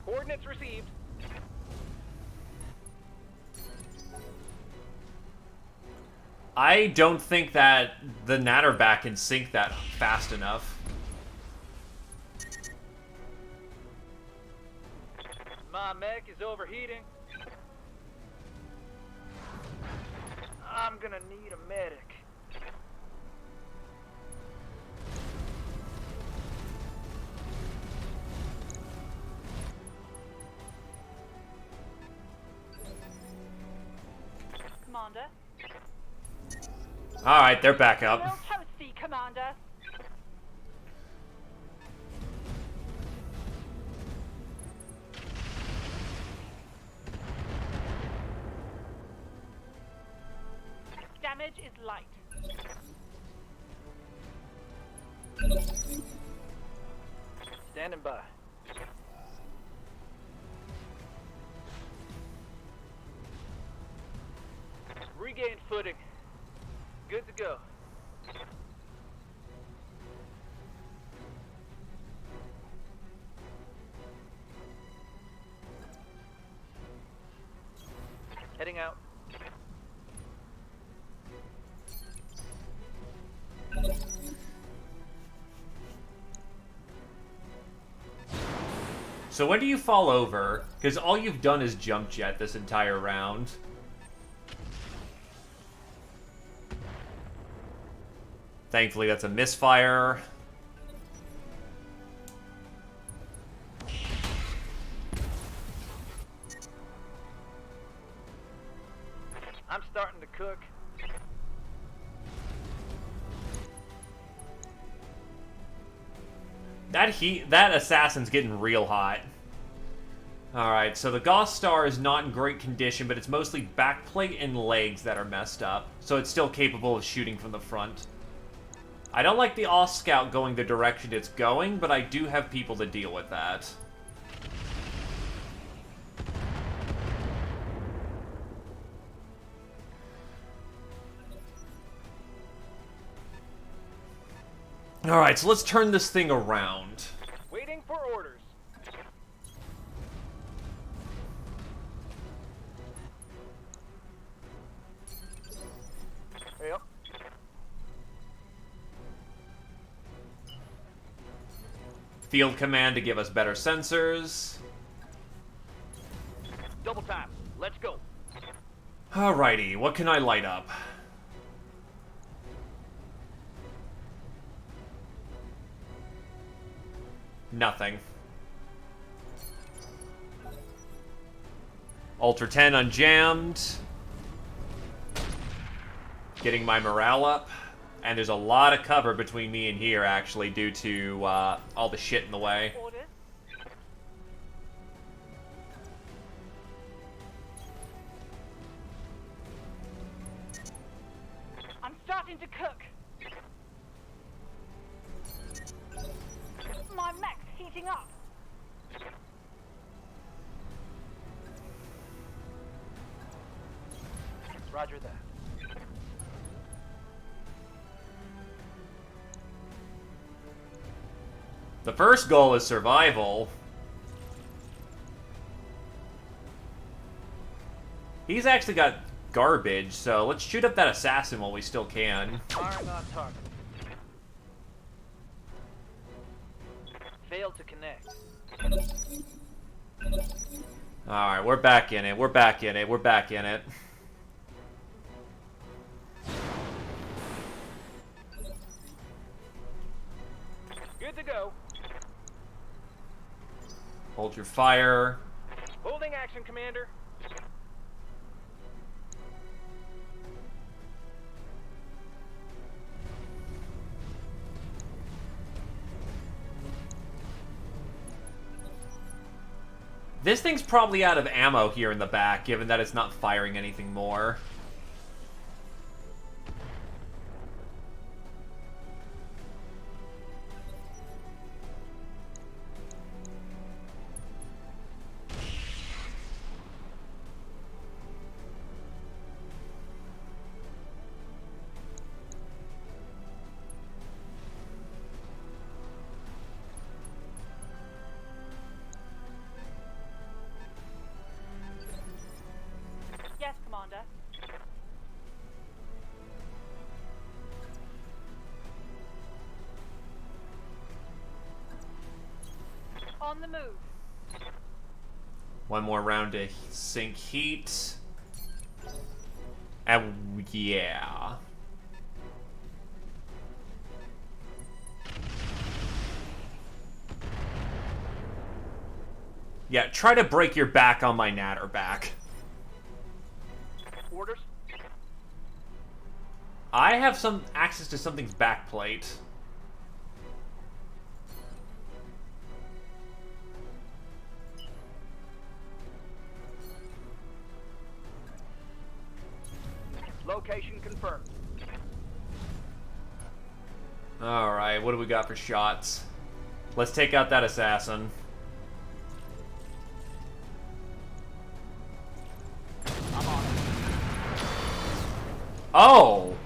Coordinates received. I don't think that the Natterback can sink that fast enough. My mech is overheating. I'm gonna need a medic. Commander. Alright, they're back up. No toasty, Commander. Damage is light. Standing by. Regained footing. Good to go. Heading out. So when do you fall over? Because all you've done is jump jet this entire round. Thankfully, that's a misfire. I'm starting to cook. That assassin's getting real hot. Alright, so the Goth Star is not in great condition, but it's mostly backplate and legs that are messed up, so it's still capable of shooting from the front. I don't like the Off Scout going the direction it's going, but I do have people to deal with that. Alright, so let's turn this thing around. Waiting for orders. Yep. Field command to give us better sensors. Double time. Let's go. Alrighty, what can I light up? Nothing. Ultra 10 unjammed. Getting my morale up. And there's a lot of cover between me and here, actually, due to all the shit in the way. Orders. I'm starting to cook. My mech's heating up. Roger that. The first goal is survival. He's actually got garbage, so let's shoot up that assassin while we still can. Firing on target. Failed to connect. Alright, we're back in it. We're back in it. We're back in it. Good to go. Hold your fire. Holding action, Commander. This thing's probably out of ammo here in the back, given that it's not firing anything more. Yes, Commander. On the move. One more round to sink heat. And yeah. Yeah, try to break your back on my natter back. Orders. I have some access to something's backplate. Location confirmed. Alright, what do we got for shots? Let's take out that assassin. Oh!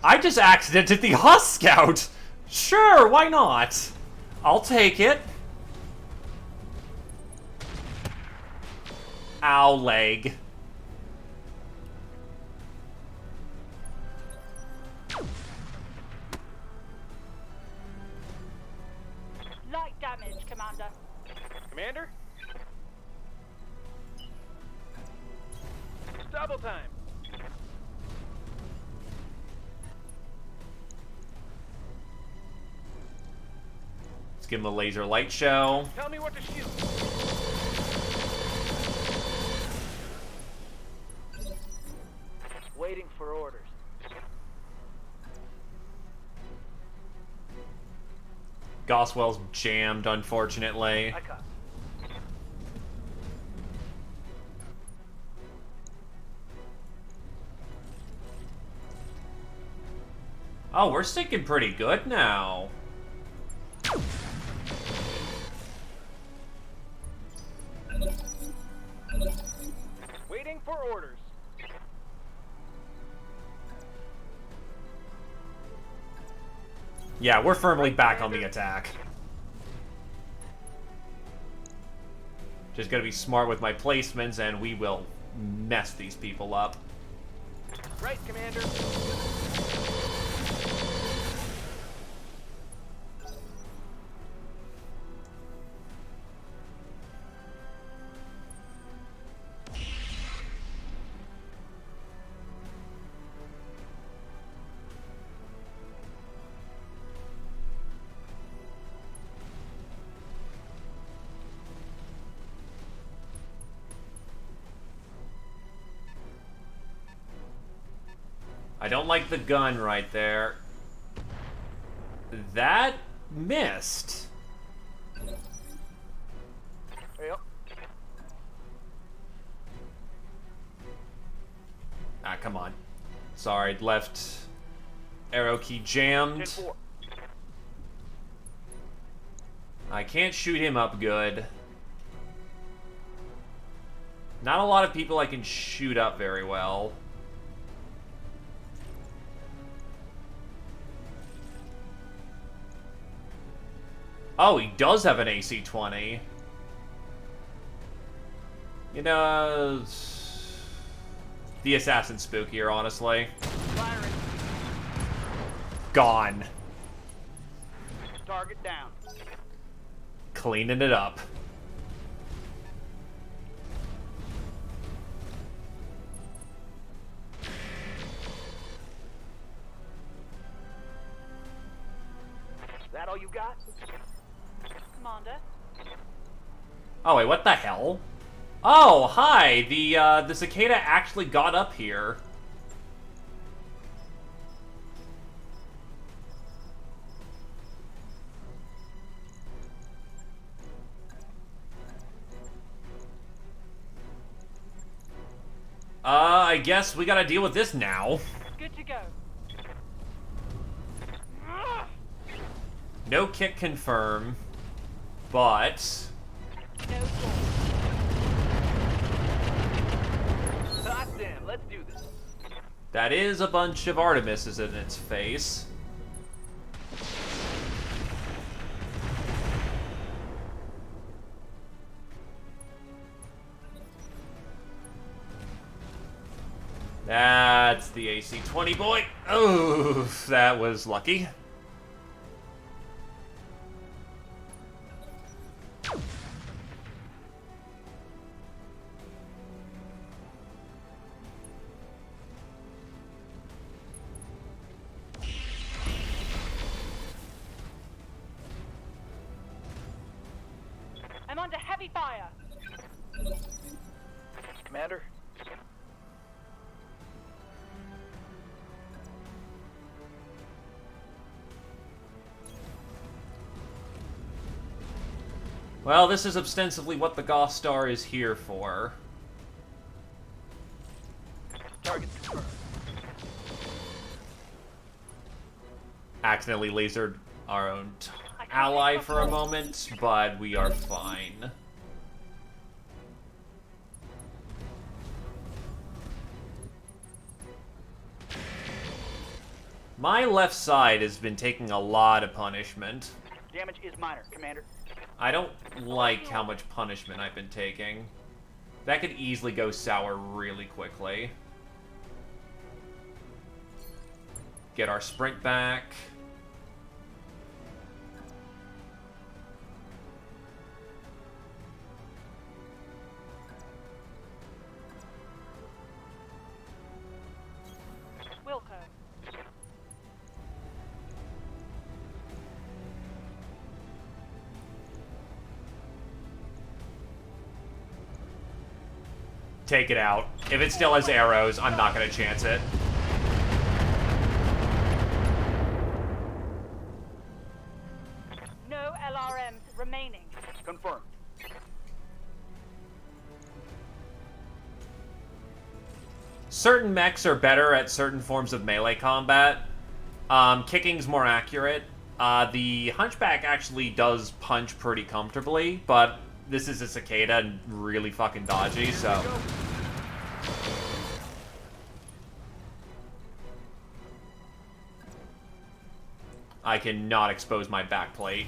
I just accidented the Husk Scout! Sure, why not? I'll take it. Ow, leg. Light damage, Commander. Commander? Double time. Let's give him a laser light show. Tell me what to shoot. Waiting for orders. Goswell's jammed, unfortunately. I cut. Oh, we're sinking pretty good now. Waiting for orders. Yeah, we're firmly back on the attack. Just gotta be smart with my placements, and we will mess these people up. Right, Commander. I don't like the gun right there. That missed. Yep. Ah, come on. Sorry, left arrow key jammed. 10-4. I can't shoot him up good. Not a lot of people I can shoot up very well. Oh, he does have an AC-20. You know, the assassin's spookier, honestly. Firing. Gone. Target down. Cleaning it up. Is that all you got? Commander. Oh, wait, what the hell? Oh, hi! The cicada actually got up here. I guess we gotta deal with this now. Good to go. No kick confirm, but... No goal. Hot damn, let's do this. that is a bunch of Artemises in its face. That's the AC-20 boy. Oh, that was lucky. I'm under heavy fire. Commander? Well, this is ostensibly what the Goth Star is here for. Target confirmed. Accidentally lasered our own ally for a moment, but we are fine. My left side has been taking a lot of punishment. Damage is minor, Commander. I don't like how much punishment I've been taking. That could easily go sour really quickly. Get our sprint back. Wilco. Take it out. If it still has arrows, I'm not gonna chance it. No LRMs remaining. Confirmed. Certain mechs are better at certain forms of melee combat. Kicking's more accurate. The Hunchback actually does punch pretty comfortably, but this is a cicada and really fucking dodgy, so... I cannot expose my back plate.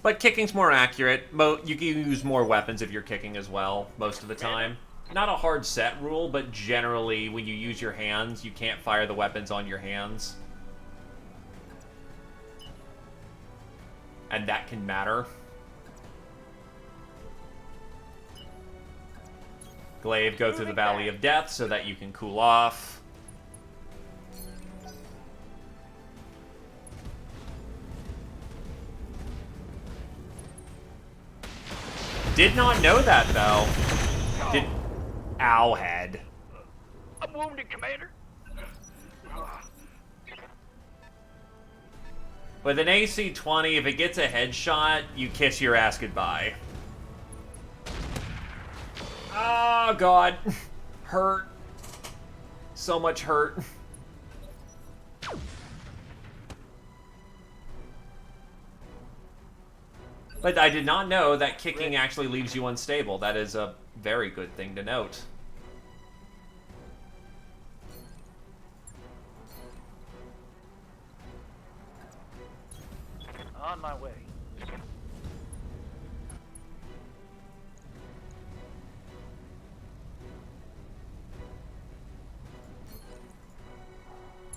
But kicking's more accurate. You can use more weapons if you're kicking as well, most of the time. Not a hard set rule, but generally, when you use your hands, you can't fire the weapons on your hands. And that can matter. Glaive, go through the Valley of Death so that you can cool off. Did not know that, though. Ow, head. I'm wounded, Commander. With an AC-20, if it gets a headshot, you kiss your ass goodbye. Oh, God. Hurt. So much hurt. But I did not know that kicking actually leaves you unstable. That is a very good thing to note. On my way.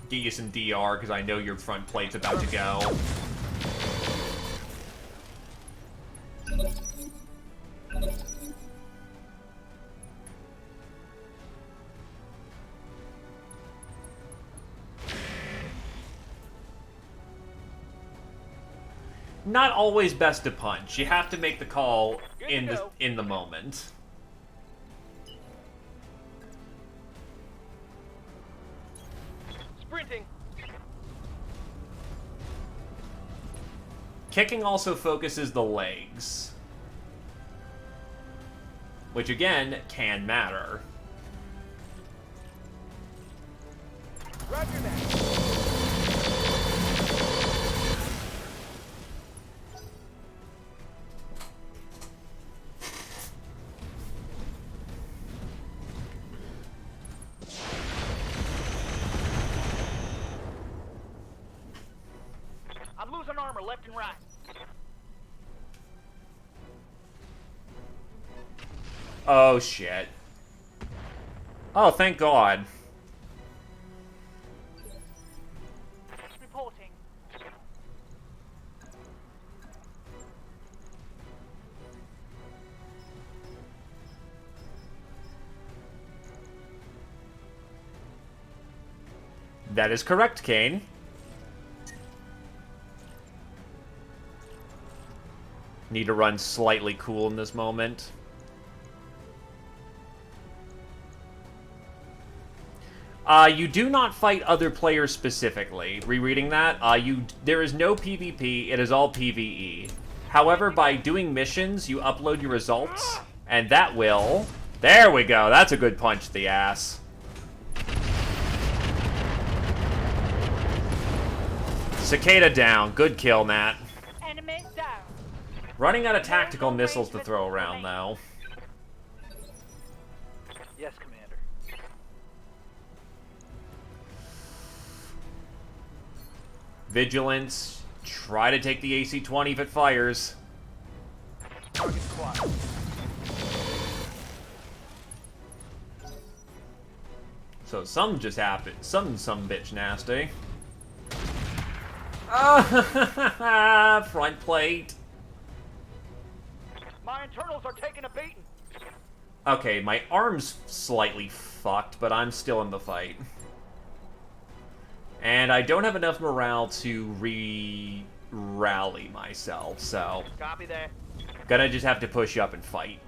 Get you some DR, because I know your front plate's about to go. Not always best to punch. You have to make the call in the moment. Sprinting. Kicking also focuses the legs, which again can matter. Roger that. I'm losing armor left and right. Oh, shit. Oh, thank God. Reporting. That is correct, Kane. Need to run slightly cool in this moment. You do not fight other players specifically. Rereading that, there is no PvP, it is all PvE. However, by doing missions, you upload your results, and that will... There we go, that's a good punch to the ass. Cicada down, good kill, Nat. Enemy down. Running out of tactical missiles to throw around, though. Yes, Commander. Vigilance. Try to take the AC-20 if it fires. Target quiet. So some just happened. Some bitch nasty. Front plate. My internals are taking a beating. Okay, my arm's slightly fucked, but I'm still in the fight. And I don't have enough morale to rally myself, so... Copy that. Gonna just have to push up and fight.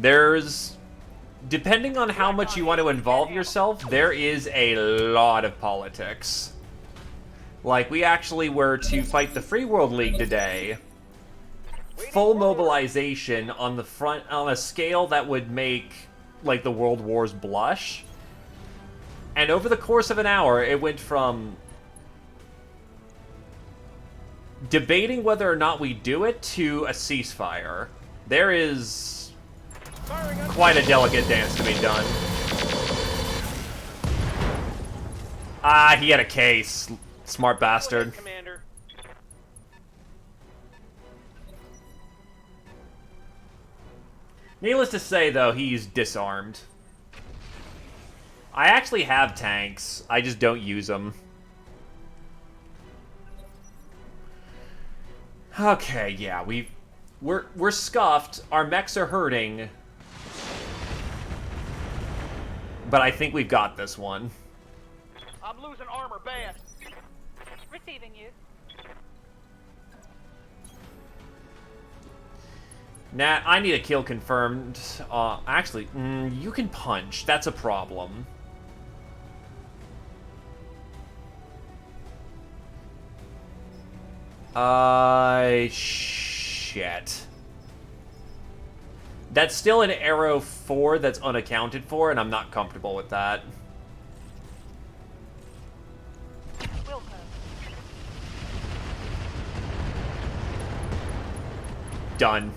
There's... Depending on how much you want to involve yourself, there is a lot of politics. Like, we actually were to fight the Free World League today. Full mobilization on the front, on a scale that would make, like, the World Wars blush. And over the course of an hour, it went from debating whether or not we do it to a ceasefire. There is quite a delicate dance to be done. Ah, he had a case. Smart bastard. Commander. Needless to say, though, he's disarmed. I actually have tanks. I just don't use them. Okay, yeah, we're scuffed. Our mechs are hurting. But I think we've got this one. I'm losing armor bad. Receiving you. Nat, I need a kill confirmed. Actually, you can punch. That's a problem. Shit. That's still an arrow 4 that's unaccounted for, and I'm not comfortable with that. Done.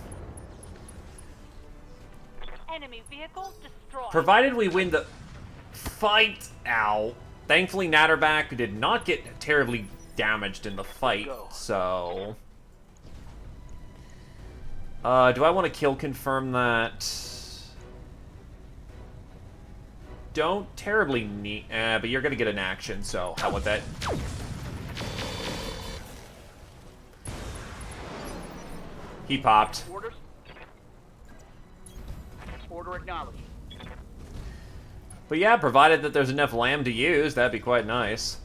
Enemy vehicle destroyed. Provided we win the fight out. Thankfully, Natterback did not get terribly damaged in the fight, so... do I want to kill confirm that? Don't terribly need... but you're gonna get an action, so how about that? He popped. Orders. Order acknowledged. But yeah, provided that there's enough lamb to use, that'd be quite nice.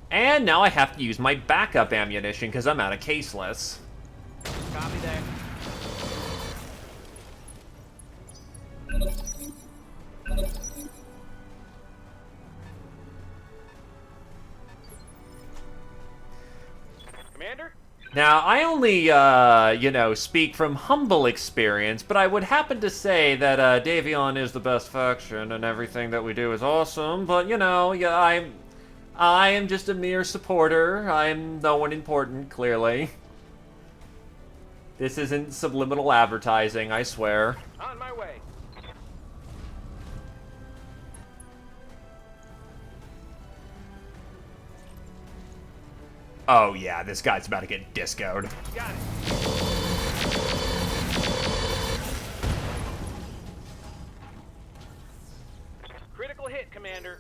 And now I have to use my backup ammunition because I'm out of caseless. Copy that. Commander? Now, I only, you know, speak from humble experience, but I would happen to say that, Davion is the best faction and everything that we do is awesome, but, you know, yeah, I am just a mere supporter. I'm no one important, clearly. This isn't subliminal advertising, I swear. On my way. Oh yeah, this guy's about to get discoed. Got it. Critical hit, Commander.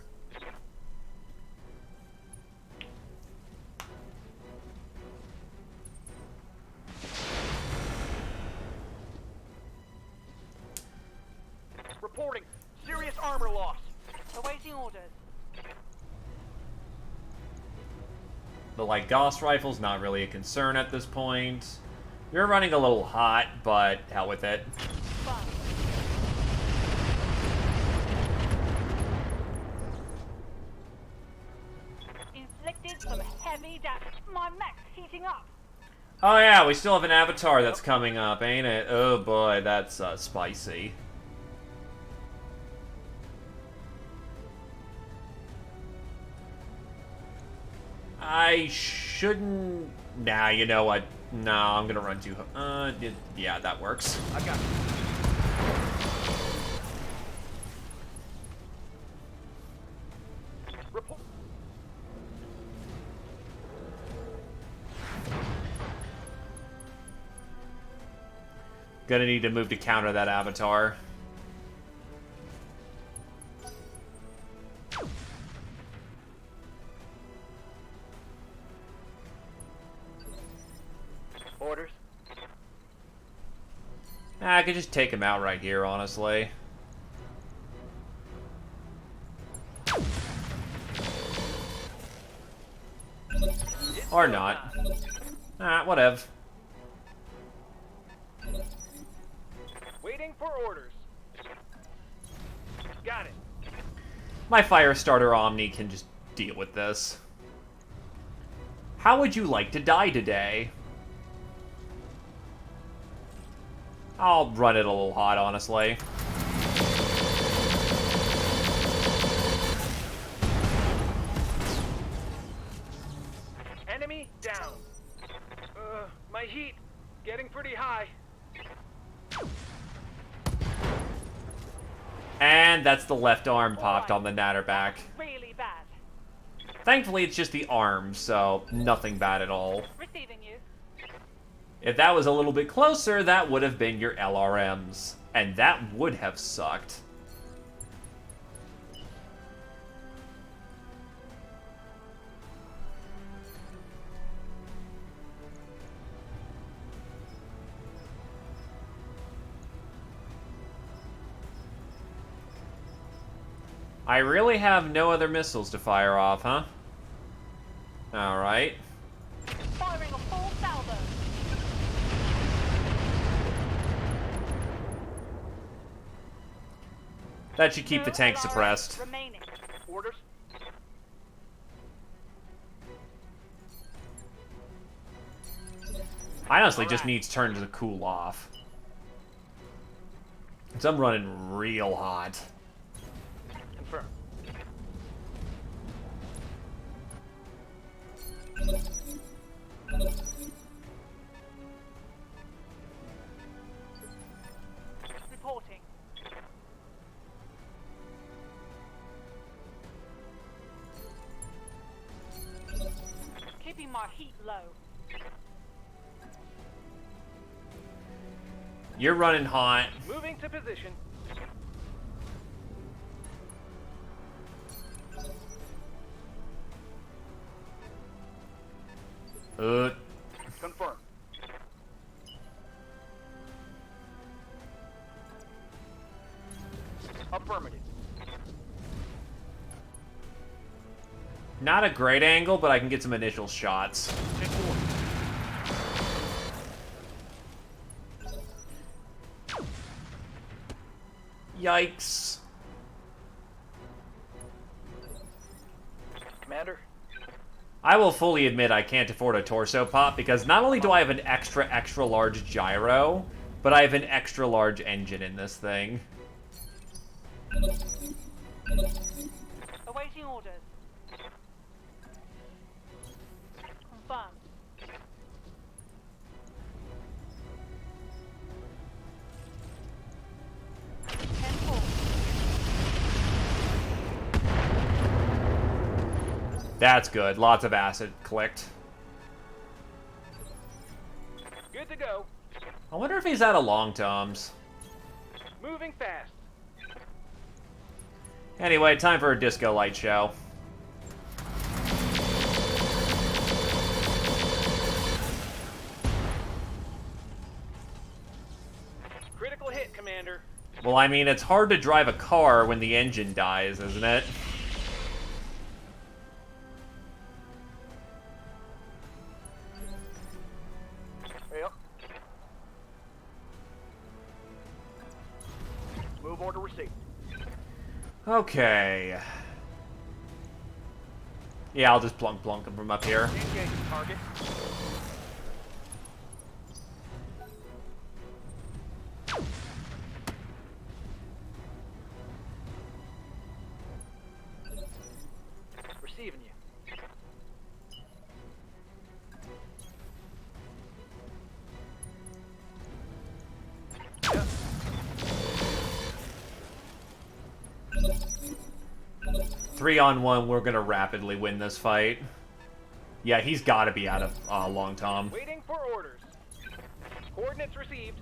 Reporting. Serious armor loss. Awaiting orders. The light Gauss rifle's not really a concern at this point. You're running a little hot, but hell with it. Inflicted some heavy damage. My mech's heating up. Oh yeah, we still have an avatar that's coming up, ain't it? Oh boy, that's spicy. I shouldn't... Nah, you know what? No, I'm gonna run too... yeah, that works. I got it. Report. Gonna need to move to counter that avatar. Orders. I could just take him out right here, honestly. Or not. Whatever. Waiting for orders. Got it. My Firestarter Omni can just deal with this. How would you like to die today? I'll run it a little hot, honestly. Enemy down. My heat getting pretty high. And that's the left arm popped on the Natterback. Really bad. Thankfully, it's just the arm, so nothing bad at all. Receiving you. If that was a little bit closer, that would have been your LRMs. And that would have sucked. I really have no other missiles to fire off, huh? Alright. Firing a full salvo. That should keep the tank suppressed. Remaining. Orders. I honestly just need turn to cool off. Because I'm running real hot. Confirm. Reporting. Keeping my heat low. You're running hot. Moving to position. Confirm. Affirmative. Not a great angle, but I can get some initial shots. Take order. Yikes. Commander. I will fully admit I can't afford a torso pop because not only do I have an extra large gyro, but I have an extra large engine in this thing. Awaiting orders. Confirmed. That's good. Lots of acid clicked. Good to go. I wonder if he's out of long toms. Moving fast. Anyway, time for a disco light show. Critical hit, Commander. Well, I mean, it's hard to drive a car when the engine dies, isn't it? Yep. Move order received. Okay. Yeah, I'll just plunk him from up here. Engage target. Receiving you. Yep. 3-on-1, we're gonna rapidly win this fight. Yeah, he's gotta be out of long tom. Waiting for orders. Coordinates received.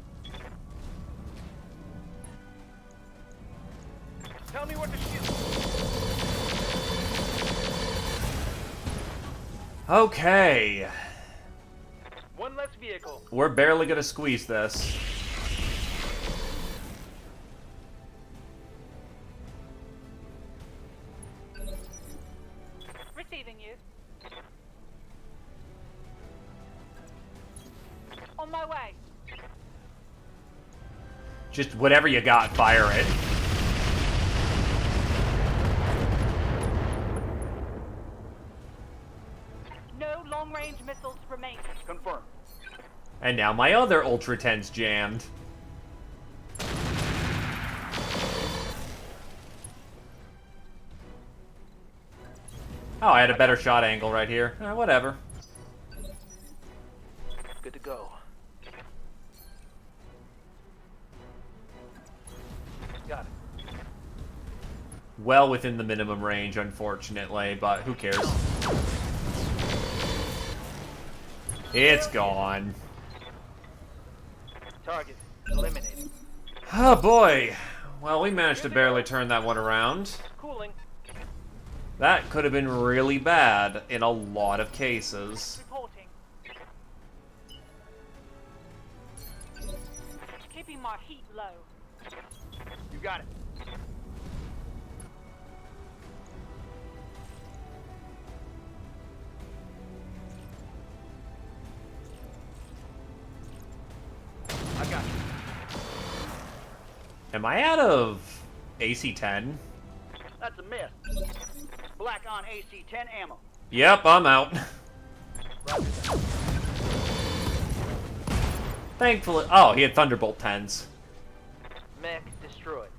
Tell me what to shoot. Okay. One less vehicle. We're barely gonna squeeze this. Receiving you. On my way. Just whatever you got, fire it. No long-range missiles remain. Confirm. And now my other Ultra 10's jammed. Oh, I had a better shot angle right here. Whatever. Good to go. Got it. Well within the minimum range, unfortunately, but who cares? It's gone. Target eliminated. Oh boy. Well, we managed to barely turn that one around. Cooling. That could have been really bad in a lot of cases. Reporting. Keeping my heat low. You got it. I got you. Am I out of AC-10? That's a miss. Black on AC-10 ammo. Yep, I'm out. Thankfully... Oh, he had Thunderbolt 10s. Mech destroyed.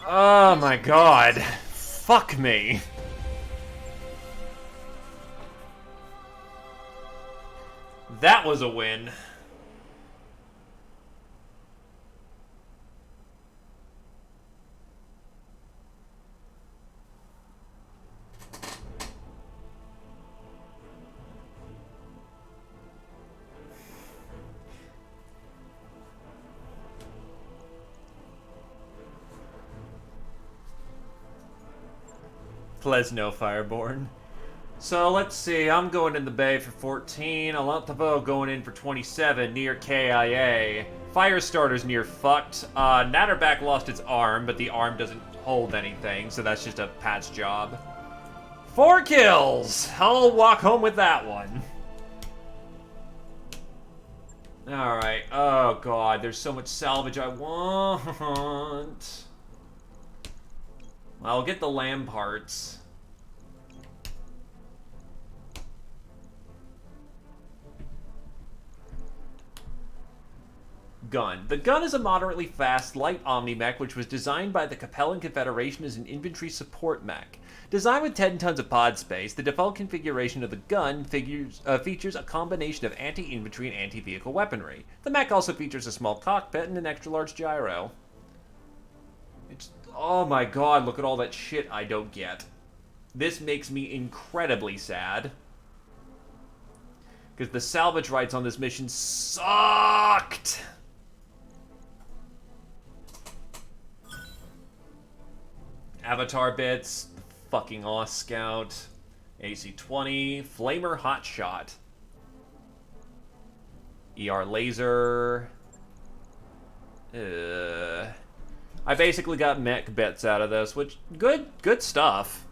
Oh my god. Fuck me. That was a win. Plesno Fireborn. So let's see, I'm going in the bay for 14, Alantavo going in for 27, near KIA. Firestarter's near fucked. Natterback lost its arm, but the arm doesn't hold anything, so that's just a patch job. 4 kills! I'll walk home with that one. Alright, oh god, there's so much salvage I want. I'll get the lamb parts. Gun. The gun is a moderately fast, light omni-mech which was designed by the Capellan Confederation as an infantry support mech. Designed with 10 tons of pod space, the default configuration of the gun features a combination of anti-infantry and anti-vehicle weaponry. The mech also features a small cockpit and an extra-large gyro. Oh my god, look at all that shit I don't get. This makes me incredibly sad. Because the salvage rights on this mission sucked! Avatar bits, fucking Oss Scout, AC-20, Flamer Hotshot, ER Laser. I basically got mech bits out of this, which good stuff.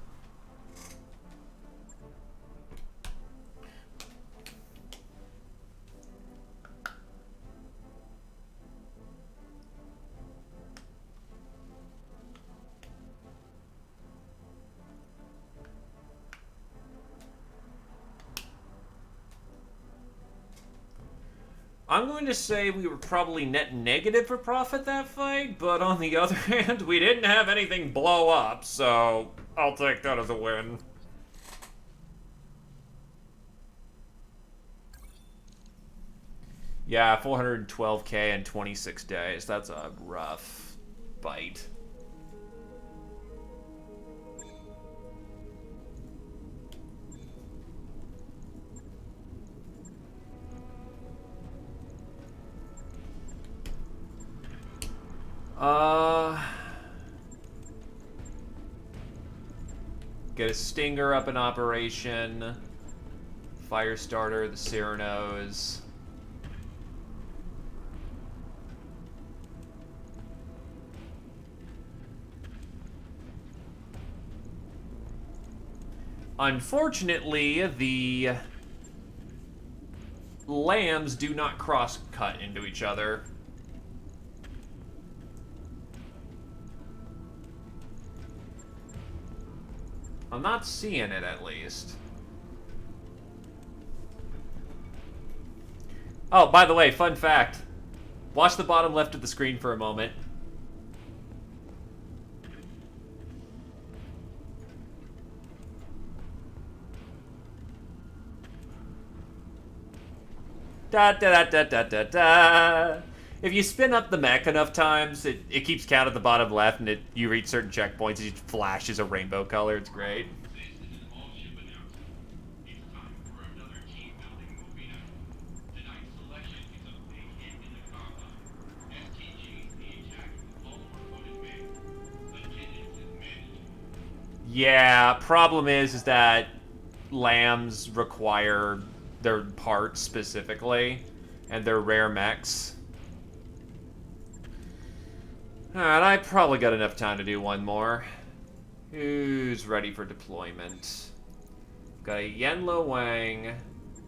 I'm going to say we were probably net negative for profit that fight, but on the other hand, we didn't have anything blow up, so I'll take that as a win. Yeah, 412k in 26 days. That's a rough fight. Get a Stinger up in operation. Firestarter, the Cyrano's. Unfortunately, the lambs do not cross-cut into each other. I'm not seeing it, at least. Oh, by the way, fun fact. Watch the bottom left of the screen for a moment. Da da da da da da da. If you spin up the mech enough times, it keeps count at the bottom left, and you reach certain checkpoints, it flashes a rainbow color. It's great. Yeah, problem is that lambs require their parts specifically, and they're rare mechs. Alright, I probably got enough time to do one more. Who's ready for deployment? Got a Yenlo Wang,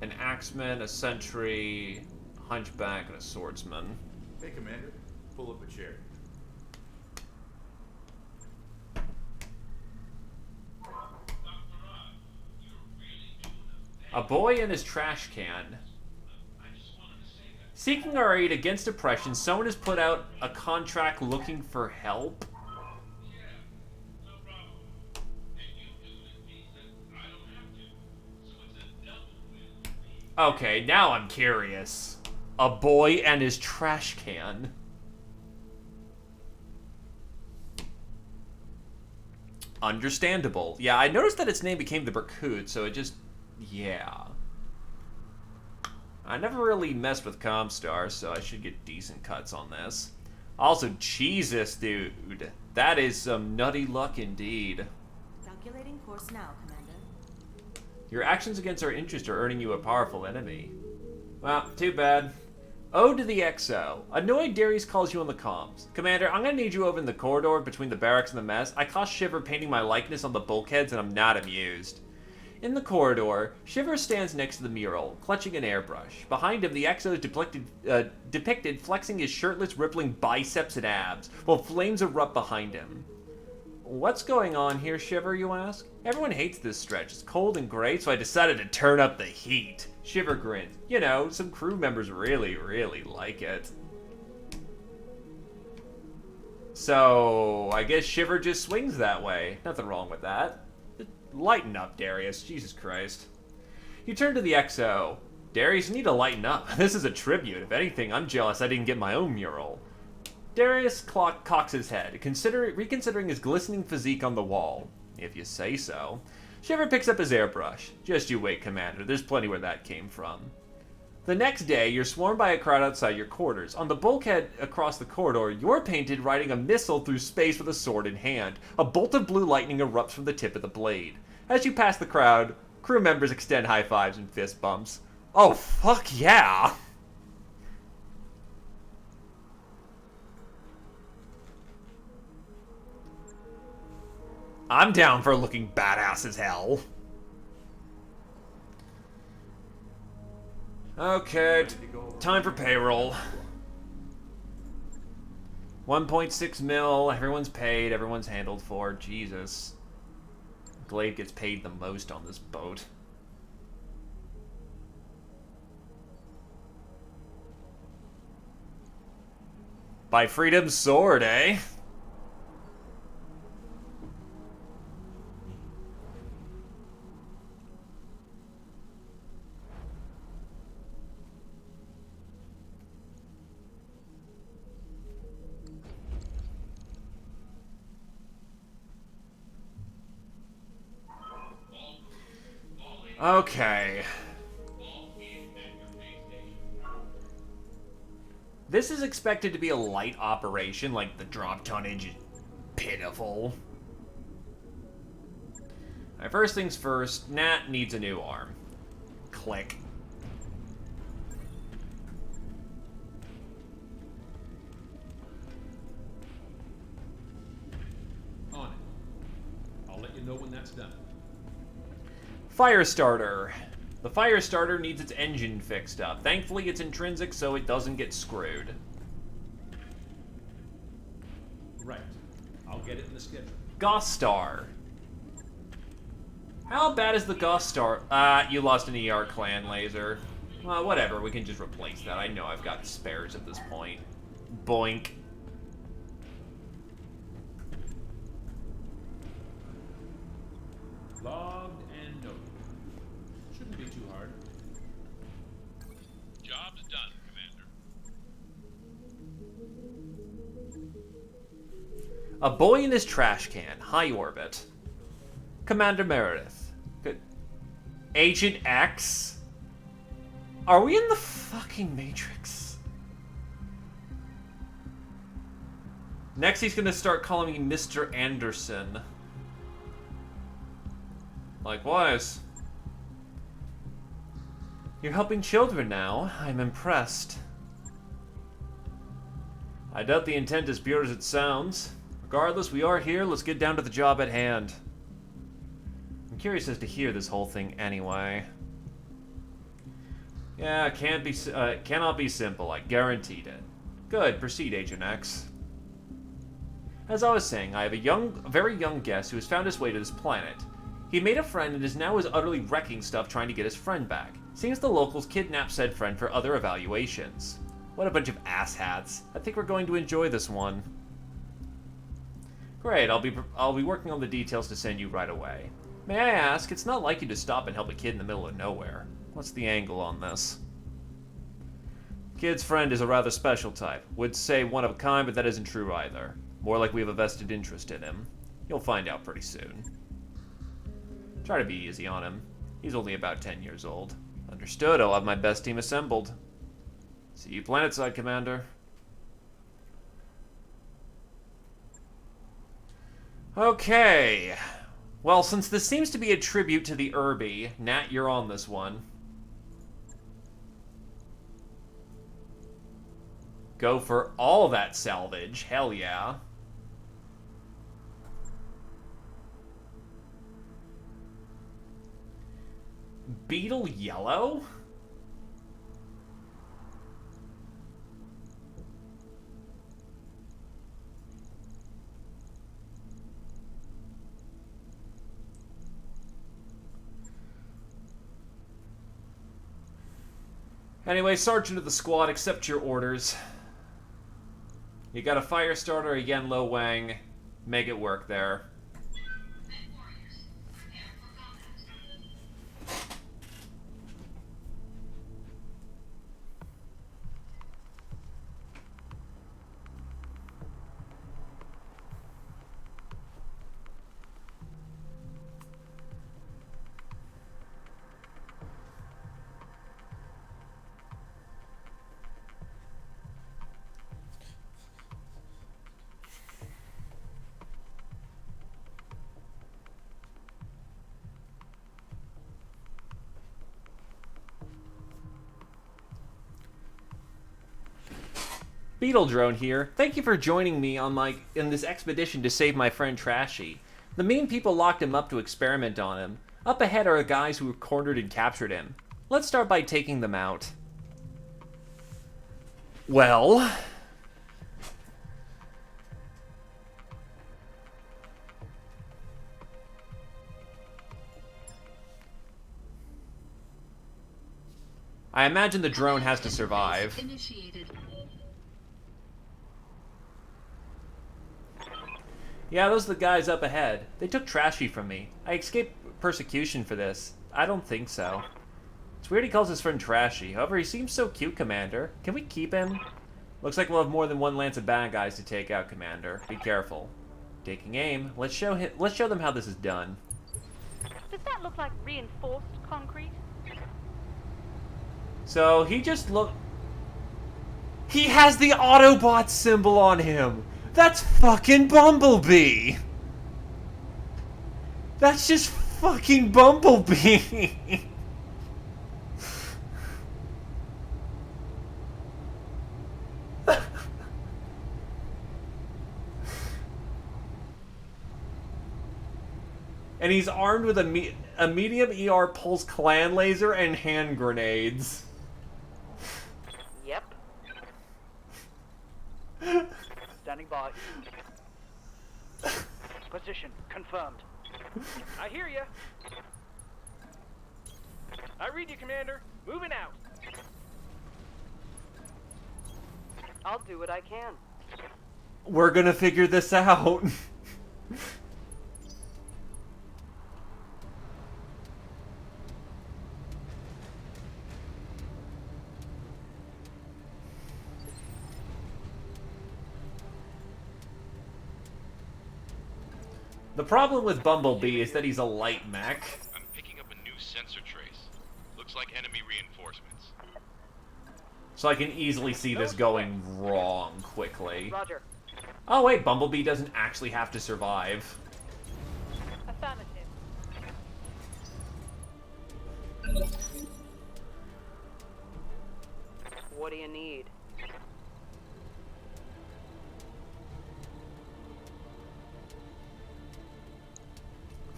an Axeman, a Sentry, a Hunchback, and a Swordsman. Hey, Commander. Pull up a chair. A boy and his trash can. Seeking our aid against oppression, someone has put out a contract looking for help. Okay, now I'm curious. A boy and his trash can. Understandable. Yeah, I noticed that its name became the Berkut, so it just... yeah. I never really messed with Comstar, so I should get decent cuts on this. Also, Jesus, dude. That is some nutty luck indeed. Calculating course now, Commander. Your actions against our interest are earning you a powerful enemy. Well, too bad. Ode to the XO. Annoyed Darius calls you on the comms. Commander, I'm gonna need you over in the corridor between the barracks and the mess. I caught Shiver painting my likeness on the bulkheads and I'm not amused. In the corridor, Shiver stands next to the mural, clutching an airbrush. Behind him, the XO is depicted flexing his shirtless, rippling biceps and abs, while flames erupt behind him. What's going on here, Shiver, you ask? Everyone hates this stretch. It's cold and gray, so I decided to turn up the heat. Shiver grins. You know, some crew members really, really like it. So, I guess Shiver just swings that way. Nothing wrong with that. Lighten up, Darius. Jesus Christ. You turn to the XO. Darius, you need to lighten up. This is a tribute. If anything, I'm jealous I didn't get my own mural. Darius cocks his head, reconsidering his glistening physique on the wall. If you say so. Shiver picks up his airbrush. Just you wait, Commander. There's plenty where that came from. The next day, you're swarmed by a crowd outside your quarters. On the bulkhead across the corridor, you're painted riding a missile through space with a sword in hand. A bolt of blue lightning erupts from the tip of the blade. As you pass the crowd, crew members extend high fives and fist bumps. Oh, fuck yeah! I'm down for looking badass as hell. Okay, time for payroll. 1.6 mil, everyone's paid, everyone's handled for. Jesus. Glade gets paid the most on this boat. By Freedom's sword, eh? Okay. This is expected to be a light operation, like the drop tonnage is pitiful. Alright, first things first, Nat needs a new arm. Click. On it. I'll let you know when that's done. Fire starter. The fire starter needs its engine fixed up. Thankfully, it's intrinsic, so it doesn't get screwed. Right. I'll get it in the schedule. Goth Star. How bad is the Ghost Star? You lost an ER clan laser. Well, whatever, we can just replace that. I know I've got spares at this point. Boink. Logged and noted. Shouldn't be too hard. Job's done, Commander. A boy in his trash can. High orbit. Commander Meredith. Good. Agent X? Are we in the fucking Matrix? Next he's gonna start calling me Mr. Anderson. Likewise. You're helping children now. I'm impressed. I doubt the intent is pure as it sounds. Regardless, we are here. Let's get down to the job at hand. I'm curious as to hear this whole thing anyway. Yeah, cannot be simple. I guaranteed it. Good. Proceed, Agent X. As I was saying, I have a very young guest who has found his way to this planet. He made a friend and is now utterly wrecking stuff trying to get his friend back. Seems the locals kidnapped said friend for other evaluations. What a bunch of asshats. I think we're going to enjoy this one. Great, I'll be working on the details to send you right away. May I ask, it's not like you to stop and help a kid in the middle of nowhere. What's the angle on this? Kid's friend is a rather special type. Would say one of a kind, but that isn't true either. More like we have a vested interest in him. You'll find out pretty soon. Try to be easy on him. He's only about 10 years old. Understood, I'll have my best team assembled. See you planetside, Commander. Okay. Well, since this seems to be a tribute to the Irby, Nat, you're on this one. Go for all that salvage. Hell yeah. Beetle yellow? Anyway, Sergeant of the squad, accept your orders. You got a fire starter, a Yenlo Wang. Make it work there. Beetle Drone here. Thank you for joining me on in this expedition to save my friend Trashy. The mean people locked him up to experiment on him. Up ahead are the guys who cornered and captured him. Let's start by taking them out. Well... I imagine the drone has to survive. Yeah, those are the guys up ahead. They took Trashy from me. I escaped persecution for this. I don't think so. It's weird he calls his friend Trashy. However, he seems so cute, Commander. Can we keep him? Looks like we'll have more than one lance of bad guys to take out, Commander. Be careful. Taking aim. Let's show them how this is done. Does that look like reinforced concrete? So, he has the Autobot symbol on him! That's fucking Bumblebee! That's just fucking Bumblebee! And he's armed with a medium ER pulse clan laser and hand grenades. Yep. Standing by. Position confirmed. I hear you. I read you, Commander. Moving out. I'll do what I can. We're gonna figure this out. The problem with Bumblebee is that he's a light mech. I'm picking up a new sensor trace. Looks like enemy reinforcements. So I can easily see this going wrong quickly. Roger. Oh wait, Bumblebee doesn't actually have to survive. Affirmative. What do you need?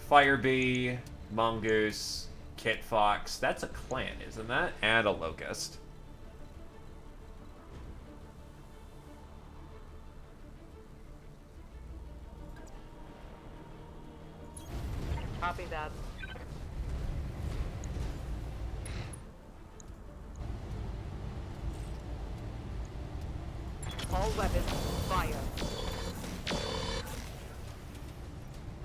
Firebee, Mongoose, Kit Fox. That's a clan, isn't that? And a Locust. Copy that. All weapons, fire.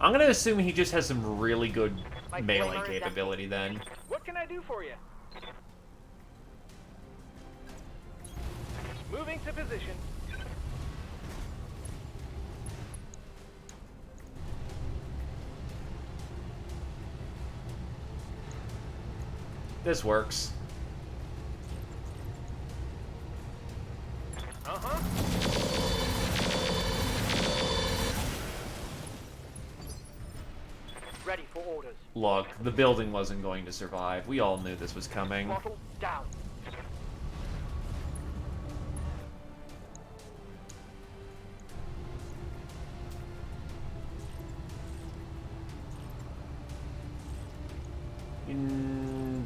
I'm gonna assume he just has some really good My melee flamer is capability then. What can I do for you? Moving to position. This works. Uh-huh. Ready for orders. Look, the building wasn't going to survive. We all knew this was coming. Throttle down.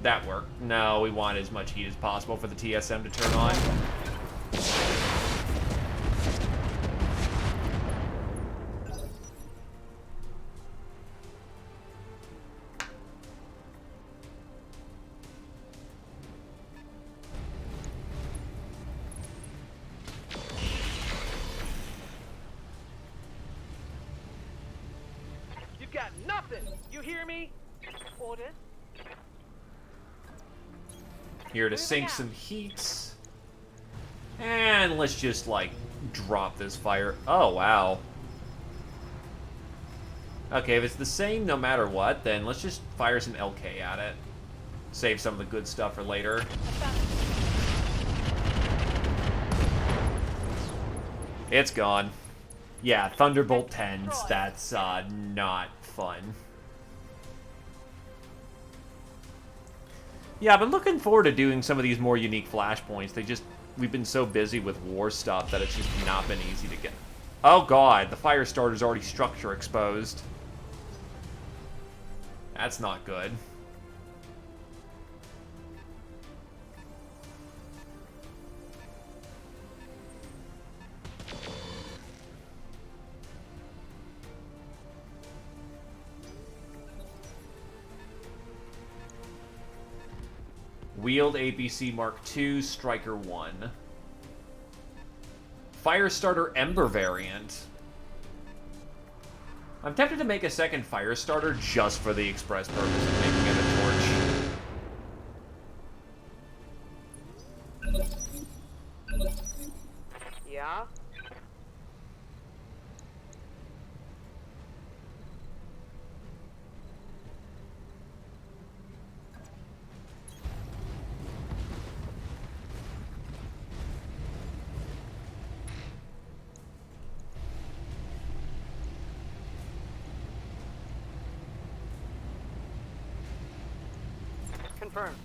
That worked. No, we want as much heat as possible for the TSM to turn on. You've got nothing. You hear me? Orders. Here to sink some heat. And let's just, like, drop this fire. Oh, wow. Okay, if it's the same no matter what, then let's just fire some LK at it. Save some of the good stuff for later. It's gone. Yeah, Thunderbolt 10s. That's, not fun. Yeah, I've been looking forward to doing some of these more unique flashpoints. We've been so busy with war stuff that it's just not been easy to get. Oh god, the fire starter's already structure exposed. That's not good. Wheeled APC Mark II, Striker 1. Firestarter Ember variant. I'm tempted to make a second Firestarter just for the express purpose of making it a torch. Yeah? Confirmed.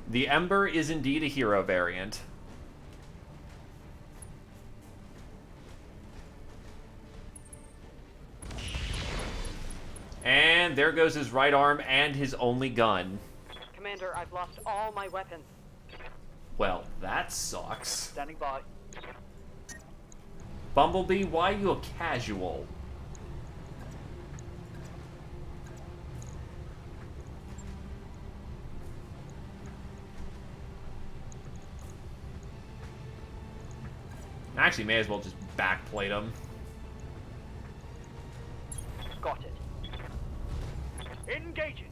The Ember is indeed a hero variant. And there goes his right arm and his only gun. Commander, I've lost all my weapons. Well, that sucks. Standing by. Bumblebee, why are you a casual? Actually, may as well just backplate him. Got it. Engaging.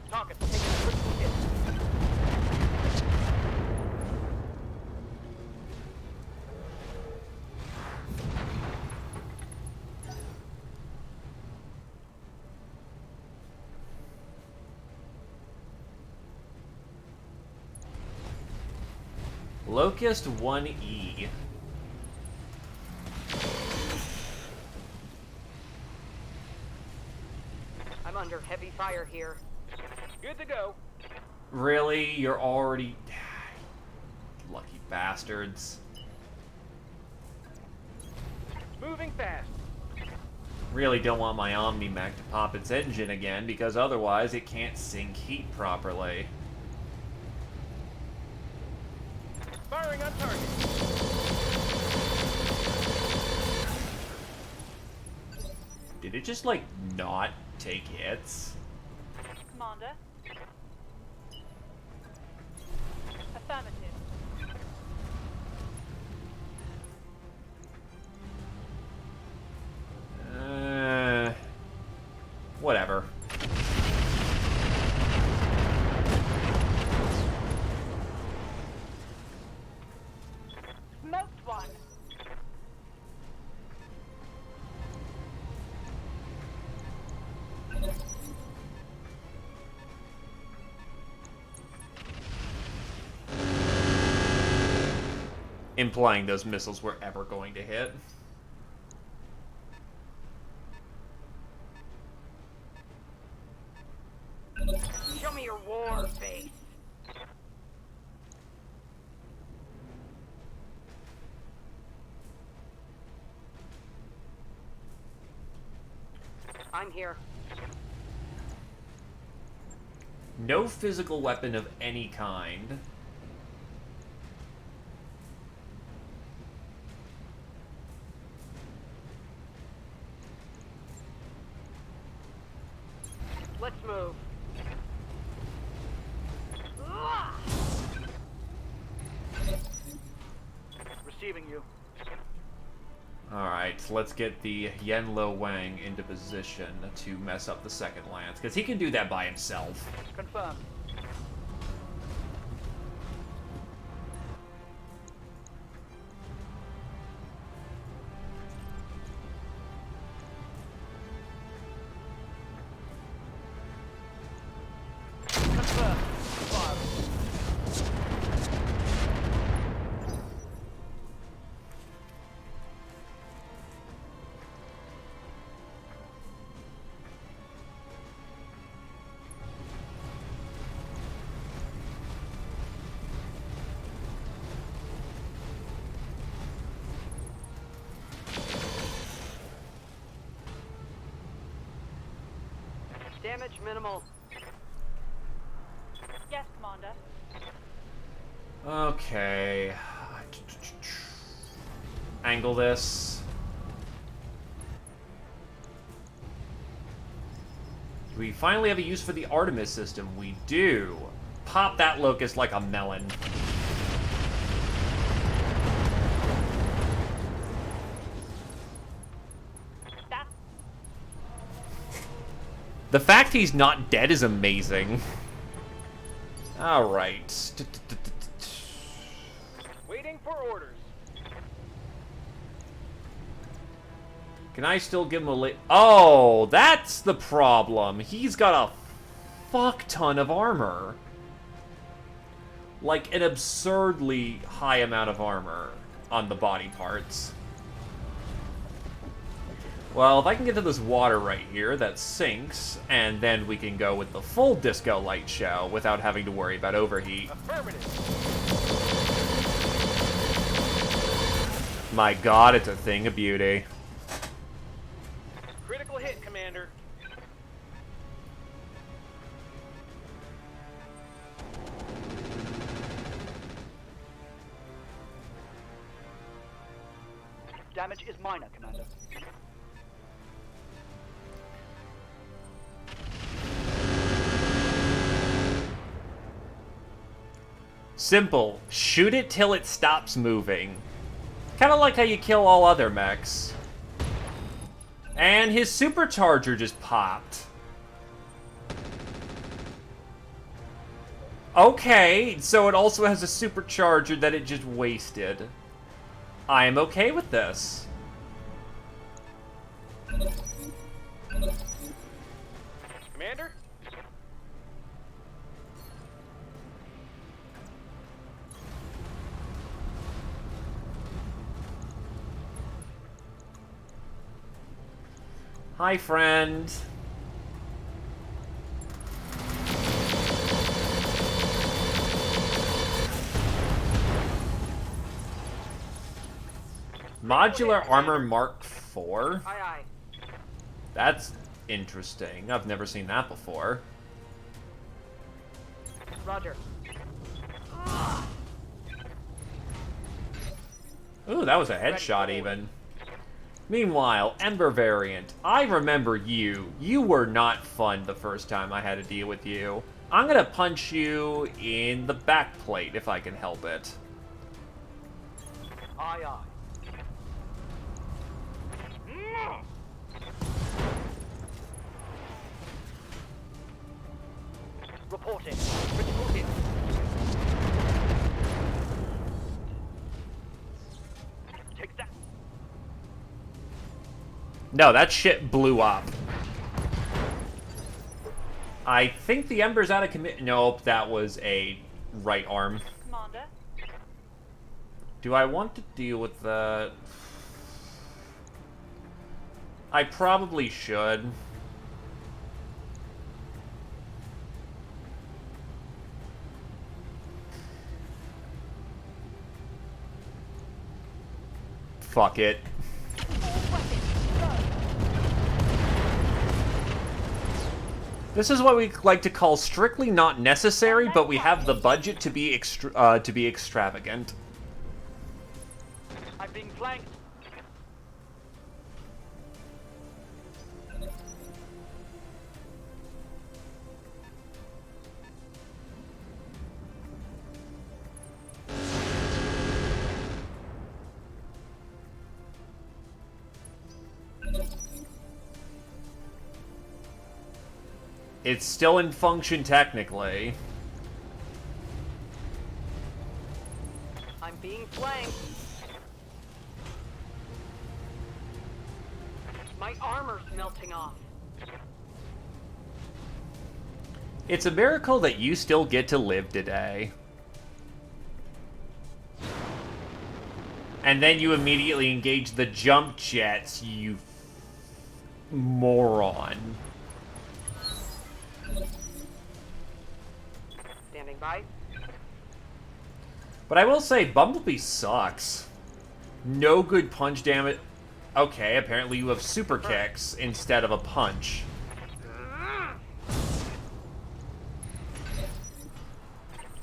Target taking a critical hit. Locust 1E. I'm under heavy fire here. Good to go. Really? You're already... Lucky bastards. Moving fast. Really don't want my Omni-Mech to pop its engine again, because otherwise it can't sink heat properly. Firing on target. Did it just, like, not take hits? Commander. Affirmative. Whatever. Smoked one. Implying those missiles were ever going to hit. Show me your war face. I'm here. No physical weapon of any kind. Let's move. Receiving you. Alright, let's get the Yenlo Wang into position to mess up the second lance, because he can do that by himself. Confirmed. Confirmed. Fire. Damage minimal. Yes, Commander. Okay. Angle this. We finally have a use for the Artemis system. We do. Pop that locust like a melon. The fact he's not dead is amazing. Alright. Waiting for orders. Can I still give him a Oh, that's the problem. He's got a fuck ton of armor. Like, an absurdly high amount of armor on the body parts. Well, if I can get to this water right here that sinks, and then we can go with the full disco light show without having to worry about overheat. Affirmative. My god, it's a thing of beauty. Critical hit, Commander. Damage is minor, Commander. Simple. Shoot it till it stops moving. Kind of like how you kill all other mechs. And his supercharger just popped. Okay, so it also has a supercharger that it just wasted. I am okay with this. Commander? Hi, friend. Modular Armor Mark IV? Aye, aye. That's interesting. I've never seen that before. Roger. Ooh, that was a headshot even. Meanwhile, Ember variant. I remember you. You were not fun the first time I had to deal with you. I'm gonna punch you in the back plate if I can help it. Aye, aye. Reporting. Critical hit. Take that. No, that shit blew up. I think the Ember's out of commit. Nope, that was a right arm. Commander? Do I want to deal with that? I probably should. Fuck it. This is what we like to call strictly not necessary, but we have the budget to be extravagant. I'm being flanked. It's still in function technically. I'm being flanked. My armor's melting off. It's a miracle that you still get to live today. And then you immediately engage the jump jets, you moron. Standing by. But I will say, Bumblebee sucks. No good punch damage. Okay, apparently you have super kicks instead of a punch.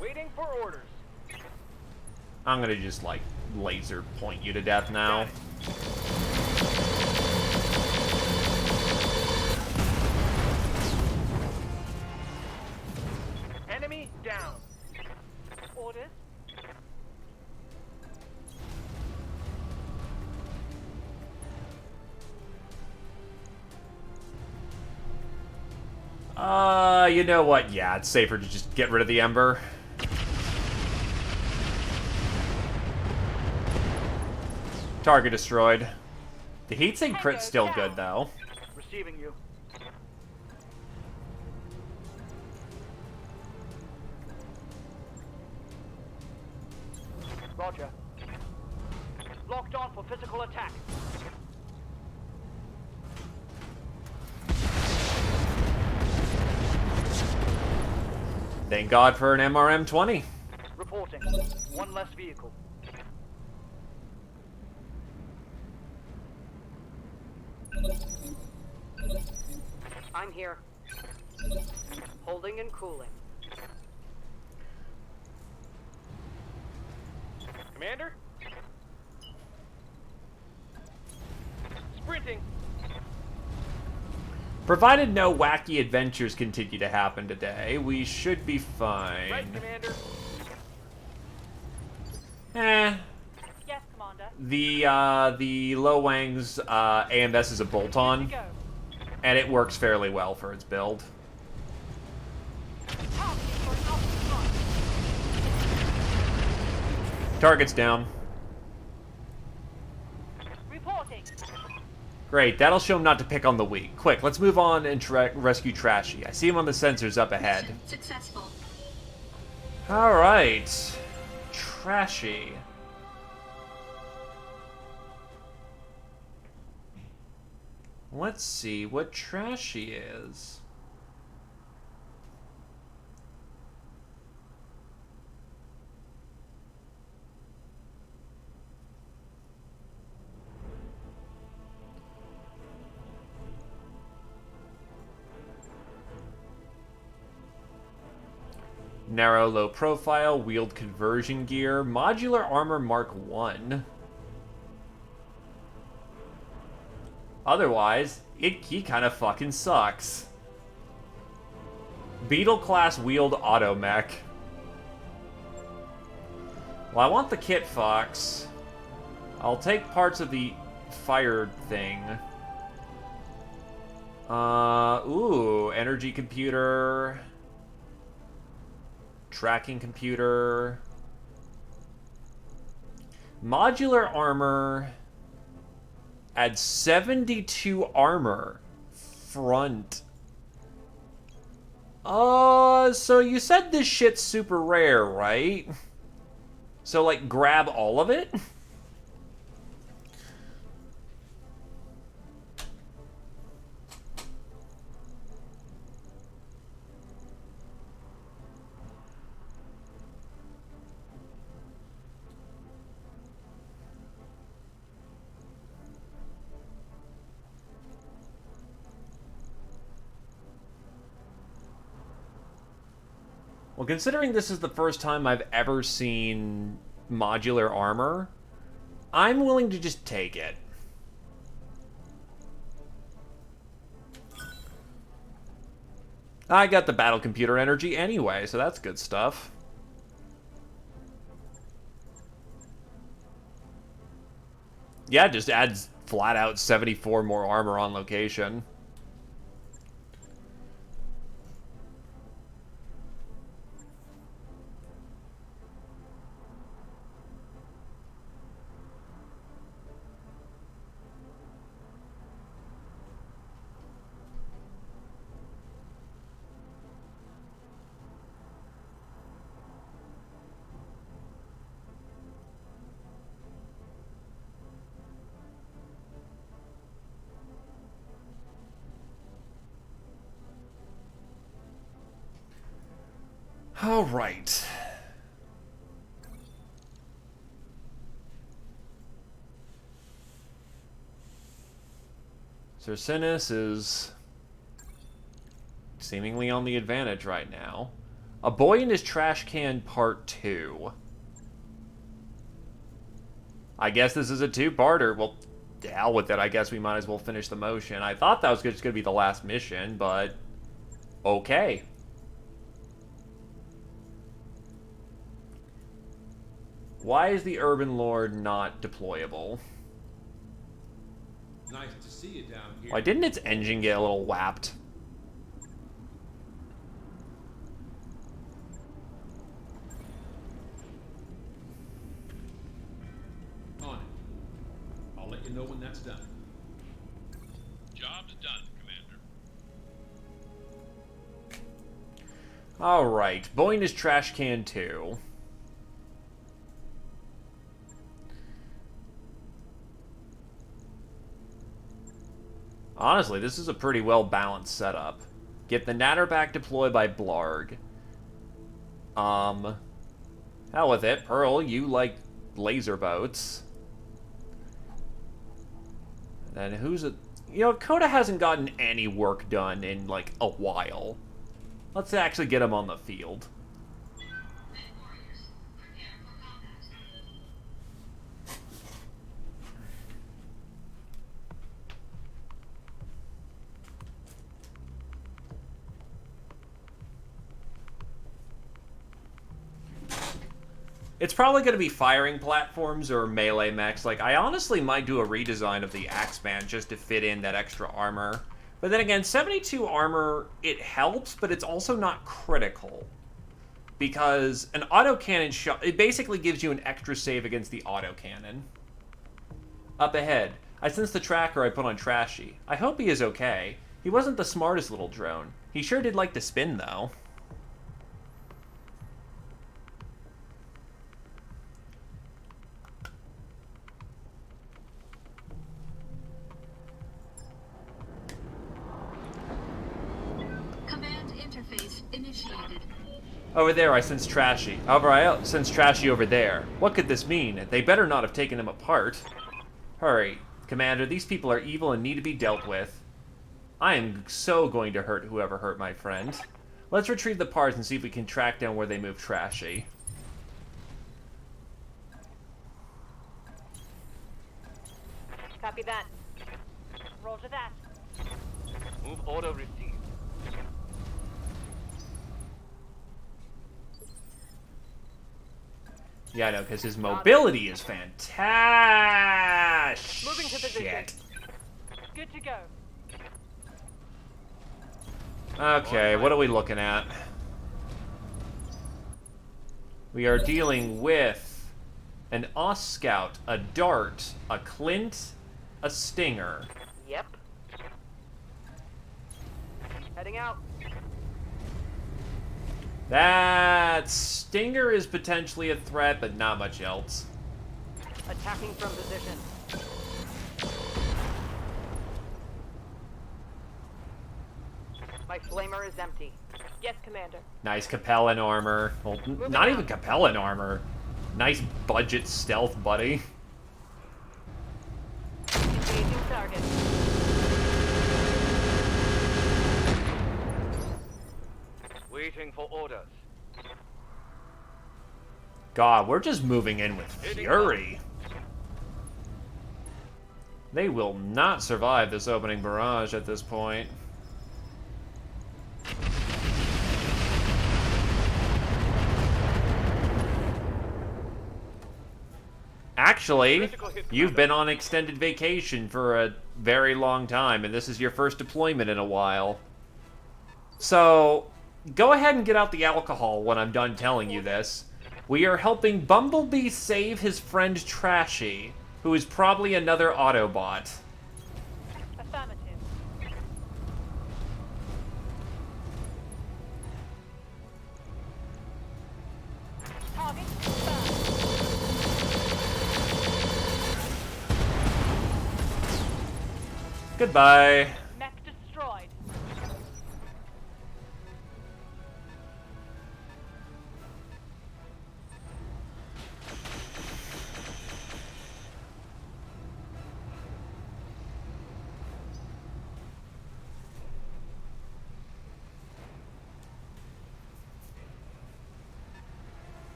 Waiting for orders. I'm gonna just, like, laser point you to death now. Enemy down. Orders? You know what? Yeah, it's safer to just get rid of the Ember. Target destroyed. The heatsink crit's still good, though. Receiving you. Roger. Locked on for physical attack. Thank God for an MRM-20. Reporting. One less vehicle. I'm here. Holding and cooling. Commander? Sprinting. Provided no wacky adventures continue to happen today, we should be fine. Right, Commander. Yes, Commander. The Lo Wang's AMS is a bolt-on, Go. and it works fairly well for its build. Target's down. Reporting. Great, that'll show him not to pick on the weak. Quick, let's move on and rescue Trashy. I see him on the sensors up ahead. Successful. Alright. Trashy. Let's see what Trashy is. Narrow, low profile, wheeled conversion gear, modular armor Mark 1. Otherwise, he kind of fucking sucks. Beetle class wheeled auto mech. Well, I want the Kit Fox. I'll take parts of the fire thing. Ooh, energy computer. Tracking computer. Modular armor. Add 72 armor. Front. So you said this shit's super rare, right? So, like, grab all of it? Well, considering this is the first time I've ever seen modular armor, I'm willing to just take it. I got the battle computer energy anyway, so that's good stuff. Yeah, it just adds flat out 74 more armor on location. All right. Cercinus is seemingly on the advantage right now. A Boy in His Trash Can Part 2. I guess this is a two-parter. Well, to hell with it. I guess we might as well finish the motion. I thought that was just going to be the last mission, but okay. Why is the Urban Lord not deployable? Nice to see you down here. Why didn't its engine get a little whapped? On it. I'll let you know when that's done. Job's done, Commander. Alright, Boy in His Trash Can 2. Honestly, this is a pretty well-balanced setup. Get the Natterback deployed by Blarg. Hell with it. Pearl, you like laser boats. And who's it? You know, Coda hasn't gotten any work done in, like, a while. Let's actually get him on the field. It's probably going to be firing platforms or melee mechs. Like, I honestly might do a redesign of the Axeman just to fit in that extra armor. But then again, 72 armor, it helps, but it's also not critical. Because an autocannon shot, it basically gives you an extra save against the autocannon. Up ahead, I sense the tracker I put on Trashy. I hope he is okay. He wasn't the smartest little drone. He sure did like to spin, though. Command interface initiated. Over there, I sense Trashy. However, I sense Trashy over there. What could this mean? They better not have taken him apart. Hurry. Commander, these people are evil and need to be dealt with. I am so going to hurt whoever hurt my friend. Let's retrieve the parts and see if we can track down where they moved Trashy. Copy that. Roger that. Move order received. Yeah, I know, because his mobility is fantastic. Moving to position. Good to go. Okay, what are we looking at? We are dealing with an Oss Scout, a Dart, a Clint, a Stinger. Yep. Heading out. That Stinger is potentially a threat, but not much else. Attacking from position. My flamer is empty. Yes, Commander. Nice Capellan armor. Well, not even Capellan armor. Nice budget stealth, buddy. Engaging target. Waiting for orders. God, we're just moving in with fury. They will not survive this opening barrage at this point. Actually, you've been on extended vacation for a very long time, and this is your first deployment in a while. So, go ahead and get out the alcohol when I'm done telling you this. We are helping Bumblebee save his friend Trashy, who is probably another Autobot. Affirmative. Target confirmed. Goodbye. Mech destroyed.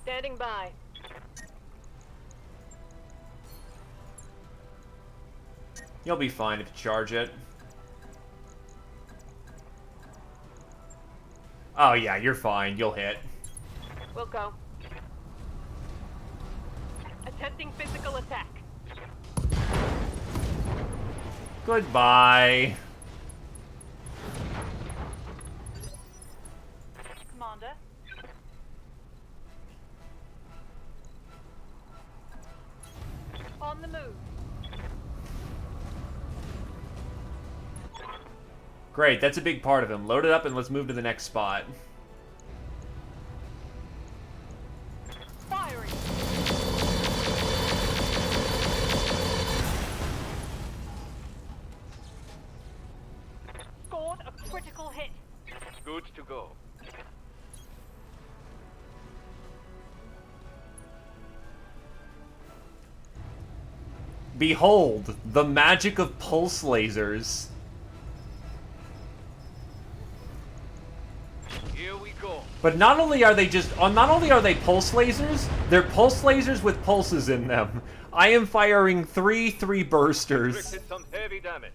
Standing by. You'll be fine if you charge it. Oh yeah, you're fine. You'll hit. We'll go. Attempting physical attack. Goodbye. Commander. On the move. Great, that's a big part of him. Load it up and let's move to the next spot. Firing. Scored a critical hit. Good to go. Behold, the magic of pulse lasers. Here we go. But not only are they pulse lasers, they're pulse lasers with pulses in them. I am firing three bursters. Inflicted some heavy damage.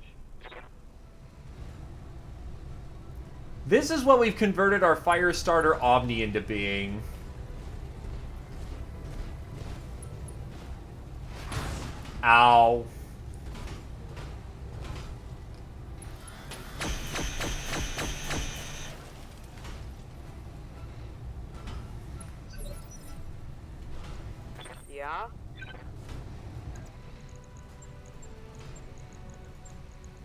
This is what we've converted our Firestarter Omni into being. Ow. Yeah?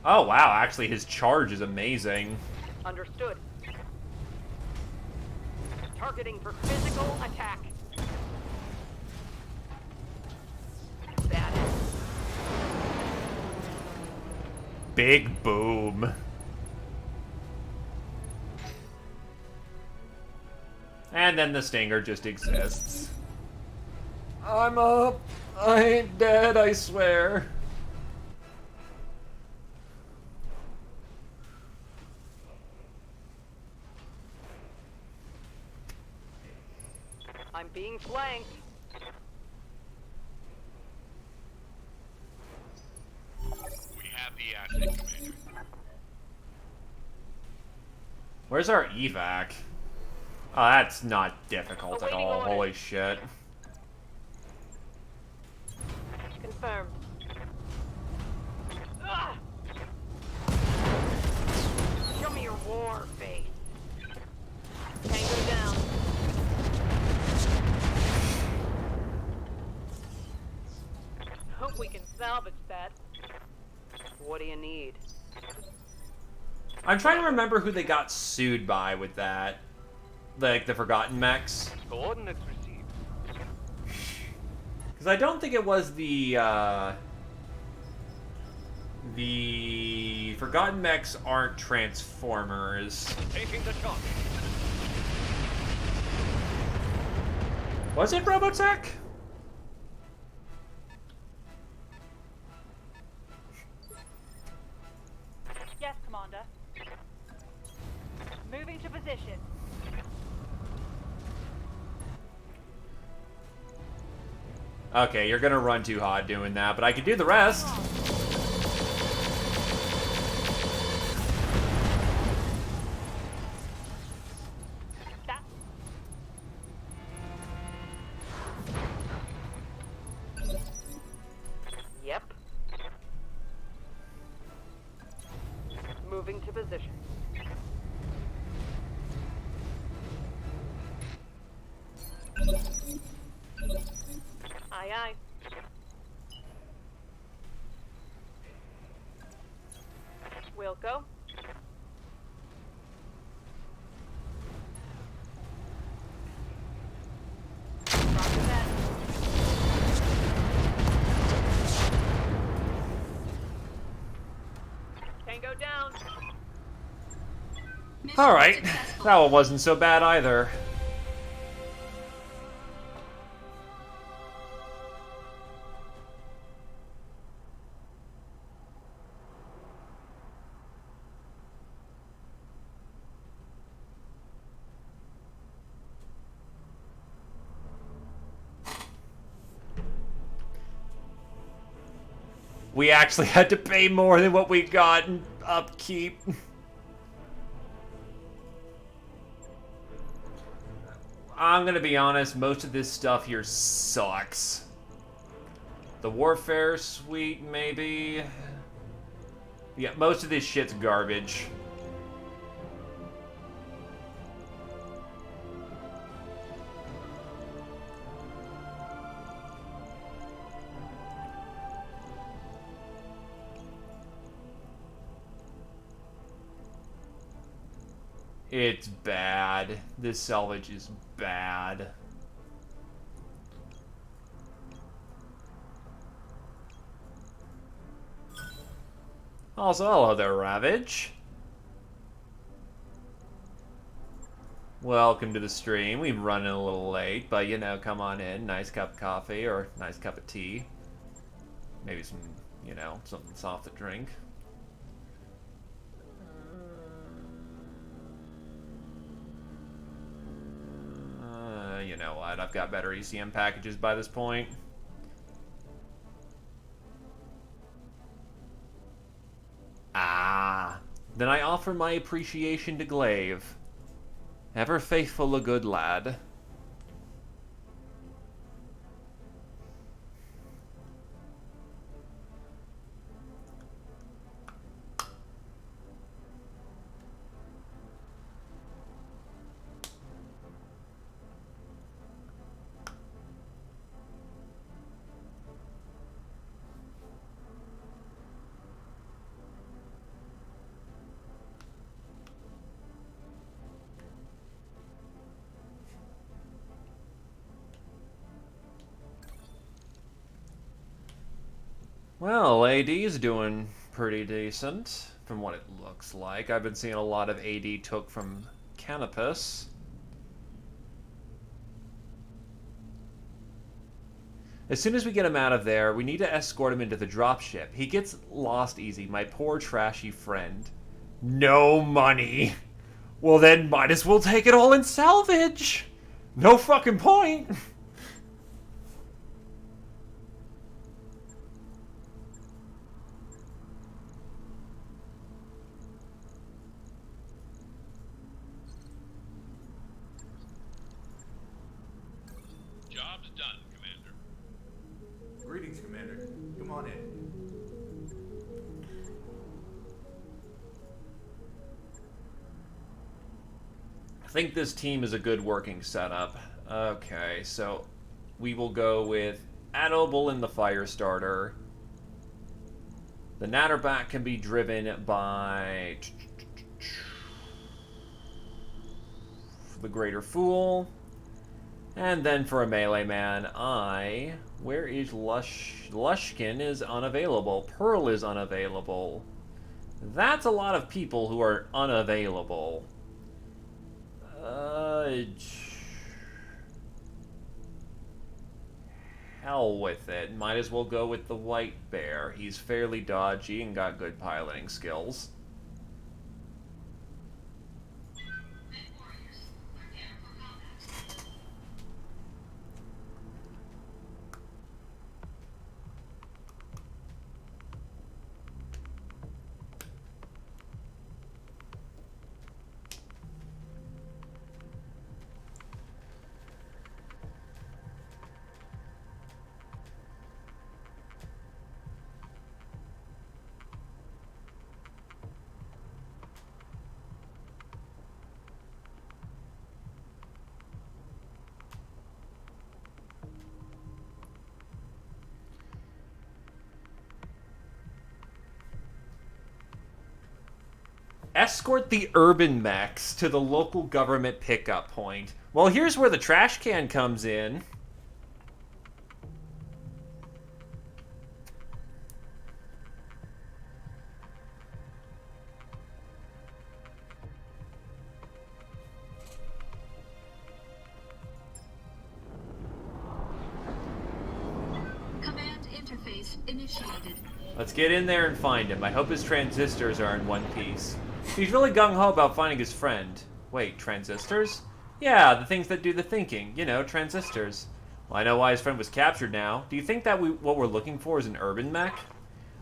Oh wow, actually his charge is amazing. Understood. Targeting for physical attack. That is. Big boom. And then the Stinger just exists. I'm up. I ain't dead, I swear. I'm being flanked. We have the asset, Commander. Where's our evac? Oh, that's not difficult at all. Holy shit. Confirmed. Ah! Show me your war face. Tango down. Hope we can salvage that. What do you need? I'm trying to remember who they got sued by with that. Like, the Forgotten Mechs. Coordinates received. Because I don't think it was the Forgotten Mechs aren't Transformers. Taking the shot. Was it Robotech? Yes, Commander. Moving to position. Okay, you're gonna run too hot doing that, but I can do the rest. That. Yep. Moving to position. Aye, aye. Wilco. Roger that. Tango down. Alright, that one wasn't so bad either. We actually had to pay more than what we got in upkeep. I'm gonna be honest, most of this stuff here sucks. The Warfare Suite, maybe? Yeah, most of this shit's garbage. It's bad. This salvage is bad. Also, hello there, Ravage. Welcome to the stream. We've run in a little late, but you know, come on in. Nice cup of coffee or nice cup of tea. Maybe some, you know, something soft to drink. what? I've got better ECM packages by this point. Ah. Then I offer my appreciation to Glaive. Ever faithful a good lad. Well, AD's doing pretty decent, from what it looks like. I've been seeing a lot of AD took from Canopus. As soon as we get him out of there, we need to escort him into the dropship. He gets lost easy, my poor trashy friend. No money! Well then, might as well take it all in salvage! No fucking point! Job's done, Commander. Greetings, Commander. Come on in. I think this team is a good working setup. Okay, so we will go with Adobel in the Firestarter. The Natterback can be driven by the Greater Fool. And then for a melee man, where is Lushkin is unavailable. Pearl is unavailable. That's a lot of people who are unavailable. Hell with it. Might as well go with the White Bear. He's fairly dodgy and got good piloting skills. Escort the urban mechs to the local government pickup point. Well, here's where the trash can comes in. Command interface initiated. Let's get in there and find him. I hope his transistors are in one piece. He's really gung-ho about finding his friend. Wait, transistors? Yeah, the things that do the thinking. You know, transistors. Well, I know why his friend was captured now. Do you think that what we're looking for is an urban mech?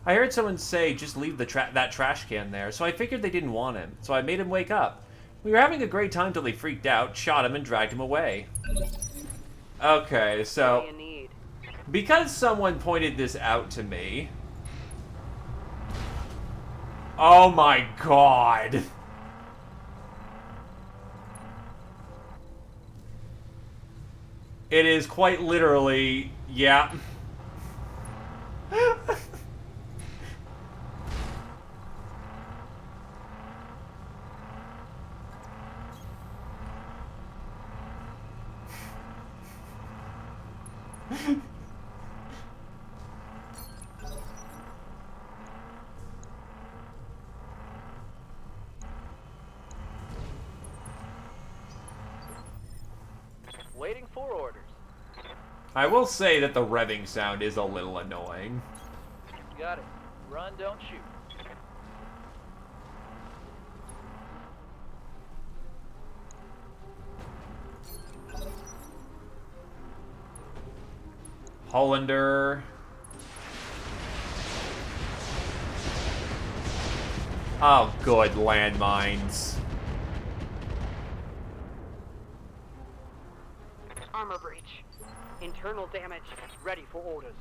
I heard someone say just leave that trash can there, so I figured they didn't want him. So I made him wake up. We were having a great time till they freaked out, shot him, and dragged him away. Okay, so... What do you need? Because someone pointed this out to me... Oh my god! It is quite literally... Yeah. Waiting for orders. I will say that the revving sound is a little annoying. Got it. Run, don't shoot. Hollander. Oh, good, landmines. Armor breach. Internal damage. Ready for orders.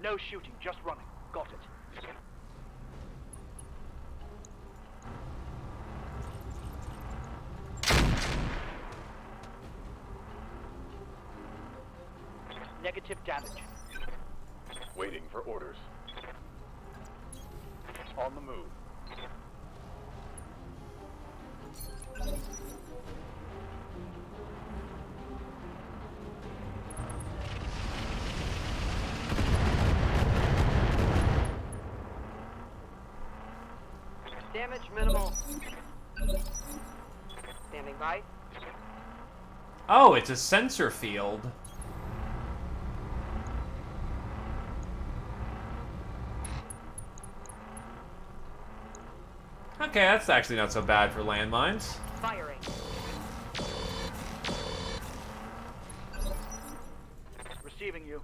No shooting, just running. Got it. Negative damage. Waiting for orders. On the move. Damage minimal. Standing by. Oh, it's a sensor field. Okay, that's actually not so bad for landmines. Firing. Receiving you.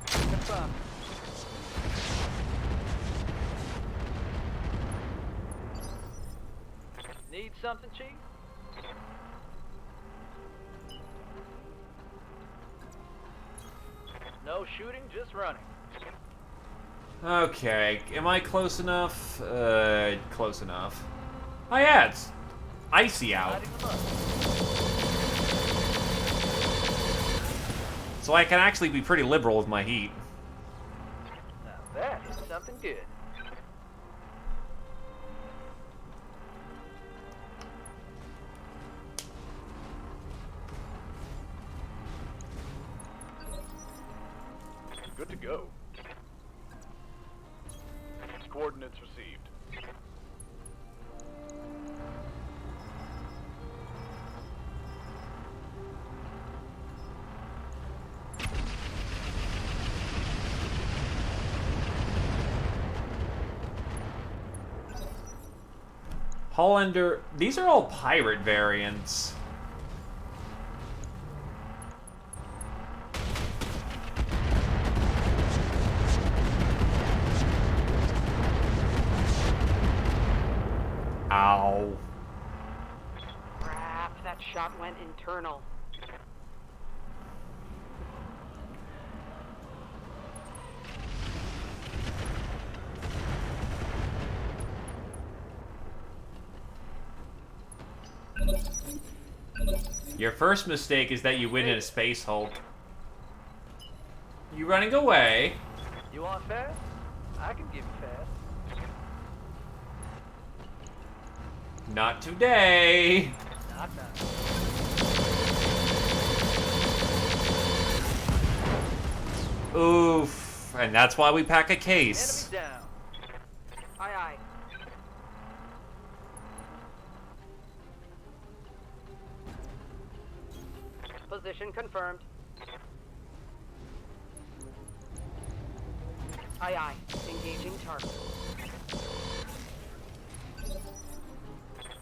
Confirm. Need something, Chief? No shooting, just running. Okay, am I close enough? Close enough. Oh yeah, it's icy out. So I can actually be pretty liberal with my heat. Now that is something good. Good to go. Coordinates received. Hollander, these are all pirate variants. Ow. Crap, that shot went internal. Your first mistake is that you win in a Space Hulk. You running away? You want fast? I can give you fast. Not today. Not now. Oof. And that's why we pack a case. Enemy down. Aye, aye. Position confirmed. Aye, aye. Engaging target.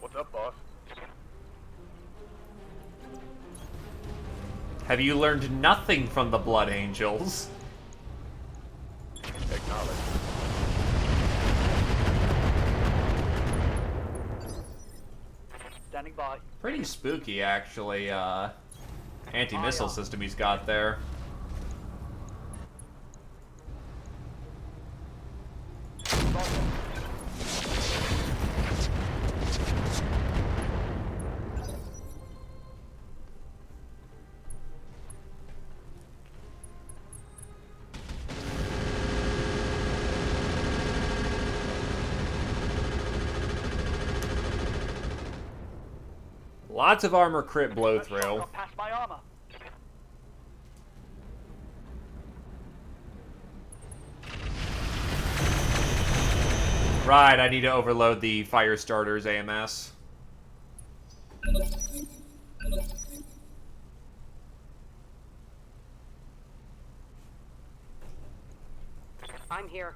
What's up, boss? Have you learned nothing from the Blood Angels? Acknowledged. Standing by. Pretty spooky, actually, anti-missile system he's got there. Lots of armor crit blow through. Past my armor. Right, I need to overload the fire starters AMS. I'm here.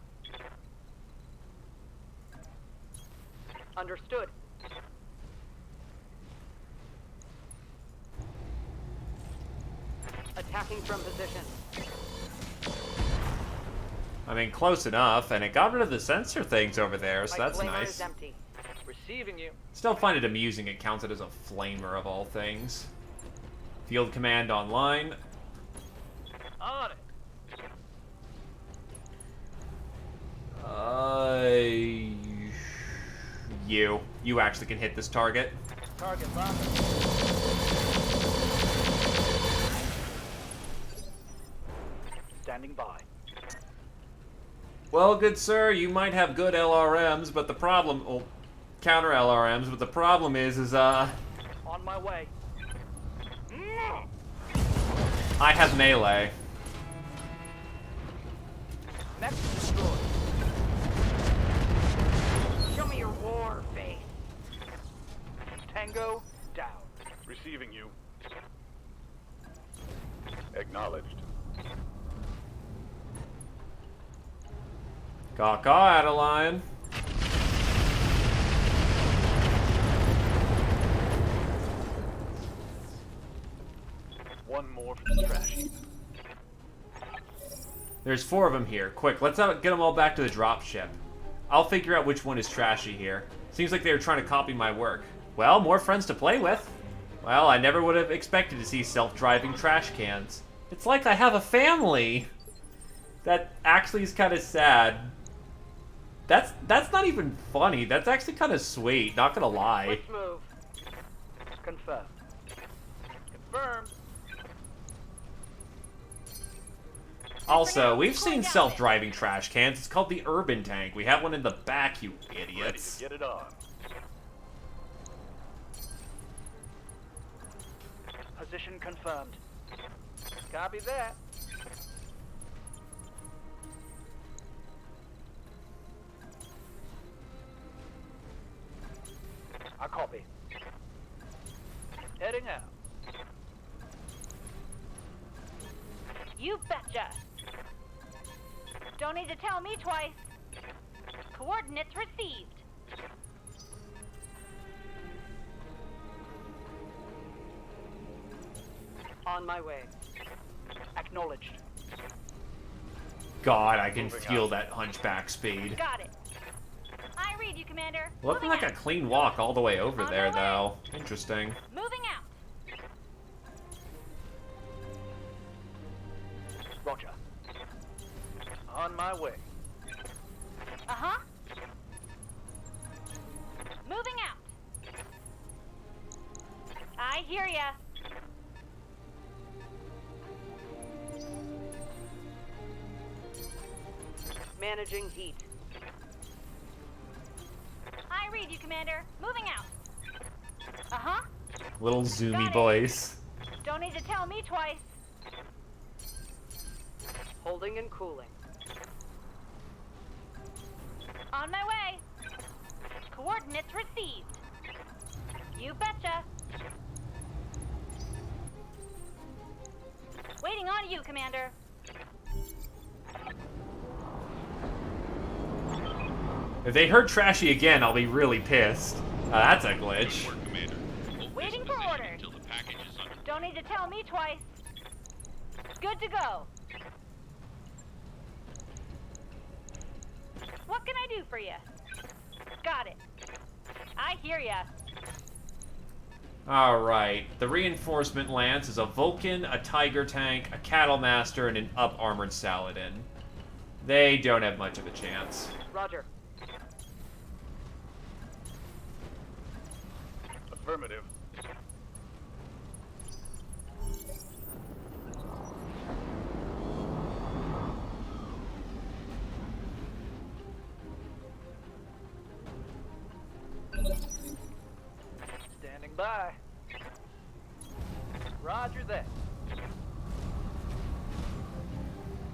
Understood. Attacking from position. I mean, close enough, and it got rid of the sensor things over there, so that's Flamer nice. is empty. Receiving you. Still find it amusing it counted as a flamer of all things. Field command online. On it. You actually can hit this target. Target locked. Standing by. Well, good sir, you might have good LRMs, but the problem, well, counter LRMs, but the problem is, On my way. I have melee. Next destroyed. Show me your war face. Tango down. Receiving you. Acknowledged. Caw-caw, Adeline. One more for the trash heap. There's 4 of them here. Quick, let's get them all back to the dropship. I'll figure out which one is trashy here. Seems like they were trying to copy my work. Well, more friends to play with. Well, I never would have expected to see self-driving trash cans. It's like I have a family. That actually is kind of sad. That's not even funny. That's actually kind of sweet, not gonna lie. Let's move. Confirmed. Confirmed. Also, we've seen self-driving trash cans. It's called the Urban Tank. We have one in the back, you Ready idiots. to get it on. Position confirmed. Copy that. I copy. Heading out. You betcha. Don't need to tell me twice. Coordinates received. On my way. Acknowledged. God, I can feel that hunchback speed. Got it. I read you, Commander. Looking Moving like a out. clean walk all the way over On there, my way. though. Interesting. Moving out. Roger. On my way. Uh-huh. Moving out. I hear ya. Managing heat. I read you, Commander. Moving out. Uh-huh. Little zoomy Got it. voice. Don't need to tell me twice. Holding and cooling. On my way. Coordinates received. You betcha. Waiting on you, Commander. If they heard Trashy again, I'll be really pissed. That's a glitch. Good work, Commander. Hold Waiting this for position orders. until the package is under. Don't need to tell me twice. Good to go. What can I do for you? Got it. I hear ya. Alright, the reinforcement lance is a Vulcan, a Tiger tank, a Cattle Master, and an up-armored Saladin. They don't have much of a chance. Roger. Affirmative. Standing by. Roger that.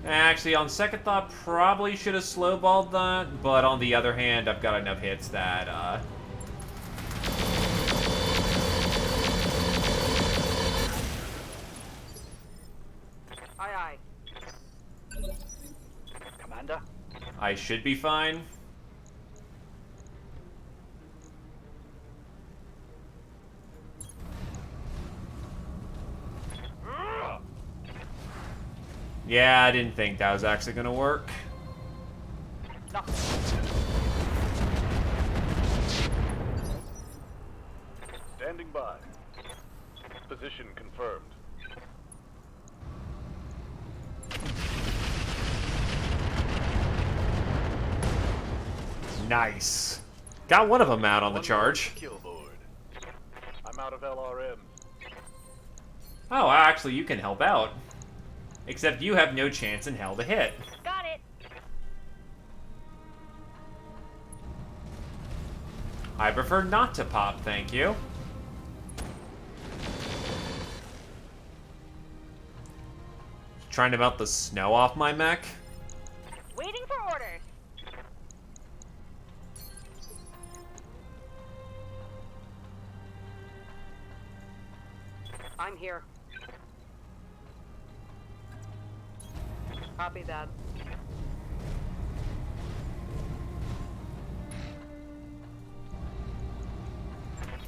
Actually, on second thought, probably should have slowballed that, but on the other hand, I've got enough hits that, Aye, aye. Commander. I should be fine. Yeah, I didn't think that was actually gonna work. No. Standing by. Position confirmed. Nice. Got one of them out on the charge. Kill board. I'm out of LRMs. Oh, actually, you can help out. Except you have no chance in hell to hit. Got it. I prefer not to pop, thank you. Trying to melt the snow off my mech? Waiting for orders. I'm here. Copy that.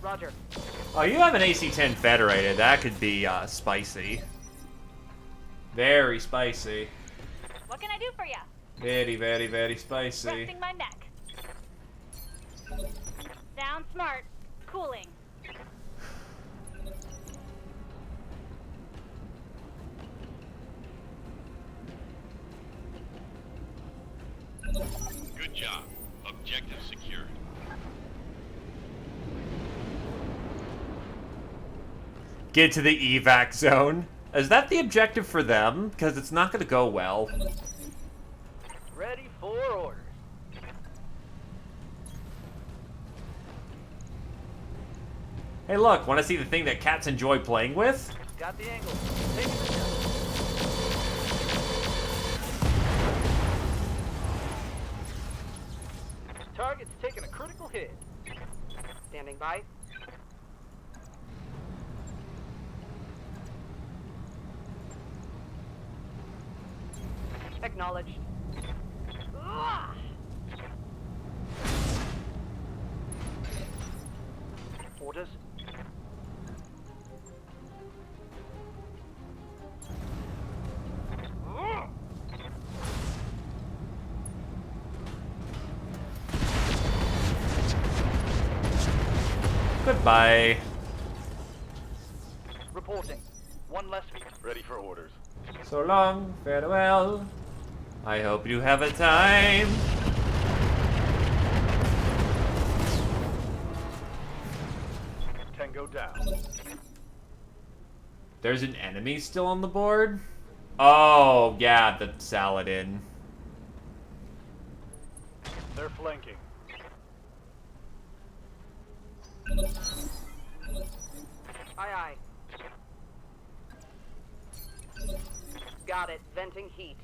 Roger. Oh, you have an AC-10 Federated. That could be, spicy. Very spicy. What can I do for you? Very, very, very spicy. Resting my mech. Sound smart. Cooling. Good job. Objective secured. Get to the evac zone. Is that the objective for them? Because it's not going to go well. Ready for orders. Hey, look. Want to see the thing that cats enjoy playing with? Got the angle. Taking the shot. Target's taking a critical hit. Standing by. Acknowledged. Ugh. Orders. Goodbye. Reporting. One less feet. Ready for orders. So long, farewell. I hope you have a time. Tango down. There's an enemy still on the board? Oh, yeah, the Saladin. They're flanking. Aye, aye. Got it. Venting heat.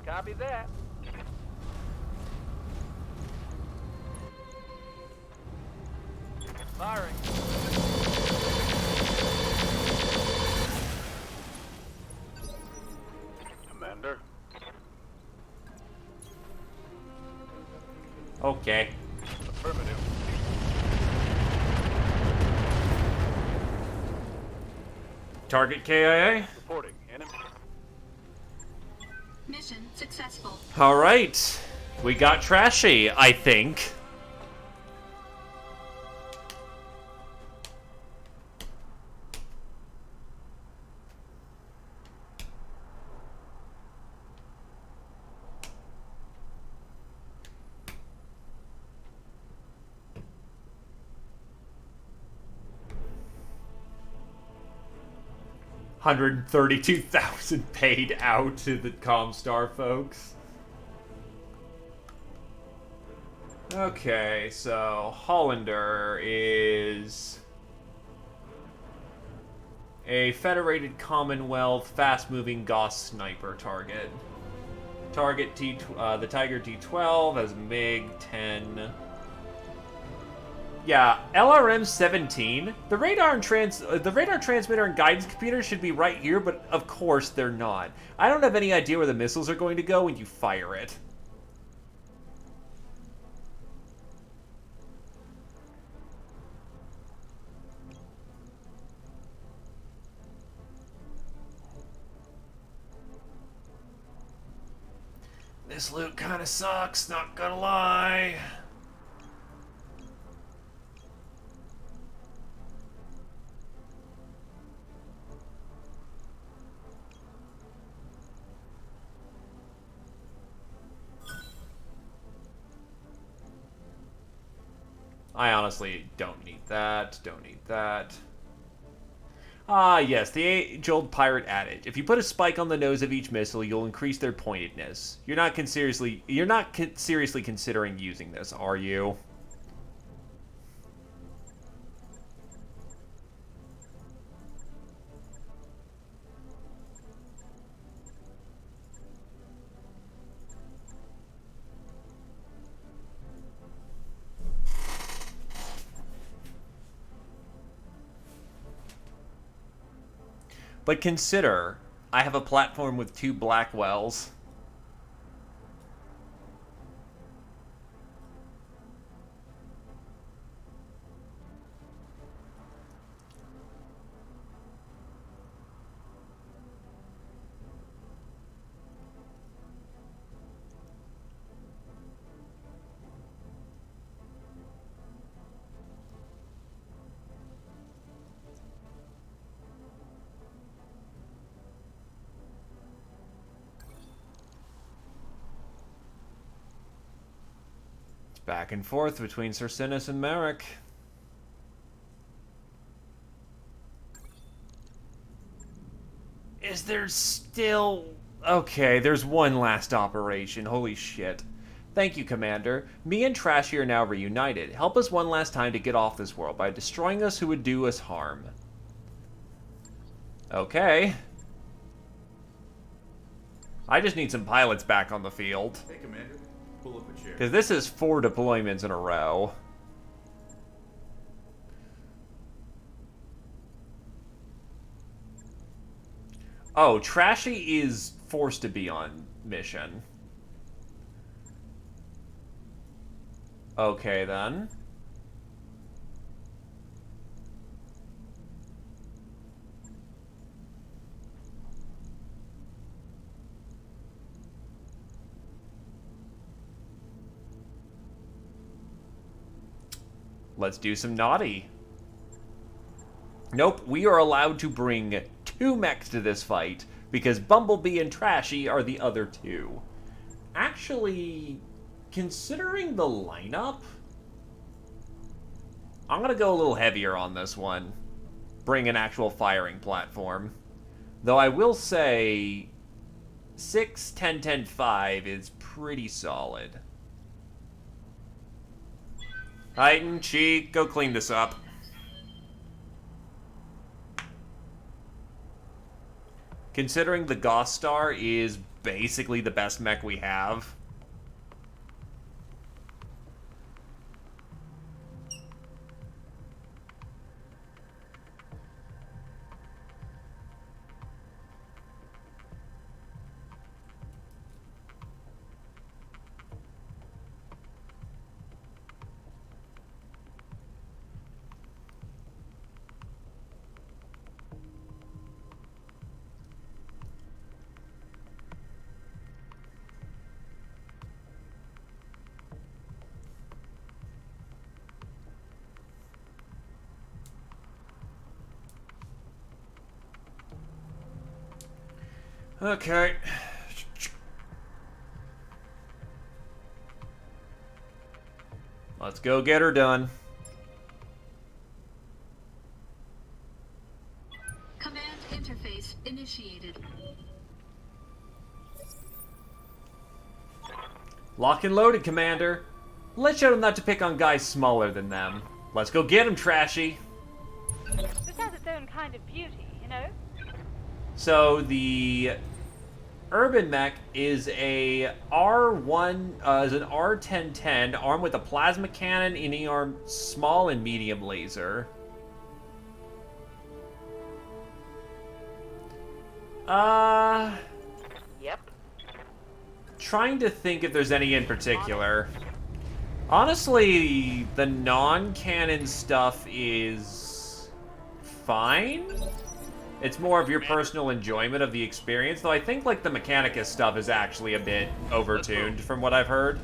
Copy that. Firing. Commander. Okay. Affirmative. Target KIA? Reporting. Enemy. Mission successful. Alright. We got trashy, I think. $132,000 paid out to the Comstar folks. Okay, so Hollander is a Federated Commonwealth fast-moving Gauss sniper target. Target the Tiger T12 has MiG-10. Yeah, LRM 17. The radar transmitter and guidance computer should be right here, but of course they're not. I don't have any idea where the missiles are going to go when you fire it. This loot kind of sucks, not gonna lie. I honestly don't need that, don't need that. Ah, yes, the age-old pirate adage. If you put a spike on the nose of each missile, you'll increase their pointedness. You're not seriously considering using this, are you? But consider, I have a platform with 2 black wells. Back and forth between Cercinus and Merrick. Is there still... Okay, there's one last operation. Holy shit. Thank you, Commander. Me and Trashy are now reunited. Help us one last time to get off this world by destroying us who would do us harm. Okay. I just need some pilots back on the field. Hey, Commander. Pull up a chair. Because this is 4 deployments in a row. Oh, Trashy is forced to be on mission. Okay, then. Let's do some naughty. Nope, we are allowed to bring 2 mechs to this fight, because Bumblebee and Trashy are the other 2. Actually, considering the lineup, I'm gonna go a little heavier on this one. Bring an actual firing platform. Though I will say, 6, 10, 10, 5 is pretty solid. Titan, Cheek, go clean this up. Considering the Goth Star is basically the best mech we have. Okay. Let's go get her done. Command interface initiated. Lock and loaded, Commander. Let's show them not to pick on guys smaller than them. Let's go get him, Trashy. This has its own kind of beauty, you know? So the Urban Mech is a R1, is an R1010 armed with a plasma cannon, any arm small and medium laser. Yep. Trying to think if there's any in particular. Honestly, the non-canon stuff is fine. It's more of your personal enjoyment of the experience, though I think like the Mechanicus stuff is actually a bit overtuned from what I've heard.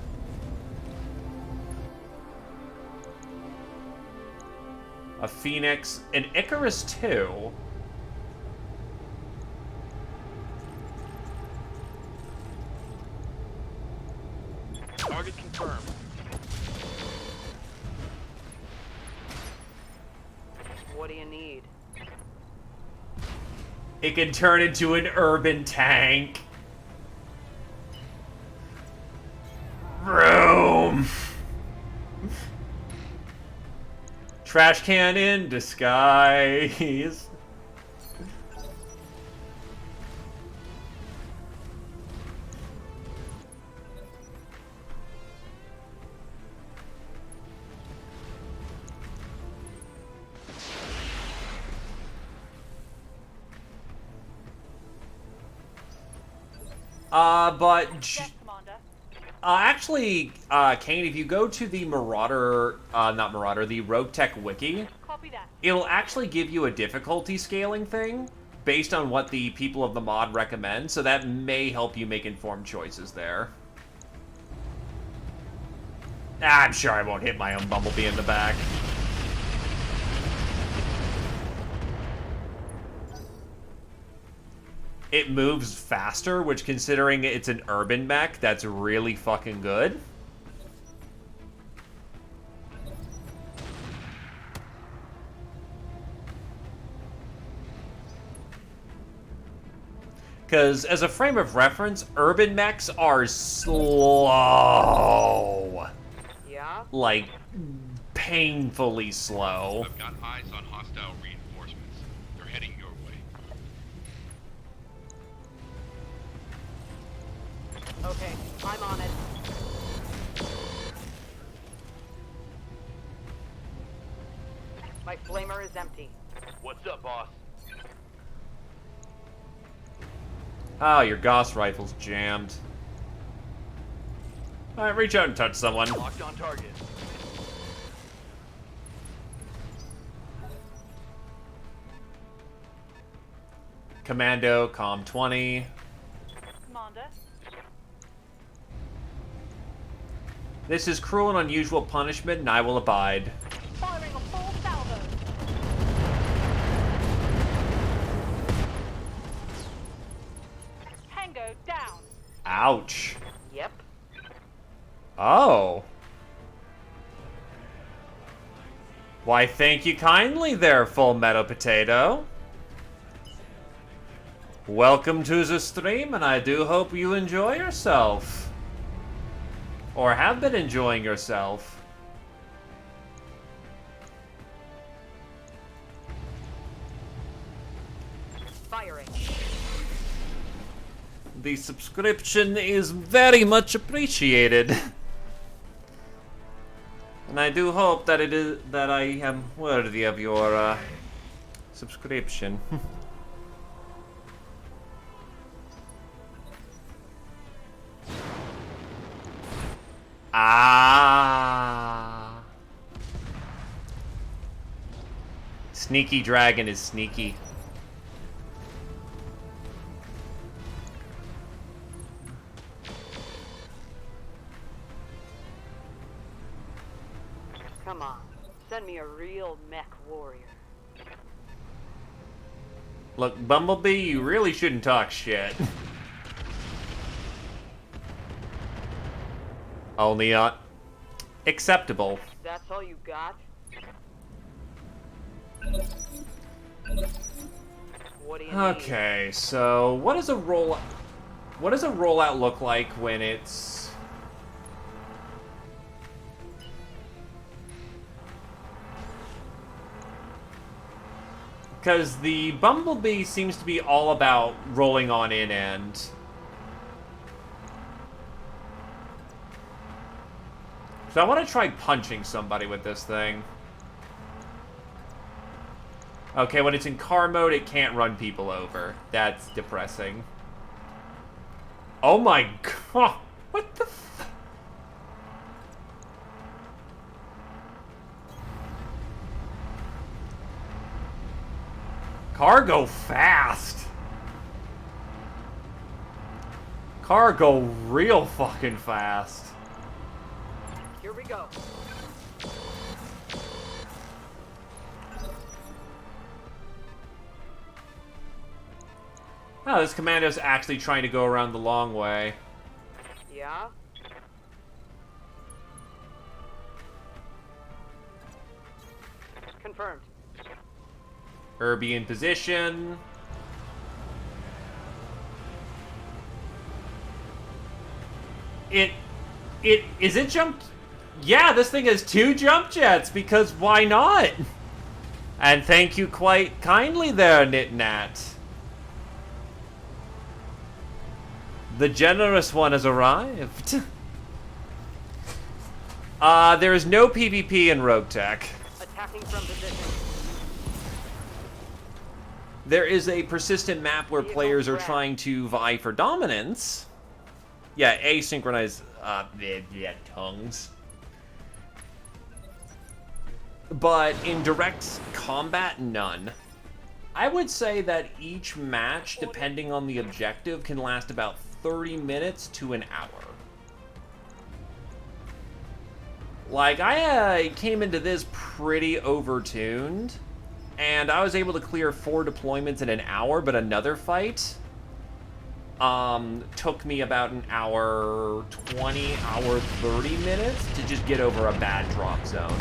A Phoenix, an Icarus 2. Target confirmed. What do you need? It can turn into an urban tank. Room. Trash can in disguise. Actually, Kane, if you go to the Marauder, not Marauder, the Roguetech wiki, Copy that. it'll actually give you a difficulty scaling thing based on what the people of the mod recommend, so that may help you make informed choices there. I'm sure I won't hit my own Bumblebee in the back. It moves faster, which, considering it's an urban mech, that's really fucking good. Because, as a frame of reference, urban mechs are slow. Yeah? Like, painfully slow. I've got eyes on hostile reinforcements. They're heading your way. Okay, I'm on it. My flamer is empty. What's up, boss? Oh, your Gauss rifle's jammed. Alright, reach out and touch someone. Locked on target. Commando, Com 20. Commander. This is cruel and unusual punishment, and I will abide. Firing a full salvo. Tango down. Ouch. Yep. Oh. Why, thank you kindly there, Full Metal Potato. Welcome to the stream, and I do hope you enjoy yourself. Or have been enjoying yourself. Firing. The subscription is very much appreciated. And I do hope that that I am worthy of your subscription. Ah. Sneaky dragon is sneaky. Come on, send me a real mech warrior. Look, Bumblebee, you really shouldn't talk shit. Only acceptable. That's all you got? What do you need? Okay, so what does a rollout look like when it's because the Bumblebee seems to be all about rolling on in and So I want to try punching somebody with this thing. Okay, when it's in car mode, it can't run people over. That's depressing. Oh my god. What the f... Car go fast. Car go real fucking fast. Here we go. Oh, this commando's actually trying to go around the long way. Yeah? Confirmed. Herbie in position. Is it jumped? Yeah, this thing has 2 jump jets, because why not? And thank you quite kindly there, Knit-Nat. The generous one has arrived. There is no PvP in Roguetech. Attacking from position. There is a persistent map where players are trying to vie for dominance. Yeah, asynchronous, tongues. But in direct combat, none. I would say that each match, depending on the objective, can last about 30 minutes to an hour. Like, I came into this pretty overtuned, and I was able to clear 4 deployments in an hour, but another fight took me about an hour 20, hour 30 minutes to just get over a bad drop zone.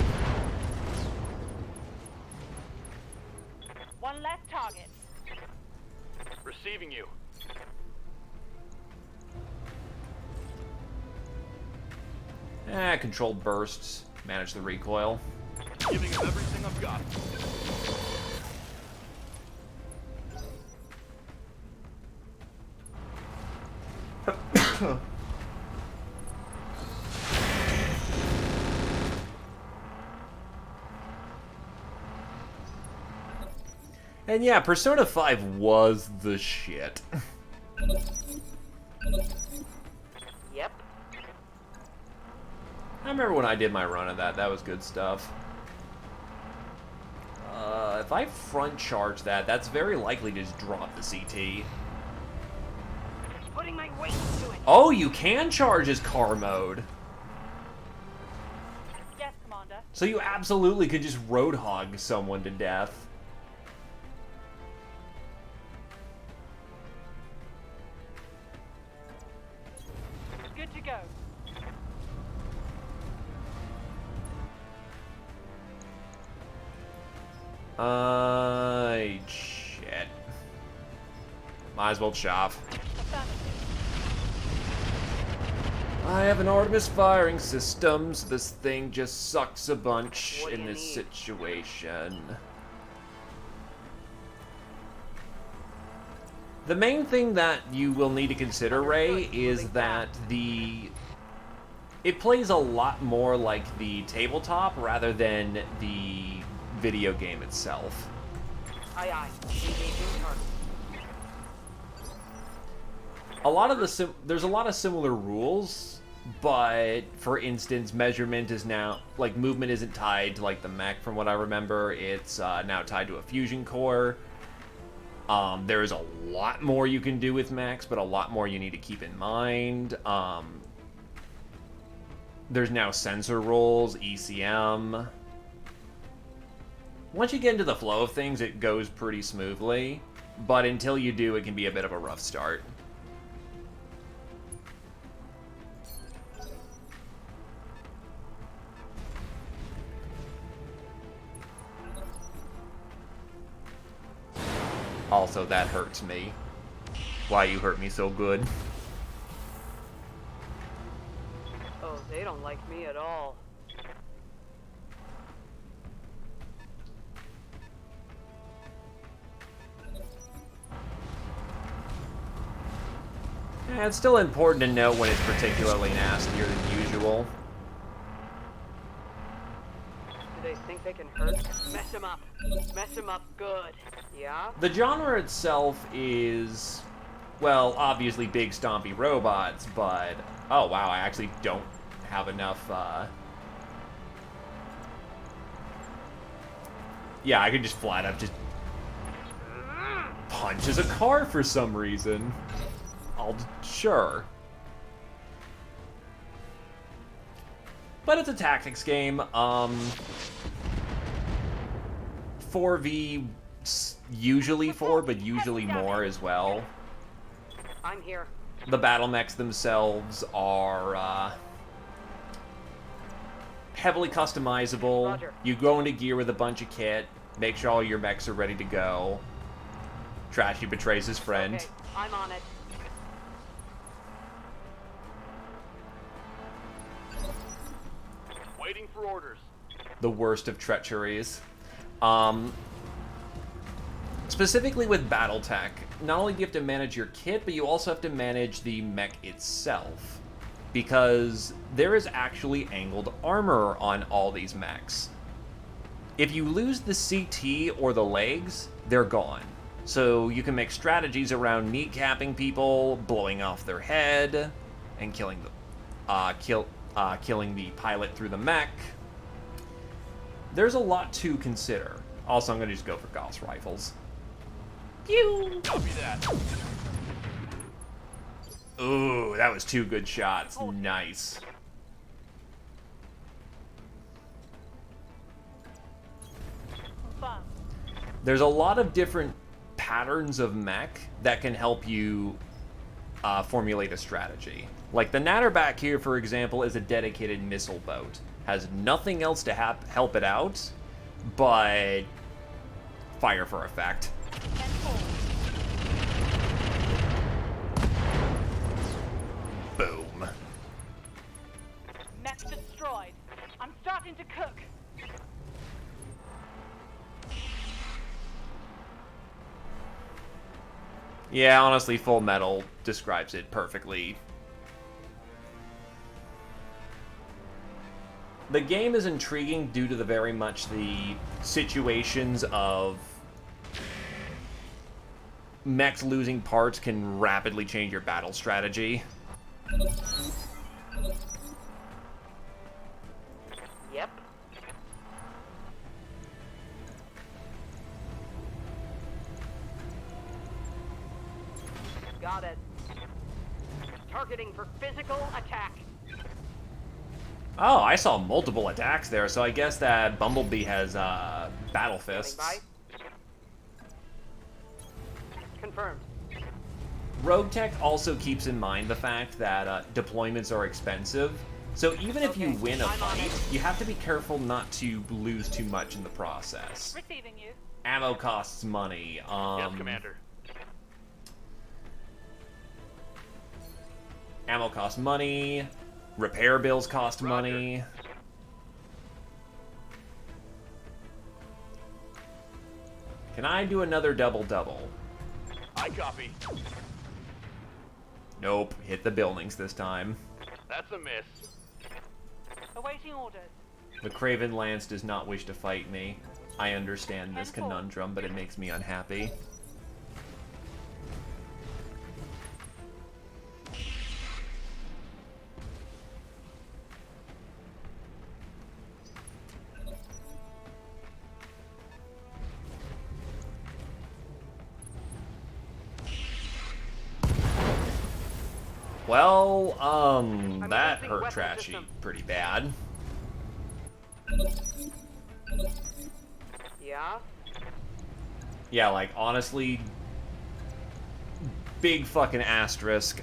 One less target. Receiving you. Controlled bursts. Manage the recoil. Giving him everything I've got. And yeah, Persona 5 was the shit. Yep. I remember when I did my run of that. That was good stuff. If I front charge that, that's very likely to just drop the CT. Putting my weight to it. Oh, you can charge as car mode. Yes, Commander. So you absolutely could just roadhog someone to death. Good to go. Shit. Might as well chop. I have an Artemis firing system, so this thing just sucks a bunch in this situation. The main thing that you will need to consider, Ray, is that it plays a lot more like the tabletop rather than the video game itself. Aye, aye. Engaging target. There's a lot of similar rules, but for instance, measurement is now, like, movement isn't tied to, like, the mech from what I remember. It's now tied to a fusion core. There's a lot more you can do with mechs, but a lot more you need to keep in mind. There's now sensor rolls, ECM. Once you get into the flow of things, it goes pretty smoothly, but until you do, it can be a bit of a rough start. Also, that hurts me. Why you hurt me so good? Oh, they don't like me at all. Yeah, it's still important to note when it's particularly nastier than usual. Think they can hurt? Mess him up. Mess him up good. Yeah? The genre itself is, well, obviously big stompy robots, but... Oh, wow, I actually don't have enough, Yeah, I could just flat up just punches a car for some reason. Sure. But it's a tactics game. 4v usually 4, but usually more as well. I'm here. The battle mechs themselves are heavily customizable. Roger. You go into gear with a bunch of kit, make sure all your mechs are ready to go. Trashy betrays his friend. Okay, I'm on it. Waiting for orders. The worst of treacheries. Specifically with BattleTech, not only do you have to manage your kit, but you also have to manage the mech itself. Because there is actually angled armor on all these mechs. If you lose the CT or the legs, they're gone. So you can make strategies around kneecapping people, blowing off their head, and killing the pilot through the mech. There's a lot to consider. Also, I'm going to just go for Gauss rifles. Pew! Copy that. Ooh, that was 2 good shots. Nice. There's a lot of different patterns of mech that can help you formulate a strategy. Like the Natterback here, for example, is a dedicated missile boat. Has nothing else to help it out, but fire for effect. Boom. Mech destroyed. I'm starting to cook. Yeah, honestly, Full Metal describes it perfectly. The game is intriguing due to the very much the situations of mechs losing parts can rapidly change your battle strategy. Yep. Got it. Targeting for physical attack. Oh, I saw multiple attacks there, so I guess that Bumblebee has battle fists. Confirmed. Roguetech also keeps in mind the fact that deployments are expensive, so even if you win a fight, you have to be careful not to lose too much in the process. Receiving you. Ammo costs money. Yes, Commander. Ammo costs money. Repair bills cost money. Can I do another double-double? I copy. Nope, hit the buildings this time. That's a miss. Awaiting orders. The Craven Lance does not wish to fight me. I understand this conundrum, but it makes me unhappy. Well, that hurt Trashy pretty bad. Yeah? Yeah, like, honestly, big fucking asterisk,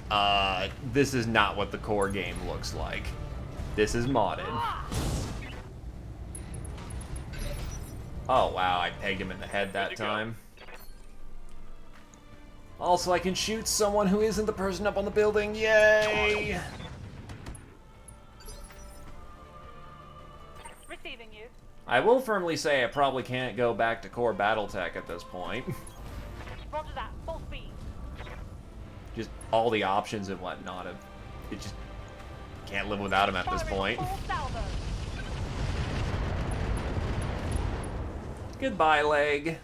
this is not what the core game looks like. This is modded. Oh, wow, I pegged him in the head that time. Also, I can shoot someone who isn't the person up on the building. Yay! Receiving you. I will firmly say I probably can't go back to core BattleTech at this point. Roger that. Full speed. Just all the options and whatnot. It just can't live without him at this point. Goodbye, leg.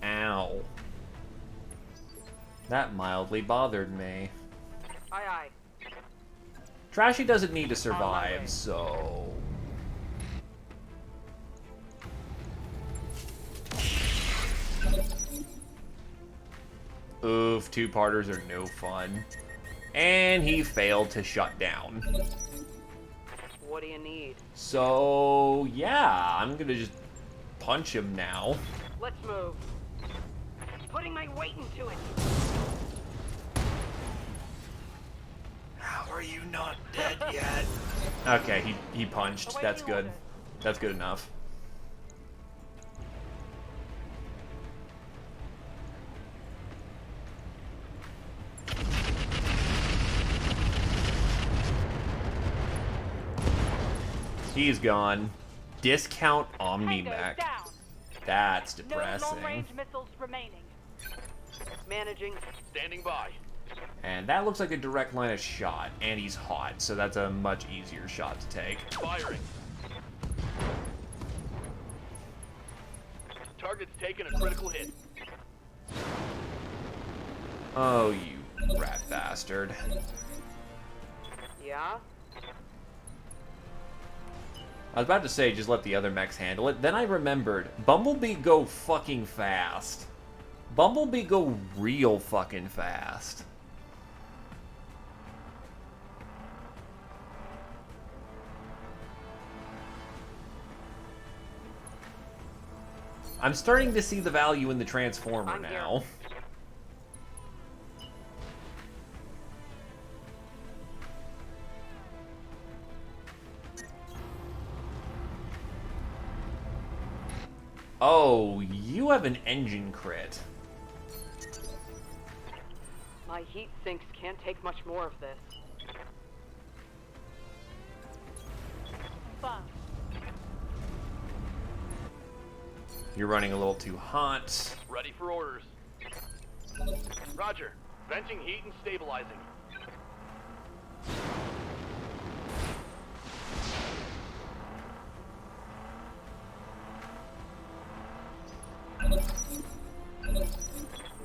Ow. That mildly bothered me. Aye, aye. Trashy doesn't need to survive, so... Oof, two-parters are no fun. And he failed to shut down. What do you need? So, yeah, I'm gonna just punch him now. Let's move. Putting my weight into it. How are you not dead yet? Okay, he punched. That's good. That's good enough. He's gone. Discount Omni-Mech. That's depressing. No long-range missiles remaining. Managing. Standing by. And that looks like a direct line of shot, and he's hot, so that's a much easier shot to take. Firing. Target's taken a critical hit. Oh, you rat bastard. Yeah? I was about to say, just let the other mechs handle it. Then I remembered, Bumblebee go fucking fast. Bumblebee go real fucking fast. I'm starting to see the value in the Transformer now. Oh, you have an engine crit. My heat sinks can't take much more of this. Fun. You're running a little too hot. Ready for orders. Roger. Venting heat and stabilizing.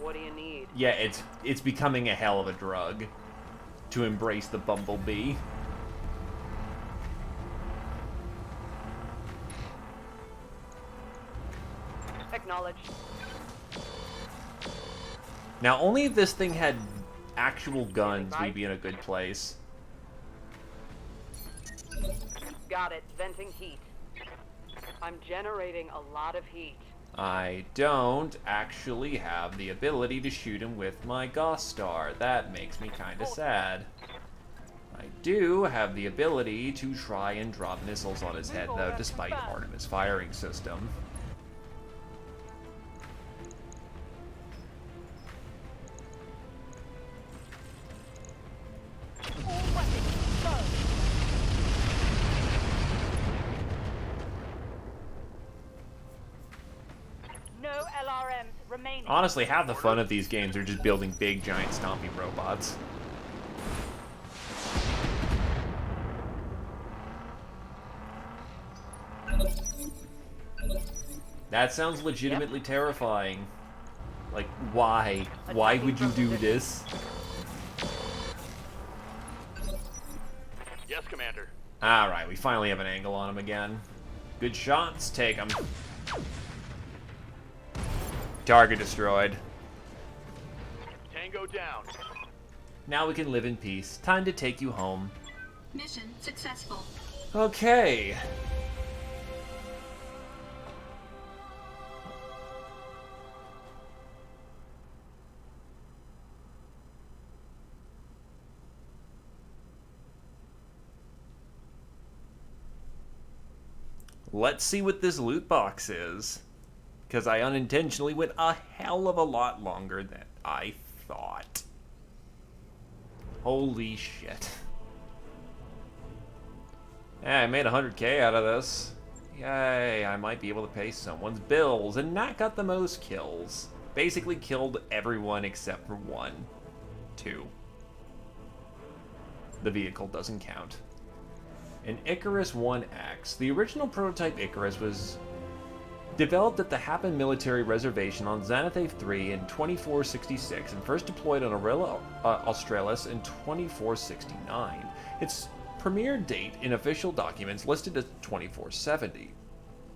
What do you need? Yeah, it's becoming a hell of a drug to embrace the Bumblebee. Acknowledged. Now, only if this thing had actual guns, we'd be in a good place. Got it. Venting heat. I'm generating a lot of heat. I don't actually have the ability to shoot him with my Gauss Star. That makes me kinda sad. I do have the ability to try and drop missiles on his head, though, despite Artemis' firing system. No LRMs remaining. Honestly, half the fun of these games are just building big, giant, stomping robots. That sounds legitimately terrifying. Like, why? Why would you do this? Yes, Commander. Alright, we finally have an angle on him again. Good shots, take them. Target destroyed. Tango down. Now we can live in peace. Time to take you home. Mission successful. Okay. Let's see what this loot box is. Because I unintentionally went a hell of a lot longer than I thought. Holy shit. Yeah, I made 100k out of this. Yay, I might be able to pay someone's bills, and Nat got the most kills. Basically killed everyone except for one. 2. The vehicle doesn't count. An Icarus 1X. The original prototype Icarus was developed at the Happen Military Reservation on Xanathae 3 in 2466 and first deployed on Aurora Australis in 2469. Its premiere date in official documents listed as 2470.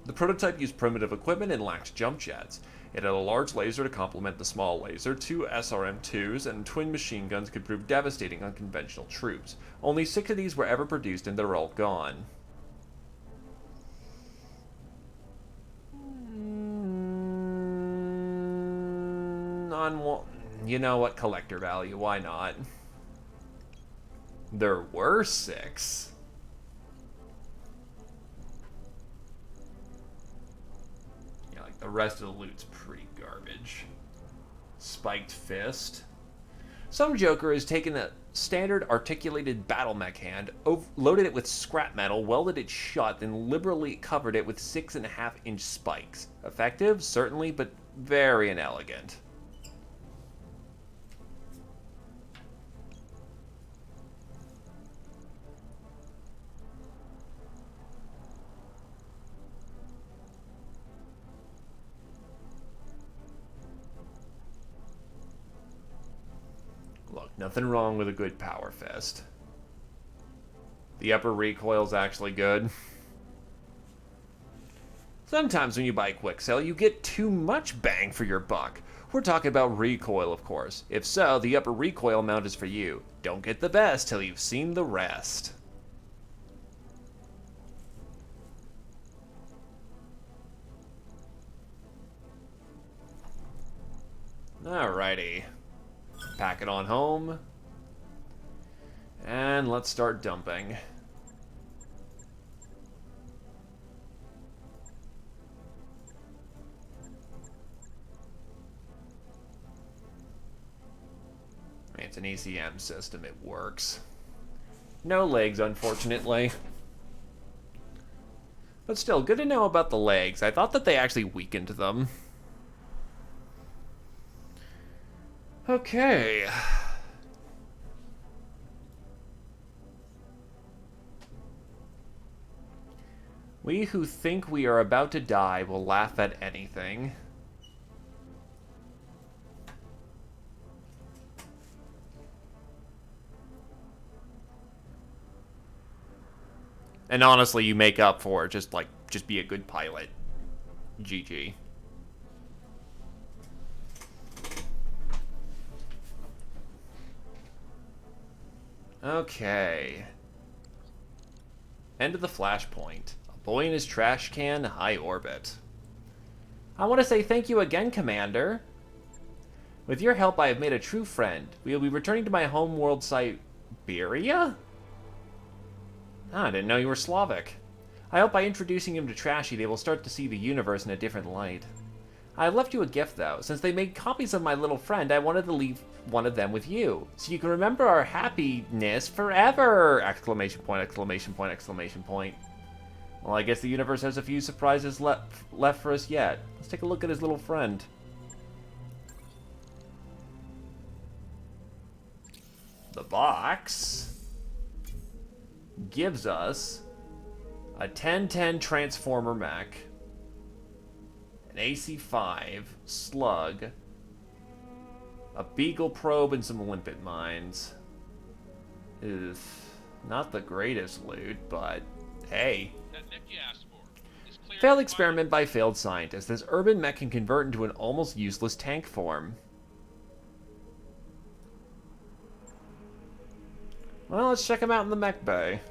The prototype used primitive equipment and lacked jump jets. It had a large laser to complement the small laser, 2 SRM-2s, and twin machine guns could prove devastating on conventional troops. Only 6 of these were ever produced and they're all gone. You know what, collector value, why not? There were 6. Yeah, like the rest of the loot's pretty garbage. Spiked fist. Some joker has taken a standard articulated battle mech hand, loaded it with scrap metal, welded it shut, then liberally covered it with 6.5-inch spikes. Effective? Certainly, but very inelegant. Look, nothing wrong with a good power fist. The upper recoil's actually good. Sometimes when you buy quick sell, you get too much bang for your buck. We're talking about recoil, of course. If so, the upper recoil mount is for you. Don't get the best till you've seen the rest. Alrighty. Pack it on home. And let's start dumping. It's an ECM system, it works. No legs, unfortunately. But still, good to know about the legs. I thought that they actually weakened them. Okay. We who think we are about to die will laugh at anything. And honestly, you make up for it. Just be a good pilot. GG. Okay. End of the flashpoint. A boy in his trash can, high orbit. I want to say thank you again, Commander. With your help, I have made a true friend. We will be returning to my home world, Siberia? Ah, I didn't know you were Slavic. I hope by introducing him to Trashy, they will start to see the universe in a different light. I left you a gift, though. Since they made copies of my little friend, I wanted to leave one of them with you, so you can remember our happiness forever! Exclamation point, exclamation point, exclamation point. Well, I guess the universe has a few surprises left for us yet. Let's take a look at his little friend. The box gives us a 1010 Transformer mech, an AC-5 slug, a Beagle probe, and some limpet mines. Is not the greatest loot, but hey. Failed experiment by failed scientist. This urban mech can convert into an almost useless tank form. Well, let's check him out in the mech bay.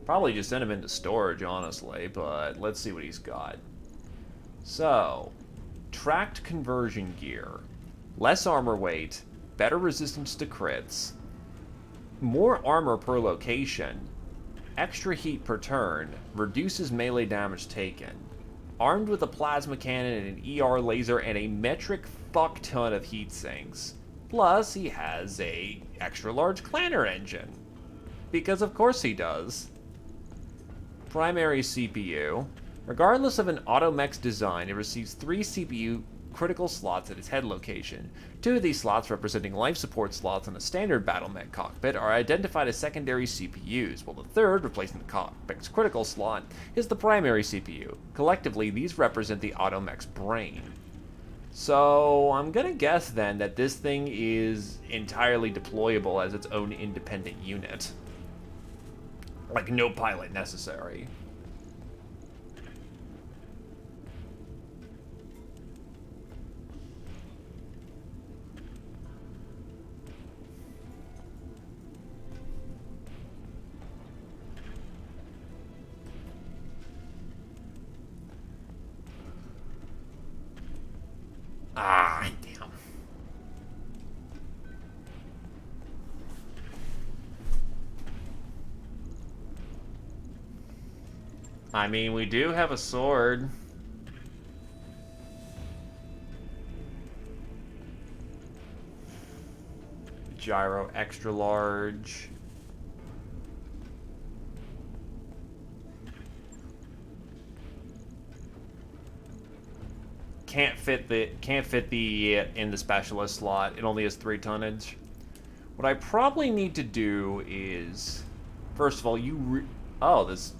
Probably just send him into storage, honestly, but let's see what he's got. So, tracked conversion gear, less armor weight, better resistance to crits, more armor per location, extra heat per turn, reduces melee damage taken, armed with a plasma cannon and an ER laser and a metric fuck ton of heat sinks. Plus, he has a extra large clanner engine. Because of course he does. Primary CPU. Regardless of an automech's design, it receives 3 CPU critical slots at its head location. 2 of these slots, representing life support slots on a standard battlemech cockpit, are identified as secondary CPUs, while the third, replacing the cockpit's critical slot, is the primary CPU. Collectively, these represent the automech's brain. So, I'm gonna guess then that this thing is entirely deployable as its own independent unit. Like, no pilot necessary. Ah, damn. I mean, we do have a sword. Gyro extra large. Can't fit the in the specialist slot. It only has 3 tonnage. What I probably need to do is, first of all, oh, this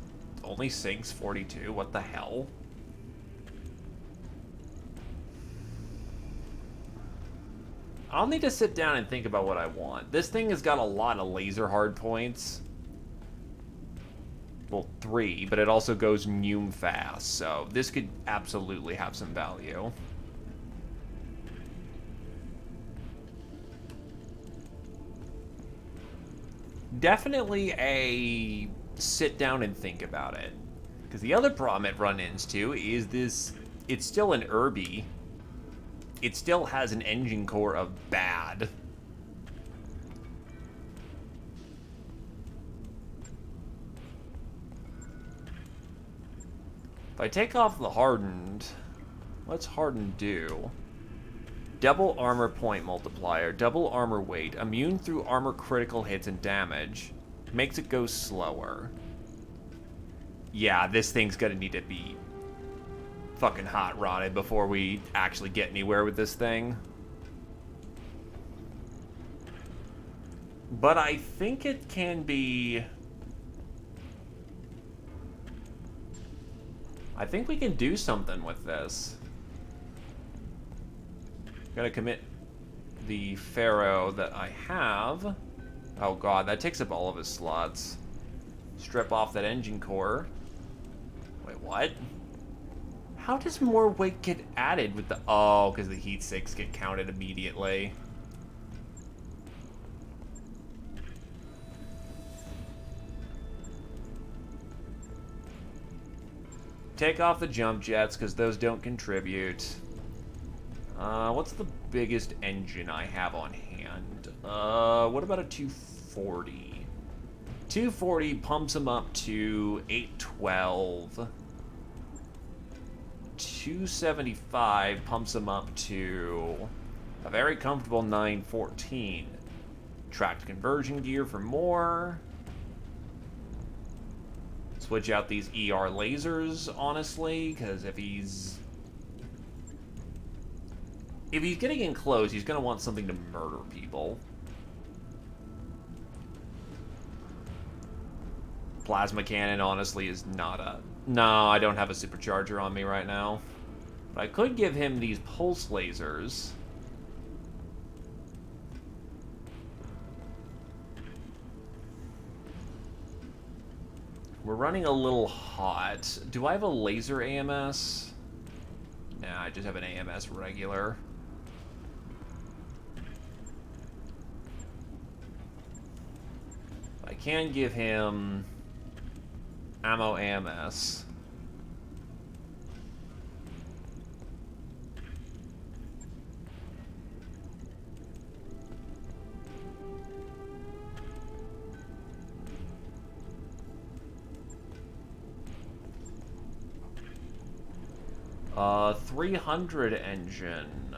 only sinks 42. What the hell? I'll need to sit down and think about what I want. This thing has got a lot of laser hard points. Well, 3, but it also goes Nume fast, so this could absolutely have some value. Definitely a sit down and think about it. Because the other problem it runs into is this, it's still an Irby. It still has an engine core of bad. If I take off the hardened, what's hardened do? Double armor point multiplier, double armor weight, immune through armor critical hits and damage. Makes it go slower. Yeah, this thing's gonna need to be fucking hot rodded before we actually get anywhere with this thing. But I think it can be... I think we can do something with this. Gonna commit the Pharaoh that I have. Oh god, that takes up all of his slots. Strip off that engine core. Wait, what? How does more weight get added with the... Oh, because the heat sinks get counted immediately. Take off the jump jets, because those don't contribute. What's the biggest engine I have on hand? What about a 240? 240 pumps them up to 812. 275 pumps them up to a very comfortable 914. Tracked conversion gear for more. Switch out these ER lasers, honestly, because if he's getting in close, he's going to want something to murder people. Plasma cannon, honestly, is not a... No, I don't have a supercharger on me right now. But I could give him these pulse lasers. We're running a little hot. Do I have a laser AMS? Nah, I just have an AMS regular. I can give him ammo AMS. Uh, 300 engine.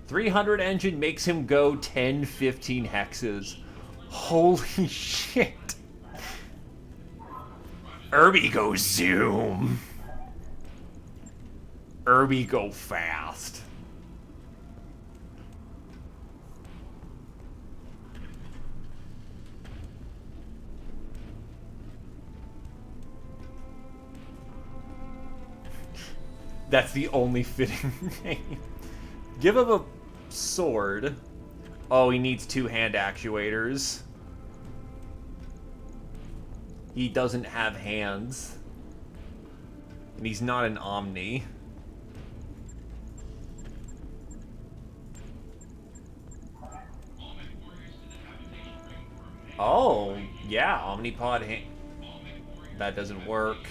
300 engine makes him go 10, 15 hexes. Holy shit. Irby go zoom. Irby go fast. That's the only fitting name. Give him a sword. Oh, he needs 2 hand actuators. He doesn't have hands. And he's not an Omni. Oh, yeah, Omnipod hand. That doesn't work.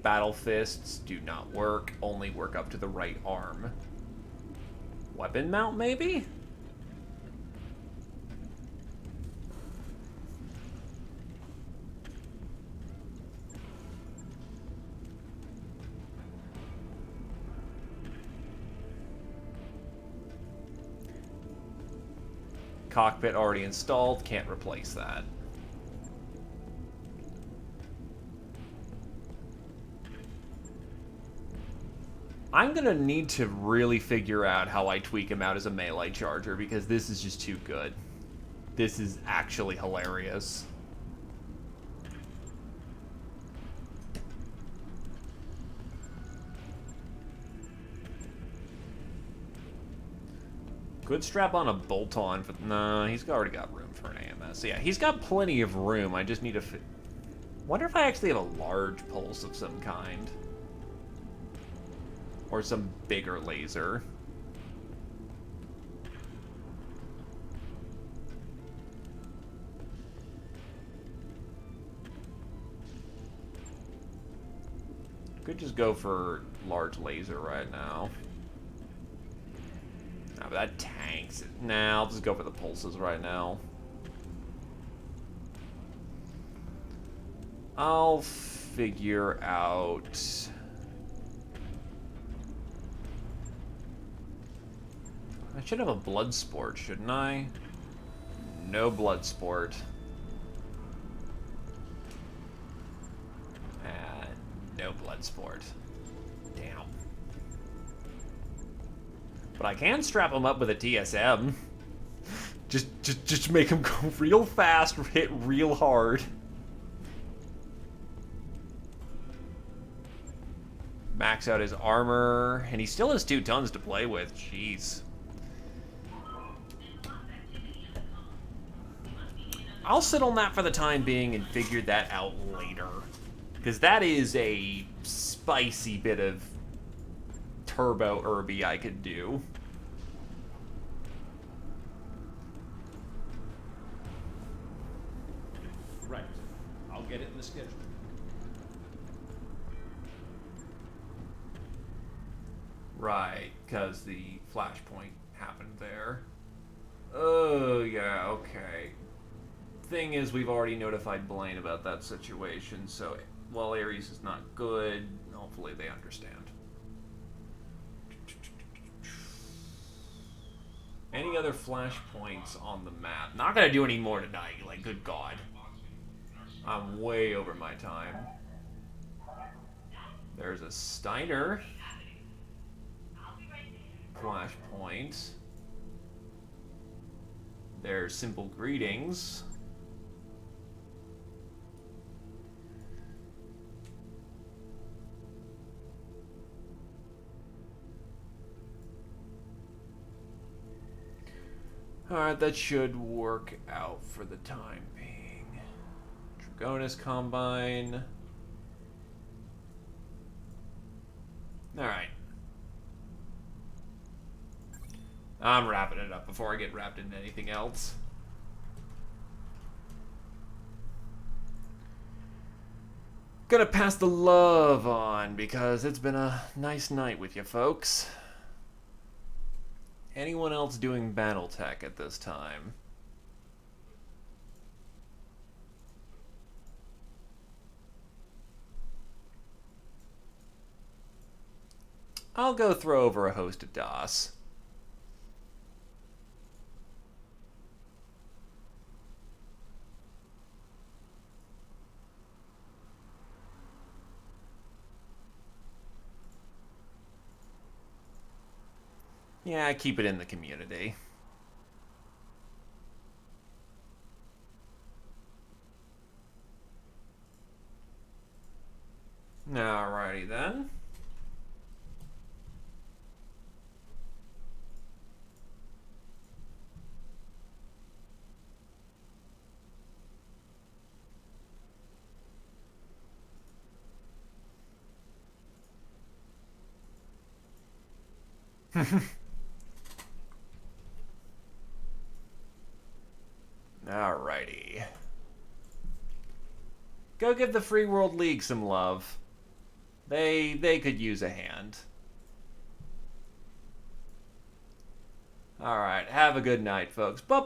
Battle fists do not work. Only work up to the right arm. Weapon mount, maybe? Cockpit already installed. Can't replace that. I'm gonna need to really figure out how I tweak him out as a melee charger, because this is just too good. This is actually hilarious. Could strap on a bolt-on, but no, he's already got room for an AMS. Yeah, he's got plenty of room. I just need to wonder if I actually have a large pulse of some kind. Or some bigger laser. Could just go for large laser right now. Nah, but that tanks it. Nah, I'll just go for the pulses right now. I'll figure out... I should have a blood sport, shouldn't I? No blood sport. No blood sport. Damn. But I can strap him up with a TSM. Just make him go real fast, hit real hard. Max out his armor, and he still has 2 tons to play with. Jeez. I'll sit on that for the time being and figure that out later. Because that is a spicy bit of turbo Irby I could do. Right. I'll get it in the schedule. Right, because the flashpoint happened there. Oh, yeah, okay. Thing is, we've already notified Blaine about that situation, so while Ares is not good, hopefully they understand. Any other flashpoints on the map? Not gonna do any more tonight, like, good God. I'm way over my time. There's a Steiner flashpoint. There's Simple Greetings. Alright, that should work out for the time being. Dragonis Combine. Alright. I'm wrapping it up before I get wrapped into anything else. Gonna pass the love on because it's been a nice night with you folks. Anyone else doing BattleTech at this time? I'll go throw over a host of DOS. Yeah, keep it in the community. Alrighty then. Alrighty. Go give the Free World League some love. They could use a hand. Alright, have a good night, folks. Bye.